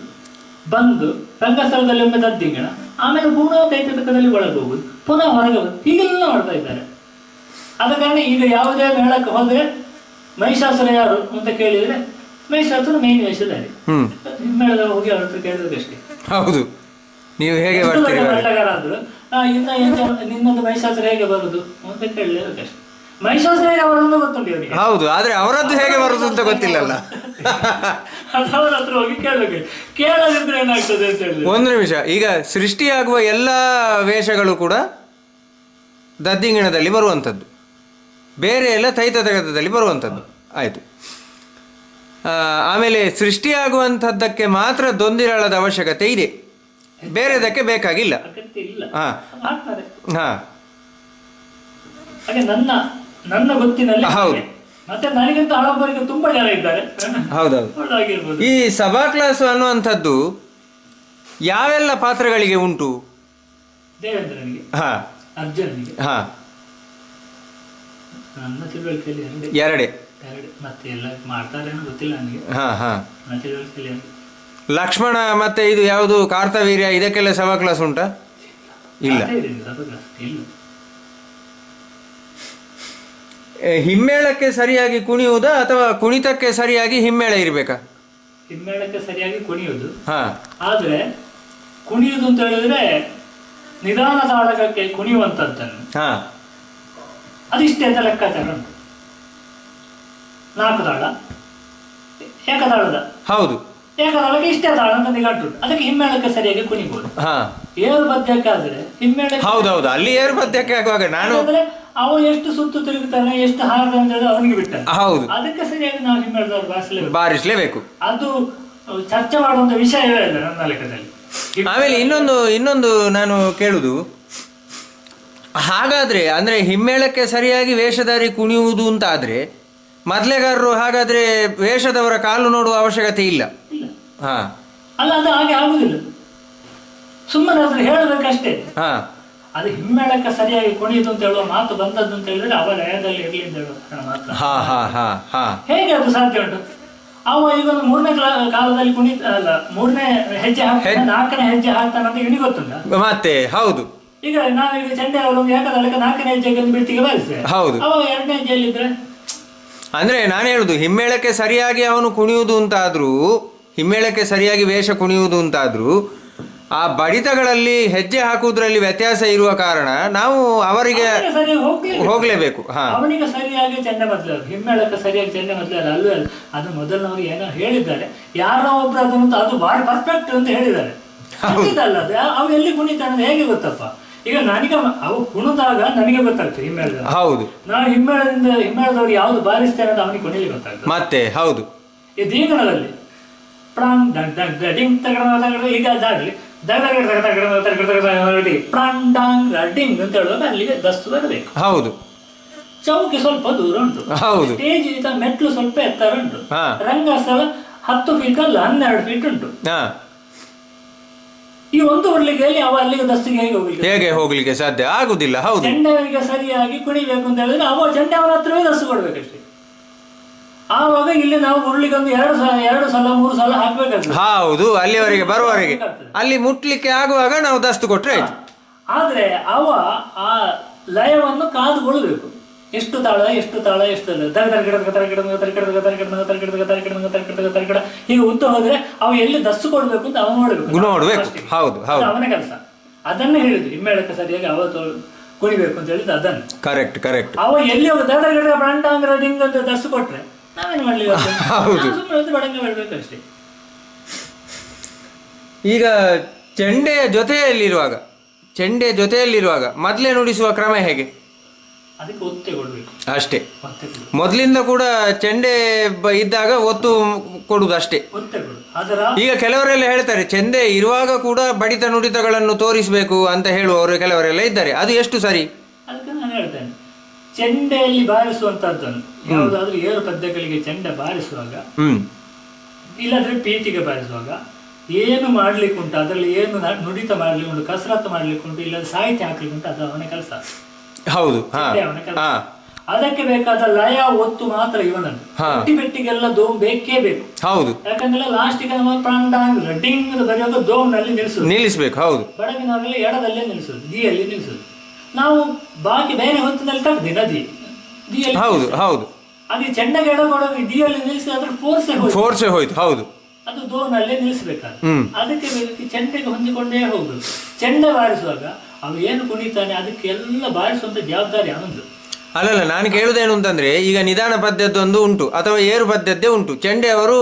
ಬಂದು ರಂಗಸ್ಥಳದಲ್ಲಿ ಒಮ್ಮೆ ದದ್ದಿಂಗಣ, ಆಮೇಲೆ ಪುನಃ ತೈತಕದಲ್ಲಿ ಒಳಗೆ ಹೋಗುದು, ಪುನಃ ಹೊರಗೆ ಬಂದು ಹೀಗೆಲ್ಲ ಮಾಡ್ತಾ ಇದ್ದಾರೆ. ಆದ ಕಾರಣ ಈಗ ಯಾವುದೇ ಮೇಳಕ್ಕೆ ಹೋದ್ರೆ ಮಹಿಷಾಸುರ ಯಾರು ಅಂತ ಕೇಳಿದ್ರೆ ಮಹಿಷಾಸುರ ಮೇನ್ ವೇಷಧಾರಿ. ಹಿಮ್ಮೇಳದ ಹೋಗಿ ಅವ್ರ ಹತ್ರ ಕೇಳಿದಷ್ಟೇ. ಹೌದು, ನೀವು ಹೇಗೆ ಮೇಳಗಾರ ಆದ್ರು ನಿನ್ನೊಂದು ಮಹಿಷಾಸುರ ಹೇಗೆ ಬರುದು ಅಂತ ಕೇಳಲೇಬೇಕಷ್ಟೇ. ಮಹಿಷಾಸುರ ಹೇಗೆ ಬರುದು ಗೊತ್ತುಂಟು ಇವರಿಗೆ. ಹೌದು, ಆದ್ರೆ ಅವರದ್ದು ಹೇಗೆ ಬರುದು ಅಂತ ಗೊತ್ತಿಲ್ಲಲ್ಲ. ಅವ್ರ ಹತ್ರ ಹೋಗಿ ಕೇಳಬೇಕು. ಕೇಳದಿದ್ರೆ ಏನಾಗ್ತದೆ ಅಂತ ಹೇಳಿ. ಒಂದು ನಿಮಿಷ, ಈಗ ಸೃಷ್ಟಿಯಾಗುವ ಎಲ್ಲ ವೇಷಗಳು ಕೂಡ ದದ್ದಿಂಗಿಣದಲ್ಲಿ ಬರುವಂಥದ್ದು, ಬೇರೆ ಎಲ್ಲ ತೈತತಗತದಲ್ಲಿ ಬರುವಂಥದ್ದು. ಆಯಿತು. ಆಮೇಲೆ ಸೃಷ್ಟಿಯಾಗುವಂಥದ್ದಕ್ಕೆ ಮಾತ್ರ ದೊಂದಿರಾಳದ ಅವಶ್ಯಕತೆ ಇದೆ, ಬೇರೆದಕ್ಕೆ ಬೇಕಾಗಿಲ್ಲ. ಹಾಂ ಹಾಂ, ಹಾಗೆ ನನ್ನ ಗೊತ್ತಿನಲ್ಲಿ. ಹೌದು, ಮತ್ತೆ ನನಗಿಂತ ಹಳಬರಿಗೆ ತುಂಬಾ ಜನ ಇದ್ದಾರೆ. ಹೌದೌದು. ಈ ಸಭಾ ಕ್ಲಾಸ್ ಅನ್ನುವಂಥದ್ದು ಯಾವೆಲ್ಲ ಪಾತ್ರಗಳಿಗೆ ಉಂಟು? ದೇವೇಂದ್ರನಿಗೆ, ಹಾ, ಅರ್ಜುನನಿಗೆ, ಹಾ, ನನ್ನ ತಿಳುವಳಿಕೆಯಲ್ಲಿ ಎರಡೇ. ಮತ್ತೆ ಎಲ್ಲ ಮಾಡ್ತಾರೆ ಗೊತ್ತಿಲ್ಲ ನನಗೆ. ಹಾ ಹಾ, ನನ್ನ ತಿಳುವಳಿಕೆಯಲ್ಲಿ ಲಕ್ಷ್ಮಣ ಮತ್ತೆ ಇದು ಯಾವುದು ಕಾರ್ತವೀರ್ಯ, ಇದಕ್ಕೆಲ್ಲ ಸಭಾ ಕ್ಲಾಸ್ ಉಂಟಾ? ಇಲ್ಲ. ಹಿಮ್ಮೇಳಕ್ಕೆ ಸರಿಯಾಗಿ ಕುಣಿಯುವುದಾ ಅಥವಾ ಕುಣಿತಕ್ಕೆ ಸರಿಯಾಗಿ ಹಿಮ್ಮೇಳ ಇರ್ಬೇಕಾ? ಹಿಮ್ಮೇಳಕ್ಕೆ ಸರಿಯಾಗಿ ಕುಣಿಯುವುದು. ಹಾ, ಆದ್ರೆ ಕುಣಿಯುವುದು ಅಂತ ಹೇಳಿದ್ರೆ ನಿಧಾನ ತಾಳಕ್ಕೆ ಕುಣಿಯುವಂತದ್ದನ್ನು ಹಾ, ಅದಿಷ್ಟೇ ಅಂತ ಲೆಕ್ಕಾಚಾರ ಉಂಟು. 4 ತಾಳ ಏಕತಾಳದ. ಹೌದು, ಏಕತಾಳಕ್ಕೆ ಇಷ್ಟೇ ತಾಳ ಅಂತ ನಿಗಂಟುಂಟು. ಅದಕ್ಕೆ ಹಿಮ್ಮೇಳಕ್ಕೆ ಸರಿಯಾಗಿ ಕುಣಿಬಹುದು. ಹಾ, ಏರು ಪದ್ಯಕ್ಕೆ ಆದ್ರೆ ಹಿಮ್ಮೇಳ. ಹೌದೌದು, ಅಲ್ಲಿ ಏರು ಪದ್ಯಕ್ಕೆ ಆಗುವಾಗ ನಾನು ಅವ ಎಷ್ಟು ಸುತ್ತು ತಿರುಗುತ್ತಾನೆ, ಎಷ್ಟು ಹಾರದೆ ಅಂತ ಹೇಳಿ ಅವನಿಗೆ ಬಿಟ್ಟ. ಹೌದು, ಅದಕ್ಕೆ ಸರಿಯಾಗಿ ನಾವು ಹಿಮ್ಮೇಳದವ್ರು ಬಾರಿಸಲೇಬೇಕು. ಅದು ಚರ್ಚೆ ಮಾಡುವಂತ ವಿಷಯವೇ ಇಲ್ಲ ನನ್ನ ಲೆಕ್ಕದಲ್ಲಿ. ಆಮೇಲೆ ಇನ್ನೊಂದು ನಾನು ಕೇಳುದು, ಹಾಗಾದ್ರೆ ಅಂದ್ರೆ ಹಿಮ್ಮೇಳಕ್ಕೆ ಸರಿಯಾಗಿ ವೇಷಧಾರಿ ಕುಣಿಯುವುದು ಅಂತ ಆದ್ರೆ ಮೊದಲೆಗಾರರು ಹಾಗಾದ್ರೆ ವೇಷದವರ ಕಾಲು ನೋಡುವ ಅವಶ್ಯಕತೆ ಇಲ್ಲ. ಹಾ, ಅಲ್ಲ, ಅದು ಹಾಗೆ ಆಗುದಿಲ್ಲ. ಸುಮ್ಮನೆ ಅದ್ರ ಹೇಳಬೇಕಷ್ಟೇ. ಹಾ, ಅದು ಹಿಮ್ಮೇಳಕ್ಕೆ ಸರಿಯಾಗಿ ಕುಣಿಯುದು ಅಂತ ಹೇಳುವ ಮಾತು ಬಂದದ್ದು ಅಂತ ಹೇಳಿದ್ರೆ ಅವರ ಲಯದಲ್ಲಿ ಇರಲಿ ಅಂತ ಹೇಳುವ ಮಾತ್ರ. ಹಾ ಹಾ ಹಾ ಹಾ, ಹೇಗೆ ಅದು ಸಾಧ್ಯ ಉಂಟು? ಅವ ಈಗ 3ನೇ ಕಾಲದಲ್ಲಿ ಮೂರನೇ ಹೆಜ್ಜೆ ಹಾಕ್ತಾನೆ, 4ನೇ ಹೆಜ್ಜೆ ಹಾಕ್ತಾನಂತ ಇವನಿಗೆ ಗೊತ್ತುಂಟ ಮತ್ತೆ. ಹೌದು, ಈಗ ನಾವೀಗ ಚಂಡೆ ಅವರೊಂದು ಏಕದಳಕ್ಕೆ 4ನೇ ಹೆಜ್ಜೆಗೆ ಬಿಡ್ತಿಗೆ ಬಾರಿಸ್ತೇವೆ. ಹೌದು, ಅವ 2ನೇ ಹೆಜ್ಜೆಯಲ್ಲಿದ್ರೆ ಅಂದ್ರೆ ನಾನು ಹೇಳುದು, ಹಿಮ್ಮೇಳಕ್ಕೆ ಸರಿಯಾಗಿ ಅವನು ಕುಣಿಯುವುದು ಅಂತಾದ್ರೂ, ಹಿಮ್ಮೇಳಕ್ಕೆ ಸರಿಯಾಗಿ ವೇಷ ಕುಣಿಯುವುದು ಅಂತಾದ್ರೂ ಆ ಬಡಿತಗಳಲ್ಲಿ ಹೆಜ್ಜೆ ಹಾಕುವುದರಲ್ಲಿ ವ್ಯತ್ಯಾಸ ಇರುವ ಕಾರಣ ನಾವು ಅವರಿಗೆ ಹೋಗ್ಲೇಬೇಕು. ಅವನಿಗೆ ಸರಿಯಾಗಿ ಚೆಂಡೆ ಮೊದಲು, ಹಿಮ್ಮೇಳಕ್ಕೆ ಸರಿಯಾಗಿ ಚೆಂಡೆ ಮೊದಲು ಅಲ್ಲೂ ಅಲ್ಲ. ಅದು ಮೊದಲಿನವರು ಏನೋ ಹೇಳಿದ್ದಾರೆ, ಯಾರೋ ಒಬ್ರು ಅದನ್ನು ಅದು ಭಾರಿ ಪರ್ಫೆಕ್ಟ್ ಅಂತ ಹೇಳಿದ್ದಾರೆ. ಅಲ್ಲ, ಅವು ಎಲ್ಲಿ ಕುಣಿತಾನೆ ಹೇಗೆ ಗೊತ್ತಪ್ಪ? ಈಗ ನನಗೆ ಅವು ಕುಣಿದಾಗ ನನಗೆ ಗೊತ್ತಾಗ್ತದೆ ಹಿಮ್ಮೇಳದ. ಹೌದು, ನಾನು ಹಿಮ್ಮೇಳದವ್ರು ಯಾವ್ದು ಬಾರಿಸ್ತೇನೆ ಅಂತ ಅವನಿಗೆ ಕೊನೆಯಲ್ಲಿ ಗೊತ್ತಾಗ್ತದೆ ಮತ್ತೆ. ಹೌದು, ಈ ದೀಂಗಣದಲ್ಲಿ ಪ್ರಾಣ್ ಡಿಂಗ್ ತಗಡ ಈಗ ಅದಾಗ್ಲಿ ಪ್ರಾಣ್ ಡಾಂಗ್ ಡಿಂಗ್ ಅಂತ ಹೇಳುವಾಗ ಅಲ್ಲಿಗೆ ದಸ್ತು ಬರಬೇಕು. ಹೌದು, ಚೌಕಿ ಸ್ವಲ್ಪ ದೂರ ಉಂಟು. ಹೌದು, ಸ್ಟೇಜ್ ಮೆಟ್ಲು ಸ್ವಲ್ಪ ಎತ್ತರ ಉಂಟು. ರಂಗಸ್ಥಳ 10 ಫೀಟ್ ಅಲ್ಲ 12 ಫೀಟ್ ಉಂಟು. ಈ ಒಂದು ಹುಡ್ಲಿಗೆಯಲ್ಲಿ ಅವ ಅಲ್ಲಿಗೆ ದಸ್ತಿಗೆ ಹೇಗೆ ಹೋಗ್ಲಿಕ್ಕೆ ಸಾಧ್ಯ ಆಗುದಿಲ್ಲ. ಹೌದು, ಚೆಂಡೆಯವರಿಗೆ ಸರಿಯಾಗಿ ಕುಣಿಬೇಕು ಅಂತ ಹೇಳಿದ್ರೆ ಅವ ಚೆಂಡೆ ಅವನ ಹತ್ರವೇ ದಸ್ತು ಕೊಡ್ಬೇಕಷ್ಟೇ. ಆವಾಗ ಇಲ್ಲಿ ನಾವು ಉರುಳಿಗೊಂದು 2 ಸಲ 3 ಸಲ ಹಾಕ್ಬೇಕಾಗ್ತದೆ. ಹೌದು, ಅಲ್ಲಿವರೆಗೆ ಬರುವವರೆಗೆ ಅಲ್ಲಿ ಮುಟ್ಲಿಕ್ಕೆ ಆಗುವಾಗ ನಾವು ದಸ್ತು ಕೊಟ್ರೆ. ಆದ್ರೆ ಅವ ಆ ಲಯವನ್ನು ಕಾದುಕೊಳ್ಬೇಕು. ಎಷ್ಟು ತಾಳ ಹೀಗೆ ಉದ್ದ ಹೋದ್ರೆ ಅವ ಎಲ್ಲಿ ದಸ್ಸು ಕೊಡ್ಬೇಕು ಅಂತ ಅವನು ನೋಡ್ಬೇಕು. ಅವನ ಕೆಲಸ. ಅದನ್ನೇ ಹೇಳಿದ್ರು, ಹಿಮ್ಮೇಳಕ್ಕೆ ಸರಿಯಾಗಿ ಅವ ಕುಣಿಬೇಕು ಅಂತ ಹೇಳಿದ್ದು ಅದನ್ನು. ಕರೆಕ್ಟ್. ಅವ ಎಲ್ಲಿ ಹೋಗ ಬ್ರಾಂಡಾಂಗ್ರ ಡಿಂಗ್ ಅಂತ ದಸ್ಸು ಕೊಟ್ರೆ ನಾವೇನು ಮಾಡ್ಲಿ? ಸುಮ್ಮನೆ ಬಡಂಗ ಹೇಳ್ಬೇಕಷ್ಟೇ. ಈಗ ಚೆಂಡೆ ಜೊತೆಯಲ್ಲಿರುವಾಗ ಮೊದಲೇ ನುಡಿಸುವ ಕ್ರಮ ಹೇಗೆ? ಅದಕ್ಕೆ ಒತ್ತೆ ಕೊಡ್ಬೇಕು ಅಷ್ಟೇ. ಮೊದಲಿಂದ ಕೂಡ ಚೆಂಡೆ ಇದ್ದಾಗ ಒತ್ತು ಕೊಡುದು ಅಷ್ಟೇ. ಈಗ ಕೆಲವರೆಲ್ಲ ಹೇಳ್ತಾರೆ ಚೆಂಡೆ ಇರುವಾಗ ಕೂಡ ಬಡಿತ ನುಡಿತಗಳನ್ನು ತೋರಿಸಬೇಕು ಅಂತ ಹೇಳುವವರು ಕೆಲವರೆಲ್ಲ ಇದ್ದಾರೆ. ಅದು ಎಷ್ಟು ಸರಿ? ಅದಕ್ಕೆ ನಾನು ಹೇಳ್ತೇನೆ, ಚೆಂಡೆಯಲ್ಲಿ ಬಾರಿಸುವಂತಹದ್ದನ್ನು ಯಾವುದಾದ್ರೂ ಏರು ಪದ್ಯಗಳಿಗೆ ಚೆಂಡೆ ಬಾರಿಸುವಾಗ, ಇಲ್ಲಾಂದ್ರೆ ಪೀಟಿಗೆ ಬಾರಿಸುವಾಗ ಏನು ಮಾಡ್ಲಿಕ್ಕೆ ಉಂಟು, ಅದರಲ್ಲಿ ಏನು ನುಡಿತ ಮಾಡ್ಲಿಕ್ಕೆ ಉಂಟು, ಕಸರತ್ತು ಮಾಡ್ಲಿಕ್ಕೆ ಉಂಟು, ಇಲ್ಲಾಂದ್ರೆ ಸಾಹಿತ್ಯ ಹಾಕ್ಲಿಕ್ಕೆ ಉಂಟು, ಅದು ಅವನ ಕೆಲಸ. ಹೌದು, ಅದಕ್ಕೆ ಬೇಕಾದ ಲಯ ಒತ್ತು ಮಾತ್ರ ಇವನನ್ನು. ಪೆಟ್ಟಿಗೆಲ್ಲ ದೋಮ್ ಬೇಕೇ ಬೇಕು. ಹೌದು, ಯಾಕಂದ್ರೆ ಲಾಸ್ಟಿಗೆ ಪ್ರಾಂಡಾಂಗ್ ಡಿಂಗ್ ಬರೆಯುವಾಗ ದೋಮ್ ನಲ್ಲಿ ನಿಲ್ಲಿಸಬೇಕು. ಹೌದು, ಬಡಗಿನವರೆಲ್ಲ ಎಡದಲ್ಲೇ ನಿಲ್ಲಿಸೋದು, ದಿಯಲ್ಲಿ ನಿಲ್ಲಿಸೋದು. ನಾವು ಬಾಕಿ ಬೇರೆ ಹೊತ್ತಿನಲ್ಲಿ ತಗ್ದಿ ನದಿ ದಿಯಲ್ಲಿ ಹೌದು ಹೌದು ಅದು ಚೆಂಡೆಗೆ ಎಡಗೊಳಗೆ ದಿಯಲ್ಲಿ ನಿಲ್ಲಿಸಿ ಅದ್ರ ಫೋರ್ಸೇ ಹೋಯ್ತು. ಹೌದು, ಅದು ದೋನಲ್ಲೇ ನಿಲ್ಲಿಸಬೇಕಾದ್ರೆ ಅದಕ್ಕೆ ಚೆಂಡೆಗೆ ಹೊಂದಿಕೊಂಡೇ ಹೋಗುದು. ಚೆಂಡೆ ಬಾರಿಸುವಾಗ ಅವ ಏನು ಕುಣಿತಾನೆ ಅದಕ್ಕೆ ಎಲ್ಲ ಬಾರಿಸುವಂತ ಜವಾಬ್ದಾರಿ ಅವನದು. ಅಲ್ಲಲ್ಲ, ನಾನು ಕೇಳುದೇನು ಅಂತಂದ್ರೆ, ಈಗ ನಿಧಾನ ಪದ್ಯದ್ದೊಂದು ಉಂಟು ಅಥವಾ ಏರು ಪದ್ಯದ್ದೇ ಉಂಟು. ಚೆಂಡೆ ಅವರು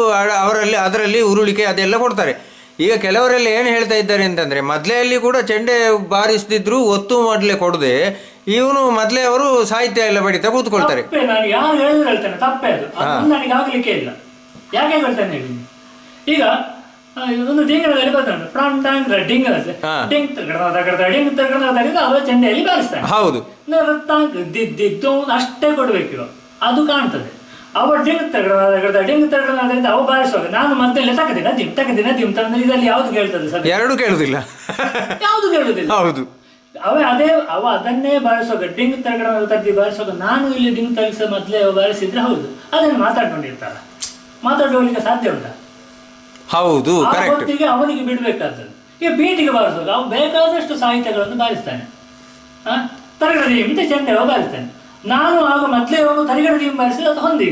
ಅದರಲ್ಲಿ ಉರುಳಿಕೆ ಅದೆಲ್ಲ ಕೊಡ್ತಾರೆ. ಈಗ ಕೆಲವರೆಲ್ಲ ಏನು ಹೇಳ್ತಾ ಇದ್ದಾರೆ ಅಂತಂದ್ರೆ, ಮೊದಲೇ ಕೂಡ ಚೆಂಡೆ ಬಾರಿಸ್ತಿದ್ರು, ಒತ್ತು ಮೊದಲೇ ಕೊಡದೆ ಇವನು ಮೊದಲೇ ಅವರು ಸಾಹಿತ್ಯ ಎಲ್ಲ ಬಡಿತಾ ಕೂತ್ಕೊಳ್ತಾರೆ. ನಾನು ಯಾರು ಹೇಳಿದ್ರು ಹೇಳ್ತೇನೆ, ತಪ್ಪೇ ಅದು. ನನಗೆ ಆಗ್ಲಿಕ್ಕೆ ಇಲ್ಲ. ಯಾಕೆ ಹೇಳ್ತೇನೆ ಹೇಳಿ, ಈಗ ಒಂದು ದಿಂಗದಲ್ಲಿ ಬರ್ತಾನೆ ಪ್ರಾಂಟಾಂಗ್ ಡಿಂಗ್ ಡಿಂಗ್ ಡಿಂಗ್ ತಗಡಿಂದ ಅವ ಚೆಂಡೆಯಲ್ಲಿ ಬಾರಿಸ್ತಾನೆ. ಹೌದು, ದಿದ್ದು ಅಷ್ಟೇ ಕೊಡ್ಬೇಕು ಇವ, ಅದು ಕಾಣ್ತದೆ. ಅವ ಡಿಂಗ್ ತಗಡಿಂದ ಅವ ಬಾರಿಸುವಾಗ ನಾನು ಮಧ್ಯದಲ್ಲಿ ತಗದಿನ ದಿಮ್ ತಂದ್ರೆ ಇದರಲ್ಲಿ ಯಾವ್ದು ಕೇಳ್ತದೆ ಸರ್? ಎರಡು ಕೇಳುದಿಲ್ಲ, ಯಾವ್ದು ಕೇಳುದಿಲ್ಲ. ಹೌದು, ಅವ ಅದನ್ನೇ ಬಾರಿಸುವಾಗ ಡಿಂಗ್ ತಗಡಿ ಬಾರಿಸುವಾಗ ನಾನು ಇಲ್ಲಿ ಡಿಂಗ್ ತಗಿಸ ಮೊದ್ಲೇ ಬಾರಿಸಿದ್ರೆ ಹೌದು, ಅದನ್ನು ಮಾತಾಡ್ಕೊಂಡಿರ್ತಾರ. ಮಾತಾಡ್ಕೊಳ್ಳಿಕ್ಕೆ ಸಾಧ್ಯ ಉಂಟಾ? ಹೌದು, ಹೊತ್ತಿಗೆ ಅವನಿಗೆ ಬಿಡ್ಬೇಕಾಗ್ತದೆ. ಈಗ ಬೀಟಿಗೆ ಬಾರಿಸುವಾಗ ಅವನು ಬೇಕಾದಷ್ಟು ಸಾಹಿತ್ಯಗಳನ್ನು ಬಾರಿಸ್ತಾನೆ. ತರಗಡಿ ಇಂತ ಚೆಂಡೆ ಬಾರಿಸ್ತಾನೆ. ನಾನು ಆಗ ಮೊದಲೇ ಅವನು ತರಗಡಿ ಬಾರಿಸಿದ್ರೆ ಅದು ಹೊಂದಿ.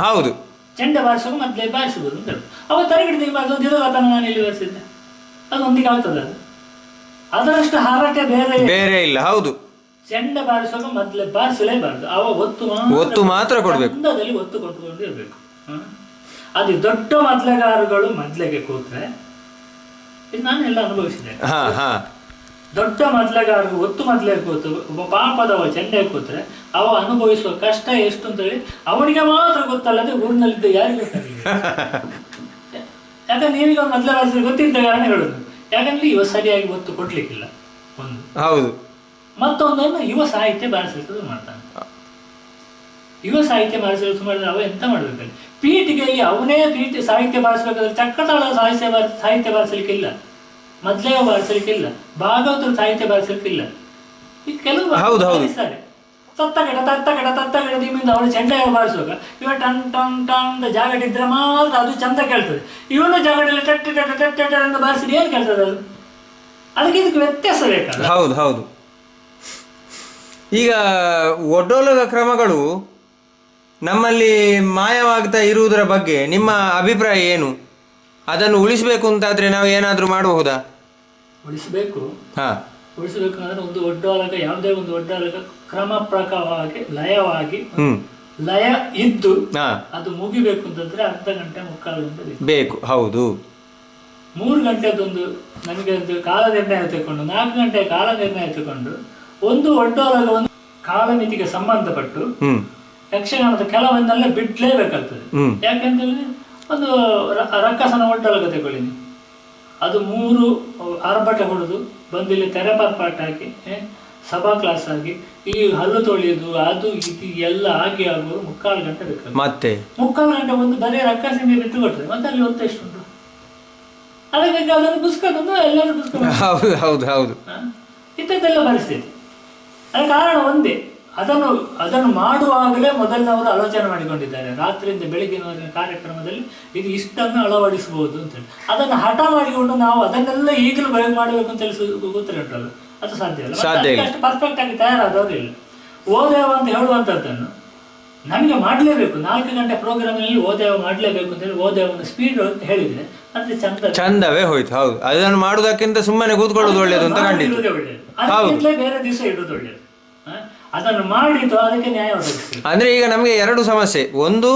ಹೌದು, ಚೆಂಡೆ ಬಾರಿಸುವಾಗ ಮೊದಲೇ ಬಾರಿಸಬಹುದು ಅಂತ ಹೇಳಿ ಅವ ತರಗಡಿ ಬಾರಿಸೋದು ನಾನು ಇಲ್ಲಿ ಬಾರಿಸಿದ್ದೆ, ಅದು ಹೊಂದಿಗೆ ಆಗ್ತದೆ. ಅದು ಅದರಷ್ಟು ಹಾರಾಟ ಬೇರೆ ಇಲ್ಲ. ಹೌದು, ಚೆಂಡೆ ಬಾರಿಸುವಾಗ ಮೊದಲೇ ಬಾರಿಸಲೇಬಾರದು. ಅವ ಒತ್ತು ಮಾತ್ರ ಕೊಡ್ಬೇಕು, ಒತ್ತು ಕೊಟ್ಟುಕೊಂಡು ಇರ್ಬೇಕು. ಅದು ದೊಡ್ಡ ಮೊದಲೆಗಾರಗಳು ಮೊದಲಿಗೆ ಕೂತ್ರೆ, ಇದು ನಾನು ಎಲ್ಲ ಅನುಭವಿಸಿದೆ. ದೊಡ್ಡ ಮೊದಲೆಗಾರರು ಒತ್ತು ಮೊದಲೇ ಕೂತು ಒಬ್ಬ ಪಾಪದವ ಚೆಂಡೆ ಕೂತ್ರೆ ಅವ ಅನುಭವಿಸುವ ಕಷ್ಟ ಎಷ್ಟು ಅಂತ ಹೇಳಿ ಅವನಿಗೆ ಮಾತ್ರ ಗೊತ್ತಲ್ಲದೆ ಊರಿನಲ್ಲಿದ್ದ ಯಾರಿಗೂ ಗೊತ್ತಾಗಲಿಲ್ಲ. ಯಾಕಂದ್ರೆ ನೀವೀಗ ಒಂದು ಮೊದಲೇ ಬಾರಿಸಿದ್ರೆ ಗೊತ್ತಿದ್ದ ಕಾರಣ ಹೇಳುದು. ಯಾಕಂದ್ರೆ ಇವ ಸರಿಯಾಗಿ ಒತ್ತು ಕೊಡ್ಲಿಕ್ಕಿಲ್ಲ ಒಂದು. ಹೌದು, ಮತ್ತೊಂದನ್ನು ಯುವ ಸಾಹಿತ್ಯ ಬಾರಿಸಲಿಕ್ಕೆ ಮಾಡ್ತಾನೆ. ಯುವ ಸಾಹಿತ್ಯ ಬಾರಿಸಲಿಕ್ಕೆ ಮಾಡಿದ್ರೆ ಅವ ಎಂತ ಮಾಡ್ಬೇಕಲ್ಲಿ? ಪೀಠಿಗೆಯಲ್ಲಿ ಅವನೇ ಸಾಹಿತ್ಯ ಬಾರಿಸಬೇಕಾದ್ರೆ ಚಕ್ಕತಾಳ ಸಾಹಿತ್ಯ ಬಾರಿಸಲಿಕ್ಕಿಲ್ಲ, ಮೊದಲೇ ಬಾರಿಸಲಿಕ್ಕಿಲ್ಲ, ಭಾಗವತರು ಸಾಹಿತ್ಯ ಬಾರಿಸಲಿಕ್ಕಿಲ್ಲ. ಈಗ ಕೆಲವು ಬಾರಿಸ್ತಾರೆ ತತ್ತ ಗಿಡ ನಿಮ್ಮಿಂದ ಅವಳು ಚೆಂಡೆ ಬಾರಿಸುವಾಗ ಇವ ಟನ್ ಟನ್ ಟನ್ ಜಾಗಟಿದ್ರೆ ಮಾತ್ರ ಅದು ಚಂದ ಕೇಳ್ತದೆ. ಇವನು ಜಾಗಟಲ್ಲಿ ಟಟ್ಟ ಅಂತ ಬಾರಿಸಿದ್ರೆ ಏನು ಕೇಳ್ತದೆ ಅದು? ಅದಕ್ಕೆ ಇದಕ್ಕೆ ವ್ಯತ್ಯಾಸ ಬೇಕಲ್ಲ. ಹೌದು ಹೌದು. ಈಗ ಒಡ್ಡೋಲಗ ಕ್ರಮಗಳು ನಮ್ಮಲ್ಲಿ ಮಾಯವಾಗ್ತಾ ಇರುವುದರ ಬಗ್ಗೆ ನಿಮ್ಮ ಅಭಿಪ್ರಾಯ ಏನು? ಅದನ್ನು ಉಳಿಸಬೇಕು ಅಂತಾದ್ರೆ ನಾವು ಏನಾದರೂ ಮಾಡಬಹುದಾ? ಉಳಿಸಬೇಕು ಅಂದ್ರೆ ಒಂದು ಒಡ್ಡೋಲಗ, ಯಾವುದೇ ಒಂದು ಒಡ್ಡೋಲಗ ಕ್ರಮ ಪ್ರಕಾರವಾಗಿ ಲಯವಾಗಿ ಲಯ ಇದ್ದು ಅದು ಮುಗಿಬೇಕು ಅಂತಂದ್ರೆ ಅರ್ಧ ಗಂಟೆ ಮುಕ್ಕಾಲು ಗಂಟೆ ಬೇಕು. ಹೌದು, 3 ಗಂಟೆದೊಂದು ನಮಗೆ ಒಂದು ಕಾಲ ನಿರ್ಣಯ ತಗೊಂಡು 4 ಗಂಟೆ ಕಾಲ ನಿರ್ಣಯ ತಗೊಂಡು ಒಂದು ಒಡ್ಡೋಲಗವನ್ನು ಕಾಲಮಿತಿಗೆ ಸಂಬಂಧಪಟ್ಟು ಯಕ್ಷಗಾನದ ಕೆಲವನ್ನೆಲ್ಲ ಬಿಡ್ಲೇಬೇಕಾಗ್ತದೆ. ಯಾಕೆಂತೇಳಿದ್ರೆ ಒಂದು ರಕ್ಕಸನ ಒಡ್ಡೋಲಗ ತಗೊಳ್ಳಿ, ಅದು 3 ಆರ್ಭಟ ಹೊಡೆದು ಬಂದು ಇಲ್ಲಿ ತೆರೆಪಾಟ್ ಹಾಕಿ ಸಭಾ ಕ್ಲಾಸ್ ಆಗಿ ಈ ಹಲ್ಲು ತೊಳೆಯೋದು ಅದು ಇದು ಎಲ್ಲ ಆಗಿ ಆಗುವುದು 3/4 ಗಂಟೆ ಬೇಕಾಗ್ತದೆ. ಮತ್ತೆ 3/4 ಗಂಟೆ ಒಂದು ಬರೀ ರಕ್ಕಸಿಂದ ಬಿಟ್ಟು ಕೊಡ್ತದೆ. ಮತ್ತೆ ಅಲ್ಲಿ ಒತ್ತು ಎಷ್ಟುಂಟು? ಅದಕ್ಕೆ ಅದನ್ನು ಪುಸ್ತಕದೊಂದು ಎಲ್ಲರೂ ಪುಸ್ತಕ ಇಂಥದ್ದೆಲ್ಲ ಪರಿಸ್ಥಿತಿ. ಅದಕ್ಕೆ ಕಾರಣ ಒಂದೇ, ಅದನ್ನು ಮಾಡುವಾಗಲೇ ಮೊದಲಿನವರು ಆಲೋಚನೆ ಮಾಡಿಕೊಂಡಿದ್ದಾರೆ. ರಾತ್ರಿಯಿಂದ ಬೆಳಿಗ್ಗಿನವರೆಗಿನ ಕಾರ್ಯಕ್ರಮದಲ್ಲಿ ಇದು ಇಷ್ಟನ್ನು ಅಳವಡಿಸಬಹುದು ಅಂತೇಳಿ ಅದನ್ನು ಹಠ ಮಾಡಿಕೊಂಡು ನಾವು ಅದನ್ನೆಲ್ಲ ಈಗಲೂ ಮಾಡಬೇಕು ಅಂತ ಗೊತ್ತಿರಲ್ಲ, ಅದು ಸಾಧ್ಯ ಇಲ್ಲ. ಅಷ್ಟು ಪರ್ಫೆಕ್ಟ್ ಆಗಿ ತಯಾರಾದವರು ಇಲ್ಲ. ಓದೇವ ಅಂತ ಹೇಳುವಂಥದ್ದನ್ನು ನಮಗೆ ಮಾಡಲೇಬೇಕು. 4 ಗಂಟೆ ಪ್ರೋಗ್ರಾಮಲ್ಲಿ ಓದೇವ ಮಾಡಲೇಬೇಕು ಅಂತ ಹೇಳಿ ಓದೇವನ ಸ್ಪೀಡ್ ಹೇಳಿದ್ರೆ ಅದು ಚಂದವೇ ಹೋಯ್ತು. ಹೌದು, ಅದನ್ನು ಮಾಡುವುದಕ್ಕಿಂತ ಸುಮ್ಮನೆ ಕೂತ್ಕೊಳ್ಳೋದು ಒಳ್ಳೇದು ಅಂತ ಖಂಡಿತ. ಅದಕ್ಕಿಂತಲೇ ಬೇರೆ ದಿವಸ ಇಡುವುದು ಒಳ್ಳೇದು. ಅದನ್ನು ಮಾಡಿದ್ದು ಅದಕ್ಕೆ ನ್ಯಾಯ ಒದಗಿಸ್ಬೇಕು. ಅಂದ್ರೆ ಈಗ ನಮಗೆ 2 ಸಮಸ್ಯೆ. ಒಂದು,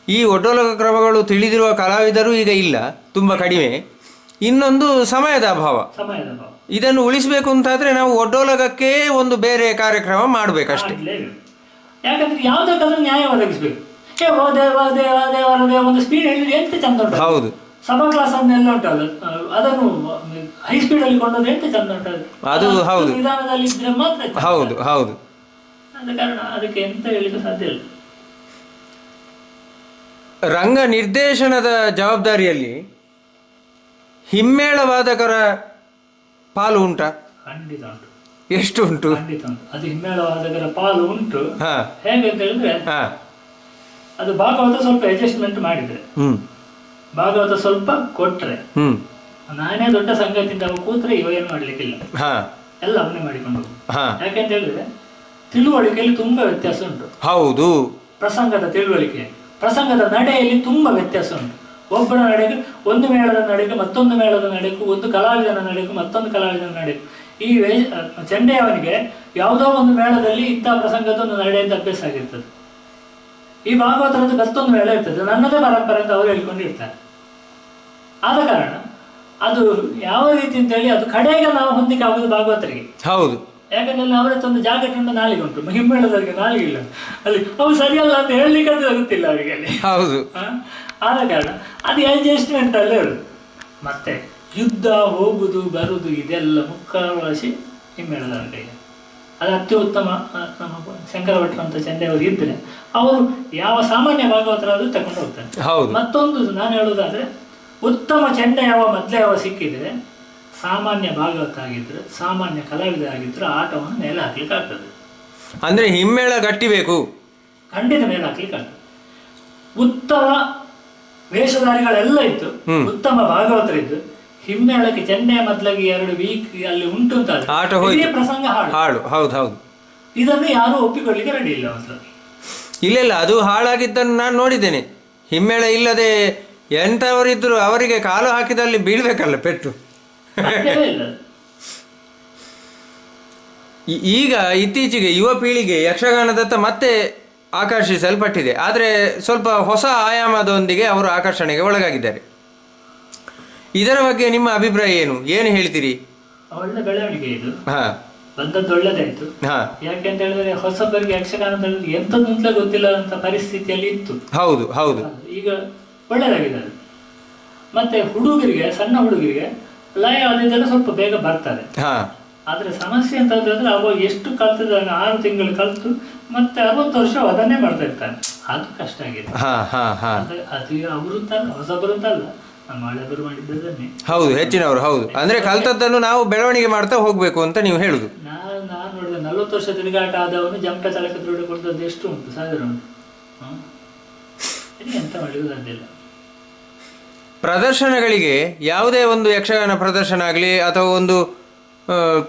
ಈ ಒಡ್ಡೋಲಗ ಕ್ರಮಗಳು ತಿಳಿದಿರುವ ಕಲಾವಿದರು ಈಗ ಇಲ್ಲ, ತುಂಬಾ ಕಡಿಮೆ. ಇನ್ನೊಂದು ಸಮಯದ ಅಭಾವ. ಇದನ್ನು ಉಳಿಸಬೇಕು ಅಂತಾದ್ರೆ ನಾವು ಒಡ್ಡೋಲಗಕ್ಕೆ ಒಂದು ಬೇರೆ ಕಾರ್ಯಕ್ರಮ ಮಾಡ್ಬೇಕಷ್ಟೇ. ಯಾಕಂದ್ರೆ ಯಾವ್ದಕ್ಕಾದ್ರೂ ನ್ಯಾಯ ಒದಗಿಸ್ಬೇಕು. ಒಂದು ಸ್ಪೀಡ್ ಹೇಳಿದ್ರೆ ಎಂತ ಚಂದ ಉಂಟು. ಹೌದು, ಸಭಾ ಕ್ಲಾಸ್ ಅನ್ನೆಲ್ಲ ಉಂಟಲ್ಲ, ಅದನ್ನು ಹೈ ಸ್ಪೀಡ್ ಅಲ್ಲಿ ಕೊಂಡೋದ್ರೆ ಎಂತ ಚಂದ ಉಂಟು. ಅದು ಹೌದು, ನಿಧಾನದಲ್ಲಿ ಇದ್ರೆ ಮಾತ್ರ. ಹೌದು ಹೌದು. ಆದ ಕಾರಣ ಅದಕ್ಕೆ ಎಂತ ಹೇಳಿದ್ರೆ ಸಾಧ್ಯ ಇಲ್ಲ. ರಂಗ ನಿರ್ದೇಶನದ ಜವಾಬ್ದಾರಿಯಲ್ಲಿ ಹಿಮ್ಮೇಳ ವಾದಕರ ಪಾಲು ಉಂಟಾ? ಖಂಡಿತ ಉಂಟು. ಎಷ್ಟು ಉಂಟು? ಖಂಡಿತ ಉಂಟು. ಅದು ಹಿಮ್ಮೇಳ ವಾದಕರ ಪಾಲು ಉಂಟು. ಹೇಗೆ ಅಂತ ಹೇಳಿದ್ರೆ, ಅದು ಭಾಗವತ ಸ್ವಲ್ಪ ಅಡ್ಜಸ್ಟ್ಮೆಂಟ್ ಮಾಡಿದ್ರೆ, ಭಾಗವತ ಸ್ವಲ್ಪ ಕೊಟ್ರೆ, ನಾನೇ ದೊಡ್ಡ ಸಂಗತಿಯಿಂದ ಕೂತ್ರೆ ಇವ ಏನು ಮಾಡ್ಲಿಕ್ಕಿಲ್ಲ, ಎಲ್ಲ ಅವನೇ ಮಾಡಿಕೊಂಡು. ಯಾಕೆಂತ ಹೇಳಿದ್ರೆ ತಿಳುವಳಿಕೆಯಲ್ಲಿ ತುಂಬಾ ವ್ಯತ್ಯಾಸ ಉಂಟು. ಹೌದು, ಪ್ರಸಂಗದ ತಿಳುವಳಿಕೆ, ಪ್ರಸಂಗದ ನಡೆಯಲ್ಲಿ ತುಂಬಾ ವ್ಯತ್ಯಾಸ ಉಂಟು. ಒಬ್ಬರ ನಡೆಗೆ, ಒಂದು ಮೇಳದ ನಡೆಗೆ ಮತ್ತೊಂದು ಮೇಳದ ನಡೆಗೂ, ಒಂದು ಕಲಾವಿದನ ನಡೆಗೂ ಮತ್ತೊಂದು ಕಲಾವಿದನ ನಡೆಗೂ. ಈ ಚೆಂಡೆಯವನಿಗೆ ಯಾವುದೋ ಒಂದು ಮೇಳದಲ್ಲಿ ಇಂಥ ಪ್ರಸಂಗದ ಒಂದು ನಡೆಯಿಂದ ಅಭ್ಯಾಸ ಆಗಿರ್ತದೆ. ಈ ಭಾಗವತರದ್ದು ಮತ್ತೊಂದು ಮೇಳ ಇರ್ತದೆ, ನನ್ನದೇ ಪರಂಪರೆ ಅಂತ ಅವರು ಹೇಳಿಕೊಂಡಿರ್ತಾರೆ. ಆದ ಕಾರಣ ಅದು ಯಾವ ರೀತಿ ಅಂತ ಹೇಳಿ ಅದು ಕಡೆಗೆ ನಾವು ಹೊಂದಿಕೆ ಆಗುದು ಭಾಗವತರಿಗೆ. ಹೌದು, ಯಾಕಂದ್ರೆ ಅವರತ್ತೊಂದು ಜಾಕೆಟ್ ಉಂಟು, ನಾಲಿಗೆ ಉಂಟು, ಹಿಮ್ಮೇಳದವರಿಗೆ ನಾಲಿಗೆ ಇಲ್ಲ, ಅಲ್ಲಿ ಅವು ಸರಿಯಲ್ಲ ಅಂತ ಹೇಳಲಿಕ್ಕೆ ಅದು ಗೊತ್ತಿಲ್ಲ ಅವರಿಗೆ ಅಲ್ಲಿ. ಹೌದು, ಆದ ಕಾರಣ ಅದು ಅಡ್ಜಸ್ಟ್ಮೆಂಟ್ ಅಲ್ಲೇ ಹೇಳುದು. ಮತ್ತೆ ಯುದ್ಧ ಹೋಗುದು ಬರುದು ಇದೆಲ್ಲ ಮುಖ್ಯವಾಗಿ ಹಿಮ್ಮೇಳದವರ ಕೈಗೆ. ಅದು ಅತ್ಯುತ್ತಮ ನಮ್ಮ ಶಂಕರ ಭಟ್ರು ಅಂತ ಚೆಂಡೆಯವರು ಇದ್ರೆ ಅವರು ಯಾವ ಸಾಮಾನ್ಯ ಭಾಗವತರಾದ್ರೂ ತಗೊಂಡು ಹೋಗ್ತಾರೆ. ಮತ್ತೊಂದು ನಾನು ಹೇಳುವುದಾದ್ರೆ, ಉತ್ತಮ ಚೆಂಡೆ ಯಾವ ಮೊದಲೇ ಯಾವ ಸಿಕ್ಕಿದ್ರೆ ಸಾಮಾನ್ಯ ಭಾಗವತ ಆಗಿದ್ರೆ, ಸಾಮಾನ್ಯ ಕಲಾವಿದ ಆಗಿದ್ರೆ ಆಟವನ್ನು ಮೇಲೆ ಹಾಕ್ಲಿಕ್ಕೆ ಆಗ್ತದೆ. ಅಂದ್ರೆ ಹಿಮ್ಮೇಳ ಗಟ್ಟಿಬೇಕು, ಖಂಡಿತ ಮೇಲೆ ಹಾಕ್ಲಿಕ್ಕೆ ಆಗ್ತದೆ. ಉತ್ತಮ ವೇಷಧಾರಿಗಳೆಲ್ಲ ಇತ್ತು, ಉತ್ತಮ ಭಾಗವತರಿದ್ದು, ಹಿಮ್ಮೇಳಕ್ಕೆ ಚೆಂಡೆಯ ಮೊದಲಾಗಿ 2 ವೀಕ್ ಅಲ್ಲಿ ಉಂಟು ಅಂತ ಆಟ ಪ್ರಸಂಗ ಹಾಳು. ಹೌದು ಹೌದು, ಇದನ್ನು ಯಾರು ಒಪ್ಪಿಕೊಳ್ಳಿಕ್ಕೆ ರೆಡಿ ಇಲ್ಲ ಮಾತ್ರ. ಇಲ್ಲ, ಅದು ಹಾಳಾಗಿದ್ದನ್ನು ನಾನು ನೋಡಿದ್ದೇನೆ. ಹಿಮ್ಮೇಳ ಇಲ್ಲದೆ ಎಂಥವರಿದ್ರು ಅವರಿಗೆ ಕಾಲು ಹಾಕಿದಲ್ಲಿ ಬೀಳ್ಬೇಕಲ್ಲ ಪೆಟ್ಟು. ಈಗ ಇತ್ತೀಚೆಗೆ ಯುವ ಪೀಳಿಗೆ ಯಕ್ಷಗಾನದತ್ತ ಮತ್ತೆ ಆಕರ್ಷಿಸಲ್ಪಟ್ಟಿದೆ. ಆದರೆ ಸ್ವಲ್ಪ ಹೊಸ ಆಯಾಮದೊಂದಿಗೆ ಅವರು ಆಕರ್ಷಣೆಗೆ ಒಳಗಾಗಿದ್ದಾರೆ. ಇದರ ಬಗ್ಗೆ ನಿಮ್ಮ ಅಭಿಪ್ರಾಯ ಏನು ಹೇಳ್ತೀರಿ? ಒಳ್ಳೆ ಬೆಳವಣಿಗೆ ಇದು. ಬಂದದ್ದು ಒಳ್ಳೆದಾಯ್ತು. ಯಾಕೆಂತ ಹೇಳಿದ್ರೆ ಹೊಸಬರಿಗೆ ಯಕ್ಷಗಾನದಲ್ಲಿ ಎಂತದ್ದು ಗೊತ್ತಿಲ್ಲ ಅಂತ ಪರಿಸ್ಥಿತಿಯಲ್ಲಿ ಇತ್ತು. ಹೌದು ಹೌದು, ಈಗ ಒಳ್ಳೆದಾಗಿದೆ. ಮತ್ತೆ ಹುಡುಗರಿಗೆ, ಸಣ್ಣ ಹುಡುಗರಿಗೆ ಲಯ ಅದೆಲ್ಲ ಸ್ವಲ್ಪ ಬೇಗ ಬರ್ತಾರೆ. ಆದ್ರೆ ಸಮಸ್ಯೆ ಅಂತ ಹೇಳಿದ್ರೆ ಅವ ಎಷ್ಟು ಕಲ್ತಿದ್ದಾನೆ, 6 ತಿಂಗಳು ಕಲ್ತು ಮತ್ತೆ 60 ವರ್ಷ ಅದನ್ನೇ ಮಾಡ್ತಾ ಇರ್ತಾನೆ. ಅದು ಕಷ್ಟ ಆಗಿದೆ. ಅದು ಅವರು ಹೊಸಬರು ಅಂತಲ್ಲ, ನಮ್ಮ ಹಳೆಬರು ಮಾಡಿದ್ದನ್ನೇ. ಹೌದು, ಹೆಚ್ಚಿನವರು. ಹೌದು, ಅಂದ್ರೆ ಕಲ್ತದ್ದನ್ನು ನಾವು ಬೆಳವಣಿಗೆ ಮಾಡ್ತಾ ಹೋಗ್ಬೇಕು ಅಂತ ನೀವು ಹೇಳುದು. ನಾನು ನೋಡಿದ 40 ವರ್ಷ ತಿರುಗಾಟ ಆದವನು ಜಂಪ ತಲಕ ತಿರುಗಿ ಕೊಡ್ತದ್ದು ಎಷ್ಟು ಉಂಟು, ಸಾವಿರ ಉಂಟು. ಎಂತ ಮಾಡಿಲ್ಲ. ಪ್ರದರ್ಶನಗಳಿಗೆ ಯಾವುದೇ ಒಂದು ಯಕ್ಷಗಾನ ಪ್ರದರ್ಶನ ಆಗಲಿ ಅಥವಾ ಒಂದು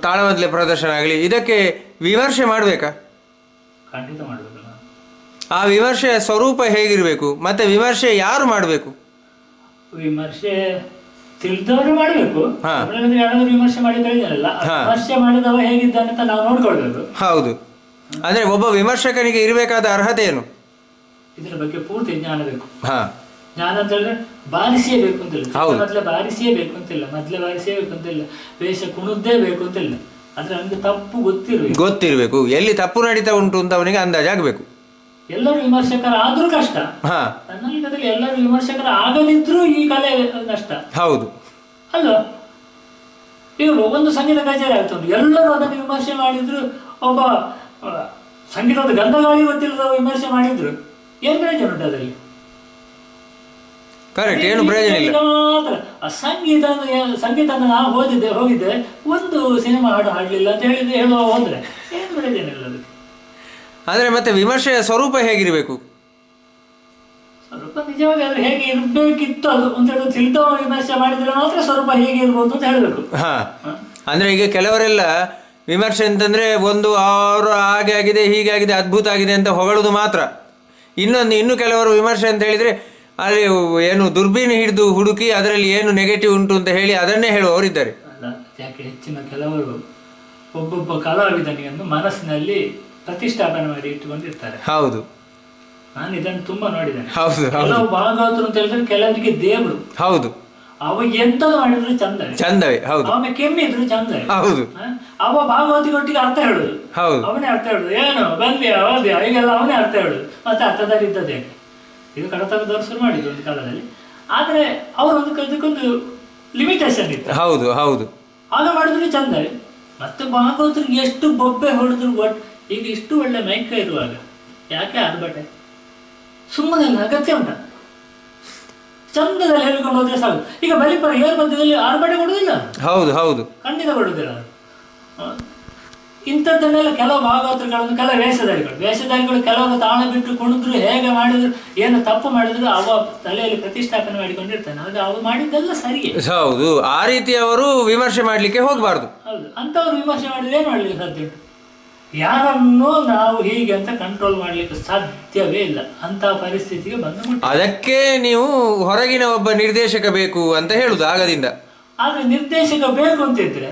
ತಾಳಮದ್ದಲೆ ಪ್ರದರ್ಶನ ಆಗಲಿ, ಇದಕ್ಕೆ ವಿಮರ್ಶೆ ಮಾಡಬೇಕಾ? ಖಂಡಿತ ಮಾಡಬೇಕು. ಆ ವಿಮರ್ಶೆಯ ಸ್ವರೂಪ ಹೇಗಿರಬೇಕು, ಮತ್ತೆ ವಿಮರ್ಶೆ ಯಾರು ಮಾಡಬೇಕು? ವಿಮರ್ಶೆ ತಿಳಿದವರು ಮಾಡಬೇಕು. ಯಾರಾದ್ರೂ ವಿಮರ್ಶೆ ಮಾಡಿ ಬೆಳೆದಿರಲ್ಲ, ವಿಮರ್ಶೆ ಮಾಡಿದವ ಹೇಗಿದ್ದಾನೆ ಅಂತ ನಾವು ನೋಡ್ಕೊಳ್ಬೇಕು. ಹೌದು, ಅಂದ್ರೆ ಒಬ್ಬ ವಿಮರ್ಶಕನಿಗೆ ಇರಬೇಕಾದ ಅರ್ಹತೆ ಏನು? ಇದ್ರ ಬಗ್ಗೆ ಪೂರ್ತಿ ಜ್ಞಾನ ಬೇಕು. ಜ್ಞಾನ ಅಂತ ಹೇಳಿದ್ರೆ ಬಾರಿಸಿಯೇ ಬೇಕು ಅಂತಿಲ್ಲ, ಮೊದಲೇ ಬಾರಿಸಿಯೇ ಬೇಕು ಅಂತಿಲ್ಲ, ಮೊದಲೇ ಬಾರಿಸಿಯೇ ಬೇಕು ಅಂತಿಲ್ಲ, ವೇಷ ಕುಣಿದ್ದೇ ಬೇಕು ಅಂತಿಲ್ಲ. ಆದ್ರೆ ನಮ್ಗೆ ತಪ್ಪು ಗೊತ್ತಿರಬೇಕು, ಎಲ್ಲಿ ತಪ್ಪು ನಡೀತಾ ಉಂಟು ಅಂತ ಅವನಿಗೆ ಅಂದಾಜಾಗಬೇಕು. ಎಲ್ಲರೂ ವಿಮರ್ಶಕರಾದ್ರೂ ಕಷ್ಟ, ನನ್ನಲ್ಲಿ ಎಲ್ಲರೂ ವಿಮರ್ಶಕರ ಆಗದಿದ್ರೂ ಈ ಕಲೆ ನಷ್ಟ. ಹೌದು ಅಲ್ವಾ? ಈಗ ಒಂದು ಸಂಗೀತ ಕಚೇರಿ ಆಗ್ತದೆ, ಎಲ್ಲರೂ ಅದನ್ನು ವಿಮರ್ಶೆ ಮಾಡಿದ್ರು, ಒಬ್ಬ ಸಂಗೀತದ ಗಂಧಗಾಳಿ ಗೊತ್ತಿಲ್ಲದ ವಿಮರ್ಶೆ ಮಾಡಿದ್ರು, ಏನ್ ಪ್ರಯೋಜನ ಉಂಟು ಅದರಲ್ಲಿ? ಕರೆಕ್ಟ್, ಏನು ಪ್ರಯೋಜನ ಇಲ್ಲ. ಸಂಗೀತ ನಾವು ಹೋಗಿದ್ದೆ ಒಂದು ಸಿನಿಮಾ ಹಾಡು ಹಾಡ್ಲಿಲ್ಲ ಅಂತ ಹೇಳುವ ಹೋದ್ರೆ ಏನು ಪ್ರಯೋಜನ ಇಲ್ಲ ಅದಕ್ಕೆ. ಆದ್ರೆ ಮತ್ತೆ ವಿಮರ್ಶೆಯ ಸ್ವರೂಪ ಹೇಗಿರಬೇಕು? ಸ್ವರೂಪ ನಿಜವಾಗಿ ಅದು ಹೇಗೆ ಇರ್ಬೇಕಿತ್ತು ಅದು ಅಂತ ಹೇಳಿ ತಿಳಿದವ ವಿಮರ್ಶೆ ಮಾಡಿದ್ರೆ ಮಾತ್ರ ಸ್ವರೂಪ ಹೇಗೆ ಇರ್ಬೋದು ಅಂತ ಹೇಳಬೇಕು. ಅಂದ್ರೆ ಈಗ ಕೆಲವರೆಲ್ಲ ವಿಮರ್ಶೆ ಅಂತಂದ್ರೆ ಒಂದು ಅವರು ಹಾಗೆ ಆಗಿದೆ ಹೀಗೆ ಆಗಿದೆ ಅದ್ಭುತ ಆಗಿದೆ ಅಂತ ಹೊಗಳುದು ಮಾತ್ರ. ಇನ್ನು ಕೆಲವರು ವಿಮರ್ಶೆ ಅಂತ ಹೇಳಿದ್ರೆ ಅಲ್ಲಿ ಏನು ದುರ್ಬೀನ್ ಹಿಡಿದು ಹುಡುಕಿ ಅದರಲ್ಲಿ ಏನು ನೆಗೆಟಿವ್ ಉಂಟು ಅಂತ ಹೇಳಿ ಅದನ್ನೇ ಹೇಳುವವರಿದ್ದಾರೆ. ಅಲ್ಲ, ಯಾಕೆ ಹೆಚ್ಚಿನ ಕೆಲವರು ಒಬ್ಬೊಬ್ಬ ಕಲಾವಿದನಿಯನ್ನು ಮನಸ್ಸಿನಲ್ಲಿ ಪ್ರತಿಷ್ಠಾಪನೆ ಮಾಡಿ ಇಟ್ಟುಕೊಂಡಿರ್ತಾರೆ. ಹೌದು, ನಾನು ಇದನ್ನು ತುಂಬಾ ನೋಡಿದ್ದೇನೆ. ಹೌದು, ಕೆಲವು ಭಾಗವತರು ಅಂತ ಹೇಳಿದ್ರೆ ಕೆಲವರಿಗೆ ದೇವರು. ಹೌದು, ಅವ ಎಂತದ್ದು ಮಾಡಿದ್ರು ಚಂದವೇ. ಹೌದು, ಅವನ ಕೆಮ್ಮಿದ್ರು ಚಂದವೇ. ಹೌದು, ಅವ ಭಾಗವತಿಗೊಟ್ಟಿಗೆ ಅರ್ಥ ಹೇಳುದು. ಹೌದು, ಅವನೇ ಅರ್ಥ ಹೇಳುದು, ಏನು ಬಂದ್ಯಾ ಹೋದ್ಯಾ ಈಗೆಲ್ಲ ಅವನೇ ಅರ್ಥ ಹೇಳುದು. ಮತ್ತೆ ಅರ್ಥದಲ್ಲಿ ಇದ್ದದ್ದು ಯಾಕೆ? ಇದು ಕಡತದವರು ಶುರು ಮಾಡಿದ್ರು ಒಂದು ಕಾಲದಲ್ಲಿ. ಆದ್ರೆ ಅವರೊಂದು ಅದಕ್ಕೊಂದು ಲಿಮಿಟೇಷನ್ ಇತ್ತು. ಹೌದು ಹೌದು, ಆಗ ಮಾಡಿದ್ರು ಚಂದವೇ. ಮತ್ತೆ ಭಾಗವತರಿಗೆ ಎಷ್ಟು ಬೊಬ್ಬೆ ಹೊಡೆದ್ರು. ಈಗ ಇಷ್ಟು ಒಳ್ಳೆ ಮೈಕ ಇರುವಾಗ ಯಾಕೆ ಆರ್ಭಟೆ? ಸುಮ್ಮನೆ ಅಗತ್ಯ ಉಂಟ? ಚಂದದಲ್ಲಿ ಹೇಳಿಕೊಂಡು ಹೋದ್ರೆ ಸಾಕು. ಈಗ ಬಲಿಪರ ಏರ್ ಮಧ್ಯದಲ್ಲಿ ಆರ್ಭಟೆ ಕೊಡುವುದಿಲ್ಲ. ಹೌದು ಹೌದು, ಖಂಡಿತ ಕೊಡುವುದಿಲ್ಲ. ಇಂಥದ್ದನ್ನೆಲ್ಲ ಕೆಲವು ಭಾಗವತರುಗಳನ್ನು, ಕೆಲವು ವೇಷಧಾರಿಗಳು ಕೆಲವರು ತಾಣ ಬಿಟ್ಟು ಕುಣಿದ್ರು, ಹೇಗೆ ಮಾಡಿದ್ರು, ಏನು ತಪ್ಪು ಮಾಡಿದ್ರು ಅವ ತಲೆಯಲ್ಲಿ ಪ್ರತಿಷ್ಠಾಪನೆ ಮಾಡಿಕೊಂಡಿರ್ತಾನೆ. ಆಗ ಅವು ಮಾಡಿದ್ದೆಲ್ಲ ಸರಿಯೇ. ಹೌದು, ಆ ರೀತಿ ಅವರು ವಿಮರ್ಶೆ ಮಾಡ್ಲಿಕ್ಕೆ ಹೋಗಬಾರ್ದು. ಹೌದು, ಅಂತವ್ರು ವಿಮರ್ಶೆ ಮಾಡಿದ್ರೆ ಏನ್ ಮಾಡ್ಲಿಕ್ಕೆ ಸಾಧ್ಯ ಉಂಟು? ಯಾರನ್ನು ನಾವು ಹೀಗೆ ಅಂತ ಕಂಟ್ರೋಲ್ ಮಾಡ್ಲಿಕ್ಕೆ ಸಾಧ್ಯವೇ ಇಲ್ಲ, ಅಂತ ಪರಿಸ್ಥಿತಿಗೆ ಬಂದು. ಅದಕ್ಕೆ ನೀವು ಹೊರಗಿನ ಒಬ್ಬ ನಿರ್ದೇಶಕ ಬೇಕು ಅಂತ ಹೇಳುದು ಆಗದಿಂದ. ಆದ್ರೆ ನಿರ್ದೇಶಕ ಬೇಕು ಅಂತಿದ್ರೆ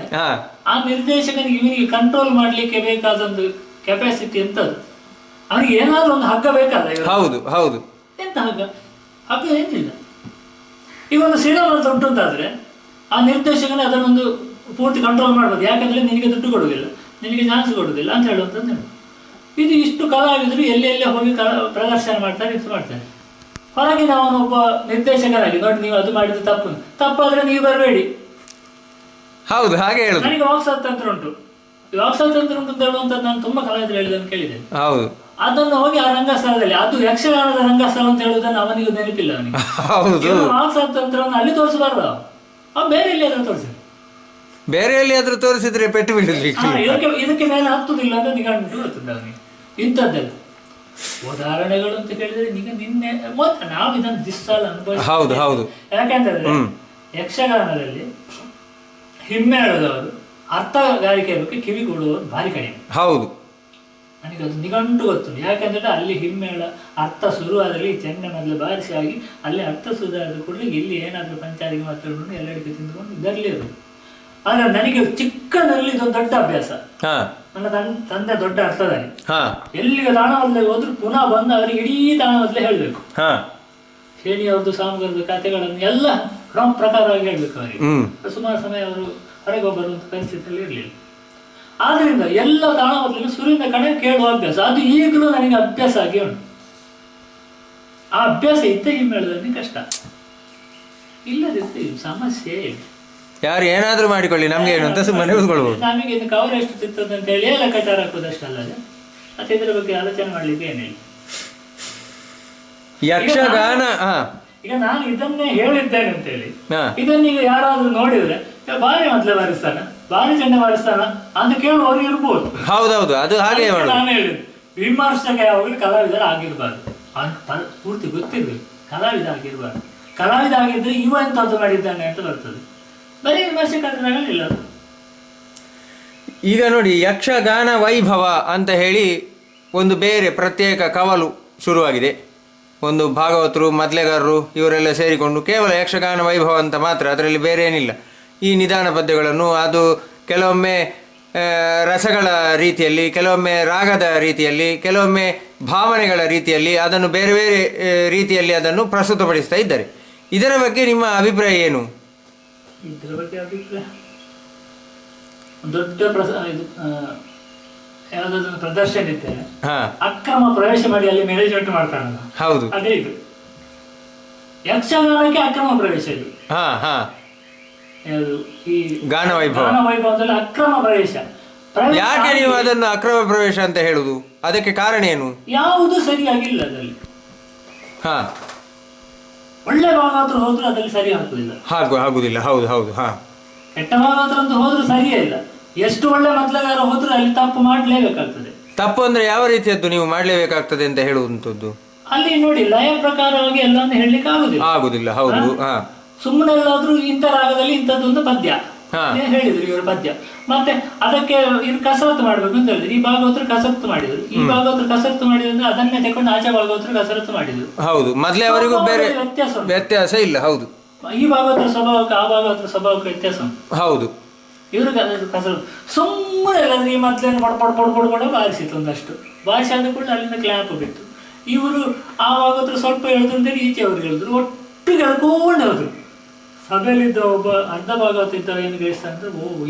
ಆ ನಿರ್ದೇಶಕನಿಗೆ ಇವನಿಗೆ ಕಂಟ್ರೋಲ್ ಮಾಡ್ಲಿಕ್ಕೆ ಬೇಕಾದೊಂದು ಕೆಪಾಸಿಟಿ ಎಂತದ್ದು, ಅವನಿಗೆ ಏನಾದ್ರೂ ಒಂದು ಹಗ್ಗ ಬೇಕಾದ. ಹೌದು ಹೌದು. ಎಂತ ಹಗ್ಗ? ಹಗ್ಗ ಏನಿಲ್ಲ. ಈಗ ಒಂದು ಸಿನಿಮಾ ಅಂತ ಉಂಟು ಅಂತಾದ್ರೆ ಆ ನಿರ್ದೇಶಕನೇ ಅದನ್ನೊಂದು ಪೂರ್ತಿ ಕಂಟ್ರೋಲ್ ಮಾಡ್ಬೋದು. ಯಾಕಂದ್ರೆ ನಿನಗೆ ದುಡ್ಡು ಕೊಡುವುದಿಲ್ಲ, ನಿನಗೆ ಚಾನ್ಸ್ ಕೊಡುವುದಿಲ್ಲ ಅಂತ ಹೇಳುವಂಥದ್ದು. ಇದು ಇಷ್ಟು ಕಲಾವಿದರು ಎಲ್ಲೆಲ್ಲೇ ಹೋಗಿ ಪ್ರದರ್ಶನ ಮಾಡ್ತಾರೆ, ಇದು ಮಾಡ್ತಾರೆ. ಹೊರಗಿನ ಅವನೊಬ್ಬ ನಿರ್ದೇಶಕರಾಗಿ ನೋಡಿ, ನೀವು ಅದು ಮಾಡಿದ ತಪ್ಪಾದ್ರೆ ನೀವು ಬರಬೇಡಿ. ಹೌದು, ಹಾಗೆ ಹೇಳುದು. ನನಗೆ ವಾಕ್ಸ್ವಾತಂತ್ರ್ಯ ಉಂಟು, ವಾಕ್ಸ್ವಾತಂತ್ರ್ಯ ಉಂಟು ಅಂತ ಹೇಳುವಂಥದ್ದು ನಾನು ತುಂಬಾ ಕಲಾವಿದರು ಹೇಳಿದ್ದನ್ನು ಕೇಳಿದ್ದೇನೆ. ಹೌದು. ಅದನ್ನು ಹೋಗಿ ಆ ರಂಗಸ್ಥಳದಲ್ಲಿ, ಅದು ಯಕ್ಷಗಾನದ ರಂಗಸ್ಥಳ ಅಂತ ಹೇಳುವುದನ್ನು ಅವನಿಗೆ ನೆನಪಿಲ್ಲ. ಅವನಿಗೆ ವಾಕ್ಸ್ವಾತಂತ್ರ್ಯವನ್ನು ಅಲ್ಲಿ ತೋರಿಸಬಾರ್ದು, ಅವ್ ಬೇರೆ ಎಲ್ಲಿಯಾದ್ರೂ ತೋರಿಸಿ, ಬೇರೆ ಎಲ್ಲಿಯಾದ್ರೂ ತೋರಿಸಿದ್ರೆ ಪೆಟ್ಟು ಬಿಡುದು. ಇದಕ್ಕೆ ಮೇಲೆ ಹತ್ತುದಿಲ್ಲ ಅಂತ ನಿಗಂಟು ಬರ್ತದೆ ಅವನಿಗೆ. ಇಂಥದ್ದೆಲ್ಲ ಉದಾಹರಣೆಗಳು ಅಂತ ಹೇಳಿದ್ರೆ ಈಗ ನಿನ್ನೆ ನಾವು ಇದನ್ನು ದಿಸ್ಸಾಲ ಅನುಭವಿಸ್ತೀವಿ. ಯಾಕೆಂತಂದ್ರೆ ಯಕ್ಷಗಾನದಲ್ಲಿ ಹಿಮ್ಮೇಳದವರು ಅರ್ಥಗಾರಿಕೆ ಬಗ್ಗೆ ಕಿವಿ ಕೊಡುವವರು ಭಾರಿ ಕಡಿಮೆ. ಹೌದು, ನನಗೆ ಅದು ನಿಘಂಟು ಗೊತ್ತುಂಟು. ಯಾಕೆಂದ್ರೆ ಅಲ್ಲಿ ಹಿಮ್ಮೇಳ ಅರ್ಥ ಶುರುವಾದಲ್ಲಿ ಚೆಂಡ ಮೊದಲು ಬಾರಿಸಿ ಆಗಿ ಅಲ್ಲಿ ಅರ್ಥ ಸುಧಾರದ ಕೂಡಲೇ ಇಲ್ಲಿ ಏನಾದರೂ ಪಂಚಾಯಿತಿಗೆ ಮಾತಾಡ್ಕೊಂಡು ಎಲ್ಲರಿಗೂ ತಿಂದುಕೊಂಡು ಇದರಲ್ಲೇ ಇರೋದು. ಆದ್ರೆ ನನಗೆ ಚಿಕ್ಕನಲ್ಲಿ ಇದೊಂದು ದೊಡ್ಡ ಅಭ್ಯಾಸ. ನನ್ನ ತಂದೆ ದೊಡ್ಡ ಅರ್ಥಧಾರಿ. ಎಲ್ಲಿಗೆ ತಾಣವಲ್ಲೇ ಹೋದ್ರು ಪುನಃ ಬಂದು ಅವರಿಗೆ ಇಡೀ ತಾಣವಲ್ಲೇ ಹೇಳ್ಬೇಕು. ಶೇಣಿಯವ್ರದ್ದು ಸಾಮಗಾರದ ಕಥೆಗಳನ್ನು ಎಲ್ಲ ಕ್ರಮ ಪ್ರಕಾರವಾಗಿ ಹೇಳ್ಬೇಕು ಅವರಿಗೆ. ಸುಮಾರು ಸಮಯ ಅವರು ಹೊರಗೆ ಬರುವಂತ ಪರಿಸ್ಥಿತಿಯಲ್ಲಿ ಇರಲಿಲ್ಲ. ಆದ್ರಿಂದ ಎಲ್ಲ ತಾಣವಲ್ಲೂ ಸುರಿಂದ ಕಡೆ ಕೇಳುವ ಅಭ್ಯಾಸ ಅದು ಈಗಲೂ ನನಗೆ ಅಭ್ಯಾಸ ಆಗಿ ಉಂಟು. ಆ ಅಭ್ಯಾಸ ಇದ್ದ ಹಿಮ್ಮೇಳದಲ್ಲಿ ಕಷ್ಟ, ಇಲ್ಲದಿತ್ತು ಸಮಸ್ಯೆ. ಯಾರು ಏನಾದ್ರೂ ಮಾಡಿಕೊಳ್ಳಿ, ನಮ್ಗೆ ಏನು ಅಂತ ಸುಮ್ಮನೆ ಕೂತ್ಕೊಳ್ಬಹುದು. ನಮಗೆ ಇನ್ನು ಕವರ್ ಎಷ್ಟು ಸಿಗ್ತದೆ ಅಂತ ಹೇಳಿ ಲೆಕ್ಕಾಚಾರ ಹಾಕೋದಷ್ಟಲ್ಲದೆ ಮತ್ತೆ ಇದರ ಬಗ್ಗೆ ಆಲೋಚನೆ ಮಾಡ್ಲಿಕ್ಕೆ ಏನಿಲ್ಲ. ಯಕ್ಷಗಾನ ಈಗ ನಾನು ಇದನ್ನೇ ಹೇಳಿದ್ದೇನೆ ಅಂತ ಹೇಳಿ ಇದನ್ನೀಗ ಯಾರಾದ್ರೂ ನೋಡಿದ್ರೆ ಬಾರಿ ಮೊದಲೇ ಬಾರಿಸ್ತಾನ, ಬಾರಿ ಚೆಂಡ ಬಾರಿಸ್ತಾನ ಅಂತ ಕೇಳುವವರು ಇರ್ಬೋದು. ಹೌದೌದು, ಅದು ಹಾಗೆ ನಾನು ಹೇಳಿದ್ದು. ವಿಮರ್ಶಕ ಯಾವಾಗಲೂ ಕಲಾವಿದರು ಆಗಿರ್ಬಾರ್ದು, ಅವ್ನು ಪೂರ್ತಿ ಗೊತ್ತಿರ್ಬೇಕು ಕಲಾವಿದ ಆಗಿರ್ಬಾರ್ದು. ಕಲಾವಿದ ಆಗಿದ್ರೆ ಇವ ಎಂತದ್ದು ಮಾಡಿದ್ದಾನೆ ಅಂತ ಬರ್ತದೆ, ಬರೀ ವಿಮರ್ಶಕ ಆಗಲಿಲ್ಲ. ಈಗ ನೋಡಿ, ಯಕ್ಷಗಾನ ವೈಭವ ಅಂತ ಹೇಳಿ ಒಂದು ಬೇರೆ ಪ್ರತ್ಯೇಕ ಕವಲು ಶುರುವಾಗಿದೆ. ಒಂದು ಭಾಗವತರು, ಮದ್ಲೆಗಾರರು ಇವರೆಲ್ಲ ಸೇರಿಕೊಂಡು ಕೇವಲ ಯಕ್ಷಗಾನ ವೈಭವ ಅಂತ ಮಾತ್ರ, ಅದರಲ್ಲಿ ಬೇರೆ ಏನಿಲ್ಲ. ಈ ನಿಧಾನ ಪದ್ಯಗಳನ್ನು ಅದು ಕೆಲವೊಮ್ಮೆ ರಸಗಳ ರೀತಿಯಲ್ಲಿ, ಕೆಲವೊಮ್ಮೆ ರಾಗದ ರೀತಿಯಲ್ಲಿ, ಕೆಲವೊಮ್ಮೆ ಭಾವನೆಗಳ ರೀತಿಯಲ್ಲಿ, ಅದನ್ನು ಬೇರೆ ಬೇರೆ ರೀತಿಯಲ್ಲಿ ಅದನ್ನು ಪ್ರಸ್ತುತಪಡಿಸ್ತಾ ಇದ್ದಾರೆ. ಇದರ ಬಗ್ಗೆ ನಿಮ್ಮ ಅಭಿಪ್ರಾಯ ಏನು? ಇದರ ಬಗ್ಗೆ ಅಭಿಪ್ರಾಯ, ದೊಡ್ಡ ಯಾವುದಾದ್ರು ಪ್ರದರ್ಶನ ಇದ್ದೇನೆ, ಅಕ್ರಮ ಪ್ರವೇಶ ಮಾಡಿ ಅಲ್ಲಿ ಮ್ಯಾನೇಜ್ಮೆಂಟ್ ಮಾಡ್ತಾರಲ್ಲ, ಹೌದು, ಅದೇ ಇದು ಯಕ್ಷಗಾನಕ್ಕೆ ಅಕ್ರಮ ಪ್ರವೇಶ. ಇದು ಈ ಗಾನ ವೈಭವ ವೈಭವದಲ್ಲಿ ಅಕ್ರಮ ಪ್ರವೇಶ. ಯಾಕೆ ನೀವು ಅದನ್ನು ಅಕ್ರಮ ಪ್ರವೇಶ ಅಂತ ಹೇಳುದು? ಅದಕ್ಕೆ ಕಾರಣ ಏನು? ಯಾವುದು ಸರಿಯಾಗಿಲ್ಲ ಅದರಲ್ಲಿ. ಒಳ್ಳೆ ಭಾಗವತರು ಹೋದ್ರು ಅದರಲ್ಲಿ ಸರಿ ಆಗುದಿಲ್ಲ. ಹೌದು ಹೌದು. ಕೆಟ್ಟ ಭಾಗವತರು ಅಂತ ಹೋದ್ರು ಸರಿಯೇ ಇಲ್ಲ. ಎಷ್ಟು ಒಳ್ಳೆ ಮೊದಲಗಾರ ಹೋದ್ರು ಅಲ್ಲಿ ತಪ್ಪು ಮಾಡ್ಲೇಬೇಕಾಗ್ತದೆ. ತಪ್ಪು ಅಂದ್ರೆ ಯಾವ ರೀತಿಯದ್ದು ನೀವು ಮಾಡ್ಲೇಬೇಕಾಗ್ತದೆ ಅಂತ ಹೇಳುವಂತದ್ದು? ಅಲ್ಲಿ ನೋಡಿ, ಲಯ ಪ್ರಕಾರವಾಗಿ ಎಲ್ಲಾನು ಹೇಳಲಿಕ್ಕೆ ಆಗುದಿಲ್ಲ. ಹೌದು. ಸುಮ್ಮನೆ ಎಲ್ಲಾದ್ರೂ ಇಂಥ ರಾಗದಲ್ಲಿ ಇಂಥದ್ದೊಂದು ಪದ್ಯ ಹೇಳಿದ್ರು ಇವರು ಪದ್ಯ, ಮತ್ತೆ ಅದಕ್ಕೆ ಇವ್ರು ಕಸರತ್ತು ಮಾಡ್ಬೇಕು ಅಂತ ಹೇಳಿದ್ರು. ಈ ಭಾಗವತರು ಕಸರತ್ತು ಮಾಡಿದ್ರು, ಈ ಭಾಗವತರು ಕಸರತ್ತು ಮಾಡಿದ್ರೆ ಅದನ್ನೇ ತಕೊಂಡು ಆಚೆ ಭಾಗವತರು ಕಸರತ್ತು ಮಾಡಿದ್ರು. ಹೌದು, ಮೊದಲೇ ಅವರಿಗೂ ಬೇರೆ ವ್ಯತ್ಯಾಸ ಇಲ್ಲ. ಹೌದು, ಈ ಭಾಗವತರ ಸ್ವಭಾವಕ್ಕೆ ಆ ಭಾಗವತರ ಸ್ವಭಾವಕ್ಕೆ ವ್ಯತ್ಯಾಸ. ಹೌದು, ಇವರು ಕಸರತ್ತು ಸುಮ್ಮನೆ ಎಲ್ಲಾದ್ರೂ ಈ ಮೊದಲೇನು ಪಡ್ಪಡ್ ಬಾರಿಸಿತ್ತು. ಒಂದಷ್ಟು ಬಾರಿಸಿ ಆದ ಕೂಡ ಅಲ್ಲಿಂದ ಕ್ಲಾಪ್ ಬಿತ್ತು. ಇವರು ಆ ಭಾಗವತರು ಸ್ವಲ್ಪ ಹೇಳಿದ್ರು ಅಂತೇಳಿ ಈಚೆ ಅವರು ಹೇಳಿದ್ರು, ಒಟ್ಟಿಗೆ ಹೇಳ್ಕೊಂಡು ಹೋದ್ರು. ಸಭೆಯಲ್ಲಿದ್ದ ಒಬ್ಬ ಅರ್ಧ ಭಾಗವತ ಇದ್ದವ ಏನು ಗ್ರಹಿಸ್ತಾನೆ,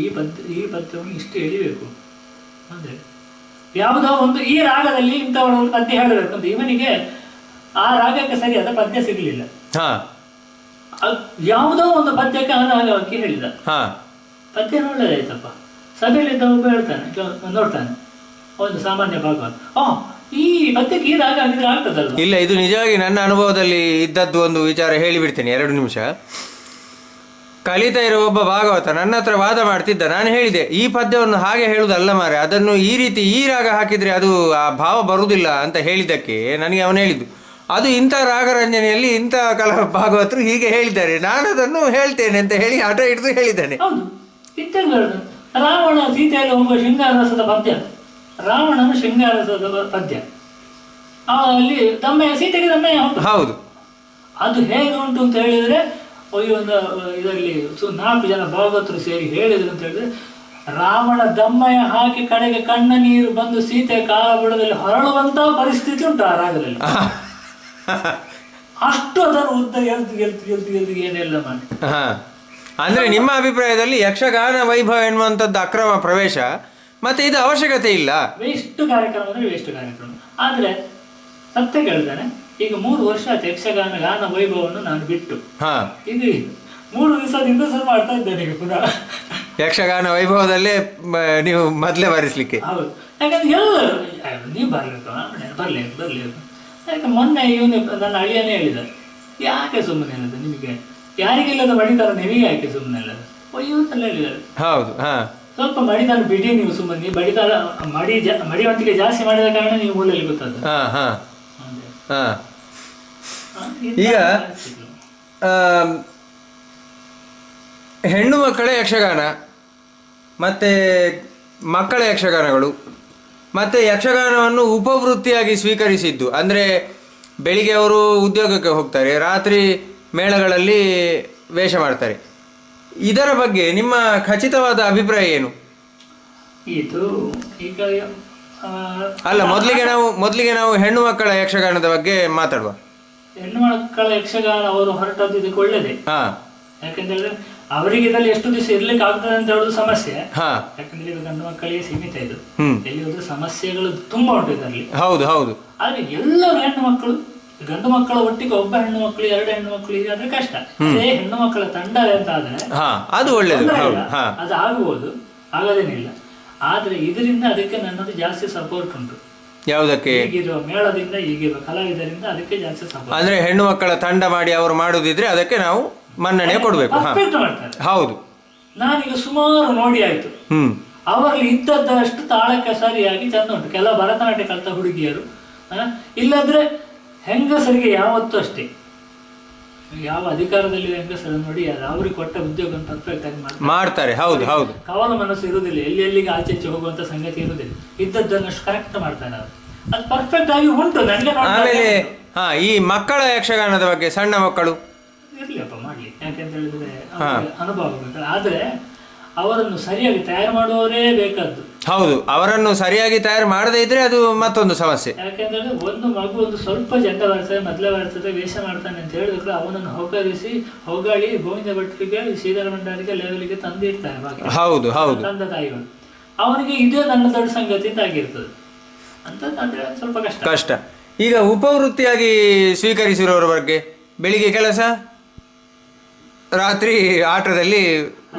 ಈ ಪದ್ಯವನ್ನು ಇಷ್ಟು ಎಳಿಬೇಕು ಅಂದ್ರೆ ಯಾವುದೋ ಒಂದು ಈ ರಾಗದಲ್ಲಿ ಇಂಥವಳ ಒಂದು ಪದ್ಯ ಹೇಳಬೇಕು ಅಂತ ಇವನಿಗೆ ಆ ರಾಗಕ್ಕೆ ಸರಿಯಾದ ಪದ್ಯ ಸಿಗಲಿಲ್ಲ. ಯಾವುದೋ ಒಂದು ಪದ್ಯಕ್ಕೆ ಆ ರಾಗಕ್ಕೆ ಹೇಳಿದ ಪದ್ಯ ಒಳ್ಳೆದಾಯ್ತಪ್ಪ. ಸಭೆಯಲ್ಲಿದ್ದ ಒಬ್ಬ ಹೇಳ್ತಾನೆ, ನೋಡ್ತಾನೆ ಒಂದು ಸಾಮಾನ್ಯ ಭಾಗವತ, ಈ ಪದ್ಯಕ್ಕೆ ಈ ರಾಗ ಆಗಿದ್ರೆ ಆಗ್ತದಲ್ಲ. ಇಲ್ಲ, ಇದು ನಿಜವಾಗಿ ನನ್ನ ಅನುಭವದಲ್ಲಿ ಇದ್ದದ್ದು ಒಂದು ವಿಚಾರ ಹೇಳಿಬಿಡ್ತೇನೆ, 2 ನಿಮಿಷ. ಕಲಿತಾ ಇರೋ ಒಬ್ಬ ಭಾಗವತ ನನ್ನ ಹತ್ರ ವಾದ ಮಾಡ್ತಿದ್ದ. ನಾನು ಹೇಳಿದೆ, ಈ ಪದ್ಯವನ್ನು ಹಾಗೆ ಹೇಳುವುದಲ್ಲ ಮಾರೆ, ಅದನ್ನು ಈ ರೀತಿ ಈ ರಾಗ ಹಾಕಿದರೆ ಅದು ಆ ಭಾವ ಬರುವುದಿಲ್ಲ ಅಂತ ಹೇಳಿದ್ದಕ್ಕೆ ನನಗೆ ಅವನು ಹೇಳಿದ್ದು, ಅದು ಇಂಥ ರಾಗರಂಜನೆಯಲ್ಲಿ ಇಂಥ ಭಾಗವತರು ಹೀಗೆ ಹೇಳಿದ್ದಾರೆ, ನಾನು ಅದನ್ನು ಹೇಳ್ತೇನೆ ಅಂತ ಹೇಳಿ ಹಠ ಹಿಡಿದು ಹೇಳಿದ್ದಾನೆ. ರಾವಣ ಸೀತೆಯಲ್ಲಿ ಹೋಗುವ ಶೃಂಗಾರ ರಸದ ಪದ್ಯ ರಾವಣನ ಶೃಂಗಾರದ ಪದ್ಯ, ಅಲ್ಲಿ ದಮ್ಮಯ್ಯ ಸೀತೆಗೆ ದಮ್ಮಯ್ಯ ಉಂಟು. ಹೌದು. ಅದು ಹೇಗೆ ಉಂಟು ಅಂತ ಹೇಳಿದ್ರೆ, ಈ ಒಂದು ಇದರಲ್ಲಿ 4 ಜನ ಭಾಗವತರು ಸೇರಿ ಹೇಳಿದ್ರು ಅಂತ ಹೇಳಿದ್ರೆ, ರಾವಣ ದಮ್ಮಯ್ಯ ಹಾಕಿ ಕಡೆಗೆ ಕಣ್ಣ ನೀರು ಬಂದು ಸೀತೆ ಕಾಲ ಬುಡದಲ್ಲಿ ಹೊರಳುವಂತ ಪರಿಸ್ಥಿತಿ ಉಂಟು ಆ ರಾಗದಲ್ಲಿ. ಅಷ್ಟು ಅದನ್ನು ಉದ್ದ ಗೆಲ್ತು ಏನೆಲ್ಲ ಮಾಡಿ. ಅಂದ್ರೆ ನಿಮ್ಮ ಅಭಿಪ್ರಾಯದಲ್ಲಿ ಯಕ್ಷಗಾನ ವೈಭವ ಎನ್ನುವಂಥದ್ದು ಅಕ್ರಮ ಪ್ರವೇಶ, ಮತ್ತೆ ಇದು ಅವಶ್ಯಕತೆ ಇಲ್ಲ, ವೇಸ್ಟ್ ಕಾರ್ಯಕ್ರಮ ಅಂದ್ರೆ ವೇಸ್ಟ್ ಕಾರ್ಯಕ್ರಮ. ಆದ್ರೆ ಸತ್ಯ ಕೇಳ್ತಾನೆ, ಈಗ 3 ವರ್ಷ ಆಯ್ತು ಯಕ್ಷಗಾನ ಗಾನ ವೈಭವವನ್ನು ನಾನು ಬಿಟ್ಟು. ಈಗ 3 ದಿವಸದಿಂದ ಶುರು ಮಾಡ್ತಾ ಇದ್ದೇನೆ ಈಗ ಪುನಃ ಯಕ್ಷಗಾನ ವೈಭವದಲ್ಲೇ ನೀವು ಮೊದಲೇ ಬಾರಿಸ್ಲಿಕ್ಕೆ. ಹೌದು, ಯಾಕಂದ್ರೆ ಎಲ್ಲರೂ ನೀವು ಬರ್ಬೇಕು, ಬರ್ಲಿ. ಯಾಕೆ ಮೊನ್ನೆ ಇವನು ನನ್ನ ಅಳಿಯನೇ ಹೇಳಿದ್ದಾರೆ, ಯಾಕೆ ಸುಮ್ಮನೆ ಹೇಳೋದು ನಿಮಗೆ, ಯಾರಿಗಿಲ್ಲದ ಮಡಿತಾರ ನಿಮಗೆ ಯಾಕೆ ಸುಮ್ಮನೆ ಹೇಳೋದು ಇವತ್ತೆಲ್ಲ ಹೇಳಿದ್ದಾರೆ. ಹೌದು, ಸ್ವಲ್ಪ ಮಡಿತಾರ ಬಿಡಿ ನೀವು ಸುಮ್ಮನೆ, ನೀವು ಬಡಿತಾರ ಮಡಿವಂತಿಗೆ ಜಾಸ್ತಿ ಮಾಡಿದ ಕಾರಣ ನೀವು ಮೂಲಲ್ಲಿ ಗೊತ್ತದ. ಈಗ ಹೆಣ್ಣು ಮಕ್ಕಳ ಯಕ್ಷಗಾನ ಮತ್ತೆ ಮಕ್ಕಳ ಯಕ್ಷಗಾನಗಳು ಮತ್ತೆ ಯಕ್ಷಗಾನವನ್ನು ಉಪವೃತ್ತಿಯಾಗಿ ಸ್ವೀಕರಿಸಿದ್ದು, ಅಂದರೆ ಬೆಳಿಗ್ಗೆ ಅವರು ಉದ್ಯೋಗಕ್ಕೆ ಹೋಗ್ತಾರೆ, ರಾತ್ರಿ ಮೇಳಗಳಲ್ಲಿ ವೇಷ ಮಾಡ್ತಾರೆ. ಇದರ ಬಗ್ಗೆ ನಿಮ್ಮ ಖಚಿತವಾದ ಅಭಿಪ್ರಾಯ ಏನು? ಇದು ಈಗ ಅಲ್ಲ, ಮೊದಲಿಗೆ ನಾವು ಹೆಣ್ಣು ಮಕ್ಕಳ ಯಕ್ಷಗಾನದ ಬಗ್ಗೆ ಮಾತಾಡುವ. ಹೆಣ್ಣು ಮಕ್ಕಳ ಯಕ್ಷಗಾನ ಅವರು ಹೊರಟದ್ದು ಇದಕ್ಕೆ ಒಳ್ಳೇದೇ. ಯಾಕಂದ್ರೆ ಅವರಿಗೆ ಇದರಲ್ಲಿ ಎಷ್ಟು ದಿವಸ ಇರ್ಲಿಕ್ಕೆ ಆಗ್ತದೆ ಅಂತ ಹೇಳುದು ಸಮಸ್ಯೆ. ಯಾಕಂದ್ರೆ ಇದು ಗಂಡು ಮಕ್ಕಳಿಗೆ ಸೀಮಿತ, ಇದು ಎಲ್ಲಿ ಹೋದ್ರೆ ಸಮಸ್ಯೆಗಳು ತುಂಬಾ ಉಂಟು ಇದರಲ್ಲಿ. ಹೌದು. ಆದ್ರೆ ಎಲ್ಲರೂ ಹೆಣ್ಣು ಮಕ್ಕಳು, ಗಂಡು ಮಕ್ಕಳ ಒಟ್ಟಿಗೆ ಒಬ್ಬ ಹೆಣ್ಣು ಮಕ್ಕಳು 2 ಹೆಣ್ಣು ಮಕ್ಕಳಿಗೆ ಆದ್ರೆ ಕಷ್ಟ. ಅದೇ ಹೆಣ್ಣು ಮಕ್ಕಳ ತಂಡ ಅಂತ ಆದ್ರೆ ಅದು ಒಳ್ಳೇದು, ಅದು ಆಗಬಹುದು, ಆಗದೇನಿಲ್ಲ. ಆದ್ರೆ ಇದರಿಂದ ಅದಕ್ಕೆ ನನ್ನದು ಜಾಸ್ತಿ ಸಪೋರ್ಟ್ ಉಂಟು. ಯಾವುದಕ್ಕೆ? ಈಗಿರುವ ಮೇಳದಿಂದ, ಈಗಿರುವ ಕಲಾವಿದರಿಂದ ಅದಕ್ಕೆ ಜಾಸ್ತಿ ಸಪೋರ್ಟ್. ಅಂದ್ರೆ ಹೆಣ್ಣು ಮಕ್ಕಳ ತಂಡ ಮಾಡಿ ಅವರು ಮಾಡುದಿದ್ರೆ ಅದಕ್ಕೆ ನಾವು ಮನ್ನಣೆ ಕೊಡ್ಬೇಕು. ಹೌದು, ನಾನೀಗ ಸುಮಾರು ನೋಡಿ ಆಯ್ತು, ಅವರಲ್ಲಿ ಇದ್ದದ್ದಷ್ಟು ತಾಳಕ್ಕೆ ಸರಿಯಾಗಿ ಚಂದ ಉಂಟು. ಕೆಲ ಭರತನಾಟ್ಯ ಕಲಿತ ಹುಡುಗಿಯರು, ಇಲ್ಲದ್ರೆ ಹೆಂಗಸರಿಗೆ ಯಾವತ್ತೂ ಅಷ್ಟೇ, ಯಾವ ಅಧಿಕಾರದಲ್ಲಿ ಹೆಂಗಸರು ನೋಡಿ ಅವ್ರಿಗೆ ಕೊಟ್ಟ ಉದ್ಯೋಗ ಪರ್ಫೆಕ್ಟ್ ಆಗಿ ಮಾಡ್ತಾರೆ. ಹೌದು, ಕವಲ ಮನಸ್ಸು ಇರುವುದಿಲ್ಲ, ಎಲ್ಲಿಗೆ ಆಚೆ ಹೋಗುವಂತ ಸಂಗತಿ ಇರುವುದಿಲ್ಲ, ಇದ್ದದ್ದನ್ನಷ್ಟು ಕರೆಕ್ಟ್ ಮಾಡ್ತಾರೆ ಅವರು, ಅದು ಪರ್ಫೆಕ್ಟ್ ಆಗಿ ಉಂಟು ನನಗೆ. ಆಮೇಲೆ ಈ ಮಕ್ಕಳ ಯಕ್ಷಗಾನದ ಬಗ್ಗೆ, ಸಣ್ಣ ಮಕ್ಕಳು ಇರ್ಲಿಯಪ್ಪ ಮಾಡ್ಲಿ, ಯಾಕೆಂತ ಹೇಳಿದ್ರೆ ಅನುಭವ ಬೇಕಲ್ಲ. ಆದ್ರೆ ಅವರನ್ನು ಸರಿಯಾಗಿ ತಯಾರು ಮಾಡುವವರೇ ಬೇಕಾದ್ದು. ಹೌದು, ಅವರನ್ನು ಸರಿಯಾಗಿ ತಯಾರು ಮಾಡದೇ ಇದ್ರೆ ಅದು ಮತ್ತೊಂದು ಸಮಸ್ಯೆ. ಯಾಕೆಂದ್ರೆ ಒಂದು ಮಗು ಒಂದು ಸ್ವಲ್ಪ ಜಂಡ ಬಾರಿಸ್ತದೆ, ಮೊದಲೇ ಬಾರಿಸ್ತದೆ, ವೇಷ ಮಾಡ್ತಾನೆ ಅಂತ ಹೇಳಿದ್ರೆ ಅವನನ್ನು ಹೊಗಾಳಿ ಗೋವಿಂದ ಭಟ್ರಿಗೆ, ಶ್ರೀಧರ ಭಂಡಾರಿಗೆ ಲೆವೆಲ್ಗೆ ತಂದಿಡ್ತಾರೆ. ಹೌದು, ತಂದ ತಾಯಿಗಳು, ಅವನಿಗೆ ಇದೇ ನನ್ನ ದೊಡ್ಡ ಸಂಗತಿ ಅಂತ ಆಗಿರ್ತದೆ ಅಂತ ಅಂದ್ರೆ ಸ್ವಲ್ಪ ಕಷ್ಟ. ಈಗ ಉಪವೃತ್ತಿಯಾಗಿ ಸ್ವೀಕರಿಸಿರೋರ ಬಗ್ಗೆ, ಬೆಳಿಗ್ಗೆ ಕೆಲಸ, ರಾತ್ರಿ ಆಟದಲ್ಲಿ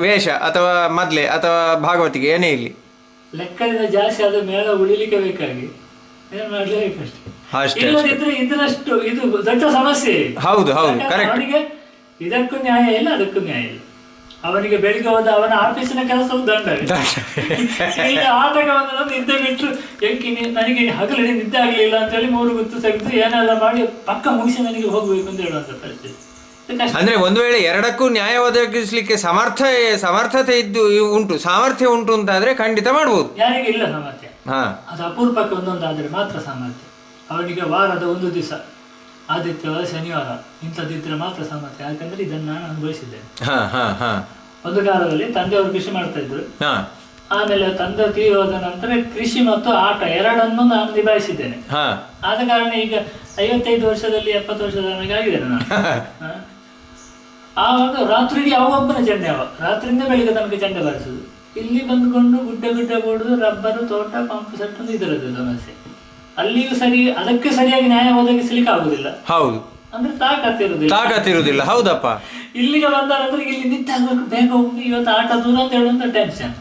ವೇಷ ಅಥವಾ ಮದ್ಲೆ ಅಥವಾ ಭಾಗವತಿಗೆ ಏನೇ ಇಲ್ಲಿ ಲೆಕ್ಕದಿಂದ ಜಾಸ್ತಿ ಆದ ಮೇಳ ಉಳಿಲಿಕ್ಕೆ ಬೇಕಾಗಿ ಏನ್ ಮಾಡ್ಲೇಬೇಕಷ್ಟೇ. ಇಲ್ಲದಿದ್ರೆ ಇದರಷ್ಟು ಇದು ದೊಡ್ಡ ಸಮಸ್ಯೆ. ಹೌದು, ಅವನಿಗೆ ಇದಕ್ಕೂ ನ್ಯಾಯ ಇಲ್ಲ, ಅದಕ್ಕೂ ನ್ಯಾಯ ಇಲ್ಲ. ಅವನಿಗೆ ಬೆಳಿಗ್ಗೆ ಹೋದ ಅವನ ಆಫೀಸಿನ ಕೆಲಸವು ದಂಡವೇ. ಈಗ ಆಟಕ್ಕೆ ಬಂದ ನಿದ್ದೆ ಬಿಟ್ಟು ನನಗೆ ಹಗಲಿನ ನಿದ್ದೆ ಆಗ್ಲಿಲ್ಲ ಅಂತ ಹೇಳಿ 3 ಗುತ್ತು ತೆಗೆದು ಏನೆಲ್ಲ ಮಾಡಿ ಪಕ್ಕ ಮುಗಿಸಿ ನನಗೆ ಹೋಗ್ಬೇಕು ಅಂತ ಹೇಳುವಂತ ಪರಿಸ್ಥಿತಿ. ಅಂದ್ರೆ ಒಂದು ವೇಳೆ ಎರಡಕ್ಕೂ ನ್ಯಾಯ ಒದಗಿಸ್ಲಿಕ್ಕೆ ಸಮರ್ಥತೆ ಇದ್ದು ಉಂಟು, ಸಾಮರ್ಥ್ಯ ಉಂಟು ಅಂತಾದ್ರೆ ಖಂಡಿತ ಮಾಡ್ಬೋದು. ಯಾರಿಗೆ ಇಲ್ಲ ಸಾಮರ್ಥ್ಯ, ಅದು ಅಪೂರ್ವಕ್ಕೆ ಒಂದೊಂದಾದ್ರೆ ಮಾತ್ರ ಸಾಮರ್ಥ್ಯ. ಅವನಿಗೆ ವಾರದ 1 ದಿವಸ ಆದಿತ್ಯವಾರ ಶನಿವಾರ ಇಂಥದ್ದಿದ್ರೆ ಮಾತ್ರ ಸಾಮರ್ಥ್ಯ. ಯಾಕಂದ್ರೆ ಇದನ್ನು ನಾನು ಅನುಭವಿಸಿದ್ದೇನೆ. ಒಂದು ಕಾಲದಲ್ಲಿ ತಂದೆಯವರು ಕೃಷಿ ಮಾಡ್ತಾ ಇದ್ರು, ಆಮೇಲೆ ತಂದೆ ತೀರೋದ ನಂತರ ಕೃಷಿ ಮತ್ತು ಆಟ ಎರಡನ್ನೂ ನಾನು ನಿಭಾಯಿಸಿದ್ದೇನೆ. ಆದ ಕಾರಣ ಈಗ 55 ವರ್ಷದಲ್ಲಿ 70 ವರ್ಷದ ಆಗಿದ್ದೇನೆ ನಾನು. ಆವಾಗ ರಾತ್ರಿ ಯಾವೊಬ್ಬನ ಚೆಂಡೆ, ರಾತ್ರಿಯಿಂದ ಬೆಳಿಗ್ಗೆ ತನಕ ಚೆಂಡೆ ಬಾರಿಸುದು, ಇಲ್ಲಿ ಬಂದುಕೊಂಡು ಗುಡ್ಡ ಕೊಡುದು, ರಬ್ಬರು, ತೋಟ, ಪಂಪ್ ಸೆಟ್ ಇದರದ್ದು ಸಮಸ್ಯೆ. ಅಲ್ಲಿಯೂ ಅದಕ್ಕೆ ಸರಿಯಾಗಿ ನ್ಯಾಯ ಒದಗಿಸ್ಲಿಕ್ಕೆ ಆಗುದಿಲ್ಲ. ಹೌದು, ಅಂದ್ರೆ ತಾಕತ್ತಿರುವುದಿಲ್ಲ. ಹೌದಪ್ಪ, ಇಲ್ಲಿಗೆ ಬಂದ ನಂತರ ಇಲ್ಲಿ ನಿಂತ ಆಗ್ಬೇಕು, ಬೇಗ ಹೋಗಿ ಇವತ್ತು ಆಟ ದೂರ ಅಂತ ಹೇಳುವಂತ ಟೆನ್ಷನ್.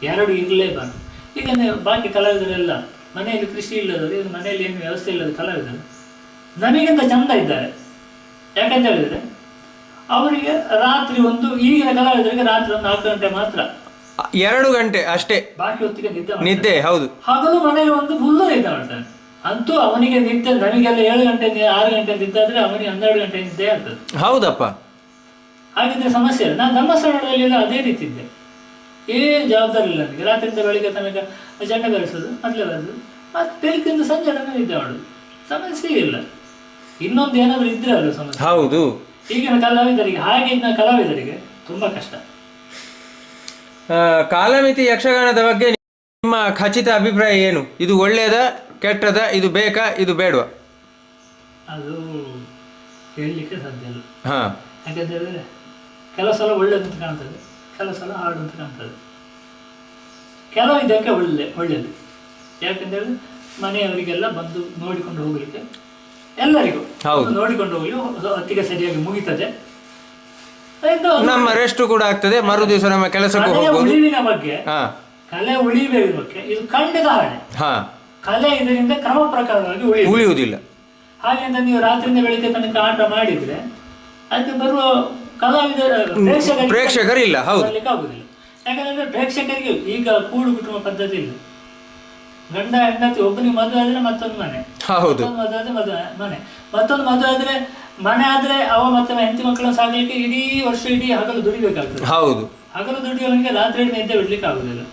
2 ಇರಲೇಬಾರ್ದು. ಈಗ ಬಾಕಿ ಕಲಾವಿದರೆಲ್ಲ ಮನೆಯಲ್ಲಿ ಕೃಷಿ ಇಲ್ಲದವರು, ಇವರು ಮನೆಯಲ್ಲಿ ಏನು ವ್ಯವಸ್ಥೆ ಇಲ್ಲದ ಕಲಾವಿದರು ನಮಗಿಂತ ಚಂದ ಇದ್ದಾರೆ. ಯಾಕಂತ ಹೇಳಿದ್ರೆ ಅವರಿಗೆ ರಾತ್ರಿ ಈಗಿನ ಕಲಾವಿದರಿಗೆ ರಾತ್ರಿ 4 ಗಂಟೆ ಮಾತ್ರ, 2 ಗಂಟೆ ಅಷ್ಟೇ ಬಾಕಿ ಹೊತ್ತಿಗೆ ನಿದ್ದೆ. ಹೌದು, ಹಗಲು ಮನೆಗೆ ಫುಲ್ಲು ನಿದ್ದೆ ಮಾಡ್ತಾನೆ. ಅಂತೂ ಅವನಿಗೆ ನಿದ್ದೆ, ನಮಗೆಲ್ಲ 7 ಗಂಟೆ 6 ಗಂಟೆ ನಿದ್ದೆ ಆದ್ರೆ ಅವನಿಗೆ 12 ಗಂಟೆ ನಿದ್ದೆ ಆಗ್ತದೆ. ಹೌದಪ್ಪ, ಹಾಗಿದ್ರೆ ಸಮಸ್ಯೆ ಇಲ್ಲ. ನಾನು ಧರ್ಮಸ್ಥಳದಲ್ಲಿ ಅದೇ ರೀತಿ ಇದ್ದೆ. ಏನು ಜವಾಬ್ದಾರಿ ಇಲ್ಲ ನನಗೆ. ರಾತ್ರಿಯಿಂದ ಬೆಳಿಗ್ಗೆ ತನಕ ಜಂಡ ಬೆಳೆಸೋದು, ಮೊದಲೇ ಬರೋದು, ಮತ್ತೆ ಬೆಳಗ್ಗಿಂದ ಸಂಜೆ ತನಕ ನಿದ್ದೆ ಮಾಡೋದು, ಸಮಸ್ಯೆ ಇಲ್ಲ. ಇನ್ನೊಂದು ಏನಾದರೂ ಇದ್ರೆ ಅಲ್ಲ ಸಮಸ್ಯೆ. ಹೌದು, ಈಗಿನ ಕಲಾವಿದರಿಗೆ ಹಾಗಿನ ಕಲಾವಿದರಿಗೆ ತುಂಬ ಕಷ್ಟ. ಕಾಲಮಿತಿ ಯಕ್ಷಗಾನದ ಬಗ್ಗೆ ನಿಮ್ಮ ಖಚಿತ ಅಭಿಪ್ರಾಯ ಏನು? ಇದು ಒಳ್ಳೆಯದ, ಕೆಟ್ಟದ, ಇದು ಬೇಕಾ, ಇದು ಬೇಡವಾ? ಅದು ಹೇಳಲಿಕ್ಕೆ ಸಾಧ್ಯ ಇಲ್ಲ. ಹಾಂ, ಯಾಕಂತ ಹೇಳಿದ್ರೆ ಕೆಲವು ಸಲ ಒಳ್ಳೆದಂತ ಕಾಣ್ತದೆ, ಕೆಲವು ಸಲ ಹಾಡು ಅಂತ ಕಾಣ್ತದೆ. ಕೆಲವು ಇದಕ್ಕೆ ಒಳ್ಳೆಯದು. ಯಾಕಂತೇಳಿದ್ರೆ ಮನೆಯವರಿಗೆಲ್ಲ ಬಂದು ನೋಡಿಕೊಂಡು ಹೋಗಲಿಕ್ಕೆ, ಎಲ್ಲರಿಗೂ ನೋಡಿಕೊಂಡು ಹೋಗಲಿ ಹೊತ್ತಿಗೆ ಸರಿಯಾಗಿ ಮುಗಿತದೆ. ನಮ್ಮ ರೆಸ್ಟ್ ಕೂಡ ಆಗ್ತದೆ, ಮರು ದಿವಸ ನಮ್ಮ ಕೆಲಸಕ್ಕೂ ಹೋಗ್ಬೋದು. ಉಳಿವಿನ ಬಗ್ಗೆ, ಕಲೆ ಉಳಿಬೇಕಿನ ಬಗ್ಗೆ ಇದು ಖಂಡಿತ ಹಾಡೆ. ಕಲೆ ಇದರಿಂದ ಕ್ರಮ ಪ್ರಕಾರವಾಗಿ ಉಳಿಯುವುದಿಲ್ಲ. ಹಾಗೆ ಅಂತ ನೀವು ರಾತ್ರಿಯಿಂದ ಬೆಳಿಗ್ಗೆ ತನಕ ಆಟ ಮಾಡಿದ್ರೆ ಅದಕ್ಕೆ ಬರುವ ಕಲಾವಿದ ಪ್ರೇಕ್ಷಕರಿಲ್ಲ, ಆಗುದಿಲ್ಲ. ಯಾಕಂದ್ರೆ ಪ್ರೇಕ್ಷಕರಿಗೆ ಈಗ ಕೂಡು ಕುಟುಂಬ ಪದ್ಧತಿ ಇಲ್ಲ. ಗಂಡ ಹೆಂಡತಿ ಒಬ್ಬನಿಗೆ ಮದುವೆ ಆದ್ರೆ ಮತ್ತೊಂದು ಮನೆ, ಮದುವೆ ಆದ್ರೆ ಮನೆ, ಮತ್ತೊಂದು ಮದುವೆ ಆದ್ರೆ ಮನೆ ಆದ್ರೆ ಅವ ಮತ್ತೆ ಹೆಂಡತಿ ಮಕ್ಕಳನ್ನು ಸಾಗಲಿಕ್ಕೆ ಇಡೀ ವರ್ಷ ಇಡೀ ಹಗಲು ದುಡಿಬೇಕಾಗ್ತದೆ. ಹಗಲು ದುಡಿಯೋವನಿಗೆ ರಾತ್ರಿ ನಿದ್ದೆ ಬಿಡ್ಲಿಕ್ಕೆ ಆಗುದಿಲ್ಲ.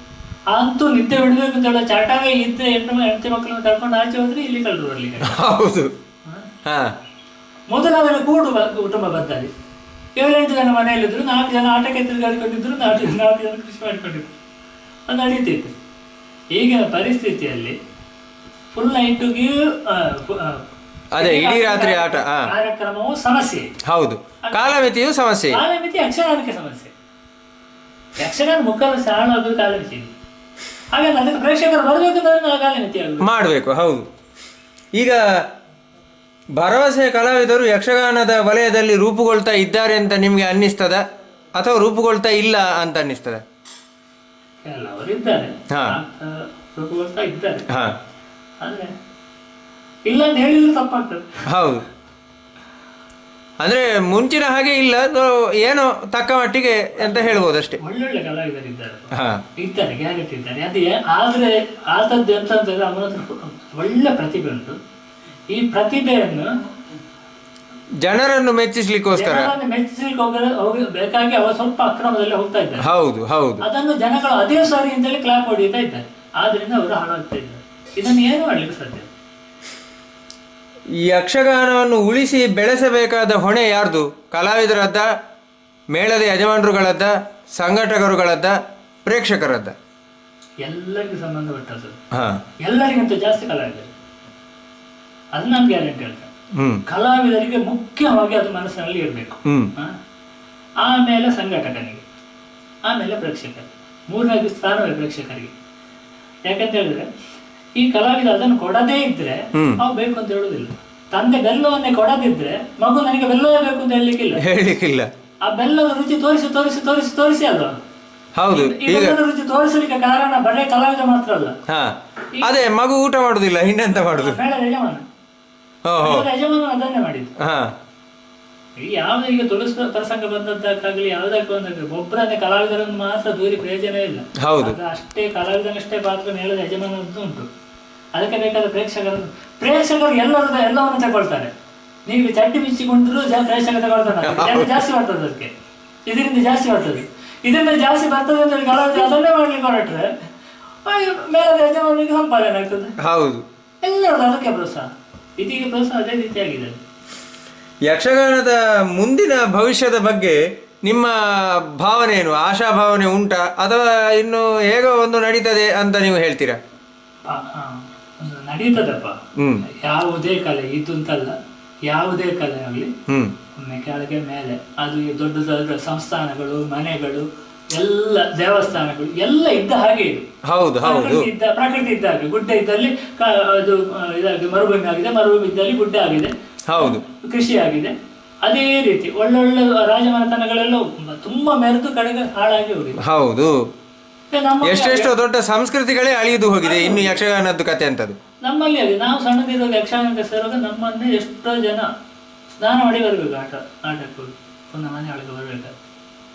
ಅಂತೂ ನಿದ್ದೆ ಬಿಡ್ಬೇಕು ಅಂತ ಹೇಳೋ ಚಾಟಾಗೆ ಇದ್ದ ಹೆಂಡತಿ ಮಕ್ಕಳನ್ನು ಕರ್ಕೊಂಡು ಆಚೆ ಹೋದ್ರೆ ಇಲ್ಲಿ ಕಳೆದು ಬರ್ಲಿಕ್ಕೆ. ಮೊದಲಾದ್ರೆ ಕೂಡು ಕುಟುಂಬ ಪದ್ಧತಿ. 7-8 ಜನ ಮನೆಯಲ್ಲಿದ್ರು, 4 ಜನ ಆಟಕ್ಕೆ ತಿರುಗಾಡಿಕೊಂಡಿದ್ರು, 4 ಜನ ಕೃಷಿ ಮಾಡಿಕೊಂಡಿದ್ರು, ಅದು ನಡೀತಿತ್ತು. ಈಗಿನ ಪರಿಸ್ಥಿತಿಯಲ್ಲಿ ಫುಲ್ ನೈಟ್ಗೆ ಇಡೀ ರಾತ್ರಿ ಆಟ ಕಾರ್ಯಕ್ರಮವು ಸಮಸ್ಯೆ. ಹೌದು, ಕಾಲಮಿತಿಯು ಸಮಸ್ಯೆ. ಕಾಲಮಿತಿ ಯಕ್ಷಗಾನಕ್ಕೆ ಸಮಸ್ಯೆ. ಯಕ್ಷಗಾನ ಮುಖದ ಸಾಣದು ಕಾಲಮಿತಿ. ಹಾಗೆ ಅದಕ್ಕೆ ಪ್ರೇಕ್ಷಕರು ಬರಬೇಕಂದ್ರೆ ಕಾಲಮಿತಿ ಮಾಡಬೇಕು. ಹೌದು, ಈಗ ಭರವಸೆ ಕಲಾವಿದರು ಯಕ್ಷಗಾನದ ವಲಯದಲ್ಲಿ ರೂಪುಗೊಳ್ತಾ ಇದ್ದಾರೆ ಅಂತ ನಿಮ್ಗೆ ಅನ್ನಿಸ್ತದ, ಅಥವಾ ರೂಪುಗೊಳ್ತಾ ಇಲ್ಲ ಅಂತ ಅನ್ನಿಸ್ತದ? ಕೆಲವರಿದ್ದಾರೆ, ರೂಪುಗೊಳ್ತಾ ಇದ್ದಾರೆ, ಆದ್ರೆ ಇಲ್ಲ ಅಂತ ಹೇಳಿದ್ರೆ ತಪ್ಪಾಗ್ತದೆ. ಹೌದು, ಅಂದ್ರೆ ಮುಂಚಿನ ಹಾಗೆ ಇಲ್ಲ, ಏನೋ ತಕ್ಕ ಮಟ್ಟಿಗೆ ಅಂತ ಹೇಳ್ಬೋದು ಅಷ್ಟೇ. ಒಳ್ಳೊಳ್ಳೆ ಕಲಾವಿದರಿದ್ದಾರೆ, ಇದ್ದಾರೆ, ಗ್ಯಾರಂಟಿ ಇದ್ದಾರೆ. ಅದೇ ಆದ್ರೆ ಆದದ್ದು ಎಂತ ಅಂತಂದ್ರೆ ಅವನ ಒಳ್ಳೆ ಪ್ರತಿಭೆ ಉಂಟು. ಈ ಪ್ರತಿಭೆಯನ್ನು ಜನರನ್ನು ಮೆಚ್ಚಿಸ್ಲಿಕ್ಕೋಸ್ಕರ ಬೇಕಾಗಿ ಅವ ಸ್ವಲ್ಪ ಅಕ್ರಮದಲ್ಲಿ ಹೋಗ್ತಾ ಇದ್ದಾರೆ. ಹೌದು ಹೌದು, ಅದನ್ನು ಜನಗಳು ಅದೇ ಸಾರಿ ಅಂತೇಳಿ ಕ್ಲಾಪ್ ಹೊಡಿತಾ ಇದ್ದಾರೆ. ಆದ್ರಿಂದ ಅವರು ಹಾಳಾಗ್ತಾ ಇದ್ದಾರೆ. ಇದನ್ನು ಏನು ಮಾಡ್ಲಿಕ್ಕೆ ಸಾಧ್ಯ? ಈ ಯಕ್ಷಗಾನವನ್ನು ಉಳಿಸಿ ಬೆಳೆಸಬೇಕಾದ ಹೊಣೆ ಯಾರ್ದು? ಕಲಾವಿದರದ್ದ, ಮೇಳದ ಯಜಮಾನರುಗಳದ್ದ, ಸಂಘಟಕರುಗಳದ್ದ, ಪ್ರೇಕ್ಷಕರದ್ದ? ಎಲ್ಲರಿಗೂ ಸಂಬಂಧಪಟ್ಟದ್ದು. ಎಲ್ಲರಿಗಿಂತ ಜಾಸ್ತಿ ಕಲಾವಿದರು, ಅದು ನಾನು ಗ್ಯಾರಂಟಿ ಹೇಳ್ತೇನೆ. ಕಲಾವಿದರಿಗೆ ಮುಖ್ಯವಾಗಿ ಅದು ಮನಸ್ಸಿನಲ್ಲಿ ಇರಬೇಕು. ಆಮೇಲೆ ಸಂಘಟಕನಿಗೆ, ಆಮೇಲೆ ಪ್ರೇಕ್ಷಕರಿಗೆ. 3ನೇ ಸ್ಥಾನವೇ ಪ್ರೇಕ್ಷಕರಿಗೆ. ಯಾಕಂತ ಹೇಳಿದ್ರೆ ಈ ಕಲಾವಿದ ಅದನ್ನು ಕೊಡದೇ ಇದ್ರೆ ಅವು ಬೇಕು ಅಂತ ಹೇಳುದಿಲ್ಲ. ತಂದೆ ಬೆಲ್ಲವನ್ನೇ ಕೊಡದಿದ್ರೆ ಮಗು ನನಗೆ ಬೆಲ್ಲವೇ ಬೇಕು ಅಂತ ಹೇಳಲಿಕ್ಕಿಲ್ಲ. ಆ ಬೆಲ್ಲದ ರುಚಿ ತೋರಿಸಿ ತೋರಿಸಿ ತೋರಿಸಿ ತೋರಿಸಿ ಅಲ್ವಾ? ಹೌದು, ಈ ಬೆಲ್ಲದ ರುಚಿ ತೋರಿಸಲಿಕ್ಕೆ ಕಾರಣ ಬರೇ ಕಲಾವಿದ ಮಾತ್ರ ಅಲ್ಲ, ಅದೇ ಮಗು ಊಟ ಮಾಡುದಿಲ್ಲ, ಇನ್ನೆಂತ ಮಾಡುದು? ಮೇಳದ ಯಜಮಾನ ಅದನ್ನೇ ಮಾಡಿದ್ದು. ಯಾವುದೇ ಈಗ ತುಳಸಿ ಪ್ರಸಂಗ ಬಂದದ್ದಾಗಲಿ ಯಾವುದಕ್ಕೆ ಬಂದಾಗಲಿ ಒಬ್ಬರನ್ನೇ ಕಲಾವಿದರನ್ನು ಮಾತ್ರ ದೂರಿ ಪ್ರಯೋಜನ ಇಲ್ಲ. ಅಷ್ಟೇ ಕಲಾವಿದನಷ್ಟೇ ಪಾತ್ರ ಮೇಳದ ಯಜಮಾನದ್ದು ಉಂಟು. ಅದಕ್ಕೆ ಬೇಕಾದ ಪ್ರೇಕ್ಷಕರು ಎಲ್ಲವನ್ನು ತಗೊಳ್ತಾರೆ. ನೀವು ಚಡ್ಡಿ ಬಿಚ್ಚಿಕೊಂಡ್ರು ಪ್ರೇಕ್ಷಕ ತಗೊಳ್ತಾರೆ, ಜಾಸ್ತಿ ಬರ್ತದೆ. ಅದಕ್ಕೆ ಇದರಿಂದ ಜಾಸ್ತಿ ಬರ್ತದೆ, ಇದರಿಂದ ಜಾಸ್ತಿ ಬರ್ತದೆ ಅಂತ ಹೇಳಿ ಕಲಾವಿದ ಅದನ್ನೇ ಮಾಡ್ಲಿಕ್ಕೆ ಹೊರಟ್ರೆ ಮೇಳದ ಯಜಮಾನಿಗೆ ಸಂಪಾದನೆ ಆಗ್ತದೆ. ಹೌದು, ಎಲ್ಲರೂ ಅದಕ್ಕೆ ಪ್ರೋತ್ಸಾಹ. ಇದೀಗ ಪ್ರೋತ್ಸಾಹ ಅದೇ ರೀತಿಯಾಗಿದೆ. ಯಕ್ಷಗಾನದ ಮುಂದಿನ ಭವಿಷ್ಯದ ಬಗ್ಗೆ ನಿಮ್ಮ ಭಾವನೆ ಏನು? ಆಶಾಭಾವನೆ ಉಂಟಾ, ಅಥವಾ ಇನ್ನು ಹೇಗೋ ಒಂದು ನಡೀತದೆ ಅಂತ ನೀವು ಹೇಳ್ತೀರಾ? ನಡೀತದಪ್ಪ. ಯಾವುದೇ ಕಲೆ ಇದು ಅಂತಲ್ಲ, ಯಾವುದೇ ಕಲೆ ಆಗಲಿ ಒಮ್ಮೆ ಕೆಳಗೆ ಮೇಲೆ ಅದು ದೊಡ್ಡ ದೊಡ್ಡ ಸಂಸ್ಥಾನಗಳು, ಮನೆಗಳು, ಎಲ್ಲ ದೇವಸ್ಥಾನಗಳು ಎಲ್ಲ ಇದ್ದ ಹಾಗೆ ಇದು. ಹೌದು ಹೌದು, ಪ್ರಕೃತಿ ಇದ್ದ ಹಾಗೆ. ಗುಡ್ಡ ಇದ್ದಲ್ಲಿ ಅದು ಇದಾಗಿ ಮರುಭೂಮಿ ಆಗಿದೆ, ಮರುಭೂಮಿ ಇದ್ದಲ್ಲಿ ಗುಡ್ಡ ಆಗಿದೆ, ಹೌದು, ಕೃಷಿ ಆಗಿದೆ. ಅದೇ ರೀತಿ ಒಳ್ಳೊಳ್ಳೆ ರಾಜಮನೆತನಗಳೆಲ್ಲ ತುಂಬಾ ಮೆರೆದು ಕಡೆಗೆ ಹಾಳಾಗಿ ಹೋಗಿದೆ. ಹೌದು, ಎಷ್ಟೆಷ್ಟೋ ದೊಡ್ಡ ಸಂಸ್ಕೃತಿಗಳೇ ಅಳಿದು ಹೋಗಿದೆ. ಇನ್ನು ಯಕ್ಷಗಾನದ್ದು ಕತೆ ಅಂತದ್ದು ನಮ್ಮಲ್ಲಿ ಆಗಿದೆ. ನಾವು ಸಣ್ಣದಿರುವಾಗ ಯಕ್ಷಗಾನಕ್ಕೆ ಸೇರುವಾಗ ನಮ್ಮನ್ನೇ ಎಷ್ಟೋ ಜನ ಸ್ನಾನ ಮಾಡಿ ಬರಬೇಕು, ಆಟಕ್ಕೆ ಹೋಗಿ ಪುನಃ ಮನೆ ಒಳಗೆ ಬರಬೇಕಾದ್ರೆ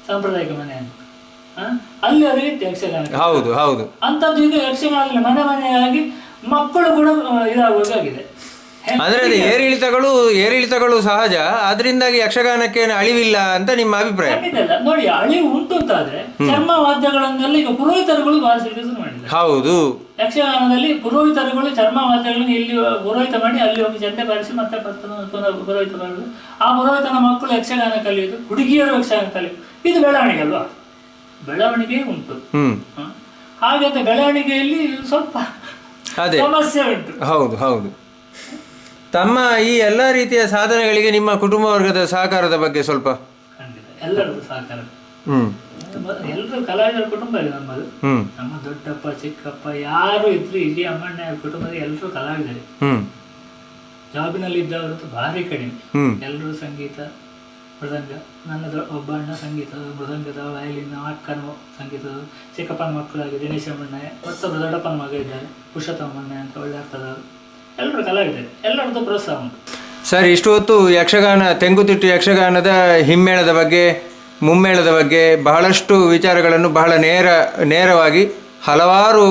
ಸಾಂಪ್ರದಾಯಿಕ ಮನೆ ಅಂತ ಅಲ್ಲಿ ಅದೇ ರೀತಿ ಯಕ್ಷಗಾನ. ಹೌದು ಹೌದು, ಅಂತದ್ದು ಈಗ ಯಕ್ಷಗಾನ ಮನೆ ಮನೆಯಾಗಿ ಮಕ್ಕಳು ಕೂಡ ಇದಾಗುವಾಗಿದೆ. ಅಂದ್ರೆ ಅದು ಏರಿಳಿತಗಳು ಸಹಜ, ಅದರಿಂದಾಗಿ ಯಕ್ಷಗಾನಕ್ಕೆ ಅಳಿವಿಲ್ಲ ಅಂತ ನಿಮ್ಮ ಅಭಿಪ್ರಾಯ? ನೋಡಿ, ಅಳಿವು ಉಂಟು ಅಂತ ಅಂತಾದ್ರೆ ಚರ್ಮ ವಾದ್ಯಗಳನ್ನೆಲ್ಲ ಈಗ ಪುರೋಹಿತರುಗಳು ಬಾರಿಸಲಿಕ್ಕೆ ಶುರು ಮಾಡಿದ್ದಾರೆ. ಹೌದು, ಯಕ್ಷಗಾನದಲ್ಲಿ ಪುರೋಹಿತರುಗಳು ಚರ್ಮ ವಾದ್ಯಗಳನ್ನು ಇಲ್ಲಿ ಪುರೋಹಿತ ಮಾಡಿ ಅಲ್ಲಿ ಹೋಗಿ ಜಂಡೆ ಬಾರಿಸಿ ಮತ್ತೆ ಪುನಃ ಪುರೋಹಿತ ಬರುವುದು. ಆ ಪುರೋಹಿತನ ಮಕ್ಕಳು ಯಕ್ಷಗಾನ ಕಲಿಯುವುದು, ಹುಡುಗಿಯರು ಯಕ್ಷಗಾನ ಕಲಿಯುವುದು. ಇದು ಬೆಳವಣಿಗೆ ಅಲ್ವಾ? ಬೆಳವಣಿಗೆ ಉಂಟು. ಹಾಗಂತ ಬೆಳವಣಿಗೆಯಲ್ಲಿ ಸ್ವಲ್ಪ ಸಮಸ್ಯೆ ಉಂಟು. ಹೌದು ಹೌದು. ತಮ್ಮ ಈ ಎಲ್ಲ ರೀತಿಯ ಸಾಧನೆಗಳಿಗೆ ನಿಮ್ಮ ಕುಟುಂಬ ವರ್ಗದ ಸಹಕಾರದ ಬಗ್ಗೆ ಸ್ವಲ್ಪ? ಖಂಡಿತ ಎಲ್ಲರಿಗೂ ಸಹಕಾರ. ಎಲ್ಲರೂ ಕಲಾವಿದರ ಕುಟುಂಬ ಇದೆ ನಮ್ಮದು. ನಮ್ಮ ದೊಡ್ಡಪ್ಪ ಚಿಕ್ಕಪ್ಪ ಯಾರು ಇದ್ರು ಇಡೀ ಅಮ್ಮಣ್ಣ ಕುಟುಂಬದ ಎಲ್ಲರೂ ಕಲಾವಿದರು. ಜಾಬಿನಲ್ಲಿ ಇದ್ದವರು ಭಾರಿ ಕಡಿಮೆ. ಎಲ್ಲರೂ ಸಂಗೀತ ಮೃದಂಗ, ನನ್ನ ಒಬ್ಬ ಅಣ್ಣ ಸಂಗೀತ ಮೃದಂಗದ ವಯಲಿನ, ಅಕ್ಕನ ಸಂಗೀತದ, ಚಿಕ್ಕಪ್ಪನ ಮಕ್ಕಳಾಗಿ ದಿನೇಶ ಅಮ್ಮಣ್ಣ, ಮತ್ತೊಬ್ಬ ದೊಡ್ಡಪ್ಪನ ಮಗ ಇದ್ದಾರೆ ಪುರುಷೋತ್ತಮ ಅಮ್ಮಣ್ಣ ಅಂತ, ಒಳ್ಳೆ ಅರ್ಥದವರು. ಎಲ್ಲರೂ ಕಲಾವಿದರು, ಎಲ್ಲರದ್ದು ಪ್ರೋತ್ಸಾಹ ಉಂಟು. ಸರ್, ಇಷ್ಟು ಹೊತ್ತು ಯಕ್ಷಗಾನ, ತೆಂಗುತಿಟ್ಟು ಯಕ್ಷಗಾನದ ಹಿಮ್ಮೇಳದ ಬಗ್ಗೆ, ಮುಮ್ಮೇಳದ ಬಗ್ಗೆ ಬಹಳಷ್ಟು ವಿಚಾರಗಳನ್ನು ಬಹಳ ನೇರವಾಗಿ ಹಲವಾರು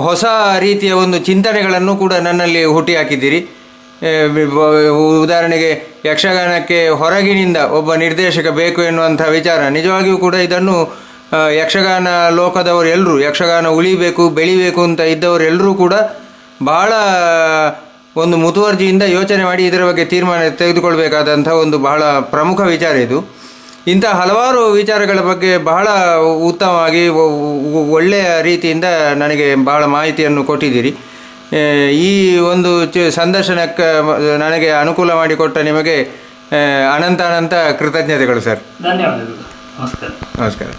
ಹೊಸ ರೀತಿಯ ಒಂದು ಚಿಂತನೆಗಳನ್ನು ಕೂಡ ನನ್ನಲ್ಲಿ ಹುಟ್ಟಿ ಹಾಕಿದ್ದೀರಿ. ಉದಾಹರಣೆಗೆ ಯಕ್ಷಗಾನಕ್ಕೆ ಹೊರಗಿನಿಂದ ಒಬ್ಬ ನಿರ್ದೇಶಕ ಬೇಕು ಎನ್ನುವಂಥ ವಿಚಾರ ನಿಜವಾಗಿಯೂ ಕೂಡ ಇದನ್ನು ಯಕ್ಷಗಾನ ಲೋಕದವರು ಎಲ್ಲರೂ, ಯಕ್ಷಗಾನ ಉಳಿಬೇಕು ಬೆಳಿಬೇಕು ಅಂತ ಇದ್ದವರೆಲ್ಲರೂ ಕೂಡ ಬಹಳ ಒಂದು ಮುತುವರ್ಜಿಯಿಂದ ಯೋಚನೆ ಮಾಡಿ ಇದರ ಬಗ್ಗೆ ತೀರ್ಮಾನ ತೆಗೆದುಕೊಳ್ಬೇಕಾದಂಥ ಒಂದು ಬಹಳ ಪ್ರಮುಖ ವಿಚಾರ ಇದು. ಇಂಥ ಹಲವಾರು ವಿಚಾರಗಳ ಬಗ್ಗೆ ಬಹಳ ಉತ್ತಮವಾಗಿ ಒಳ್ಳೆಯ ರೀತಿಯಿಂದ ನನಗೆ ಬಹಳ ಮಾಹಿತಿಯನ್ನು ಕೊಟ್ಟಿದ್ದೀರಿ. ಈ ಒಂದು ಸಂದರ್ಶನಕ್ಕೆ ನನಗೆ ಅನುಕೂಲ ಮಾಡಿಕೊಟ್ಟ ನಿಮಗೆ ಅನಂತ ಕೃತಜ್ಞತೆಗಳು ಸರ್. ಧನ್ಯವಾದಗಳು. ನಮಸ್ಕಾರ. ನಮಸ್ಕಾರ.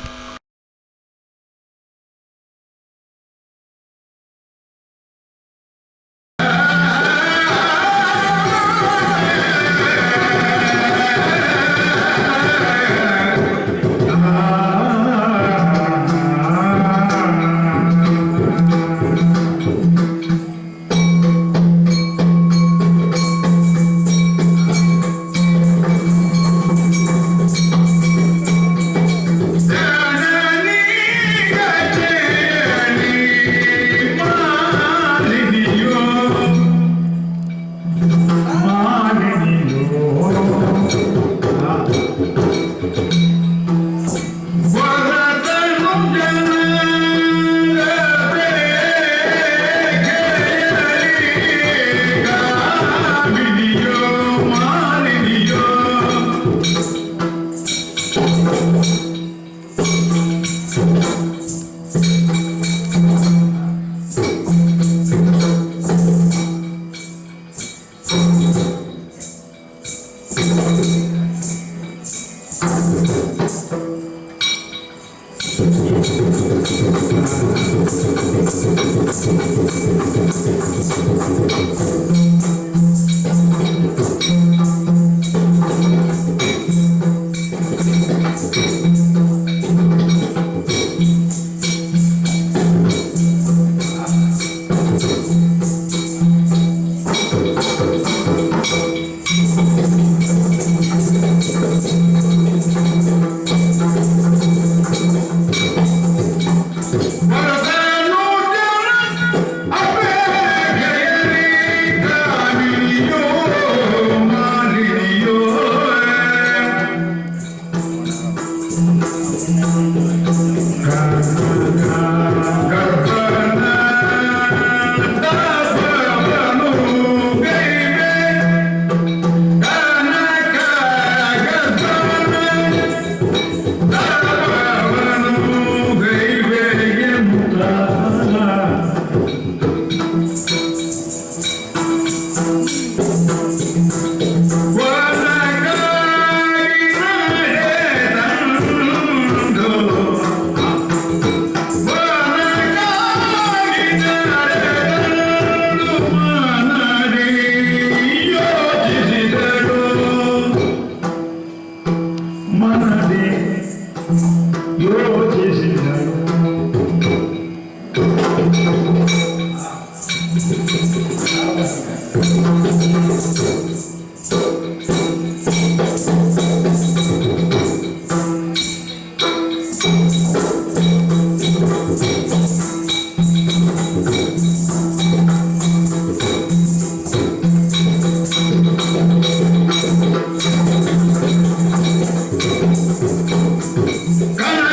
Come on!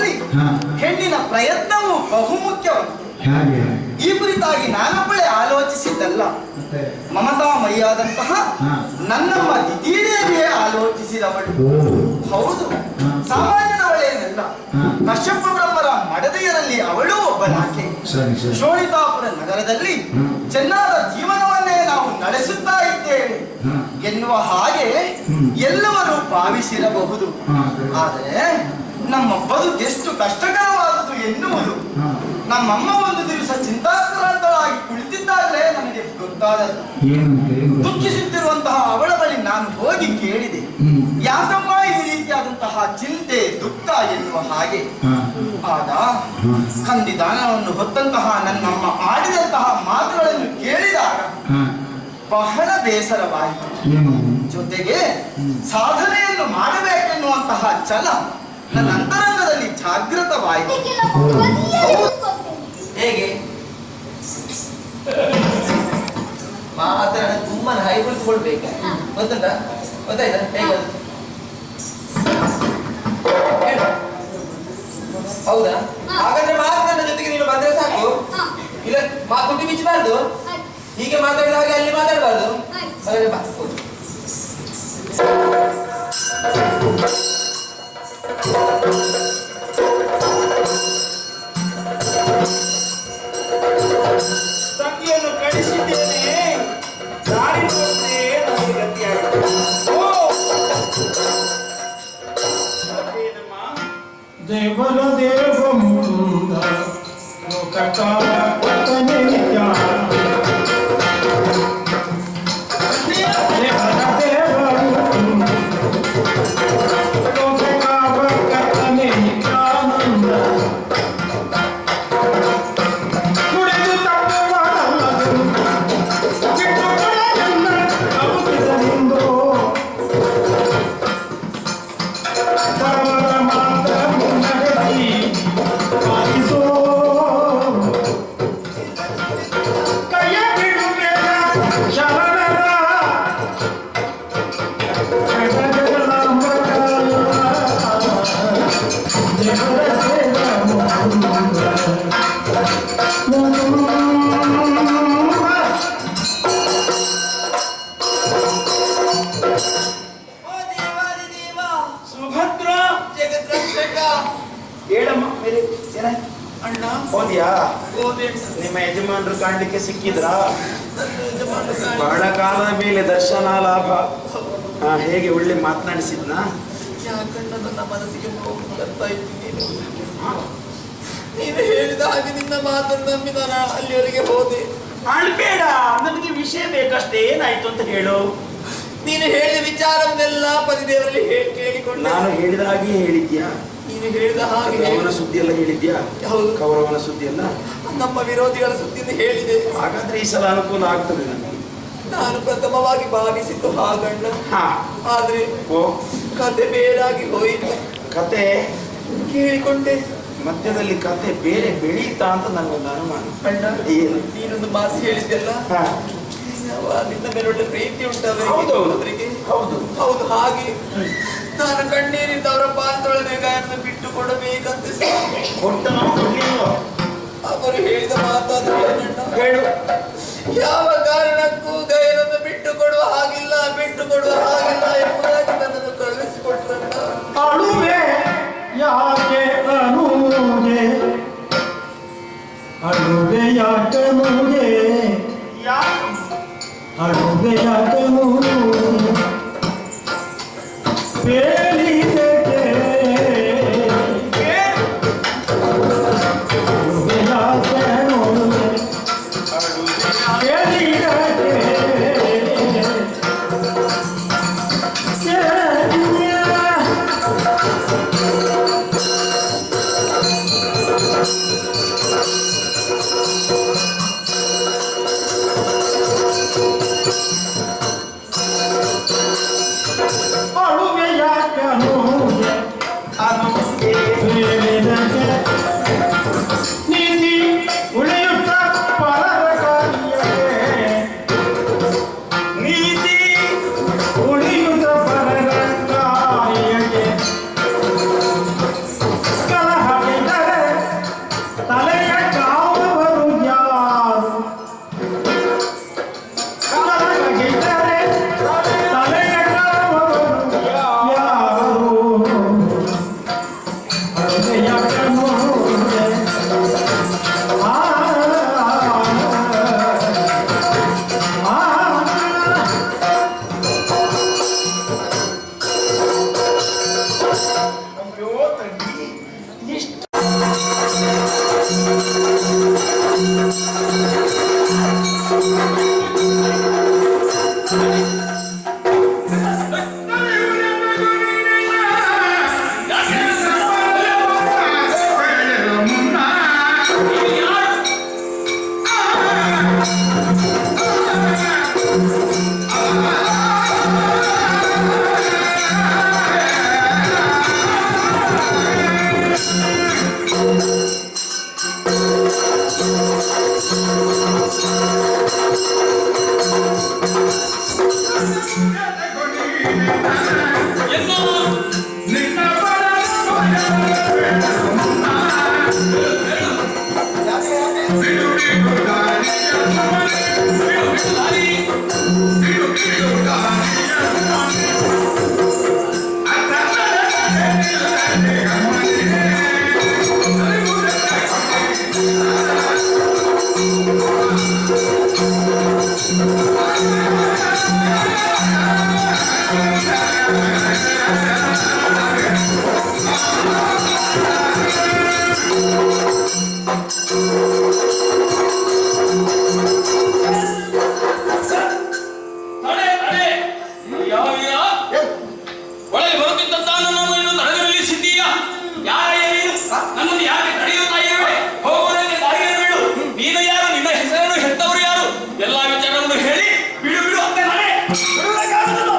ವಿಚಾರದಲ್ಲಿ ಹೆಣ್ಣಿನ ಪ್ರಯತ್ನವು ಬಹುಮುಖ್ಯವಾಗಿದೆ. ಈ ಕುರಿತಾಗಿ ನಾನೊಬ್ಬಳೇ ಆಲೋಚಿಸಿದ್ದಲ್ಲ, ಮಮತಾಮಯಿಯಾದಂತಹ ನನ್ನಮ್ಮ ದಿದೀದೇವಿಯೇ ಆಲೋಚಿಸಿದವಳು. ಹೌದು, ಸಾಮಾನ್ಯದವಳೇನಲ್ಲ. ಕಶ್ಯಪ ಬ್ರಹ್ಮರ ಮಡದೆಯರಲ್ಲಿ ಅವಳು ಒಬ್ಬನಾಕೆ. ಶೋಣಿತಾಪುರ ನಗರದಲ್ಲಿ ಚೆನ್ನಾದ ಜೀವನವನ್ನೇ ನಾವು ನಡೆಸುತ್ತಾ ಇದ್ದೇವೆ ಎನ್ನುವ ಹಾಗೆ ಎಲ್ಲವರು ಭಾವಿಸಿರಬಹುದು. ಆದರೆ ನಮ್ಮ ಬದುಕೆಷ್ಟು ಕಷ್ಟಕರವಾದುದು ಎನ್ನುವುದು ನಮ್ಮಮ್ಮ ಒಂದು ದಿವಸ ಚಿಂತಾಕ್ರಾಂತಳಾಗಿ ಕುಳಿತಿದ್ದಾಗಲೇ ನನಗೆ ಗೊತ್ತಾದದ್ದು. ದುಃಖಿಸುತ್ತಿರುವಂತಹ ಅವಳ ಬಳಿ ನಾನು ಹೋಗಿ ಕೇಳಿದೆ, ಯಾಕಮ್ಮ ಈ ರೀತಿಯಾದಂತಹ ಚಿಂತೆ ದುಃಖ ಎನ್ನುವ ಹಾಗೆ. ಆಗ ಕಂದಿದಾನವನ್ನು ಹೊತ್ತಂತಹ ನನ್ನಮ್ಮ ಆಡಿದಂತಹ ಮಾತುಗಳನ್ನು ಕೇಳಿದಾಗ ಬಹಳ ಬೇಸರವಾಯಿತು. ಜೊತೆಗೆ ಸಾಧನೆಯನ್ನು ಮಾಡಬೇಕೆನ್ನುವಂತಹ ಛಲ ನನ್ನ ಅಂತರಂಗದಲ್ಲಿ ಜಾಗೃತವಾಯಿತು. ಹೇಗೆ ಮಾತಾಡ ತುಂಬಾ ಹೈ ಕುಳಿತುಕೊಳ್ಬೇಕು, ಗೊತ್ತುಂಟಾ? ಗೊತ್ತಾಯ್ತಾ? ಹೇಗೆ ಹೌದಾ? ಹಾಗಾದ್ರೆ ಮಾತು ನನ್ನ ಜೊತೆಗೆ ನೀನು ಬಂದ್ರೆ ಸಾಕು. ಇಲ್ಲ ಮಾತು ಬಿಚ್ಚಬಾರ್ದು, ಹೀಗೆ ಮಾತಾಡಿದ ಹಾಗೆ ಅಲ್ಲಿ ಮಾತಾಡಬಾರ್ದು. ಹಾಗಾದ್ರೆ ಬಾ. ತಂಗಿಯನ್ನು ಕಳಿಸಿದ್ದೇನೆ, ದಾರಿ ನೋಡದೆ ನನಗೆ ಗತಿಯಾಯಿತು. ದೇವರ ದೇವ ಮುಂದ ಲೋಕಕಾಲ ಕೊಟ್ಟನೆ ನಿತ್ಯ. ದೇವರ ದೇವ ಲೋಕಕಾಲ ಕೊಟ್ಟನೆ ನಿತ್ಯಾನಂದ. ನುಡಿದು ತಪ್ಪು ಮಾಡಲ್ಲದು, ಬಿಟ್ಟು ಕೊಡಲಿಲ್ಲ ಕವುತಿದನೆಂದು. ಬಡವರ ಮಾತ ಮುನ್ನಡೆಸಿ ಪಾಲಿಸೋ. ಕೈಯ ಬಿಡುವೆಯ ಶರಣರ ಜಗಗಳ ಮಗಳ. ದೇವರ ದೇವ ಮುಂದ ಸುಭದ್ರ ಜಗದ್ರಕ್ಷಕ ಹೇಳಮ್ಮ. ಮೇಲೆ ಏನಾಯ್ತು? ಅಣ್ಣ ಹೋದ್ಯಾ? ಹೋದೆ. ನಿಮ್ಮ ಯಜಮಾನರು ಕಾಣ್ಲಿಕ್ಕೆ ಸಿಕ್ಕಿದ್ರ? ಬಹಳ ಕಾಲದ ಮೇಲೆ ದರ್ಶನ ಲಾಭ. ಹೇಗೆ ಒಳ್ಳೆ ಮಾತನಾಡಿಸಿದ್ನ? ಯಾಕಣ್ಣ ನನ್ನ ಮನಸ್ಸಿಗೆ ನೋವು ಬರ್ತಾ ಇದ್ದೀನಿ. ನೀನು ಹೇಳಿದ ಹಾಗೆ ನಿನ್ನ ಮಾತನ್ನು ನಂಬಿ ನಾನು ಅಲ್ಲಿವರೆಗೆ ಹೋದೆ. ಅಳ್ಬೇಡ, ನನಗೆ ವಿಷಯ ಬೇಕಷ್ಟೇ. ಏನಾಯ್ತು ಅಂತ ಹೇಳು. ನೀನು ಹೇಳಿದ ವಿಚಾರವನ್ನೆಲ್ಲ ಪತಿದೇವರಲ್ಲಿ ಕೇಳಿಕೊಂಡು ನಾನು ಹೇಳಿದ ಹಾಗೆ ಹೇಳಿದ್ಯಾ? ನೀನು ಹೇಳಿದ ಹಾಗೆ ಅವನ ಸುದ್ದಿ ಎಲ್ಲ ಹೇಳಿದ್ಯಾ? ಹೌದು. ಕೌರವನ ಸುದ್ದಿ ಎಲ್ಲ ನಮ್ಮ ವಿರೋಧಿಗಳ ಸುದ್ದಿಯನ್ನು ಹೇಳಿದೆ. ಹಾಗಾದ್ರೆ ಈ ಸಲ ಅನುಕೂಲ ಆಗ್ತದೆ ನನಗೆ. ನಾನು ಪ್ರಥಮವಾಗಿ ಭಾವಿಸಿದ್ದು ಹಾಗಣ್ಣ. ಹಾ. ಆದ್ರೆ ಓ, ಕತೆ ಬೇರಾಗಿ ಹೋಯಿತು. ಕತೆ ಕೇಳಿಕೊಂಡೆ. ಮಧ್ಯದಲ್ಲಿ ಕತೆ ಬೇರೆ ಬೆಳೀತಾ ಅಂತ ನನಗೊಂದು ಅನುಮಾನ. ಅಣ್ಣ, ಏನು? ನೀನೊಂದು ಮಾತು ಹೇಳಿದ್ದೆಲ್ಲ, ಹಾ. ನಿನ್ನ ಮೇಲೆ ಒಳ್ಳೆ ಪ್ರೀತಿ ಉಂಟವರಿಗೆ. ಹೌದು. ಹೌದು, ಹಾಗೆ ನಾನು ಕಣ್ಣೀರಿಂದ ಅವರ ಪಾತ್ರೊಳಗೆ ಗಾಯನ ಬಿಟ್ಟು ಕೊಡಬೇಕಂತ ಕೊಟ್ಟನೋ ಕೊಡ್ಲಿಲ್ವೋ? ಅವರು ಹೇಳಿದ ಮಾತಾದ್ರೆ ಹೇಳು. ಯಾವ ಕಾರಣಕ್ಕೂ ಗಯನನ್ನು ಬಿಟ್ಟು ಕೊಡುವ ಹಾಗಿಲ್ಲ ಎಂಬುದಾಗಿ ನನ್ನನ್ನು ಕಳುಹಿಸಿಕೊಟ್ರಲ್ಲ. ಅಳುವೆ ಯಾಕೆ ಅನುಜೆ, ಅಳುವೆ ಯಾಕೆ ಮುಜೆ, ಅಳುವೆ ಯಾಕೆ ಮುಜೆ, ಬೇಲಿದೆ ಅಳುವೆ ಯಾಕೆ ಮುಜೆ, ಬೇಲಿದೆ ನೀತಿ ಉಳಿಯುತ್ತ ಪರರ ಕಾರ್ಯವೇ, ನೀತಿ ಉಳಿಯುತ್ತ ಪರರ ಕಾರ್ಯವೇ, ಕಲಹ ಇಷ್ಟು ಒಳಗೆ ಬರುತ್ತಿದ್ದ ನನ್ನನ್ನು ಇನ್ನು ತಡೆದು ನಿಲ್ಲಿಸಿದ್ದೀಯಾ? ಯಾರಯ್ಯ ನೀನು? ನನ್ನನ್ನು ಯಾಕೆ ತಡೆಯುತ್ತಾ ಇರುವೆ? ಹೋಗುವುದಕ್ಕೆ ದಾರಿಯನ್ನು ಬಿಡು. ನೀನು ಯಾರು? ನಿನ್ನ ಹೆಸರನ್ನು ಹೆತ್ತವರು ಯಾರು? ಎಲ್ಲ ವಿಚಾರವನ್ನು ಹೇಳಿ ಬಿಡು ಬಿಡು ಅಂತ ನಾನೇ ಬಿಡುವುದಕ್ಕಾಗುವುದಿಲ್ಲ.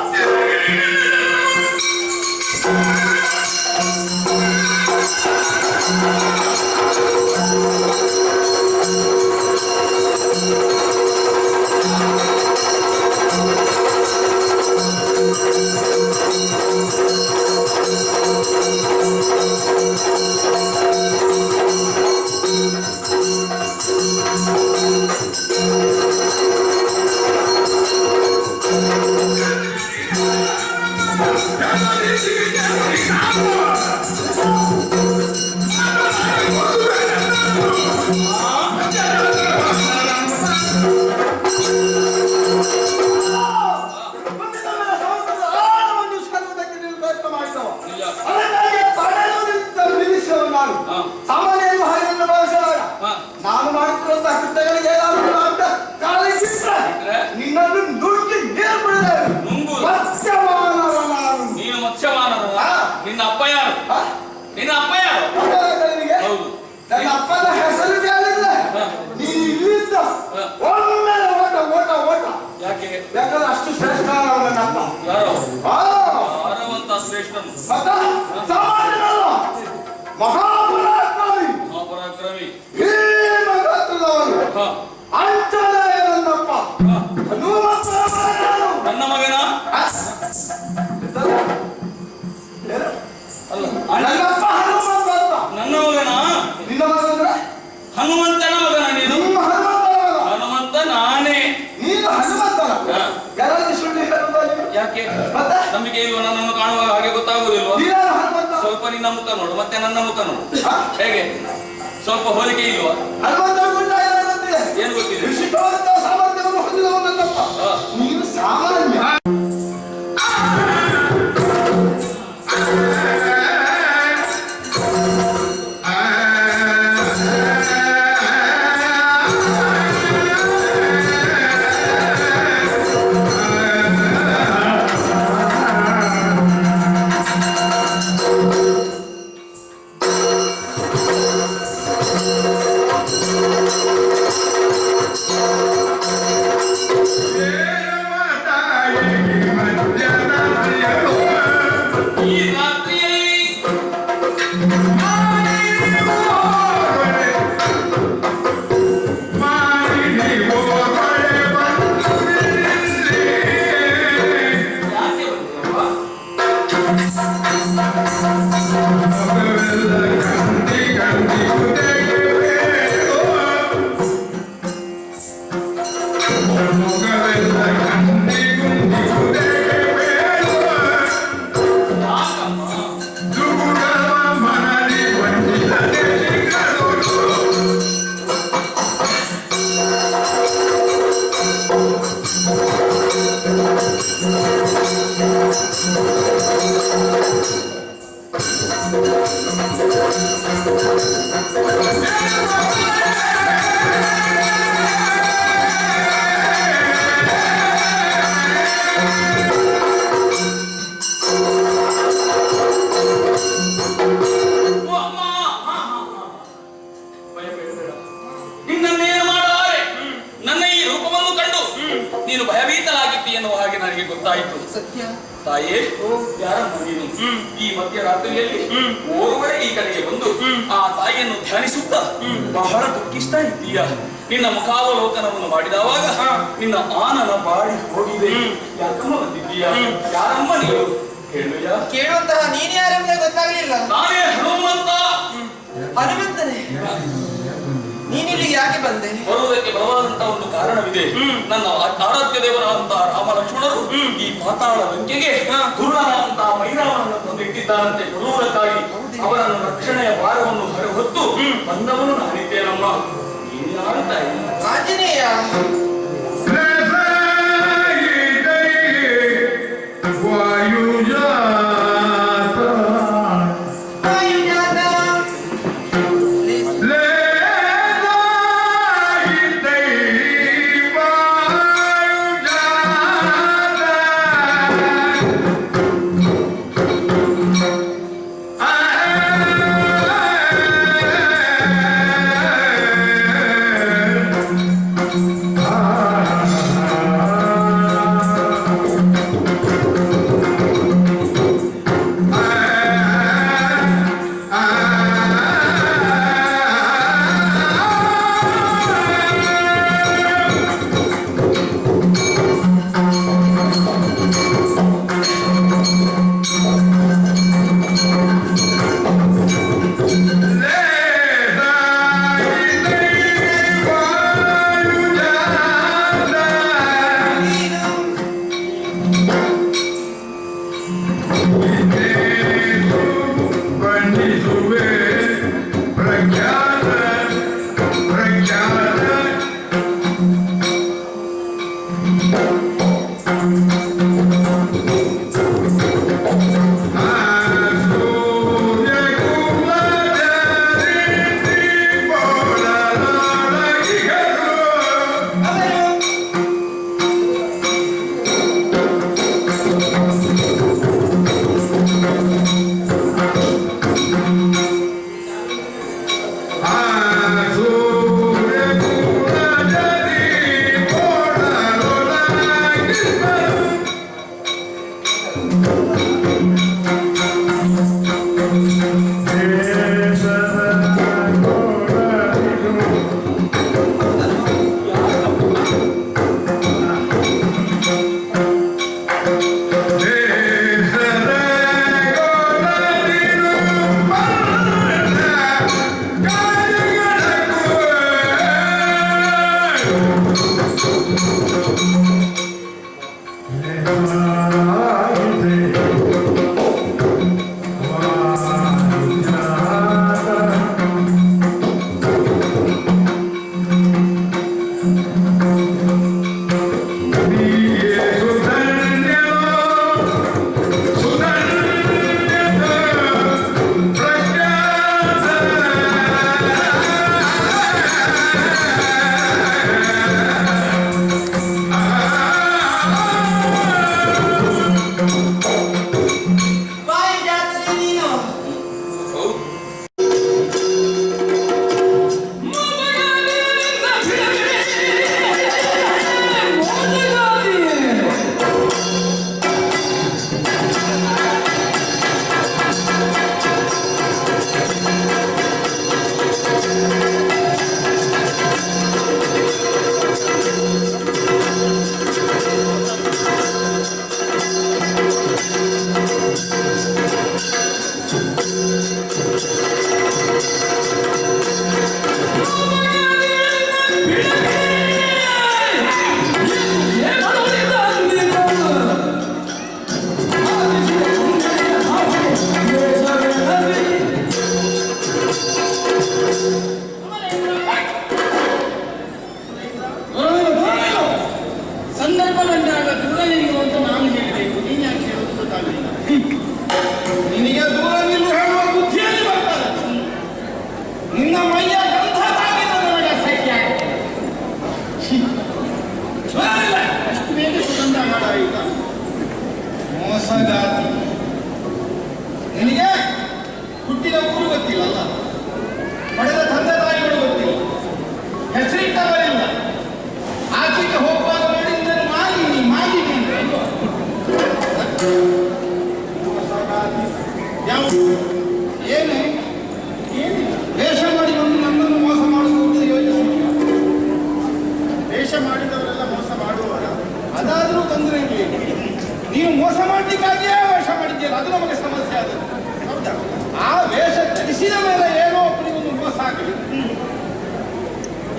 ನಾನು ಮಾಡುತ್ತಿರುವಂತ ಕೃತ್ಯಗಳಿಗೆ ಏನಾದರೂ ಅಂತ ಕಾಲಿಗೆ ಬಿಟ್ರೆ ನಿನ್ನನ್ನು ನುಗ್ಗಿ ನೀರು ಬಿಡದೆ ಮತ್ಸ್ಯಮಾನವ ನಾನು. ನೀನು ಮತ್ಸ್ಯಮಾನವ? ನಿನ್ನ ಅಪ್ಪ ಯಾರು? ನಿನ್ನ ಅಪ್ಪ ಯಾರು? ನಿನಗೆ ಹೌದು. ನನ್ನ ಅಪ್ಪನ ಹೆಸರು ಕೇಳಿದ್ರೆ ನೀನು ಇಲ್ಲಿಂದ ಒಮ್ಮೆ ಓಟ ಓಟ ಓಟ. ಯಾಕೆ? ಯಾಕಂದ್ರೆ ಅಷ್ಟು ಶ್ರೇಷ್ಠ ನನ್ನ ಅಪ್ಪ. ಯಾರು? ಆ ಯಾರವಂತ ಶ್ರೇಷ್ಠನು? ಮತ್ತ ಸಾಮಾನ್ಯನಲ್ಲ, ಮಹಾಪರಾಕ್ರಮಿ, ಮಹಾಪರಾಕ್ರಮಿ, ಭೀಮಗತ್ತದವನು, ಅಂಜನೇಯ ನನ್ನಪ್ಪ, ಹನುಮಂತನ ಮಗನು. ನನ್ನ ಮಗನ? ಅಲ್ಲ, ನನ್ನಪ್ಪ ಹನುಮಂತ ಅಂತ. ನನ್ನ ಮಗನ? ನಿನ್ನ ಮಗ ಅಂದ್ರೆ ಹನುಮಂತನ ಮಗನ ನೀನು? ನಿಮ್ಮ ಹನುಮಂತನ ಮಗ. ಹನುಮಂತ ನಾನೇ. ನೀನು ಹನುಮಂತನ? ಯಾರಲ್ಲಿ ಸುಳ್ಳು ಹೇಳುವುದ ನೀನು? ಯಾಕೆ? ಮತ್ತೆ ನಂಬಿಕೆ ಇಲ್ವ? ನನ್ನನ್ನು ಕಾಣುವಾಗ ಹಾಗೆ ಗೊತ್ತಾಗುವುದಿಲ್ವ? ನೀನು ಹನುಮಂತ. ಸ್ವಲ್ಪ ನಿನ್ನ ಮುಖ ನೋಡು, ಮತ್ತೆ ನನ್ನ ಮುಖ ನೋಡು. ಹೇಗೆ? ಸ್ವಲ್ಪ ಹೋಲಿಕೆ ಇಲ್ವಾ? ಹನುಮಂತನ ಗುಣ ಏನಾಗುತ್ತೆ? ಏನು ಗೊತ್ತಿದೆ? ವಿಶಿಷ್ಟವಾದಂತಹ ಸಾಮರ್ಥ್ಯವನ್ನು ಹೊಂದಿದವನು ನನ್ನಪ್ಪ. ನೀನು ಸಾಮಾನ್ಯ. ಈ ರಾತ್ರಿಯಲ್ಲಿ ಯಾಕೆ ಬಂದಿರಪ್ಪ? ನಿನ್ನನ್ನೇನು ಮಾಡಲಾರೆ. ನನ್ನ ಈ ರೂಪವನ್ನು ಕಂಡು ನೀನು ಭಯಭೀತಲಾಗಿದ್ದಿ ಎನ್ನುವ ಹಾಗೆ ನನಗೆ ಗೊತ್ತಾಯಿತು. ಸತ್ಯ ತಾಯೇ, ಯಾರಮ್ಮ ನೀನು? ಈ ಮಧ್ಯರಾತ್ರಿಯಲ್ಲಿ ಓರ್ವರೆ ಈ ಕಡೆಗೆ ಬಂದು ಆ ತಾಯಿಯನ್ನು ಧ್ಯಾನಿಸುತ್ತಾ ಬಹಳ ದುಃಖಿಸ್ತಾ ಇದ್ದೀಯ. ನಿನ್ನ ಮುಖಾವಲೋಕನವನ್ನು ಮಾಡಿದವಾಗ ನಿನ್ನ ಆನನ ಬಾಡಿ ಹೋಗಿದೆ. ಯಾಕಮ್ಮ ಬಂದಿದ್ದೀಯ? ಯಾರಮ್ಮ ನೀನು ಹೇಳುಯ? ಕೇಳುವಂತಹ ನೀನು ಯಾರೆಂಬುದೇ ಗೊತ್ತಾಗಲಿಲ್ಲ. ನಾನೇ ಹನುಮಂತ. ಹನುಮಂತನೇ, ನೀನಿಲ್ಲಿಗೆ ಯಾಕೆ ಬಂದೆ? ಬರುವುದಕ್ಕೆ ಬರವಾದಂತಹ ಒಂದು ಕಾರಣವಿದೆ. ನನ್ನ ಆರಾಧ್ಯ ದೇವರಾದಂತಹ ರಾಮ ಲಕ್ಷ್ಮಣರು ಈ ಪಾತಾಳ ಲಂಕೆಗೆ ಗುರುನಾದಂತಹ ಮೈರಾವನನ್ನು ತಂದಿಟ್ಟಿದ್ದಾರಂತೆ. ಕೊಡುವುದಕ್ಕಾಗಿ ಅವರನ್ನು ರಕ್ಷಣೆಯ ಭಾರವನ್ನು ಹೊತ್ತು ಬಂದವನು ನಾನಿದ್ದೇನಮ್ಮ. ನೀನು ಯಾರು ತಾಯಿ? ಆಂಜನೇಯ.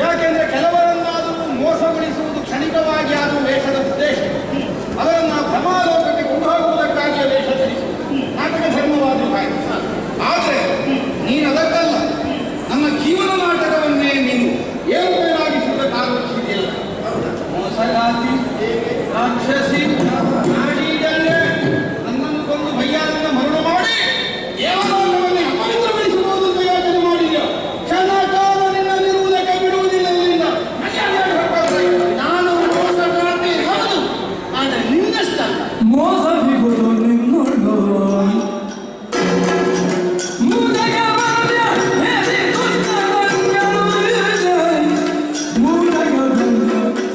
ಯಾಕೆಂದ್ರೆ ಕೆಲವರನ್ನಾದರೂ ಮೋಸಗೊಳಿಸುವುದು ಕ್ಷಣಿಕವಾಗಿ ಆದ ವೇಷದ ಉದ್ದೇಶ. ಅದನ್ನು ಭ್ರಮಾಲೋಕಕ್ಕೆ ಕೊಂಡೋಗುವುದಕ್ಕಾಗಿ ವೇಷ ಧರಿಸುವುದು ನಾಟಕ ಧರ್ಮವಾದ ಹಾಗೆ. ಆದರೆ ನೀನು ಅದಕ್ಕಲ್ಲ, ನಮ್ಮ ಜೀವನ ನಾಟಕವನ್ನೇ ನೀನು ಏರುಪೇರಾಗಿಸುವುದಕ್ಕಾಗುತ್ತಿದೆಯಲ್ಲ. ಮೋಸಗಾತಿ, ರಾಕ್ಷಸಿ, ನಾಡೀಡಲ್ಲೇ ನನ್ನನ್ನು ಕೊಂದು ಭಯ್ಯಾರನ್ನ ಮರಣ ಮಾಡಿ ದೇವನಾಟವನ್ನೇ ಅಪವಿತ್ರಗೊಳಿಸಬಹುದು ಅಂತ ಯೋಚನೆ ಮಾಡಿದೆಯೋ? ಕ್ಷಣ ಕಾಲ ನಿನ್ನಲ್ಲಿರುವುದಕ್ಕೆ ಬಿಡುವುದಿಲ್ಲ. ಇಲ್ಲಿಂದ ನಾನು ಮೋಸಗಾತಿ ಹೌದು, ಆದರೆ ನಿನ್ನಷ್ಟಲ್ಲ. ಮೋಸ ಬಿಗುದು ನಿನ್ನೊಳು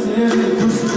ಸೇರಿ ಪುಷ್ಪ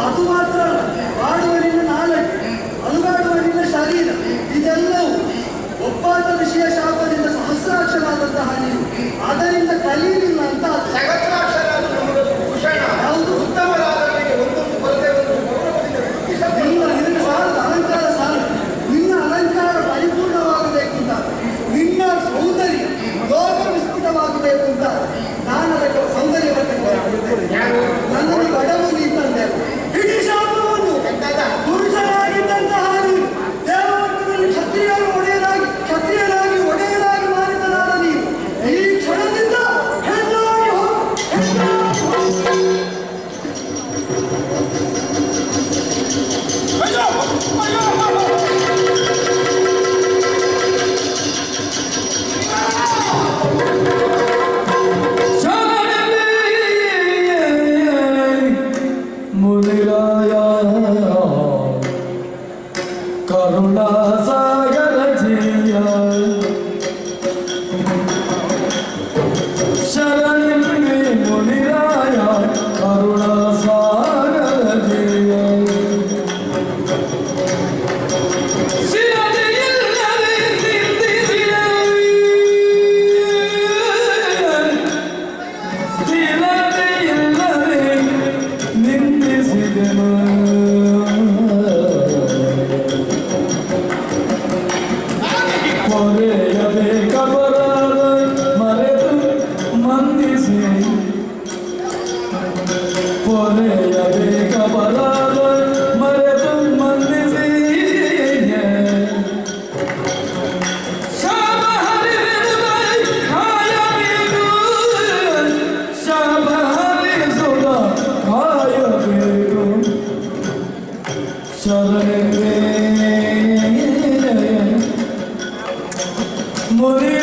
ಅದು ಮಾತ್ರ ಆಡುವನಿನ ನಾಲಗೆ, ಅಲುಗಾಡುವನಿನ ಶರೀರ, ಇದೆಲ್ಲವೂ ಒಬ್ಬಾದ ಋಷಿಯ ಶಾಪದಿಂದ ಸಹಸ್ರಾಕ್ಷರಾದಂತಹ ನೀವು ಅದರಿಂದ ಕಲಿಯಲಿಲ್ಲ ಅಂತ ಸಹಸ್ರಾಕ್ಷರ ಭೂಷಣ ಯಾವುದು ಉತ್ತಮರಾದವರಿಗೆ ಒಂದೊಂದು ಕೊರತೆ ನಿನ್ನ ಸಾಲದ ಅಲಂಕಾರ ಸಾಲ, ನಿನ್ನ ಅಲಂಕಾರ ಪರಿಪೂರ್ಣವಾಗಬೇಕು ಅಂತ, ನಿನ್ನ ಸೌಂದರ್ಯ ಲೋಕ ವಿಸ್ತೃತವಾಗಬೇಕು ಅಂತ ನಾನು ಅದಕ್ಕೆ ಸೌಂದರ್ಯವನ್ನು ನನ್ನನ್ನು ಬಡವನು ಇದ್ದಂತೆ ಇಡೀ ಶಾಪವನ್ನು ಪುರುಷರಾಗಿದ್ದಂತಹ ನೀನು ದೇವವರ್ಗದಲ್ಲಿ ಕ್ಷತ್ರಿಯನಾಗಿ ಒಡೆಯನಾಗಿ ಮಾಡಿದನಾದ ನೀನು ಈ ಕ್ಷಣದಿಂದ ಹೆಚ್ಚಾಗಿ ಮುನಿರಾಯ ಕರುಣಾ ಸಾಗರ ಜಿಯ ಶರಣಿ ಮುನಿರಾಯ ಕರುಣಾ ಸಾಗರ ಜಿಯ Murid